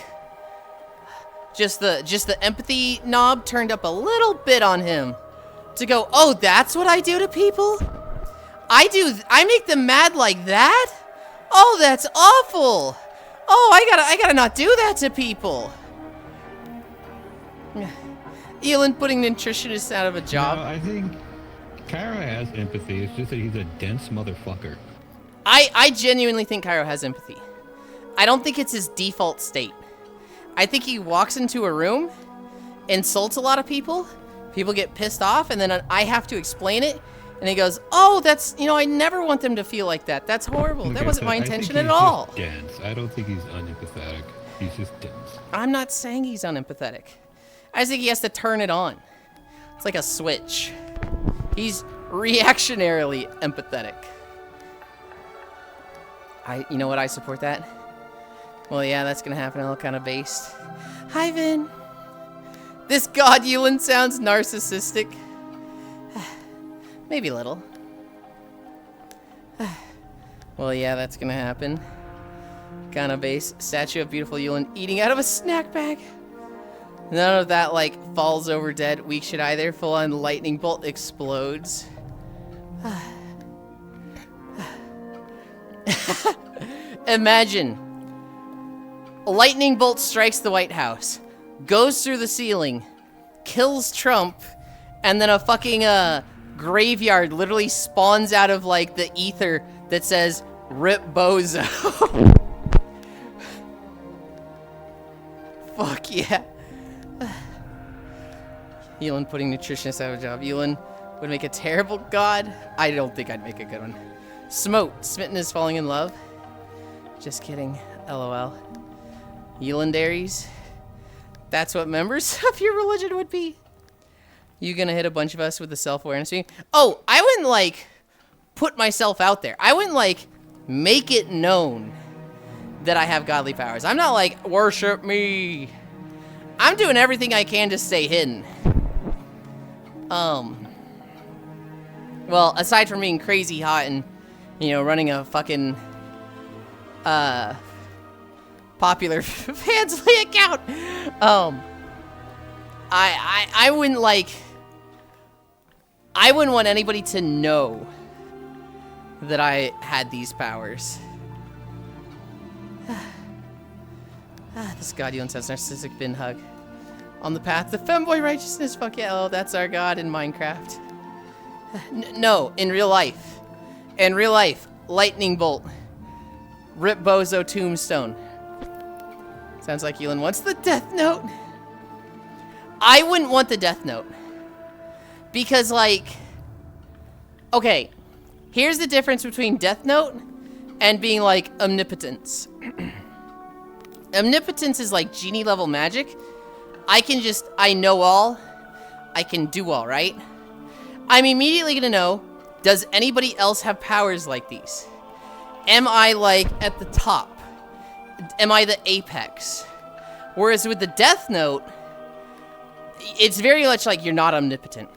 just the empathy knob turned up a little bit on him to go, oh, that's what I do to people? I make them mad like that? Oh, that's awful. Oh, I gotta not do that to people. Yulind putting nutritionists out of a job. No, I think Kyra has empathy. It's just that he's a dense motherfucker. I genuinely think Cairo has empathy. I don't think it's his default state. I think he walks into a room, insults a lot of people, people get pissed off, and then I have to explain it And he goes, oh, that's, you know, I never want them to feel like that. That's horrible. Like That I wasn't said, my I think intention he's at all. just dense. I don't think he's unempathetic. He's just dense. I'm not saying he's unempathetic. I just think he has to turn it on. It's like a switch. He's reactionarily empathetic. You know what? I support that. Well, yeah, that's gonna happen all kind of based. Hi, Vin. This god Yulind sounds narcissistic. Maybe a little. Well, yeah, that's gonna happen. Kind of base. Statue of beautiful Yulind eating out of a snack bag. None of that, like, falls over dead. Weak shit either. Full-on lightning bolt explodes. Imagine. A lightning bolt strikes the White House. Goes through the ceiling. Kills Trump. And then a fucking, graveyard literally spawns out of, like, the ether that says, RIP Bozo. Fuck yeah. Yulind putting nutritionists out of a job. Yulind would make a terrible god. I don't think I'd make a good one. Smote, smitten is falling in love. Just kidding. LOL. Yulindaries. That's what members of your religion would be. You gonna hit a bunch of us with the self-awareness thing? Oh, I wouldn't, like, put myself out there. I wouldn't, like, make it known that I have godly powers. I'm not like, worship me. I'm doing everything I can to stay hidden. Well, aside from being crazy hot and, you know, running a fucking, popular Fansly account, I wouldn't, like, I wouldn't want anybody to know that I had these powers. This god Yulind says narcissistic bin hug. On the path to femboy righteousness, fuck yeah, oh, that's our god in Minecraft. No, in real life. In real life, lightning bolt. Rip Bozo tombstone. Sounds like Yulind wants the death note. I wouldn't want the death note. Because, like, okay, here's the difference between death note and being, like, omnipotence. Omnipotence is like genie level magic. I know all. I can do all, right? I'm immediately gonna know, does anybody else have powers like these? Am I, like, at the top? Am I the apex? Whereas with the death note, it's very much like you're not omnipotent.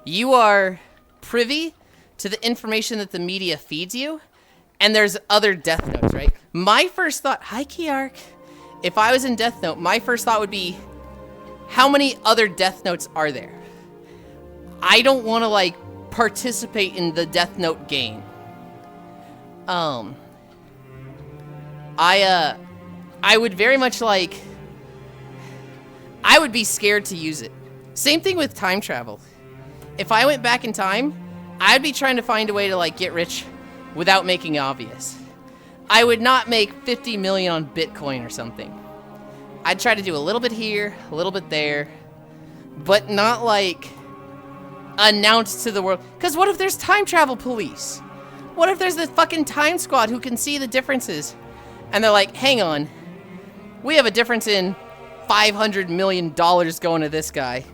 You are privy to the information that the media feeds you, and there's other death notes, right? My first thought, hi Kiark. If I was in Death Note, my first thought would be, how many other Death Notes are there? I don't want to, like, participate in the Death Note game. I would very much, like, I would be scared to use it. Same thing with time travel. If I went back in time, I'd be trying to find a way to, like, get rich without making it obvious. I would not make 50 million on Bitcoin or something. I'd try to do a little bit here, a little bit there, but not, like, announce to the world. Because what if there's time travel police? What if there's the fucking time squad who can see the differences? And they're like, hang on, we have a difference in $500 million going to this guy.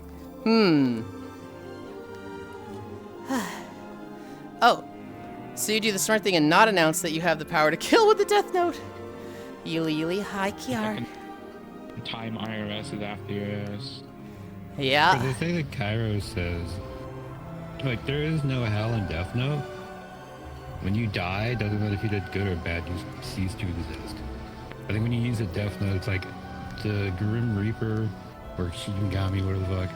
Oh. So you do the smart thing and not announce that you have the power to kill with the death note. Yuli, hi Kiara. Time IRS is after your ass. Yeah. They say that Cairo says, like, there is no hell in Death Note. When you die, it doesn't matter if you did good or bad, you cease to exist. I think when you use a Death Note, it's like the Grim Reaper or Shinigami, whatever the fuck,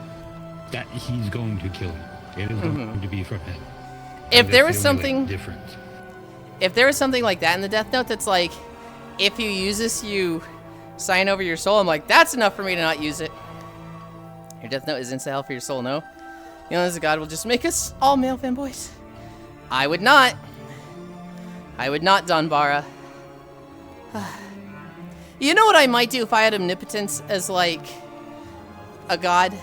that he's going to kill you. It is going to be from him. If there was something like, different. If there was something like that in the Death Note that's like, if you use this, you sign over your soul, I'm like, that's enough for me to not use it. Your Death Note is insta hell for your soul, no? You know, this God will just make us all male fanboys. I would not. I would not, Donbara. You know what I might do if I had omnipotence as, like, a god?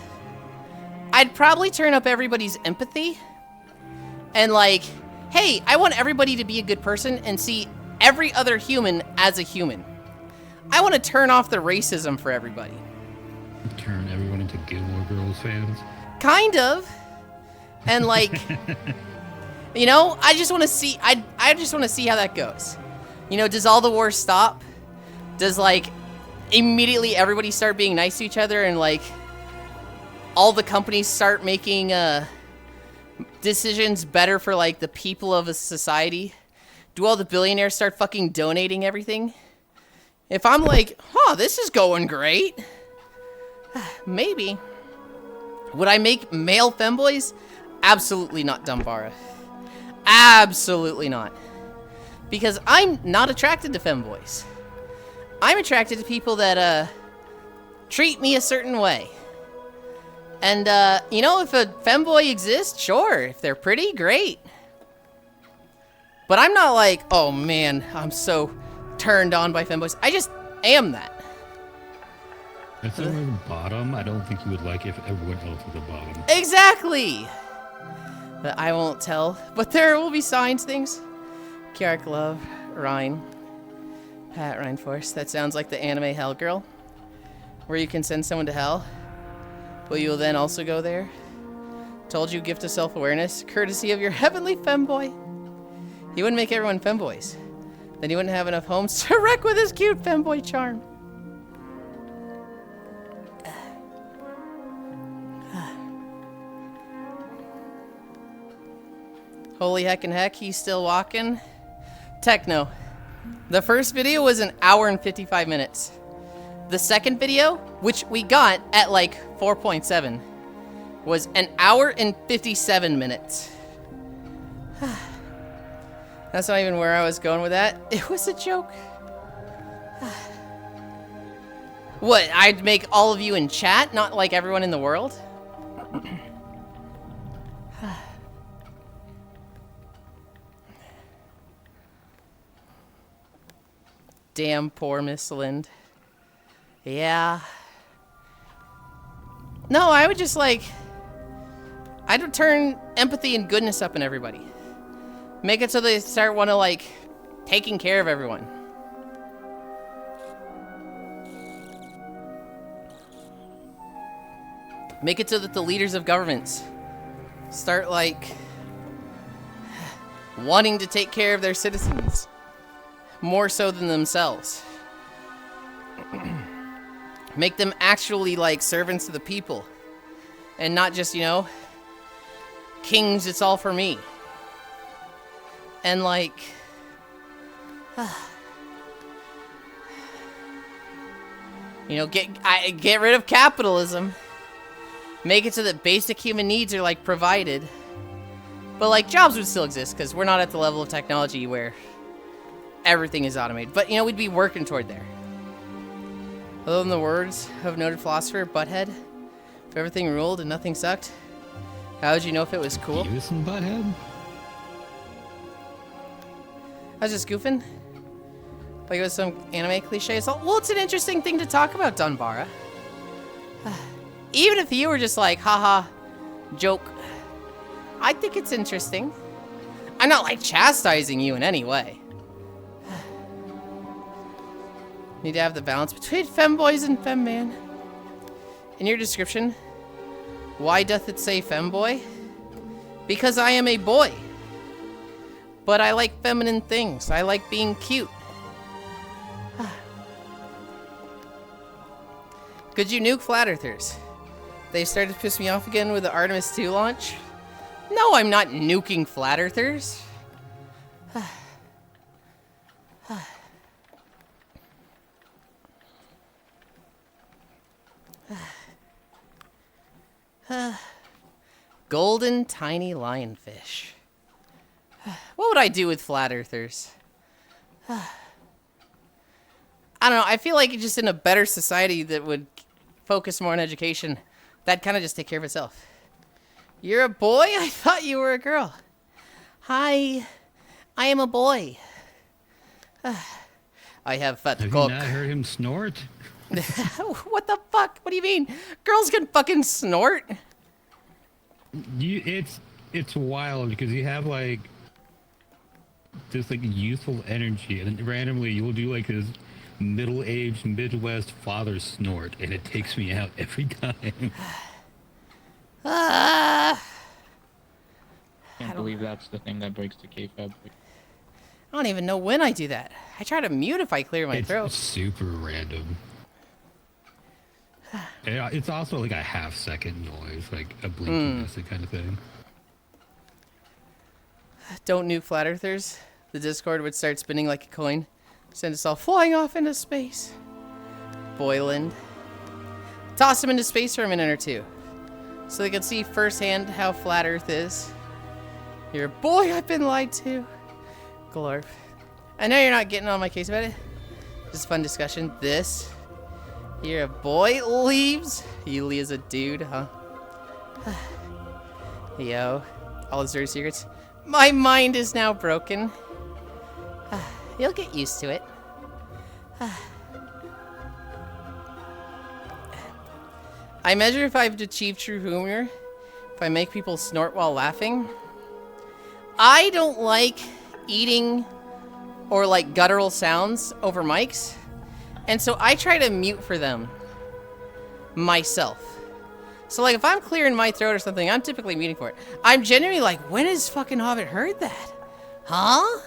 I'd probably turn up everybody's empathy And like, hey, I want everybody to be a good person and see every other human as a human. I want to turn off the racism for everybody. Turn everyone into Gilmore Girls fans. Kind of. And like, you know, I just want to see, I just want to see how that goes. You know, does all the wars stop? Does like, immediately everybody start being nice to each other and like, all the companies start making decisions better for like the people of a society? Do all the billionaires start fucking donating everything? If I'm like, huh, this is going great. Maybe. Would I make male femboys? Absolutely not, Dumbara. Absolutely not. Because I'm not attracted to femboys. I'm attracted to people that treat me a certain way. And, you know, if a femboy exists, sure. If they're pretty, great. But I'm not like, oh man, I'm so turned on by femboys. I just am that. If they were the bottom, I don't think you would like if everyone else was the bottom. Exactly! But I won't tell. But there will be signs, things. Kiark Love, Ryan. Pat Reinforce. That sounds like the anime Hell Girl. Where you can send someone to hell. But you will then also go there. Told you, gift of self-awareness, courtesy of your heavenly femboy. He wouldn't make everyone femboys. Then he wouldn't have enough homes to wreck with his cute femboy charm. Holy heck and heck, he's still walking. Techno. The first video was an hour and 55 minutes. The second video, which we got at like 4.7, was an hour and 57 minutes. That's not even where I was going with that. It was a joke. What, I'd make all of you in chat, not like everyone in the world? Damn poor Miss Yulind. Yeah. No, I would just like... I'd turn empathy and goodness up in everybody. Make it so they start want to like... taking care of everyone. Make it so that the leaders of governments start like... wanting to take care of their citizens. More so than themselves. Make them actually like servants to the people. And not just, you know, kings, it's all for me. And like... you know, get rid of capitalism. Make it so that basic human needs are like provided. But like jobs would still exist because we're not at the level of technology where everything is automated. But, you know, we'd be working toward there. Other than the words of noted philosopher, Butthead, if everything ruled and nothing sucked, how would you know if it was cool? You some Butthead? I was just goofing. Like it was some anime cliche. Well, it's an interesting thing to talk about, Dunbara. Even if you were just like, haha, joke. I think it's interesting. I'm not like chastising you in any way. Need to have the balance between femboys and femman. In your description, why doth it say femboy? Because I am a boy. But I like feminine things. I like being cute. Could you nuke flat earthers? They started to piss me off again with the Artemis 2 launch. No, I'm not nuking flat earthers. Golden tiny lionfish. What would I do with flat earthers? I don't know. I feel like just in a better society that would focus more on education, that'd kind of just take care of itself. You're a boy? I thought you were a girl. Hi, I am a boy. I have fat Have cock. you not heard him snort? What the fuck? What do you mean? Girls can fucking snort? It's it's wild because you have like this like youthful energy, and then randomly you'll do like this middle-aged Midwest father snort, and it takes me out every time. Ah! Can't believe that's the thing that breaks the kayfabe. I don't even know when I do that. I try to mute if I clear my It's throat. super random. Yeah, it's also like a half-second noise, like a blinking message kind of thing. Don't nuke flat earthers. The Discord would start spinning like a coin. Send us all flying off into space. Boyland. Toss them into space for a minute or two. So they can see firsthand how flat earth is. You're a boy, I've been lied to. Glorp. I know you're not getting on my case about it. Just a fun discussion. This. You're a boy leaves. Yuli is a dude, huh? Yo. All his dirty secrets. My mind is now broken. You'll get used to it. I measure if I've achieved true humor if I make people snort while laughing. I don't like eating or like guttural sounds over mics, and so I try to mute for them myself. So like if I'm clearing my throat or something, I'm typically muting for it. I'm genuinely like, when has fucking Hobbit heard that? Huh?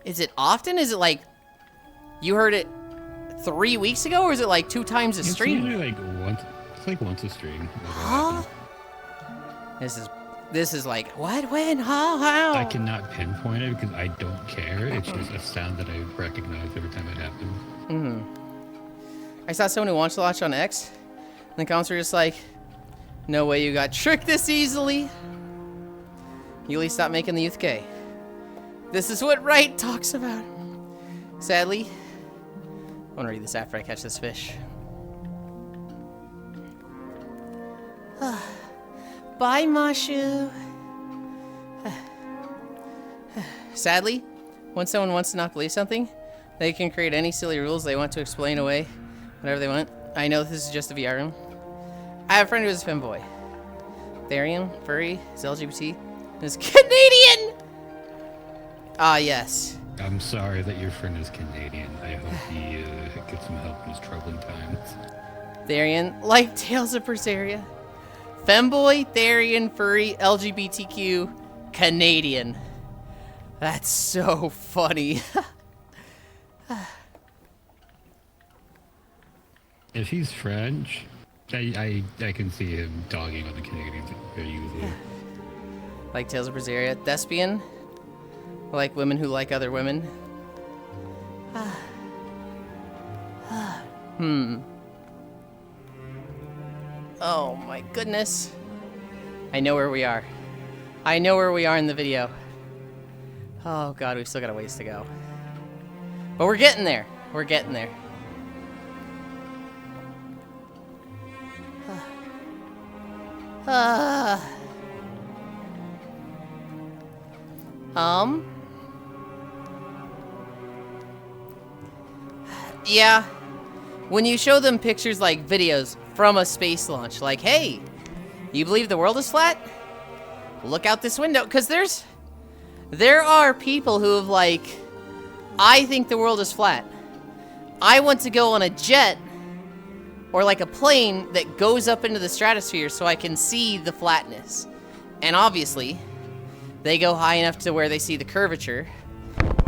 Is it often? Is it like you heard it 3 weeks ago, or is it like 2 times a It's stream? usually like once. It's like once a stream. Huh? This is like what, when, how? I cannot pinpoint it because I don't care. It's just a sound that I recognize every time it happens. I saw someone who wants to watch on X, and the comments were just like, "No way you got tricked this easily." Yuli, stop making the youth gay. This is what Wright talks about. Sadly, I want to read this after I catch this fish. Bye, Mashu. Sadly, when someone wants to not believe something, they can create any silly rules they want to explain away, whatever they want. I know this is just a VR room. I have a friend who is a femboy. Therian, furry, is LGBT, and is Canadian! Ah, yes. I'm sorry that your friend is Canadian. I hope he gets some help in his troubling times. Therian, like Tales of Berseria. Femboy, Therian, furry, LGBTQ, Canadian. That's so funny. If he's French, I can see him dogging on the Canadians very easily. Like Tales of Berseria. Thespian, like women who like other women. Oh my goodness. I know where we are. I know where we are in the video. Oh god, we've still got a ways to go. But we're getting there. We're getting there. Yeah. When you show them pictures like videos from a space launch, like, hey, you believe the world is flat? Look out this window. Because there are people who have like, I think the world is flat. I want to go on a jet or like a plane that goes up into the stratosphere so I can see the flatness. And obviously, they go high enough to where they see the curvature.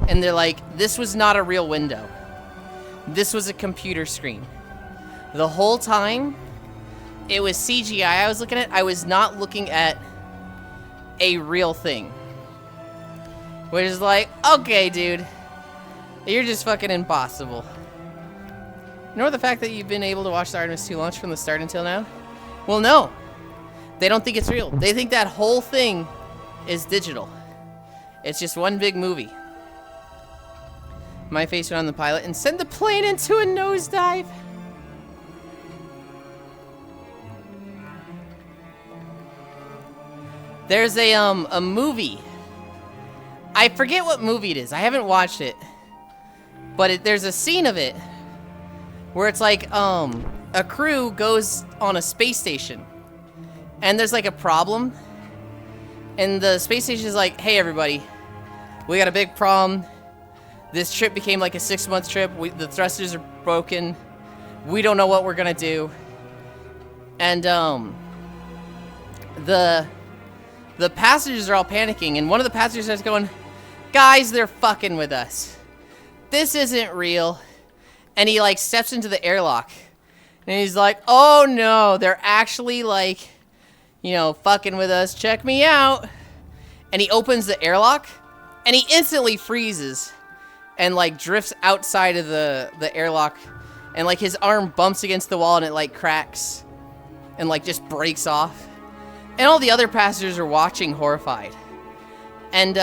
And they're like, this was not a real window. This was a computer screen. The whole time, it was CGI I was looking at. I was not looking at a real thing. Which is like, okay, dude. You're just fucking impossible. Nor the fact that you've been able to watch the Artemis 2 launch from the start until now? Well, no. They don't think it's real. They think that whole thing is digital. It's just one big movie. My face went on the pilot and sent the plane into a nosedive. There's a movie. I forget what movie it is. I haven't watched it. But there's a scene of it where it's like a crew goes on a space station and there's like a problem And the space station is like, hey, everybody, we got a big problem. This trip became like a 6-month trip. The thrusters are broken. We don't know what we're gonna do. And the passengers are all panicking, and one of the passengers starts going, guys, they're fucking with us. This isn't real. And he like steps into the airlock, and he's like, oh no, they're actually like, you know, fucking with us. Check me out. And he opens the airlock, and he instantly freezes and like drifts outside of the airlock, and like his arm bumps against the wall and it like cracks and like just breaks off. And all the other passengers are watching horrified. And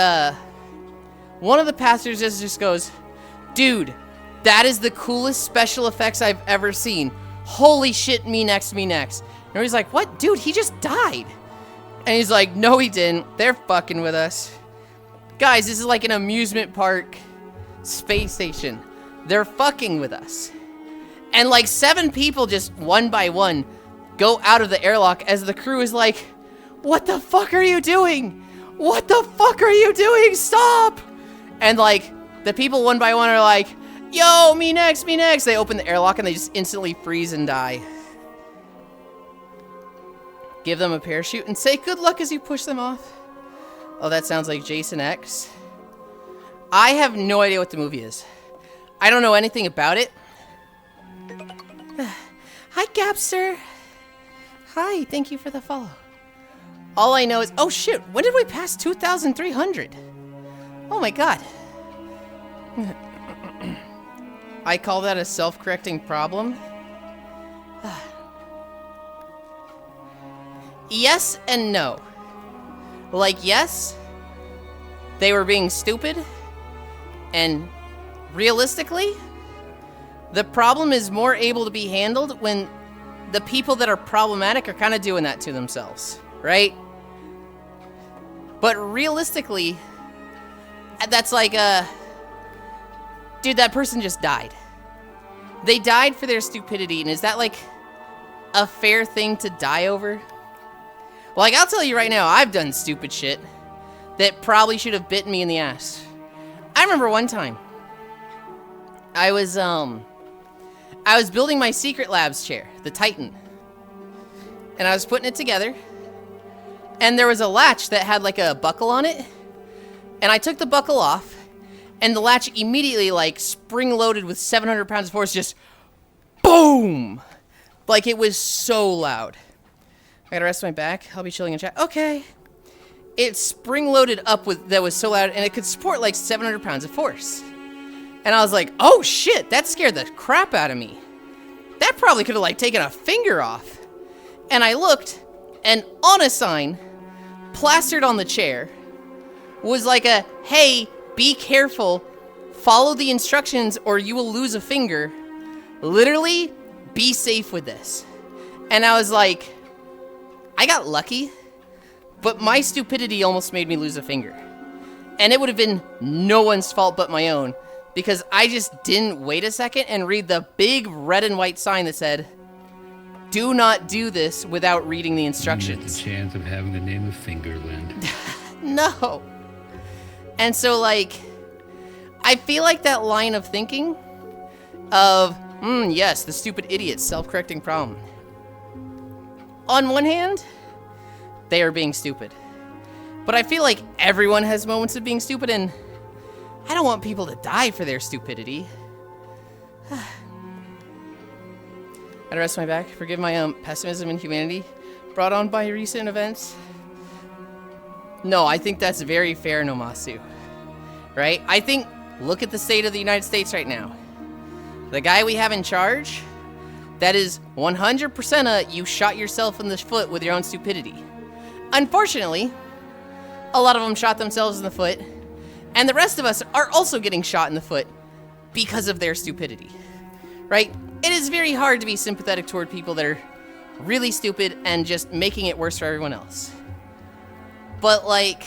one of the passengers just goes, dude, that is the coolest special effects I've ever seen. Holy shit, me next, me next. And he's like, what? Dude, he just died. And he's like, no, he didn't. They're fucking with us. Guys, this is like an amusement park space station. They're fucking with us. And like 7 people just one by one go out of the airlock as the crew is like, what the fuck are you doing? What the fuck are you doing? Stop! And like the people one by one are like, yo, me next, me next. They open the airlock and they just instantly freeze and die. Give them a parachute and say good luck as you push them off. Oh, that sounds like Jason X. I have no idea what the movie is. I don't know anything about it. Hi, Gapster. Hi, thank you for the follow. All I know is, oh shit, when did we pass 2,300? Oh my god. I call that a self-correcting problem. Yes and no. Like, yes, they were being stupid, and realistically, the problem is more able to be handled when the people that are problematic are kind of doing that to themselves, right? But realistically, that's like dude, that person just died. They died for their stupidity, and is that like a fair thing to die over? Like, I'll tell you right now, I've done stupid shit that probably should have bitten me in the ass. I remember one time, I was building my Secret Labs chair, the Titan, and I was putting it together, and there was a latch that had like a buckle on it, and I took the buckle off, and the latch immediately, like, spring-loaded with 700 pounds of force, just boom! Like, it was so loud. I gotta rest my back. I'll be chilling in chat. Okay. It spring-loaded up with, that was so loud, and it could support like 700 pounds of force. And I was like, oh shit, that scared the crap out of me. That probably could have like taken a finger off. And I looked, and on a sign, plastered on the chair, was like a, hey, be careful, follow the instructions or you will lose a finger. Literally, be safe with this. And I was like, I got lucky, but my stupidity almost made me lose a finger. And it would have been no one's fault but my own, because I just didn't wait a second and read the big red and white sign that said, do not do this without reading the instructions. The chance of having the name of Fingerland. No. And so, like, I feel like that line of thinking of, yes, the stupid idiot, self-correcting problem. On one hand, they are being stupid. But I feel like everyone has moments of being stupid, and I don't want people to die for their stupidity. I rest my back. Forgive my pessimism and humanity brought on by recent events. No, I think that's very fair, Nomasu. Right? I think, look at the state of the United States right now. The guy we have in charge, that is 100% you shot yourself in the foot with your own stupidity. Unfortunately, a lot of them shot themselves in the foot, and the rest of us are also getting shot in the foot because of their stupidity, right? It is very hard to be sympathetic toward people that are really stupid and just making it worse for everyone else. But, like,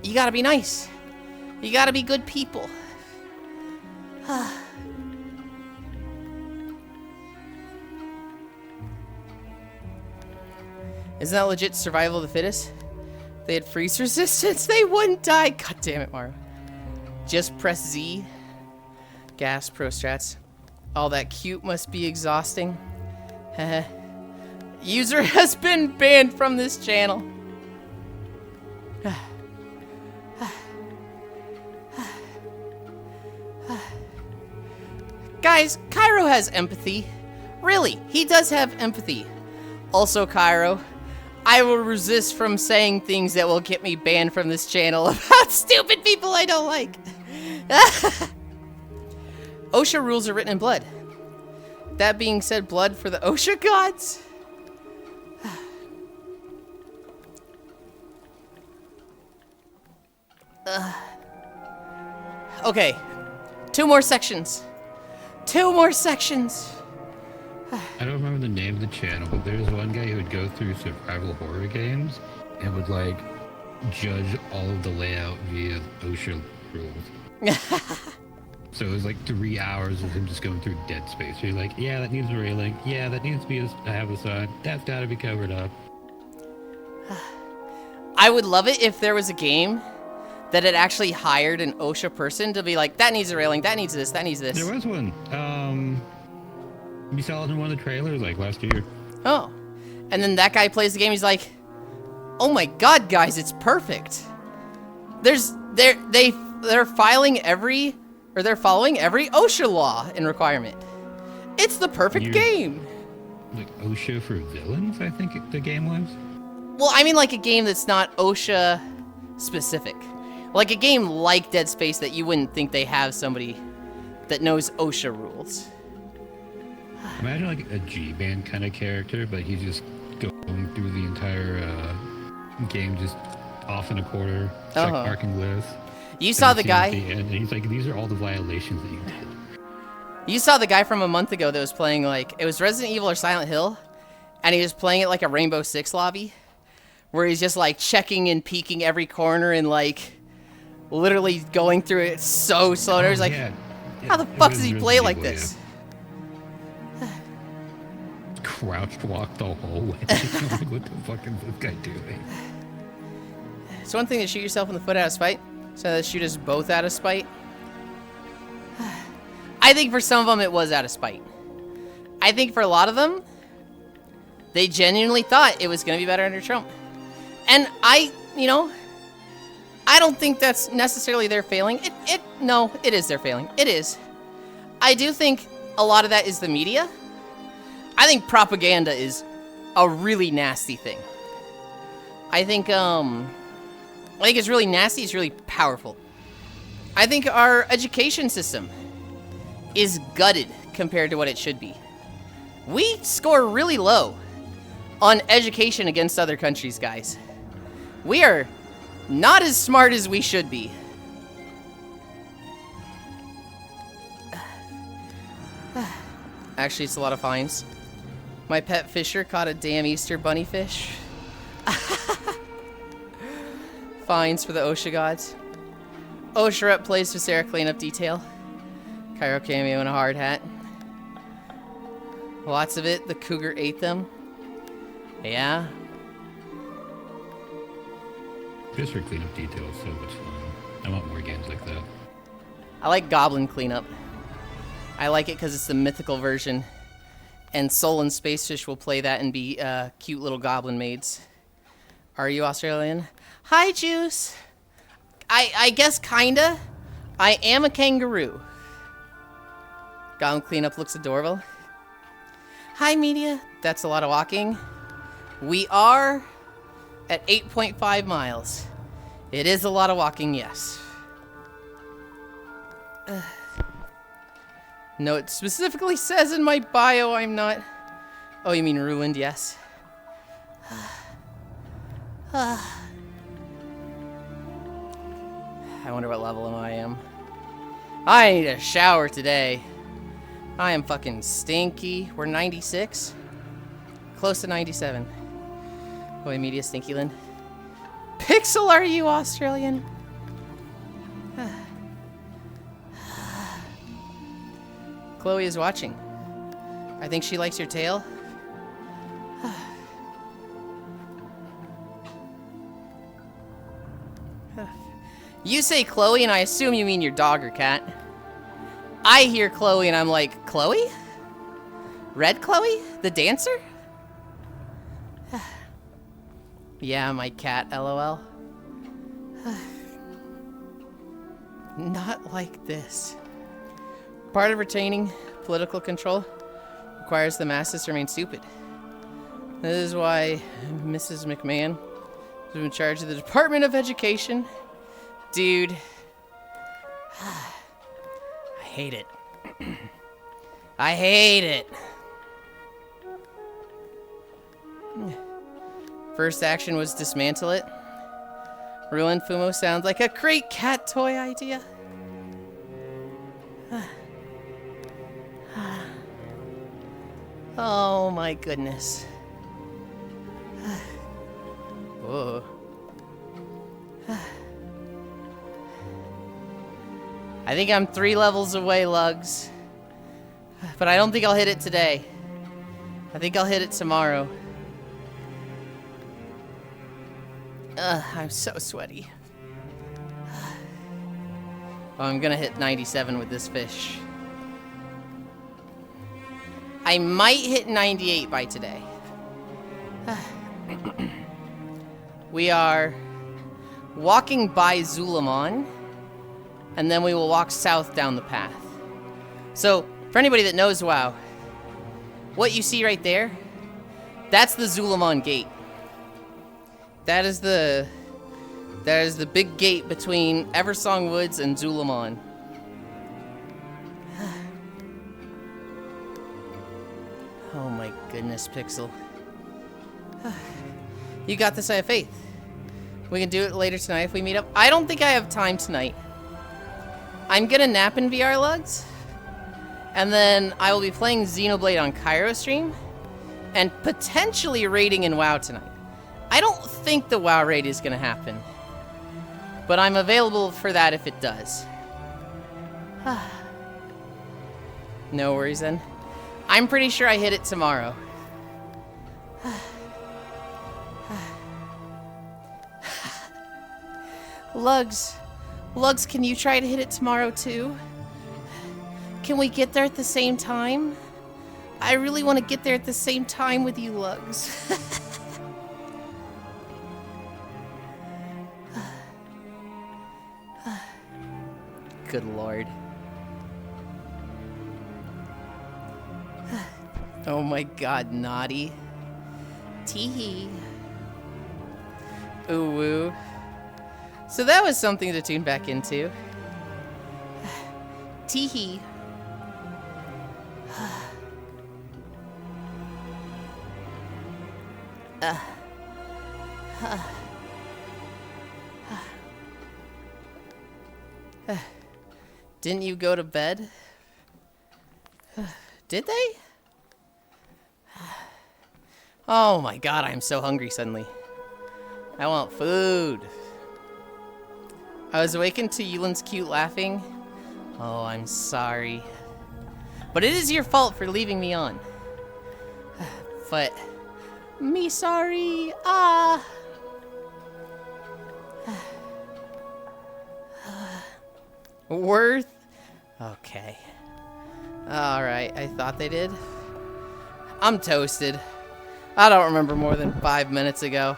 you gotta be nice. You gotta be good people. Isn't that legit survival of the fittest? They had freeze resistance, they wouldn't die. God damn it, Mario. Just press Z. Gas pro strats. All that cute must be exhausting. User has been banned from this channel. Guys, Cairo has empathy. Really, he does have empathy. Also, Cairo, I will resist from saying things that will get me banned from this channel about stupid people I don't like. OSHA rules are written in blood. That being said, blood for the OSHA gods? Okay, 2 more sections. 2 more sections. I don't remember the name of the channel, but there's one guy who would go through survival horror games and would like judge all of the layout via OSHA rules. So it was like 3 hours of him just going through Dead Space. So you're like, yeah, that needs a railing. Yeah, that needs to be have a sign. That's got to be covered up. I would love it if there was a game that had actually hired an OSHA person to be like, that needs a railing, that needs this, that needs this. There was one. You saw it in one of the trailers like last year. Oh. And then that guy plays the game, he's like, oh my god, guys, it's perfect. They're following every OSHA law and requirement. It's the perfect game. Like OSHA for villains, I think the game was. Well, I mean like a game that's not OSHA specific. Like a game like Dead Space that you wouldn't think they have somebody that knows OSHA rules. Imagine like a G-Band kind of character, but he's just going through the entire game just off in a quarter, check marking lists. You saw the guy. And he's like, these are all the violations that you did. You saw the guy from a month ago that was playing like, it was Resident Evil or Silent Hill, and he was playing it like a Rainbow Six lobby, where he's just like checking and peeking every corner and like literally going through it so slow. And I was like, how the fuck does he play it like this? Crouched walk the whole way. Like, what the fuck is this guy doing? It's one thing to shoot yourself in the foot out of spite, so to shoot us both out of spite. I think for some of them it was out of spite. I think for a lot of them, they genuinely thought it was going to be better under Trump. And I don't think that's necessarily their failing. No, it is their failing. It is. I do think a lot of that is the media. I think propaganda is a really nasty thing. I think it's really nasty, it's really powerful. I think our education system is gutted compared to what it should be. We score really low on education against other countries, guys. We are not as smart as we should be. Actually, it's a lot of fines. My pet fisher caught a damn Easter bunny fish. Fines for the OSHA gods. OSHA rep plays for Sarah cleanup detail. Cairo cameo and a hard hat. Lots of it. The cougar ate them. Yeah. Fisher cleanup detail is so much fun. I want more games like that. I like goblin cleanup. I like it because it's the mythical version. And Soul and Spacefish will play that and be cute little goblin maids. Are you Australian? Hi, Juice. I guess kinda. I am a kangaroo. Goblin cleanup looks adorable. Hi, media. That's a lot of walking. We are at 8.5 miles. It is a lot of walking, yes. No, it specifically says in my bio I'm not... Oh, you mean ruined, yes. I wonder what level I am. I need a shower today. I am fucking stinky. We're 96. Close to 97. Boy, media stinky Lind. Pixel, are you Australian? Chloe is watching. I think she likes your tail. You say Chloe, and I assume you mean your dog or cat. I hear Chloe, and I'm like, Chloe? Red Chloe? The dancer? Yeah, my cat, lol. Not like this. Part of retaining political control requires the masses to remain stupid. This is why Mrs. McMahon is in charge of the Department of Education. Dude. I hate it. I hate it. First action was dismantle it. Ruined Fumo sounds like a great cat toy idea. Oh my goodness. Whoa. I think I'm 3 levels away, Lugs. But I don't think I'll hit it today. I think I'll hit it tomorrow. I'm so sweaty. Oh, I'm gonna hit 97 with this fish. I might hit 98 by today. We are walking by Zulamon, and then we will walk south down the path. So, for anybody that knows WoW, what you see right there, that's the Zulamon gate. That is the big gate between Eversong Woods and Zulamon. Oh my goodness, Pixel. You got this, I have faith. We can do it later tonight if we meet up. I don't think I have time tonight. I'm gonna nap in VR, Lugs. And then I will be playing Xenoblade on Cairo stream. And potentially raiding in WoW tonight. I don't think the WoW raid is gonna happen. But I'm available for that if it does. No worries then. I'm pretty sure I hit it tomorrow. Lugs, can you try to hit it tomorrow too? Can we get there at the same time? I really want to get there at the same time with you, Lugs. Good lord. Oh my god, naughty. Teehee. Ooh woo. So that was something to tune back into. Teehee. Didn't you go to bed? Did they? Oh my god, I'm so hungry suddenly. I want food. I was awakened to Yulind's cute laughing. Oh, I'm sorry. But it is your fault for leaving me on. But... me sorry. Ah. Worth? Okay. Alright, I thought they did. I'm toasted. I don't remember more than 5 minutes ago.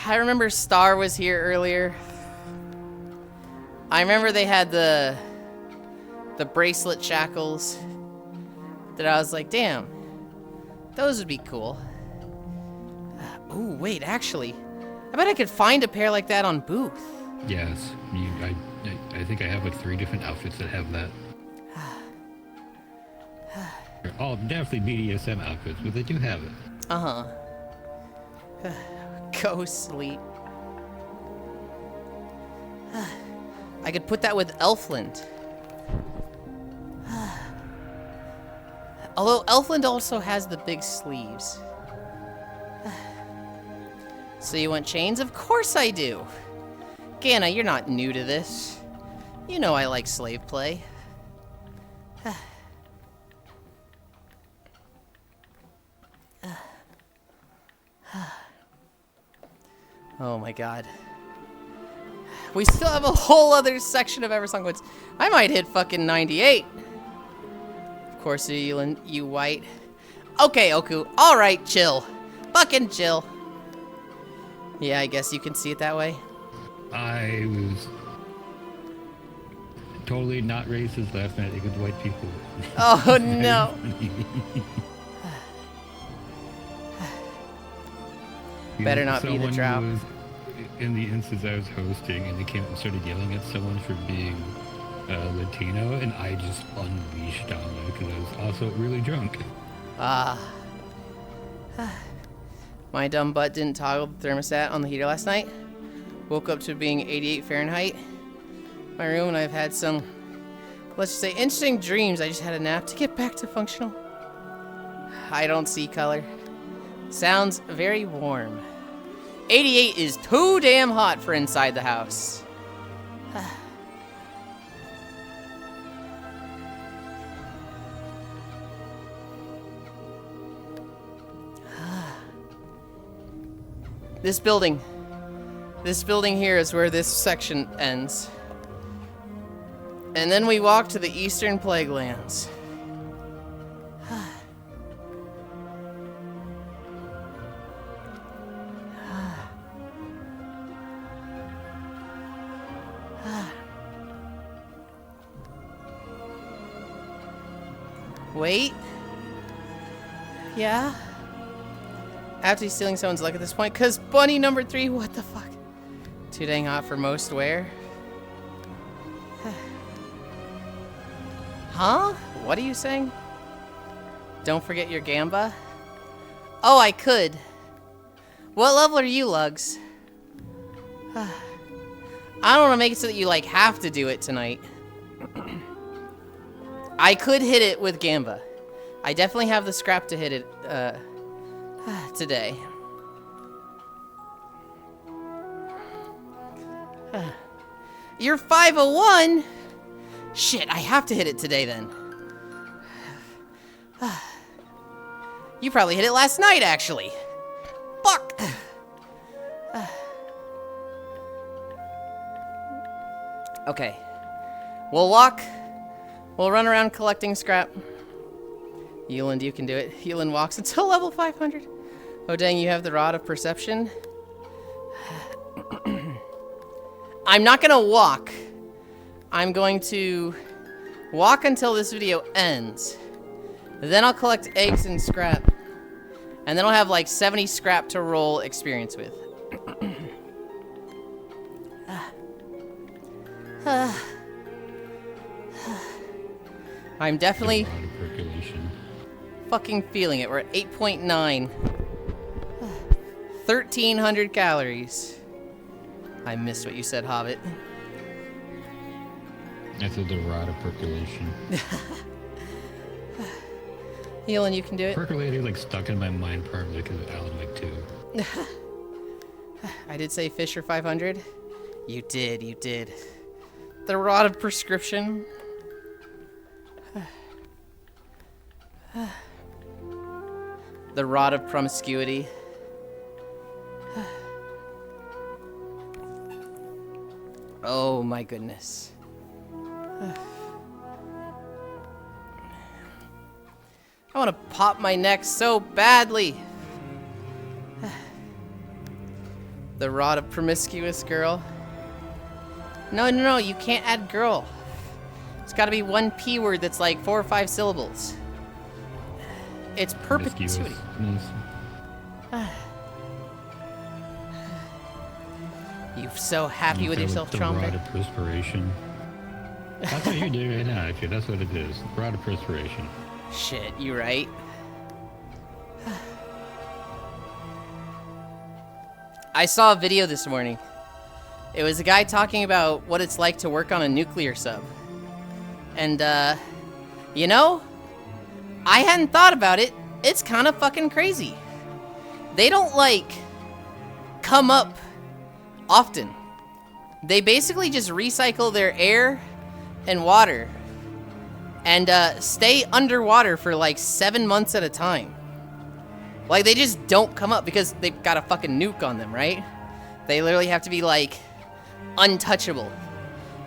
I remember Star was here earlier. I remember they had the bracelet shackles that I was like, damn, those would be cool. Ooh, wait, actually, I bet I could find a pair like that on Booth. Yes, I think I have like 3 different outfits that have that. They're all definitely BDSM outfits, but they do have it. Uh-huh. Go sleep. I could put that with Elfland. Although Elfland also has the big sleeves. So you want chains? Of course I do. Ganna, you're not new to this. You know I like slave play. Oh my god. We still have a whole other section of Eversong Woods. I might hit fucking 98. Of course, you white. Okay, Oku. Alright, chill. Fucking chill. Yeah, I guess you can see it that way. I was totally not racist last night against white people. Oh no. Better not be the drought. Was, in the instance I was hosting, and they came up and started yelling at someone for being Latino, and I just unleashed on them because I was also really drunk. My dumb butt didn't toggle the thermostat on the heater last night. Woke up to being 88 Fahrenheit. My room, and I've had some, let's just say, interesting dreams. I just had a nap to get back to functional. I don't see color. Sounds very warm. 88 is too damn hot for inside the house. This building here is where this section ends. And then we walk to the Eastern Plague Lands. Wait. Yeah? I have to be stealing someone's luck at this point, because bunny number 3, what the fuck? Too dang hot for most wear. Huh? What are you saying? Don't forget your gamba? Oh, I could. What level are you, Lugs? I don't want to make it so that you, like, have to do it tonight. I could hit it with gamba. I definitely have the scrap to hit it, today. You're 501? Shit, I have to hit it today then. You probably hit it last night, actually. Fuck! Okay. We'll walk. We'll run around collecting scrap. Yulind, you can do it. Yulind walks until level 500. Oh dang, you have the Rod of Perception. I'm not gonna walk. I'm going to walk until this video ends. Then I'll collect eggs and scrap. And then I'll have like 70 scrap to roll experience with. I'm definitely fucking feeling it. We're at 8.9. 1,300 calories. I missed what you said, Hobbit. That's the rod of percolation. Yulind, you can do it. Percolated like stuck in my mind permanently because of Alan Wake 2. I did say Fisher 500. You did, you did. The Rod of Prescription. The Rod of Promiscuity. Oh my goodness. I want to pop my neck so badly. The Rod of Promiscuous Girl. No, you can't add girl. It's got to be one P word that's like 4 or 5 syllables. It's perpetuity. You so happy with yourself, The Trump? rod of perspiration. That's what you're doing right now, actually. That's what it is. Rod of perspiration. Shit, you right. I saw a video this morning. It was a guy talking about what it's like to work on a nuclear sub. And, you know, I hadn't thought about it. It's kind of fucking crazy. They don't, like, come up often. They basically just recycle their air and water and stay underwater for like 7 months at a time. Like, they just don't come up because they've got a fucking nuke on them, right? They literally have to be like untouchable.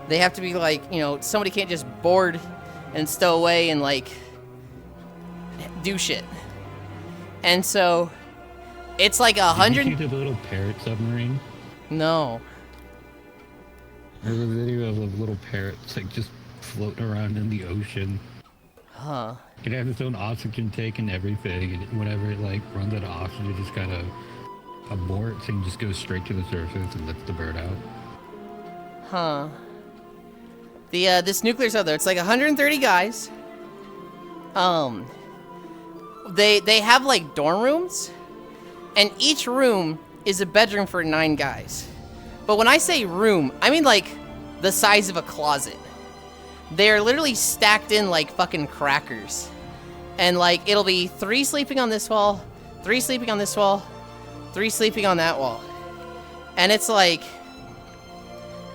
They have to be like, you know, somebody can't just board and stow away and like do shit. And so it's like 100. Did you see the little parrot submarine? No. There's a video of little parrots like just floating around in the ocean. Huh. It has its own oxygen tank and everything, and whenever it like runs out of oxygen, it just kind of aborts and just goes straight to the surface and lets the bird out. Huh. The this nuclear sub though, it's like 130 guys. They have like dorm rooms, and each room is a bedroom for 9 guys. But when I say room, I mean like the size of a closet. They're literally stacked in like fucking crackers. And like it'll be 3 sleeping on this wall, 3 sleeping on this wall, 3 sleeping on that wall. And it's like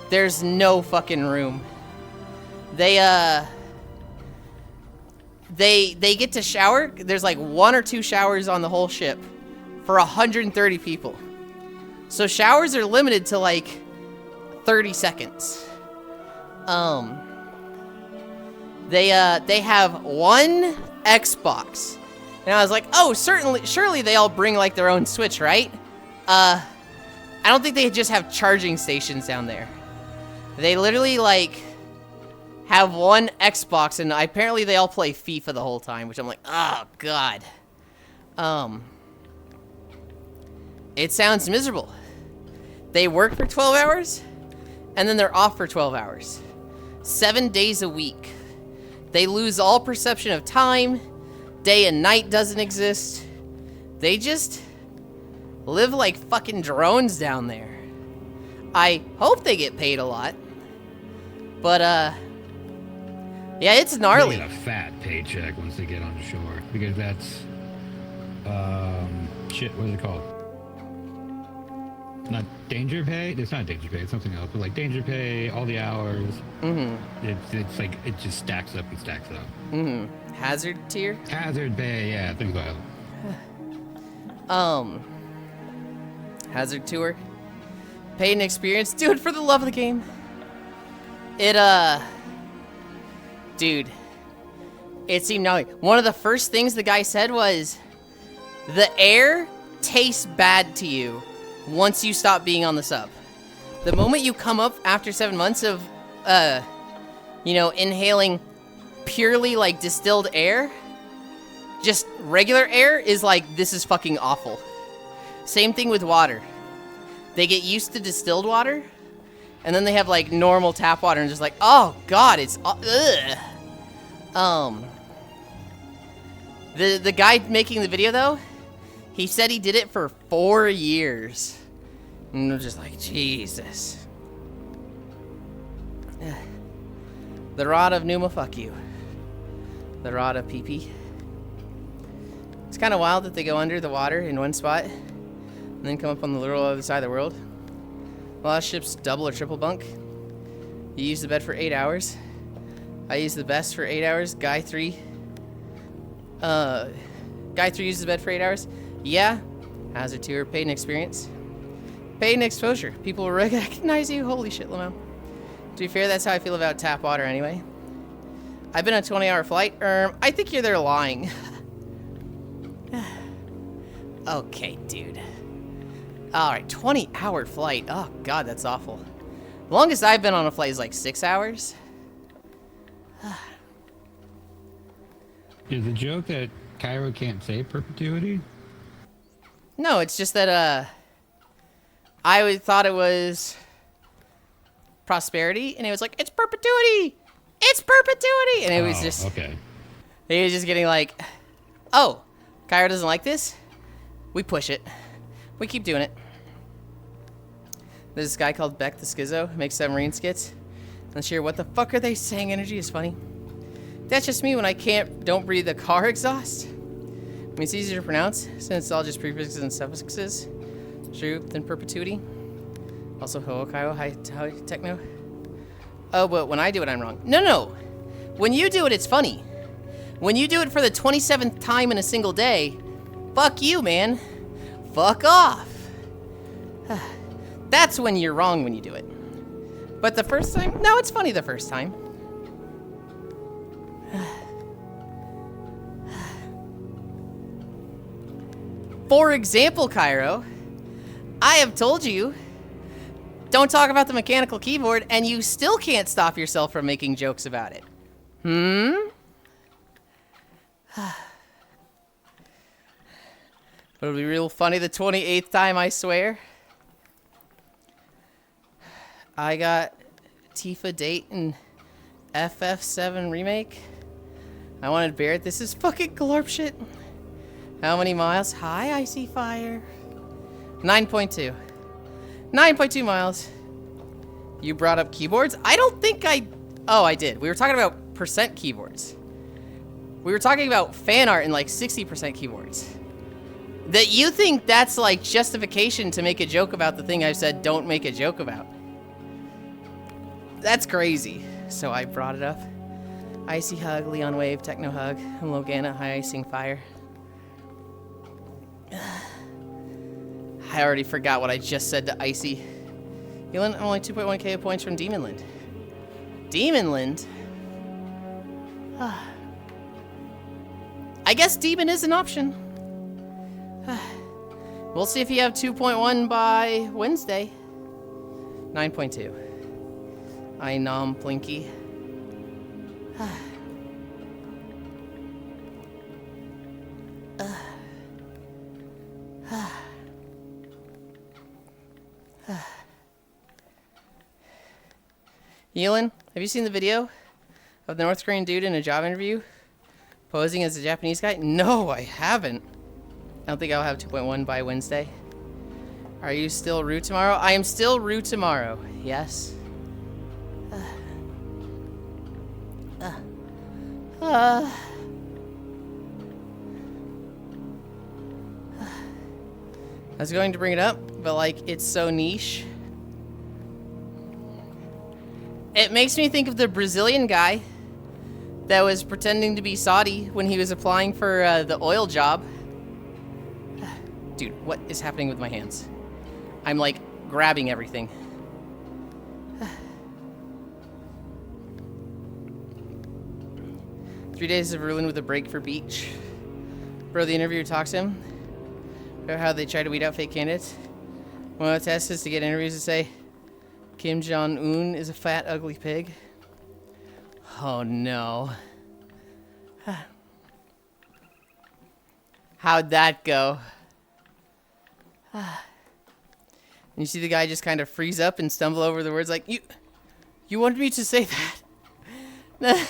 there's no fucking room. They get to shower. There's like 1 or 2 showers on the whole ship for 130 people. So showers are limited to like 30 seconds. They have 1 Xbox. And I was like, oh, surely they all bring like their own Switch, right? I don't think they just have charging stations down there. They literally like have 1 Xbox, and apparently they all play FIFA the whole time, which I'm like, oh god. It sounds miserable. They work for 12 hours, and then they're off for 12 hours. 7 days a week. They lose all perception of time. Day and night doesn't exist. They just live like fucking drones down there. I hope they get paid a lot. But, yeah, it's gnarly. They get a fat paycheck once they get on the shore, because that's, shit, what is it called? Not danger pay? It's not danger pay, it's something else, but like danger pay, all the hours. Mm-hmm. It's like, it just stacks up and stacks up. Mm-hmm. Hazard tier? Hazard pay, yeah, things like that. Hazard tour. Paid and experience. Do it for the love of the game. Dude. It seemed gnarly. One of the first things the guy said was, the air tastes bad to you once you stop being on the sub. The moment you come up after 7 months of, you know, inhaling purely like distilled air, just regular air is like, this is fucking awful. Same thing with water. They get used to distilled water, and then they have like normal tap water and just like, oh god, it's ugh. The guy making the video though, he said he did it for 4 years. And I'm just like, Jesus. The rod of Numa, fuck you. The rod of PP. It's kind of wild that they go under the water in one spot and then come up on the literal other side of the world. A lot of ships double or triple bunk. You use the bed for 8 hours. I use the best for 8 hours. Guy 3 uses the bed for 8 hours. Yeah. Hazard tour. Paid and experience. Paid and exposure. People will recognize you. Holy shit, Lamau. To be fair, that's how I feel about tap water anyway. I've been on a 20-hour flight. I think you're there lying. Okay, dude. Alright, 20-hour flight. Oh, God, that's awful. The longest I've been on a flight is like 6 hours. Is the joke that Cairo can't say perpetuity? No, it's just that, I thought it was prosperity, and it was like, it's perpetuity! It's perpetuity! And it was just... okay. He was just getting like, oh, Cairo doesn't like this? We push it. We keep doing it. There's this guy called Beck the Schizo, makes submarine skits. Not sure what the fuck are they saying energy is funny. That's just me when I don't breathe the car exhaust. I mean, it's easier to pronounce, since it's all just prefixes and suffixes. True, than perpetuity. Also, Hookaido, hi techno. Oh, but when I do it, I'm wrong. No, no. When you do it, it's funny. When you do it for the 27th time in a single day, fuck you, man. Fuck off. That's when you're wrong when you do it. But the first time? No, it's funny the first time. For example, Cairo, I have told you, don't talk about the mechanical keyboard, and you still can't stop yourself from making jokes about it. But it'll be real funny the 28th time, I swear. I got Tifa date and FF7 remake. I wanted Barrett. This is fucking glorp shit. How many miles? Hi, Icy Fire. 9.2. 9.2 miles. You brought up keyboards? I don't think I... Oh, I did. We were talking about percent keyboards. We were talking about fan art and like 60% keyboards. That you think that's like justification to make a joke about the thing I've said don't make a joke about. That's crazy. So I brought it up. Icy Hug, Leon Wave, Techno Hug, and Logana, High Icing Fire. I already forgot what I just said to Icy. Yulind, I'm only 2.1k points from Demonland. Demonland? I guess Demon is an option. We'll see if you have 2.1 by Wednesday. 9.2. I nom Plinky. Yulind, have you seen the video of the North Korean dude in a job interview posing as a Japanese guy? No, I haven't. I don't think I'll have 2.1 by Wednesday. Are you still Rue tomorrow? I am still Rue tomorrow. Yes. I was going to bring it up, but like it's so niche. It makes me think of the Brazilian guy that was pretending to be Saudi when he was applying for the oil job. Dude, what is happening with my hands? I'm like grabbing everything. 3 days of ruin with a break for beach. Bro, the interviewer talks to him about how they try to weed out fake candidates. One of the tests is to get interviews to say, Kim Jong-un is a fat, ugly pig. Oh, no. How'd that go? And you see the guy just kind of freeze up and stumble over the words like, You wanted me to say that?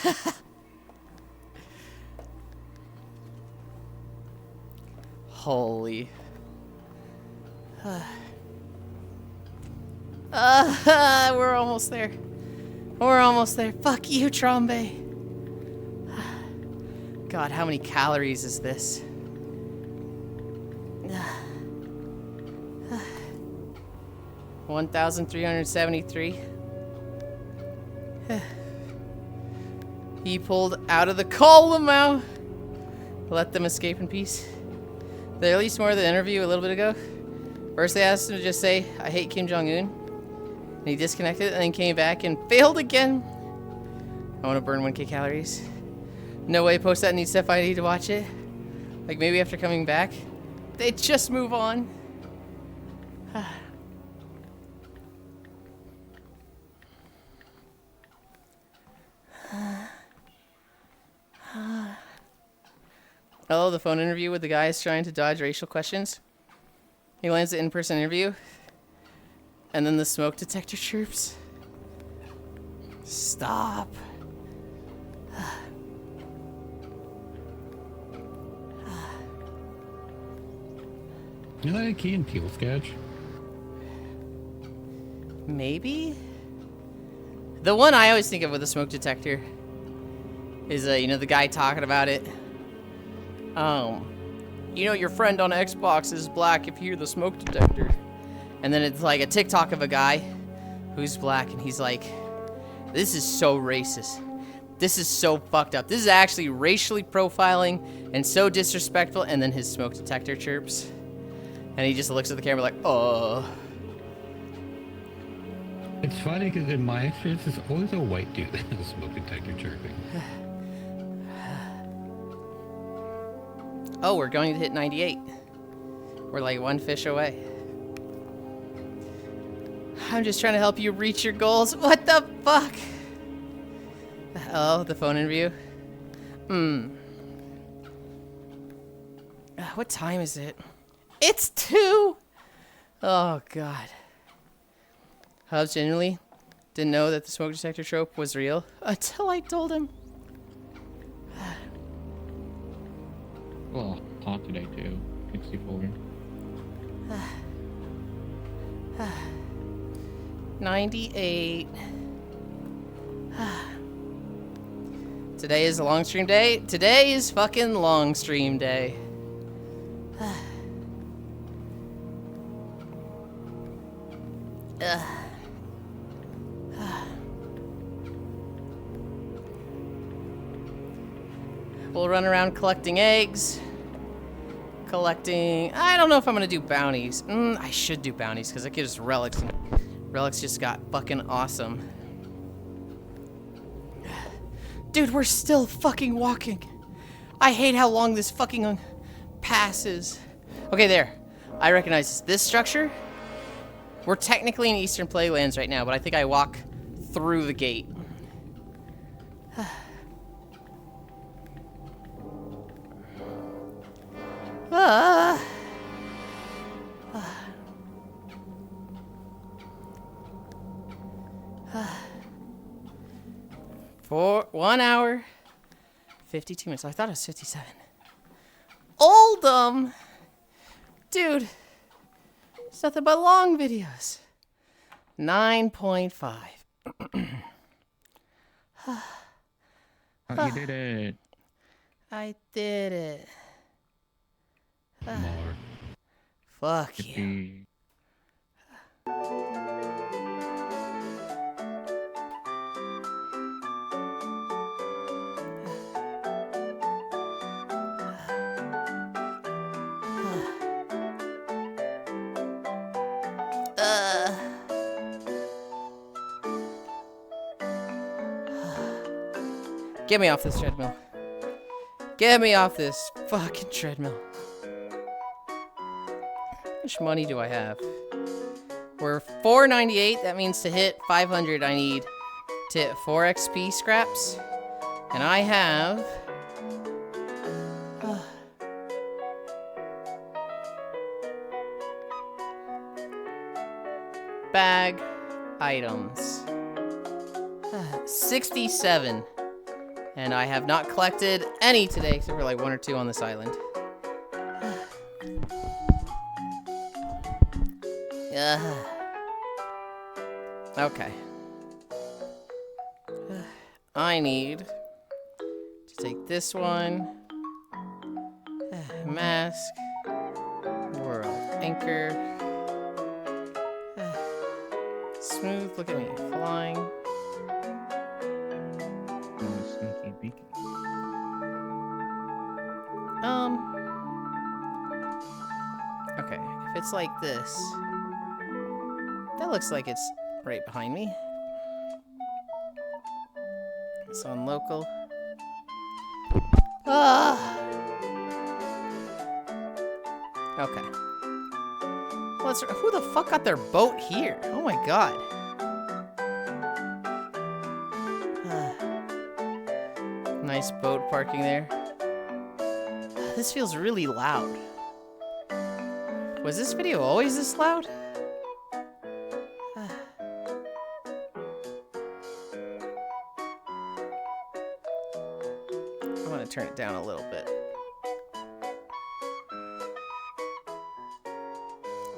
Holy. We're almost there. We're almost there. Fuck you, Trombe. God, how many calories is this? 1,373. He pulled out of the column. Let them escape in peace. They released more of the interview a little bit ago. First they asked him to just say, I hate Kim Jong-un. And he disconnected and then came back and failed again. I want to burn 1k calories. No way, post that and need Steph ID to watch it. Like maybe after coming back. They just move on. Hello, the phone interview with the guys trying to dodge racial questions. He lands the in-person interview. And then the smoke detector chirps. Stop. You know that Key and Peele sketch? Maybe? The one I always think of with a smoke detector is, you know, the guy talking about it. You know, your friend on Xbox is black if you hear the smoke detector. And then it's like a TikTok of a guy who's black and he's like, This is so racist. This is so fucked up. This is actually racially profiling and so disrespectful. And then his smoke detector chirps. And he just looks at the camera like, oh. It's funny because in my experience, it's always a white dude that has a smoke detector chirping. Oh, we're going to hit 98. We're like one fish away. I'm just trying to help you reach your goals. What the fuck? Oh, the phone interview? What time is it? It's 2! Oh, God. Hubs genuinely didn't know that the smoke detector trope was real until I told him. Well, hot today too. 64. 98. Today is a long stream day. Today is fucking long stream day. We'll run around collecting eggs. I don't know if I'm gonna do bounties. I should do bounties because it gives relics. And relics just got fucking awesome. Dude, we're still fucking walking. I hate how long this fucking passes. Okay, there. I recognize this structure. We're technically in Eastern Playlands right now, but I think I walk through the gate. For 1 hour, 52 minutes. I thought it was 57. Oldham! Dude, it's nothing but long videos. 9.5. Oh, you did it. I did it. More. Fuck you. Yippee. Get me off this treadmill. Get me off this fucking treadmill. How much money do I have? We're 498. That means to hit 500, I need to hit 4 XP scraps. And I have... bag items. 67. And I have not collected any today, except for like 1 or 2 on this island. Okay. I need to take this one. Mask. World Anchor. Smooth, look at me, flying. Oh, sneaky beaky. Okay, if it's like this, that looks like it's right behind me. It's on local. Okay. Who the fuck got their boat here? Oh my god. Nice boat parking there. This feels really loud. Was this video always this loud? I'm gonna turn it down a little bit.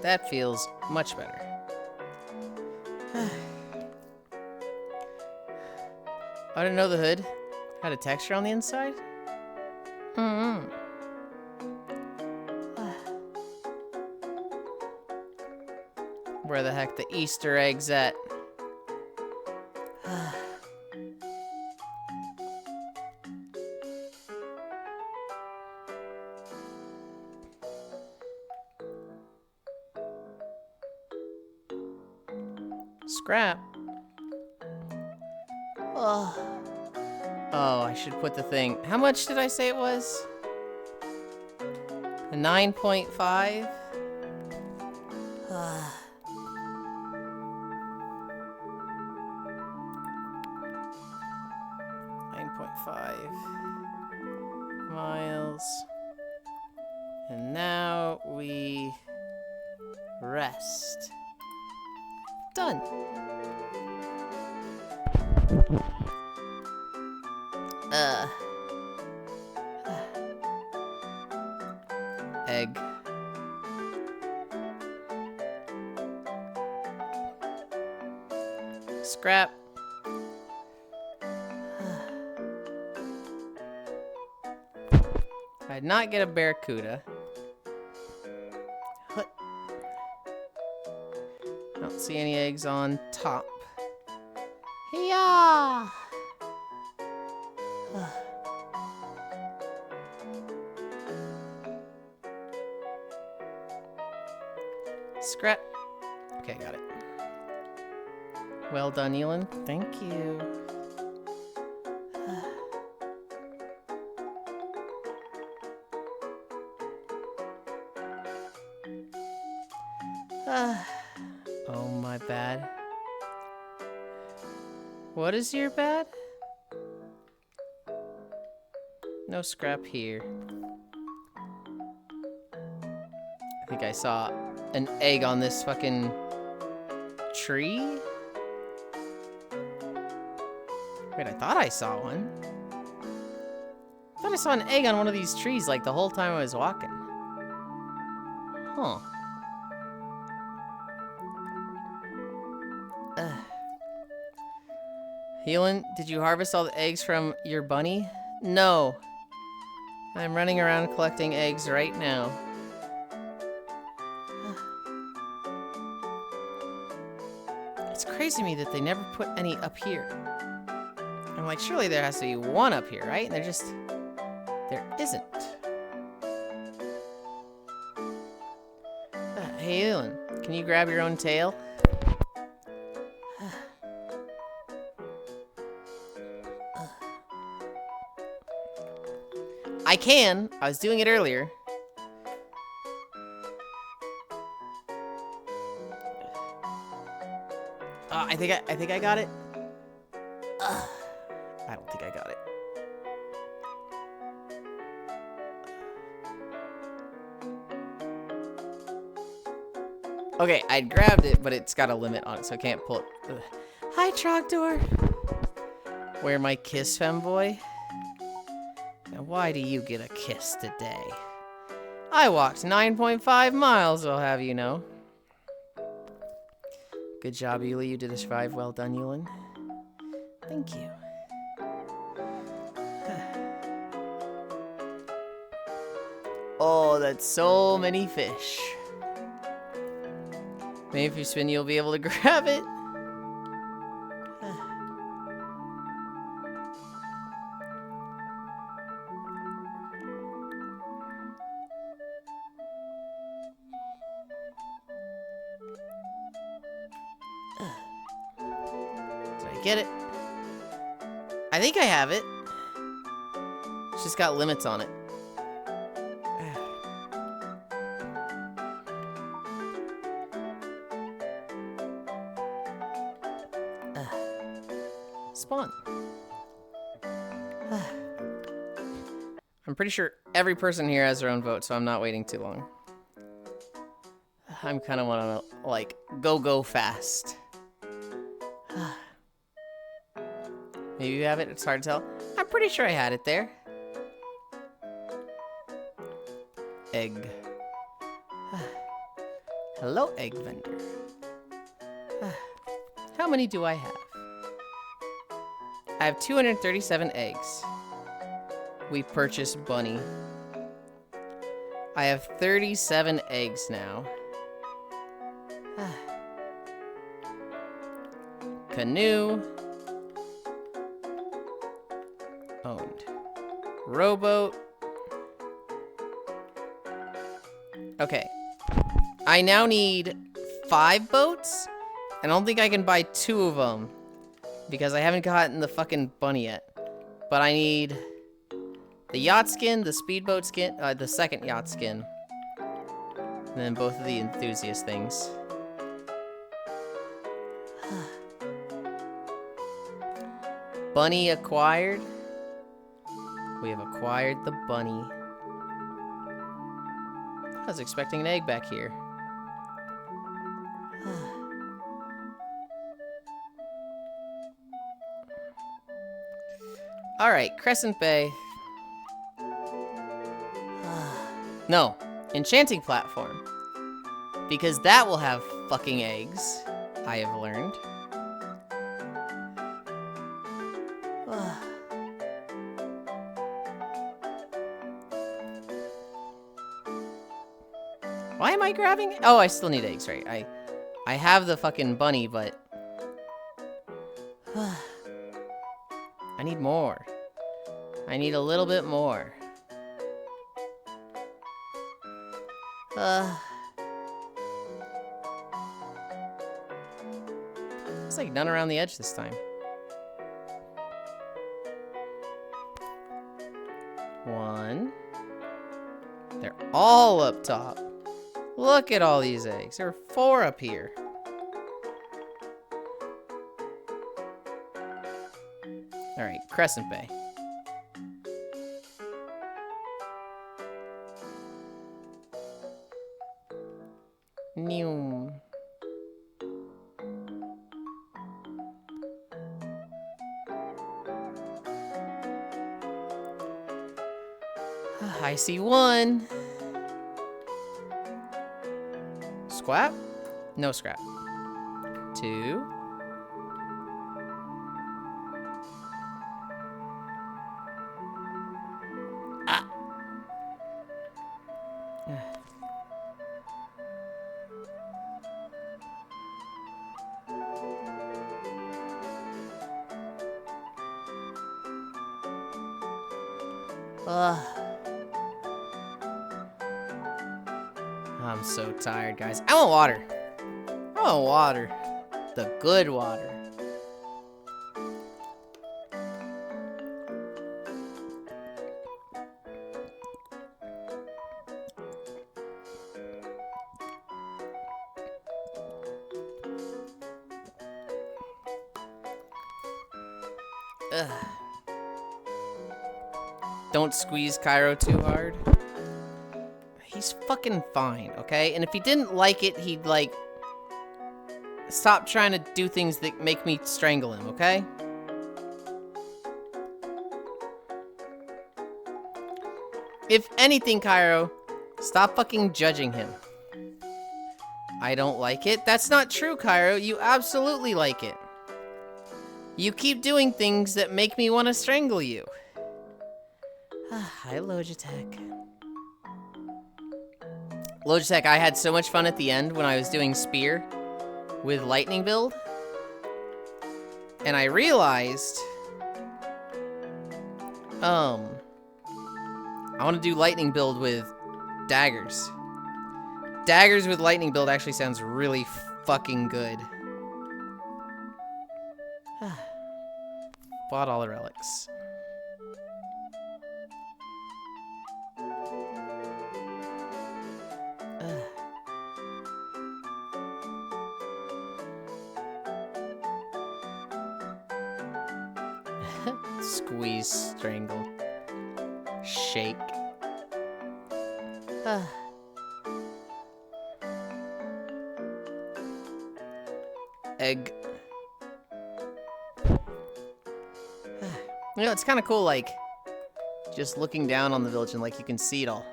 That feels much better. I didn't know the hood had a texture on the inside. Where the heck the Easter eggs at? Scrap. Oh. Oh, I should put the thing. How much did I say it was? A 9.5? 9.5 miles. And now we rest. Done. Egg. Scrap. I did not get a barracuda. Hut. I don't see any eggs on top. Yeah. Scrap. Okay, got it. Well done, Yulind. Thank you. Oh, my bad. What is your bad? No scrap here. I think I saw an egg on this fucking tree. Wait, I thought I saw one. I thought I saw an egg on one of these trees like the whole time I was walking. Huh. Yulind, did you harvest all the eggs from your bunny? No. I'm running around collecting eggs right now. It's crazy to me that they never put any up here. I'm like, surely there has to be one up here, right? And there isn't. Hey, Yulind, can you grab your own tail? I can. I was doing it earlier. I think I got it. I don't think I got it. Okay, I grabbed it, but it's got a limit on it, so I can't pull it. Ugh. Hi, Trogdor. Where my kiss, femboy? Now, why do you get a kiss today? I walked 9.5 miles, I'll have you know. Good job, Yuli. You did survive. Well done, Yulind. Thank you. Oh, that's so many fish. Maybe if you spin, you'll be able to grab it. Did I get it? I think I have it. It's just got limits on it. Spawn. I'm pretty sure every person here has their own vote, so I'm not waiting too long. I'm kind of want to, like, go fast. Maybe you have it, it's hard to tell. I'm pretty sure I had it there. Egg. Hello, egg vendor. How many do I have? I have 237 eggs. We purchased bunny. I have 37 eggs now. Canoe. Owned. Rowboat. Okay. I now need 5 boats, I don't think I can buy 2 of them because I haven't gotten the fucking bunny yet. But I need the yacht skin, the speedboat skin, the second yacht skin, and then both of the enthusiast things. Bunny acquired. We have acquired the bunny. I was expecting an egg back here. Alright, Crescent Bay. No, enchanting platform. Because that will have fucking eggs, I have learned. Why am I grabbing? Oh, I still need eggs, right? I have the fucking bunny, but I need more. I need a little bit more. It's like none around the edge this time. 1. They're all up top. Look at all these eggs. There are 4 up here. Alright, Crescent Bay. New. I see 1. Scrap? No scrap. 2. Ah. I'm so tired, guys. I want water. I want water. The good water. Ugh. Don't squeeze Cairo too hard. He's fucking fine, okay? And if he didn't like it, he'd, like, stop trying to do things that make me strangle him, okay? If anything, Cairo, stop fucking judging him. I don't like it. That's not true, Cairo. You absolutely like it. You keep doing things that make me want to strangle you. Hi, Logitech. Logitech, I had so much fun at the end when I was doing Spear with Lightning build. And I realized, I want to do Lightning build with daggers. Daggers with Lightning build actually sounds really fucking good. Bought all the relics. Squeeze, strangle, shake. Egg. You know, it's kind of cool, like, just looking down on the village and, like, you can see it all.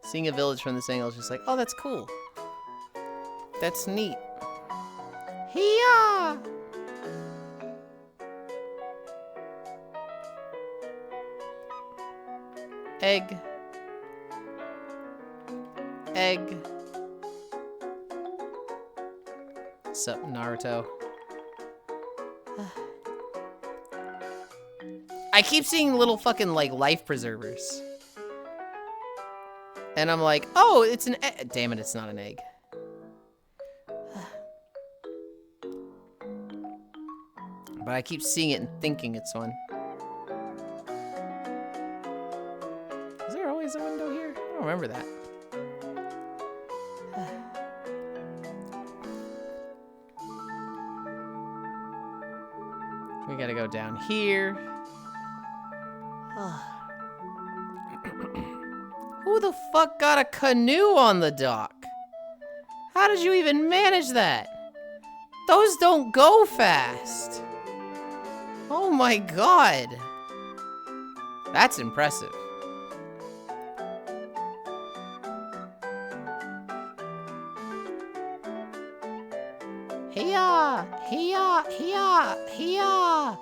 Seeing a village from this angle is just like, oh, that's cool. That's neat. Hiya! Egg. Egg. Sup, Naruto? I keep seeing little fucking, like, life preservers. And I'm like, oh, it's an egg. Damn it, it's not an egg. But I keep seeing it and thinking it's one. Is there always a window here? I don't remember that. We gotta go down here. Who the fuck got a canoe on the dock? How did you even manage that? Those don't go fast. Oh my god. That's impressive. Hiya! Hiya! Hiya! Hiya! I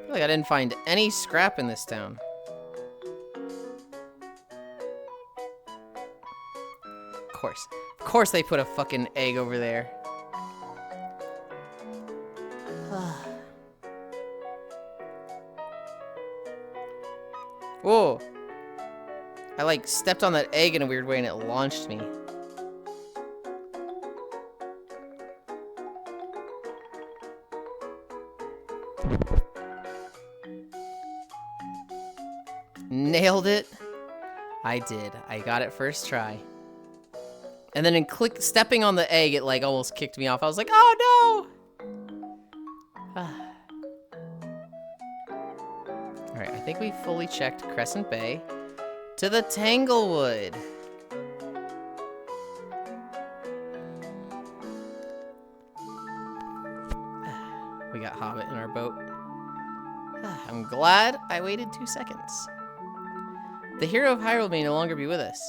feel like I didn't find any scrap in this town. Of course they put a fucking egg over there. Whoa. I like stepped on that egg in a weird way and it launched me. Nailed it. I did. I got it first try. And then in stepping on the egg, it like almost kicked me off. I was like, oh no! Alright, I think we fully checked Crescent Bay to the Tanglewood. We got Hobbit in our boat. I'm glad I waited 2 seconds. The hero of Hyrule may no longer be with us,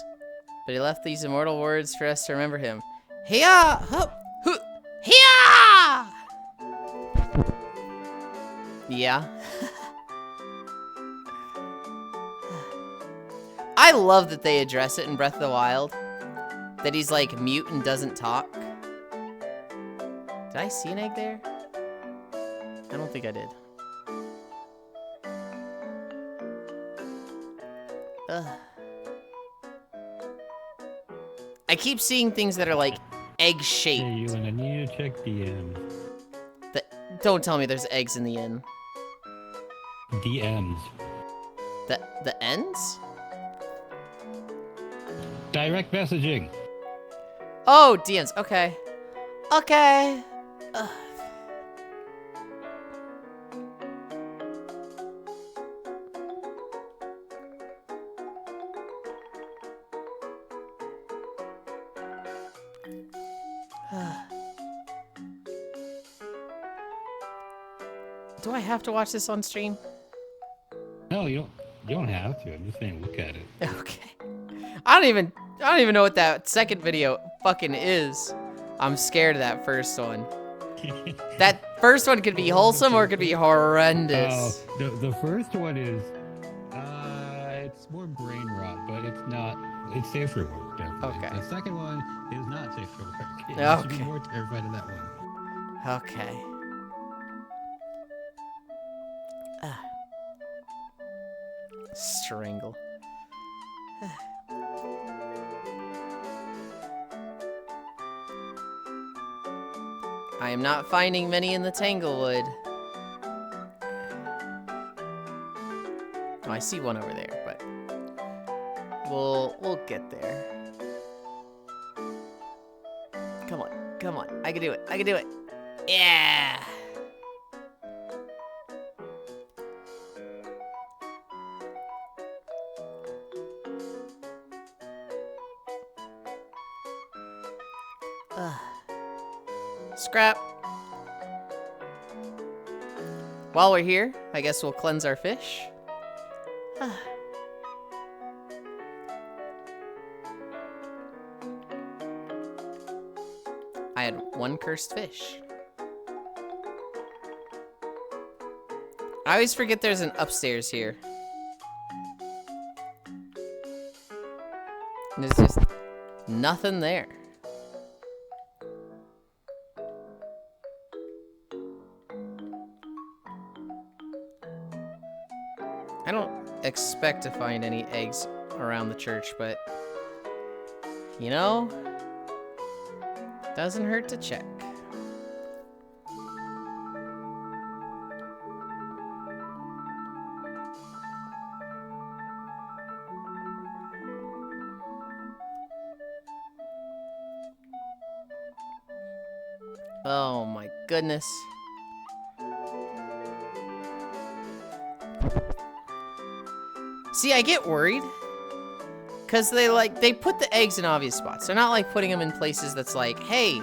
but he left these immortal words for us to remember him. Hiya! Hup! Hu! Hiya! Yeah. I love that they address it in Breath of the Wild. That he's like mute and doesn't talk. Did I see an egg there? I don't think I did. Ugh. I keep seeing things that are like egg-shaped. Hey, Yulind, I need you to check DMs. Don't tell me there's eggs in the inn. DMs. The ends? Direct messaging. Oh, DMs. Okay. Okay. Ugh. Do I have to watch this on stream? No, you don't have to. I'm just saying look at it. Okay. I don't even know what that second video fucking is. I'm scared of that first one. That first one could be wholesome or it could be horrendous. The first one is it's more brain rot, but it's not. It's safe for work, definitely. Okay. The second one is not safe for work. You should be Okay. more terrified of that one. Okay. Strangle. I am not finding many in the Tanglewood. Oh, I see one over there, but we'll get there. Come on, come on. I can do it. I can do it. Yeah. Scrap. While we're here, I guess we'll cleanse our fish. I had one cursed fish. I always forget there's an upstairs here. And there's just nothing there. I don't expect to find any eggs around the church, but You know, doesn't hurt to check. Oh my goodness. See, I get worried. Because they put the eggs in obvious spots. They're not like putting them in places that's like, hey,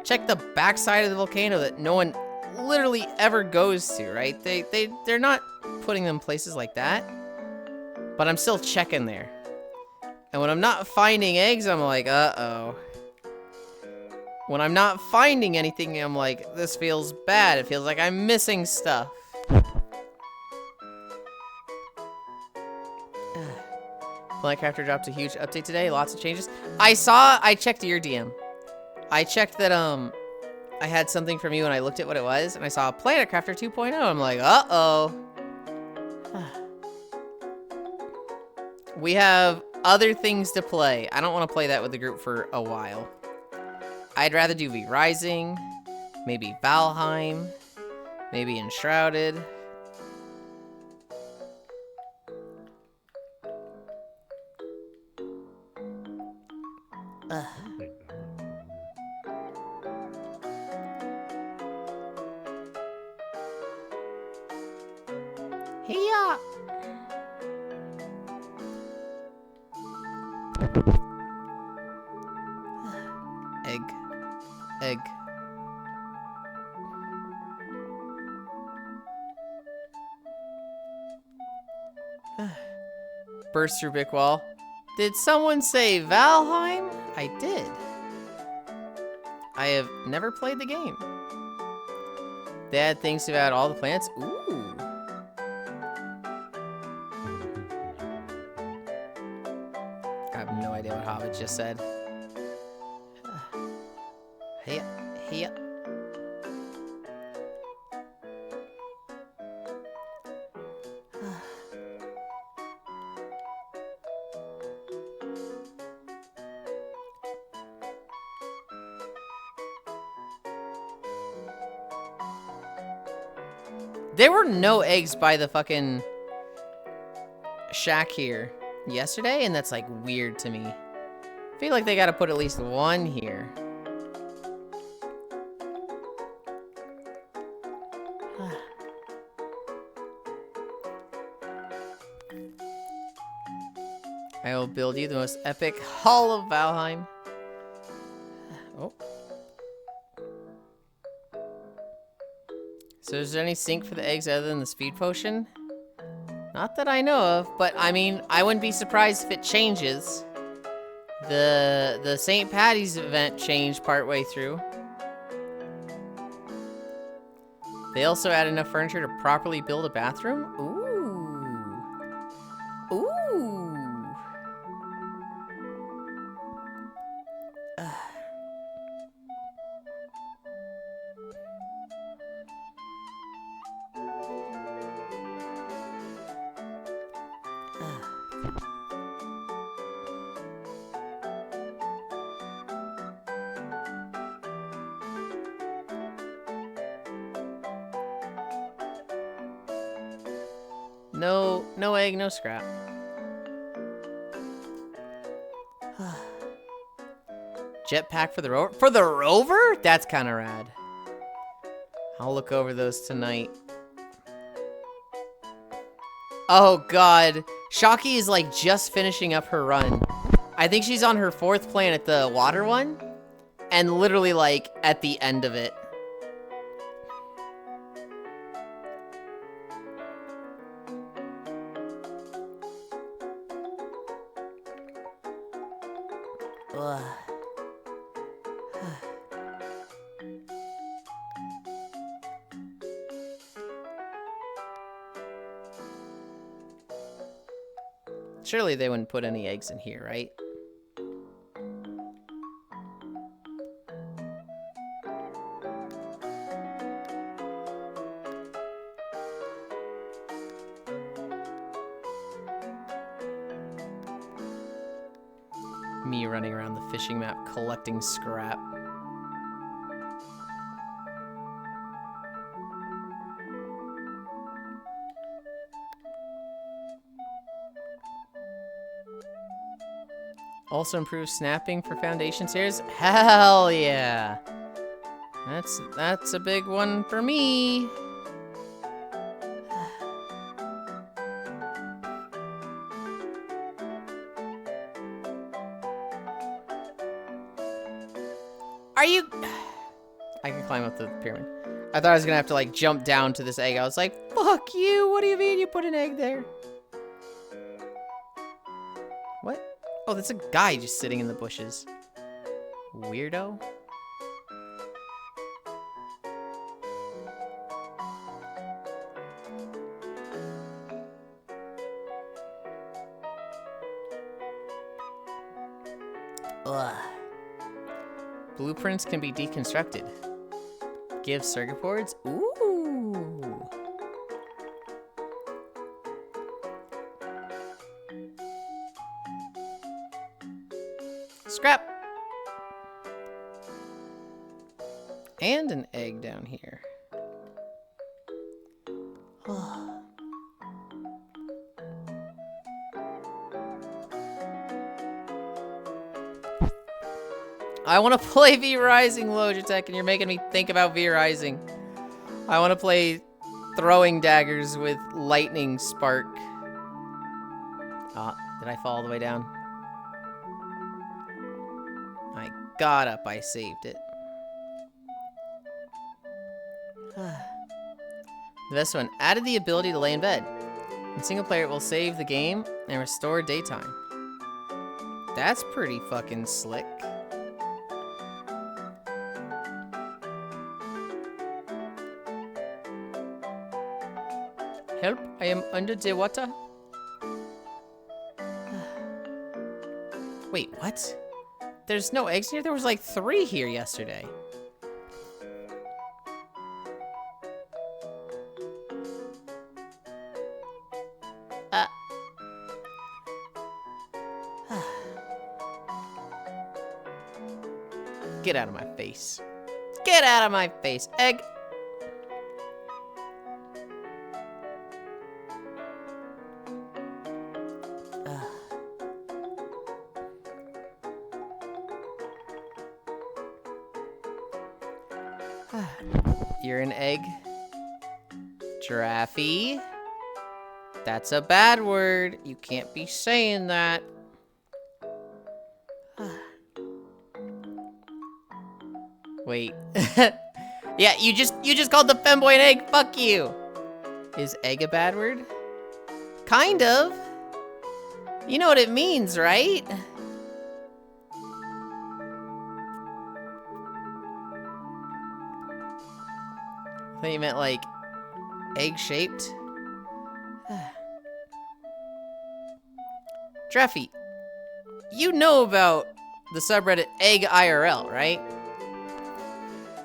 check the backside of the volcano that no one literally ever goes to, right? They're not putting them places like that. But I'm still checking there. And when I'm not finding eggs, I'm like, uh-oh. When I'm not finding anything, I'm like, this feels bad. It feels like I'm missing stuff. Planetcrafter dropped a huge update today. Lots of changes. I checked your DM. I checked that, I had something from you and I looked at what it was and I saw Planetcrafter 2.0. I'm like, uh-oh. We have other things to play. I don't want to play that with the group for a while. I'd rather do V Rising, maybe Valheim, maybe Enshrouded. Hiya! Egg. Egg. Burst through brick wall. Did someone say Valheim? I did. I have never played the game. They had things to add all the plants. Ooh. I have no idea what Hobbit just said. Hey, hey. There were no eggs by the fucking shack here yesterday, and that's like weird to me. I feel like they gotta put at least one here. I will build you the most epic Hall of Valheim. Oh. So is there any sink for the eggs other than the speed potion? Not that I know of, but I mean, I wouldn't be surprised if it changes. The St. Patty's event changed partway through. They also add enough furniture to properly build a bathroom? Ooh. Ooh. No egg, no scrap. Jetpack for the rover? For the rover? That's kind of rad. I'll look over those tonight. Oh god. Shocky is like just finishing up her run. I think she's on her 4th planet, the water one. And literally like at the end of it. Ugh. Surely they wouldn't put any eggs in here, right? me running around the fishing map collecting scrap. Also improves snapping for foundation stairs. Hell yeah. That's a big one for me. Are you... I can climb up the pyramid. I thought I was gonna have to like jump down to this egg. I was like, fuck you, what do you mean you put an egg there? What? Oh, that's a guy just sitting in the bushes. Weirdo. Ugh. Blueprints can be deconstructed. Give circuit boards? Ooh. Scrap. And an egg down here. I want to play V Rising, Logitech, and you're making me think about V Rising. I want to play throwing daggers with lightning spark. Did I fall all the way down? I got up. I saved it. This one added the ability to lay in bed. In single player, it will save the game and restore daytime. That's pretty fucking slick. Help, I am under the water. Wait, what? There's no eggs here? There was like 3 here yesterday. Get out of my face. Get out of my face, egg. You're an egg. Giraffe. That's a bad word. You can't be saying that. Wait. Yeah, you just called the femboy an egg. Fuck you. Is egg a bad word? Kind of. You know what it means, right? I thought you meant like egg-shaped. Dreffy, you know about the subreddit Egg IRL, right?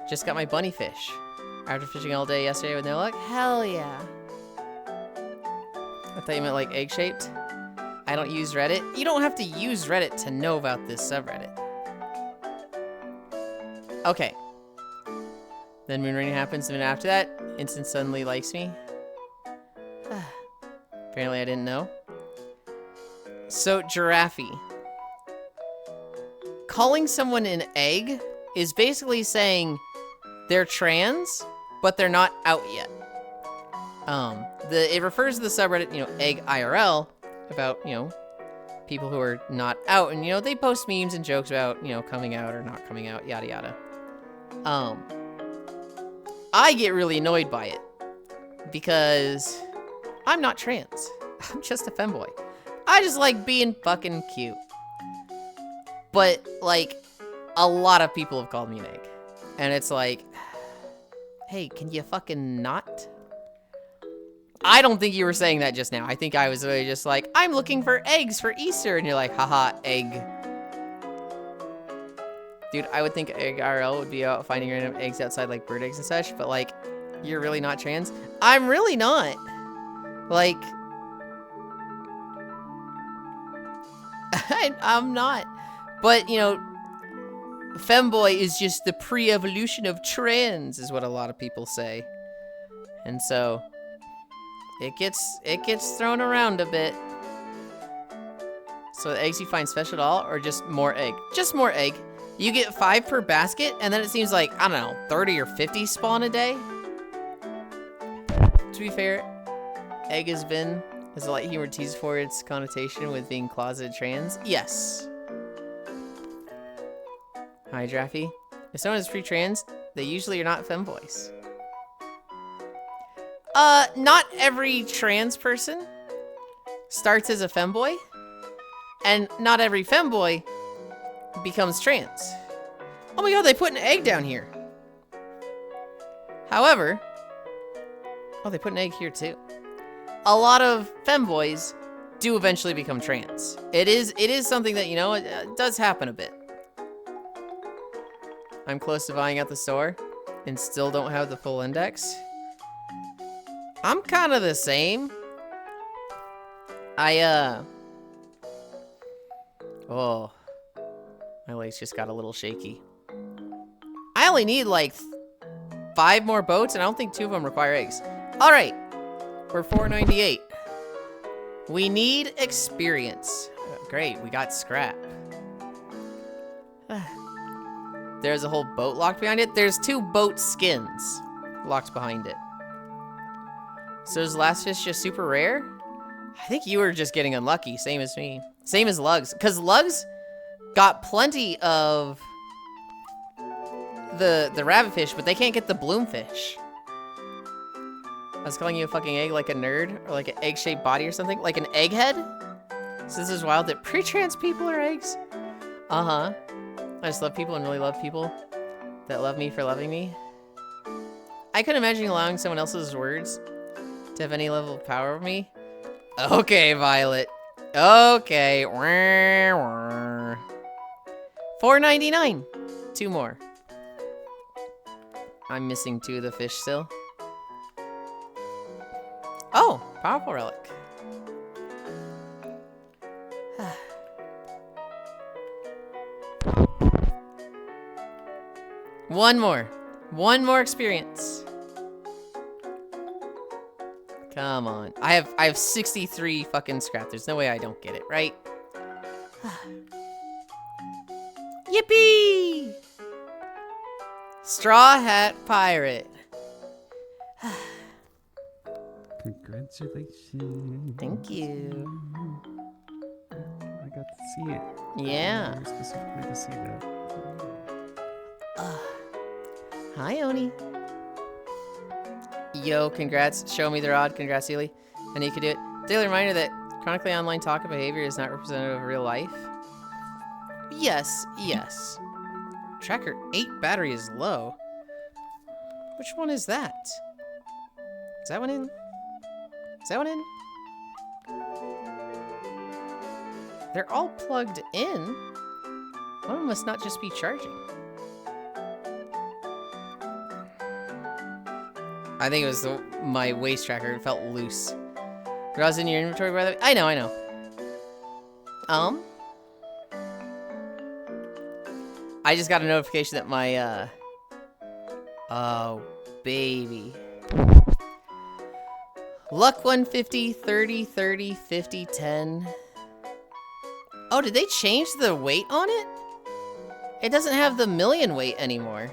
Just got my bunny fish. After fishing all day yesterday with no luck? Hell yeah. I thought you meant like egg-shaped. I don't use Reddit. You don't have to use Reddit to know about this subreddit. Okay. Then moon rain happens, and then after that, Instant suddenly likes me. Apparently I didn't know. So, Giraffe. Calling someone an egg is basically saying they're trans, but they're not out yet. It refers to the subreddit, Egg IRL, about, people who are not out, and, they post memes and jokes about, coming out or not coming out, yada yada. I get really annoyed by it because I'm not trans. I'm just a femboy. I just like being fucking cute. But, like, a lot of people have called me an egg. And it's like, hey, can you fucking not? I don't think you were saying that just now. I think I was really just like, I'm looking for eggs for Easter. And you're like, haha, egg. Dude, I would think Egg IRL would be out finding random eggs outside, like bird eggs and such. But, like, you're really not trans? I'm really not. Like, I'm not. But, you know, femboy is just the pre-evolution of trans, is what a lot of people say. And so, it gets thrown around a bit. So the eggs you find special at all, or just more egg? Just more egg. You get 5 per basket, and then it seems like, I don't know, 30 or 50 spawn a day? To be fair, egg has been, as a light humor tease for its connotation with being closeted trans. Yes. Hi, Draffy. If someone is pre-trans, they usually are not femboys. Not every trans person starts as a femboy, and not every femboy becomes trans. Oh my god, they put an egg down here. However, oh, they put an egg here too. A lot of femboys do eventually become trans. It is something that, you know, it does happen a bit. I'm close to buying at the store and still don't have the full index. I'm kind of the same. Oh, my legs just got a little shaky. I only need like 5 more boats, and I don't think 2 of them require eggs. All right, we're 498. We need experience. Oh, great, we got scrap. There's a whole boat locked behind it. There's 2 boat skins locked behind it. So is last fish just super rare? I think you were just getting unlucky, same as me. Same as lugs, because lugs got plenty of the rabbit fish, but they can't get the bloom fish. I was calling you a fucking egg like a nerd, or like an egg-shaped body or something, like an egghead? So this is wild that pre-trans people are eggs? Uh-huh. I just love people and really love people that love me for loving me. I couldn't imagine allowing someone else's words to have any level of power over me. Okay, Violet. Okay. 499. 2 more. I'm missing 2 of the fish still. Oh, powerful relic. One more. One more experience. Come on. I have 63 fucking scrap. There's no way I don't get it, right? Yippee! Straw Hat Pirate. Congratulations. Thank you. I got to see it. Yeah. Very specifically to see that. Hi, Oni. Yo, congrats. Show me the rod. Congrats, Ely. I know you can do it. Daily reminder that chronically online talk and behavior is not representative of real life. Yes, yes. Tracker 8 battery is low. Which one is that? Is that one in? Is that one in? They're all plugged in. One of them must not just be charging. I think it was my waist tracker. It felt loose. Draws in your inventory, by the way. I know. I just got a notification that my, oh, baby. Luck 150, 30, 30, 50, 10. Oh, did they change the weight on it? It doesn't have the million weight anymore.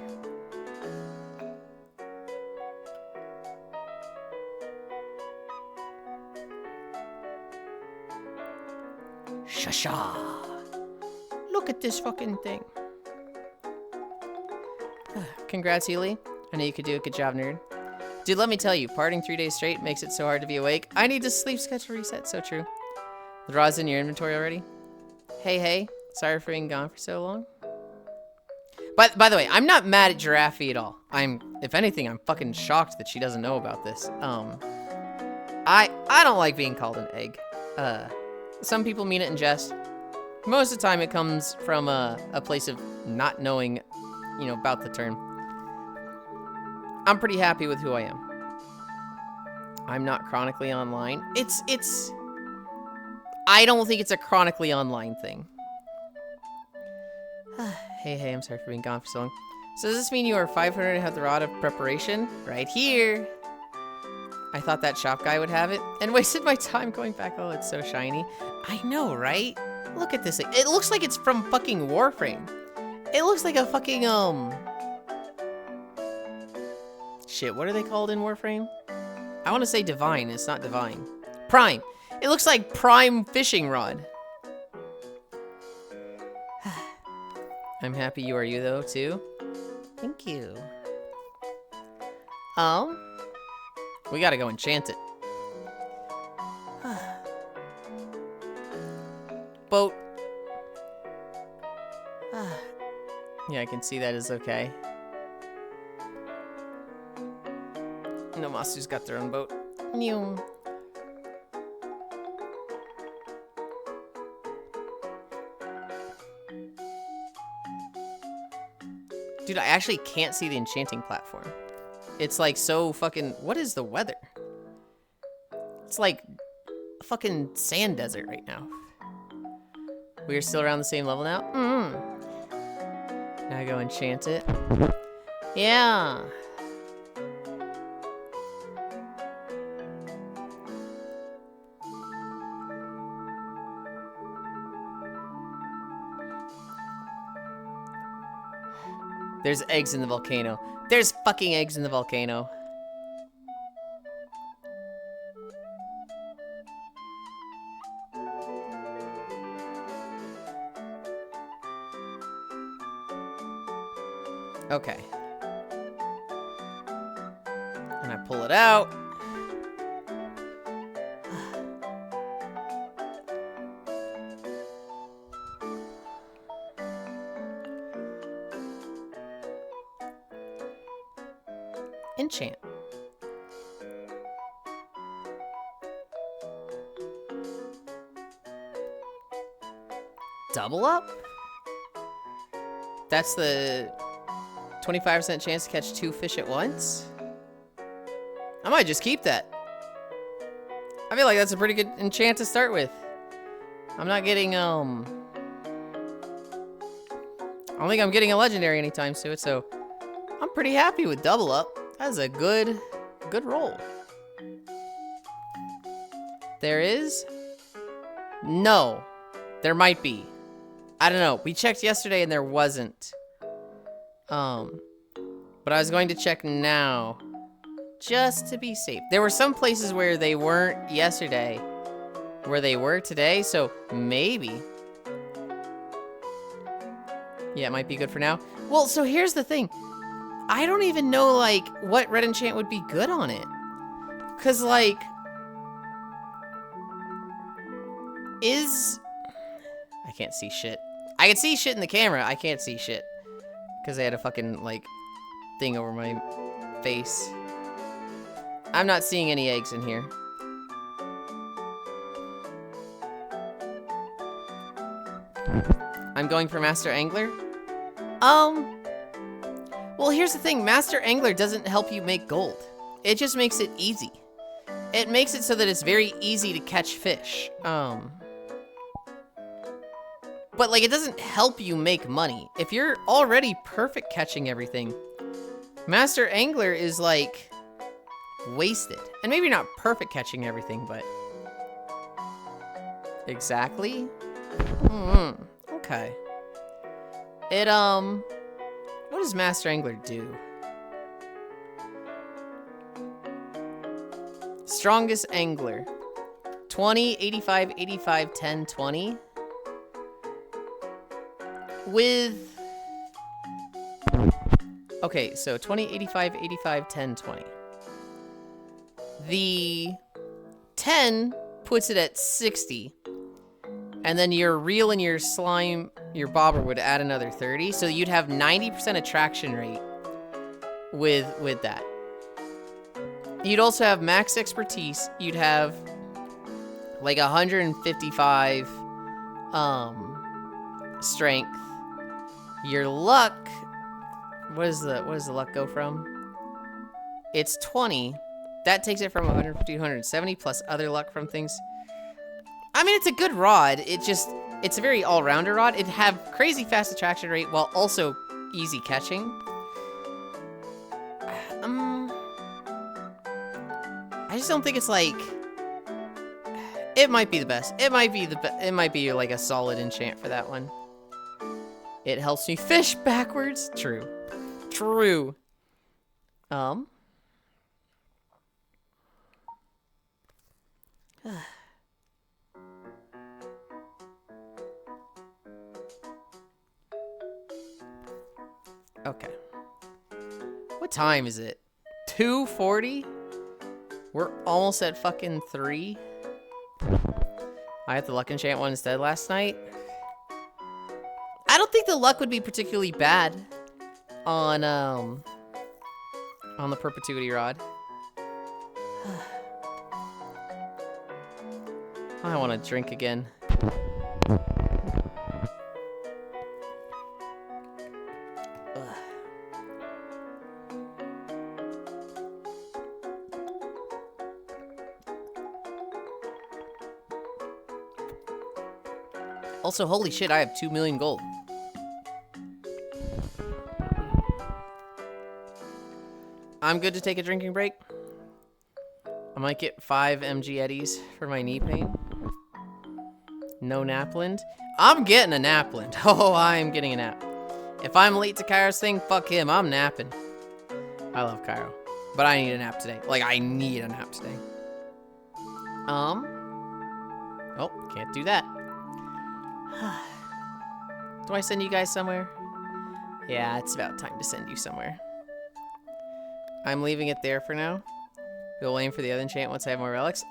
Shasha. Look at this fucking thing. Congrats, Ely. I know you could do it. Good job, nerd. Dude, let me tell you, partying 3 days straight makes it so hard to be awake. I need to sleep schedule reset. So true. The raw's in your inventory already? Hey. Sorry for being gone for so long. By the way, I'm not mad at Giraffe at all. If anything, I'm fucking shocked that she doesn't know about this. I don't like being called an egg. Some people mean it in jest. Most of the time it comes from a place of not knowing, you know, about the term. I'm pretty happy with who I am. I'm not chronically online. I don't think it's a chronically online thing. Hey, I'm sorry for being gone for so long. So does this mean you are 500 and have the rod of preparation? Right here. I thought that shop guy would have it and wasted my time going back. Oh, it's so shiny. I know, right? Look at this thing. It looks like it's from fucking Warframe. It looks like a fucking, shit, what are they called in Warframe? I want to say Divine. It's not Divine. Prime. It looks like Prime fishing rod. I'm happy you are you, though, too. Thank you. We gotta go enchant it. Boat. Yeah, I can see that is okay. No, Masu's got their own boat. Mew. Dude, I actually can't see the enchanting platform. It's like so fucking... What is the weather? It's like a fucking sand desert right now. We are still around the same level now? Now I go enchant it. Yeah. There's eggs in the volcano. There's fucking eggs in the volcano. Okay. And I pull it out. Enchant. Double up? That's the 25% chance to catch 2 fish at once? I might just keep that. I feel like that's a pretty good enchant to start with. I'm not getting, I don't think I'm getting a legendary anytime soon, so I'm pretty happy with double up. That's a good roll. There is? No. There might be. I don't know. We checked yesterday and there wasn't. But I was going to check now. Just to be safe. There were some places where they weren't yesterday. Where they were today, so maybe. Yeah, it might be good for now. Well, so here's the thing. I don't even know, like, what red enchant would be good on it. Because, like... I can't see shit. I can see shit in the camera. I can't see shit. Because I had a fucking, like, thing over my face. I'm not seeing any eggs in here. I'm going for Master Angler. Well, here's the thing. Master Angler doesn't help you make gold. It just makes it easy. It makes it so that it's very easy to catch fish. But, like, it doesn't help you make money. If you're already perfect catching everything, Master Angler is, like, wasted. And maybe not perfect catching everything, but... Exactly? Okay. It, what does Master Angler do? Strongest Angler. 20, 85, 85, 10, 20. With... Okay, so 20, 85, 85, 10, 20. The 10 puts it at 60. And then your reel and your slime, your bobber would add another 30. So you'd have 90% attraction rate with that. You'd also have max expertise. You'd have like 155 strength. Your luck, what does the luck go from? It's 20. That takes it from 150 to 170 plus other luck from things. I mean, it's a good rod. It just, It's a very all-rounder rod. It'd have crazy fast attraction rate while also easy catching. I just don't think it's like... It might be the best. It might be like a solid enchant for that one. It helps me fish backwards. True. True. Okay. What time is it? 2:40? We're almost at fucking 3. I had the luck enchant one instead last night. I don't think the luck would be particularly bad on the perpetuity rod. I want to drink again. Also, holy shit, I have 2 million gold. I'm good to take a drinking break. I might get 5 MG Eddies for my knee pain. No Napland. I'm getting a Napland. Oh, I am getting a nap. If I'm late to Cairo's thing, fuck him. I'm napping. I love Cairo. But I need a nap today. Like, I need a nap today. Oh, can't do that. Do I send you guys somewhere? Yeah, it's about time to send you somewhere. I'm leaving it there for now. We'll aim for the other enchant once I have more relics.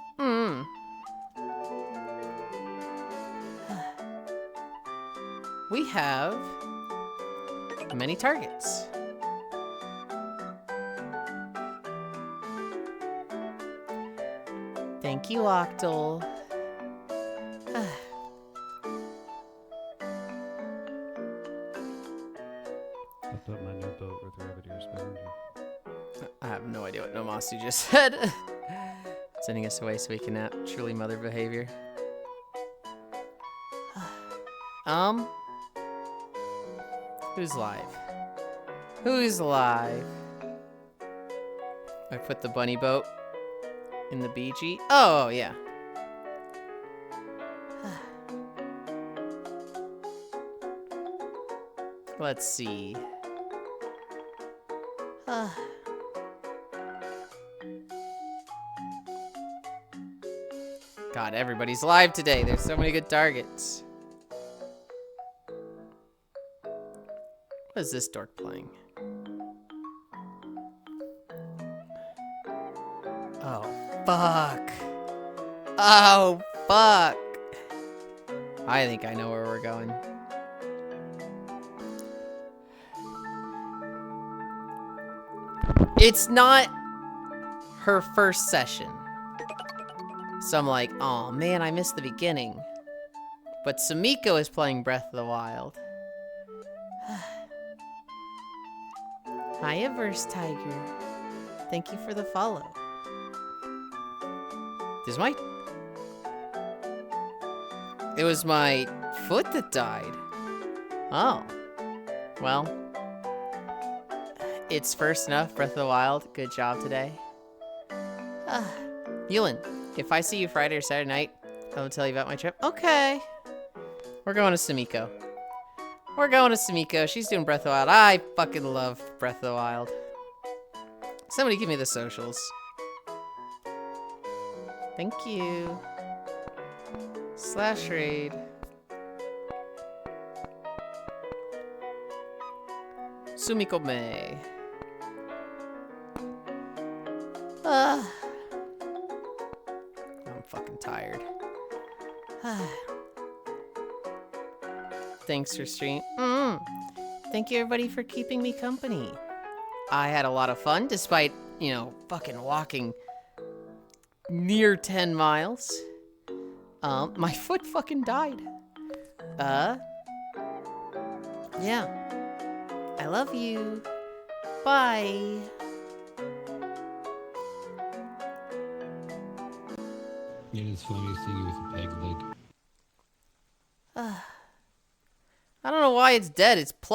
We have many targets. Thank you, Octal. I thought my new boat with rabbit ears behind you. I have no idea what Nomasu just said. Sending us away so we can nap. Truly mother behavior. Who's live? Who's live? I put the bunny boat in the BG. Oh, yeah. Let's see. God, everybody's live today. There's so many good targets. What is this dork playing? Oh, fuck. Oh, fuck. I think I know where we're going. It's not her first session. So I'm like, oh man, I missed the beginning. But Sumiko is playing Breath of the Wild. Hiya, Verse Tiger. Thank you for the follow. It was my foot that died. Oh. Well. It's first enough, Breath of the Wild. Good job today. Yulind, if I see you Friday or Saturday night, I'll tell you about my trip. Okay. We're going to Sumiko. We're going to Sumiko. She's doing Breath of the Wild. I fucking love Breath of the Wild. Somebody give me the socials. Thank you. /raid. Sumiko May. I'm fucking tired. Thanks for stream. Thank you everybody for keeping me company. I had a lot of fun despite, you know, fucking walking near 10 miles. My foot fucking died. Yeah. I love you. Bye. It is funny seeing you with a peg leg. know why it's dead. It's plugged.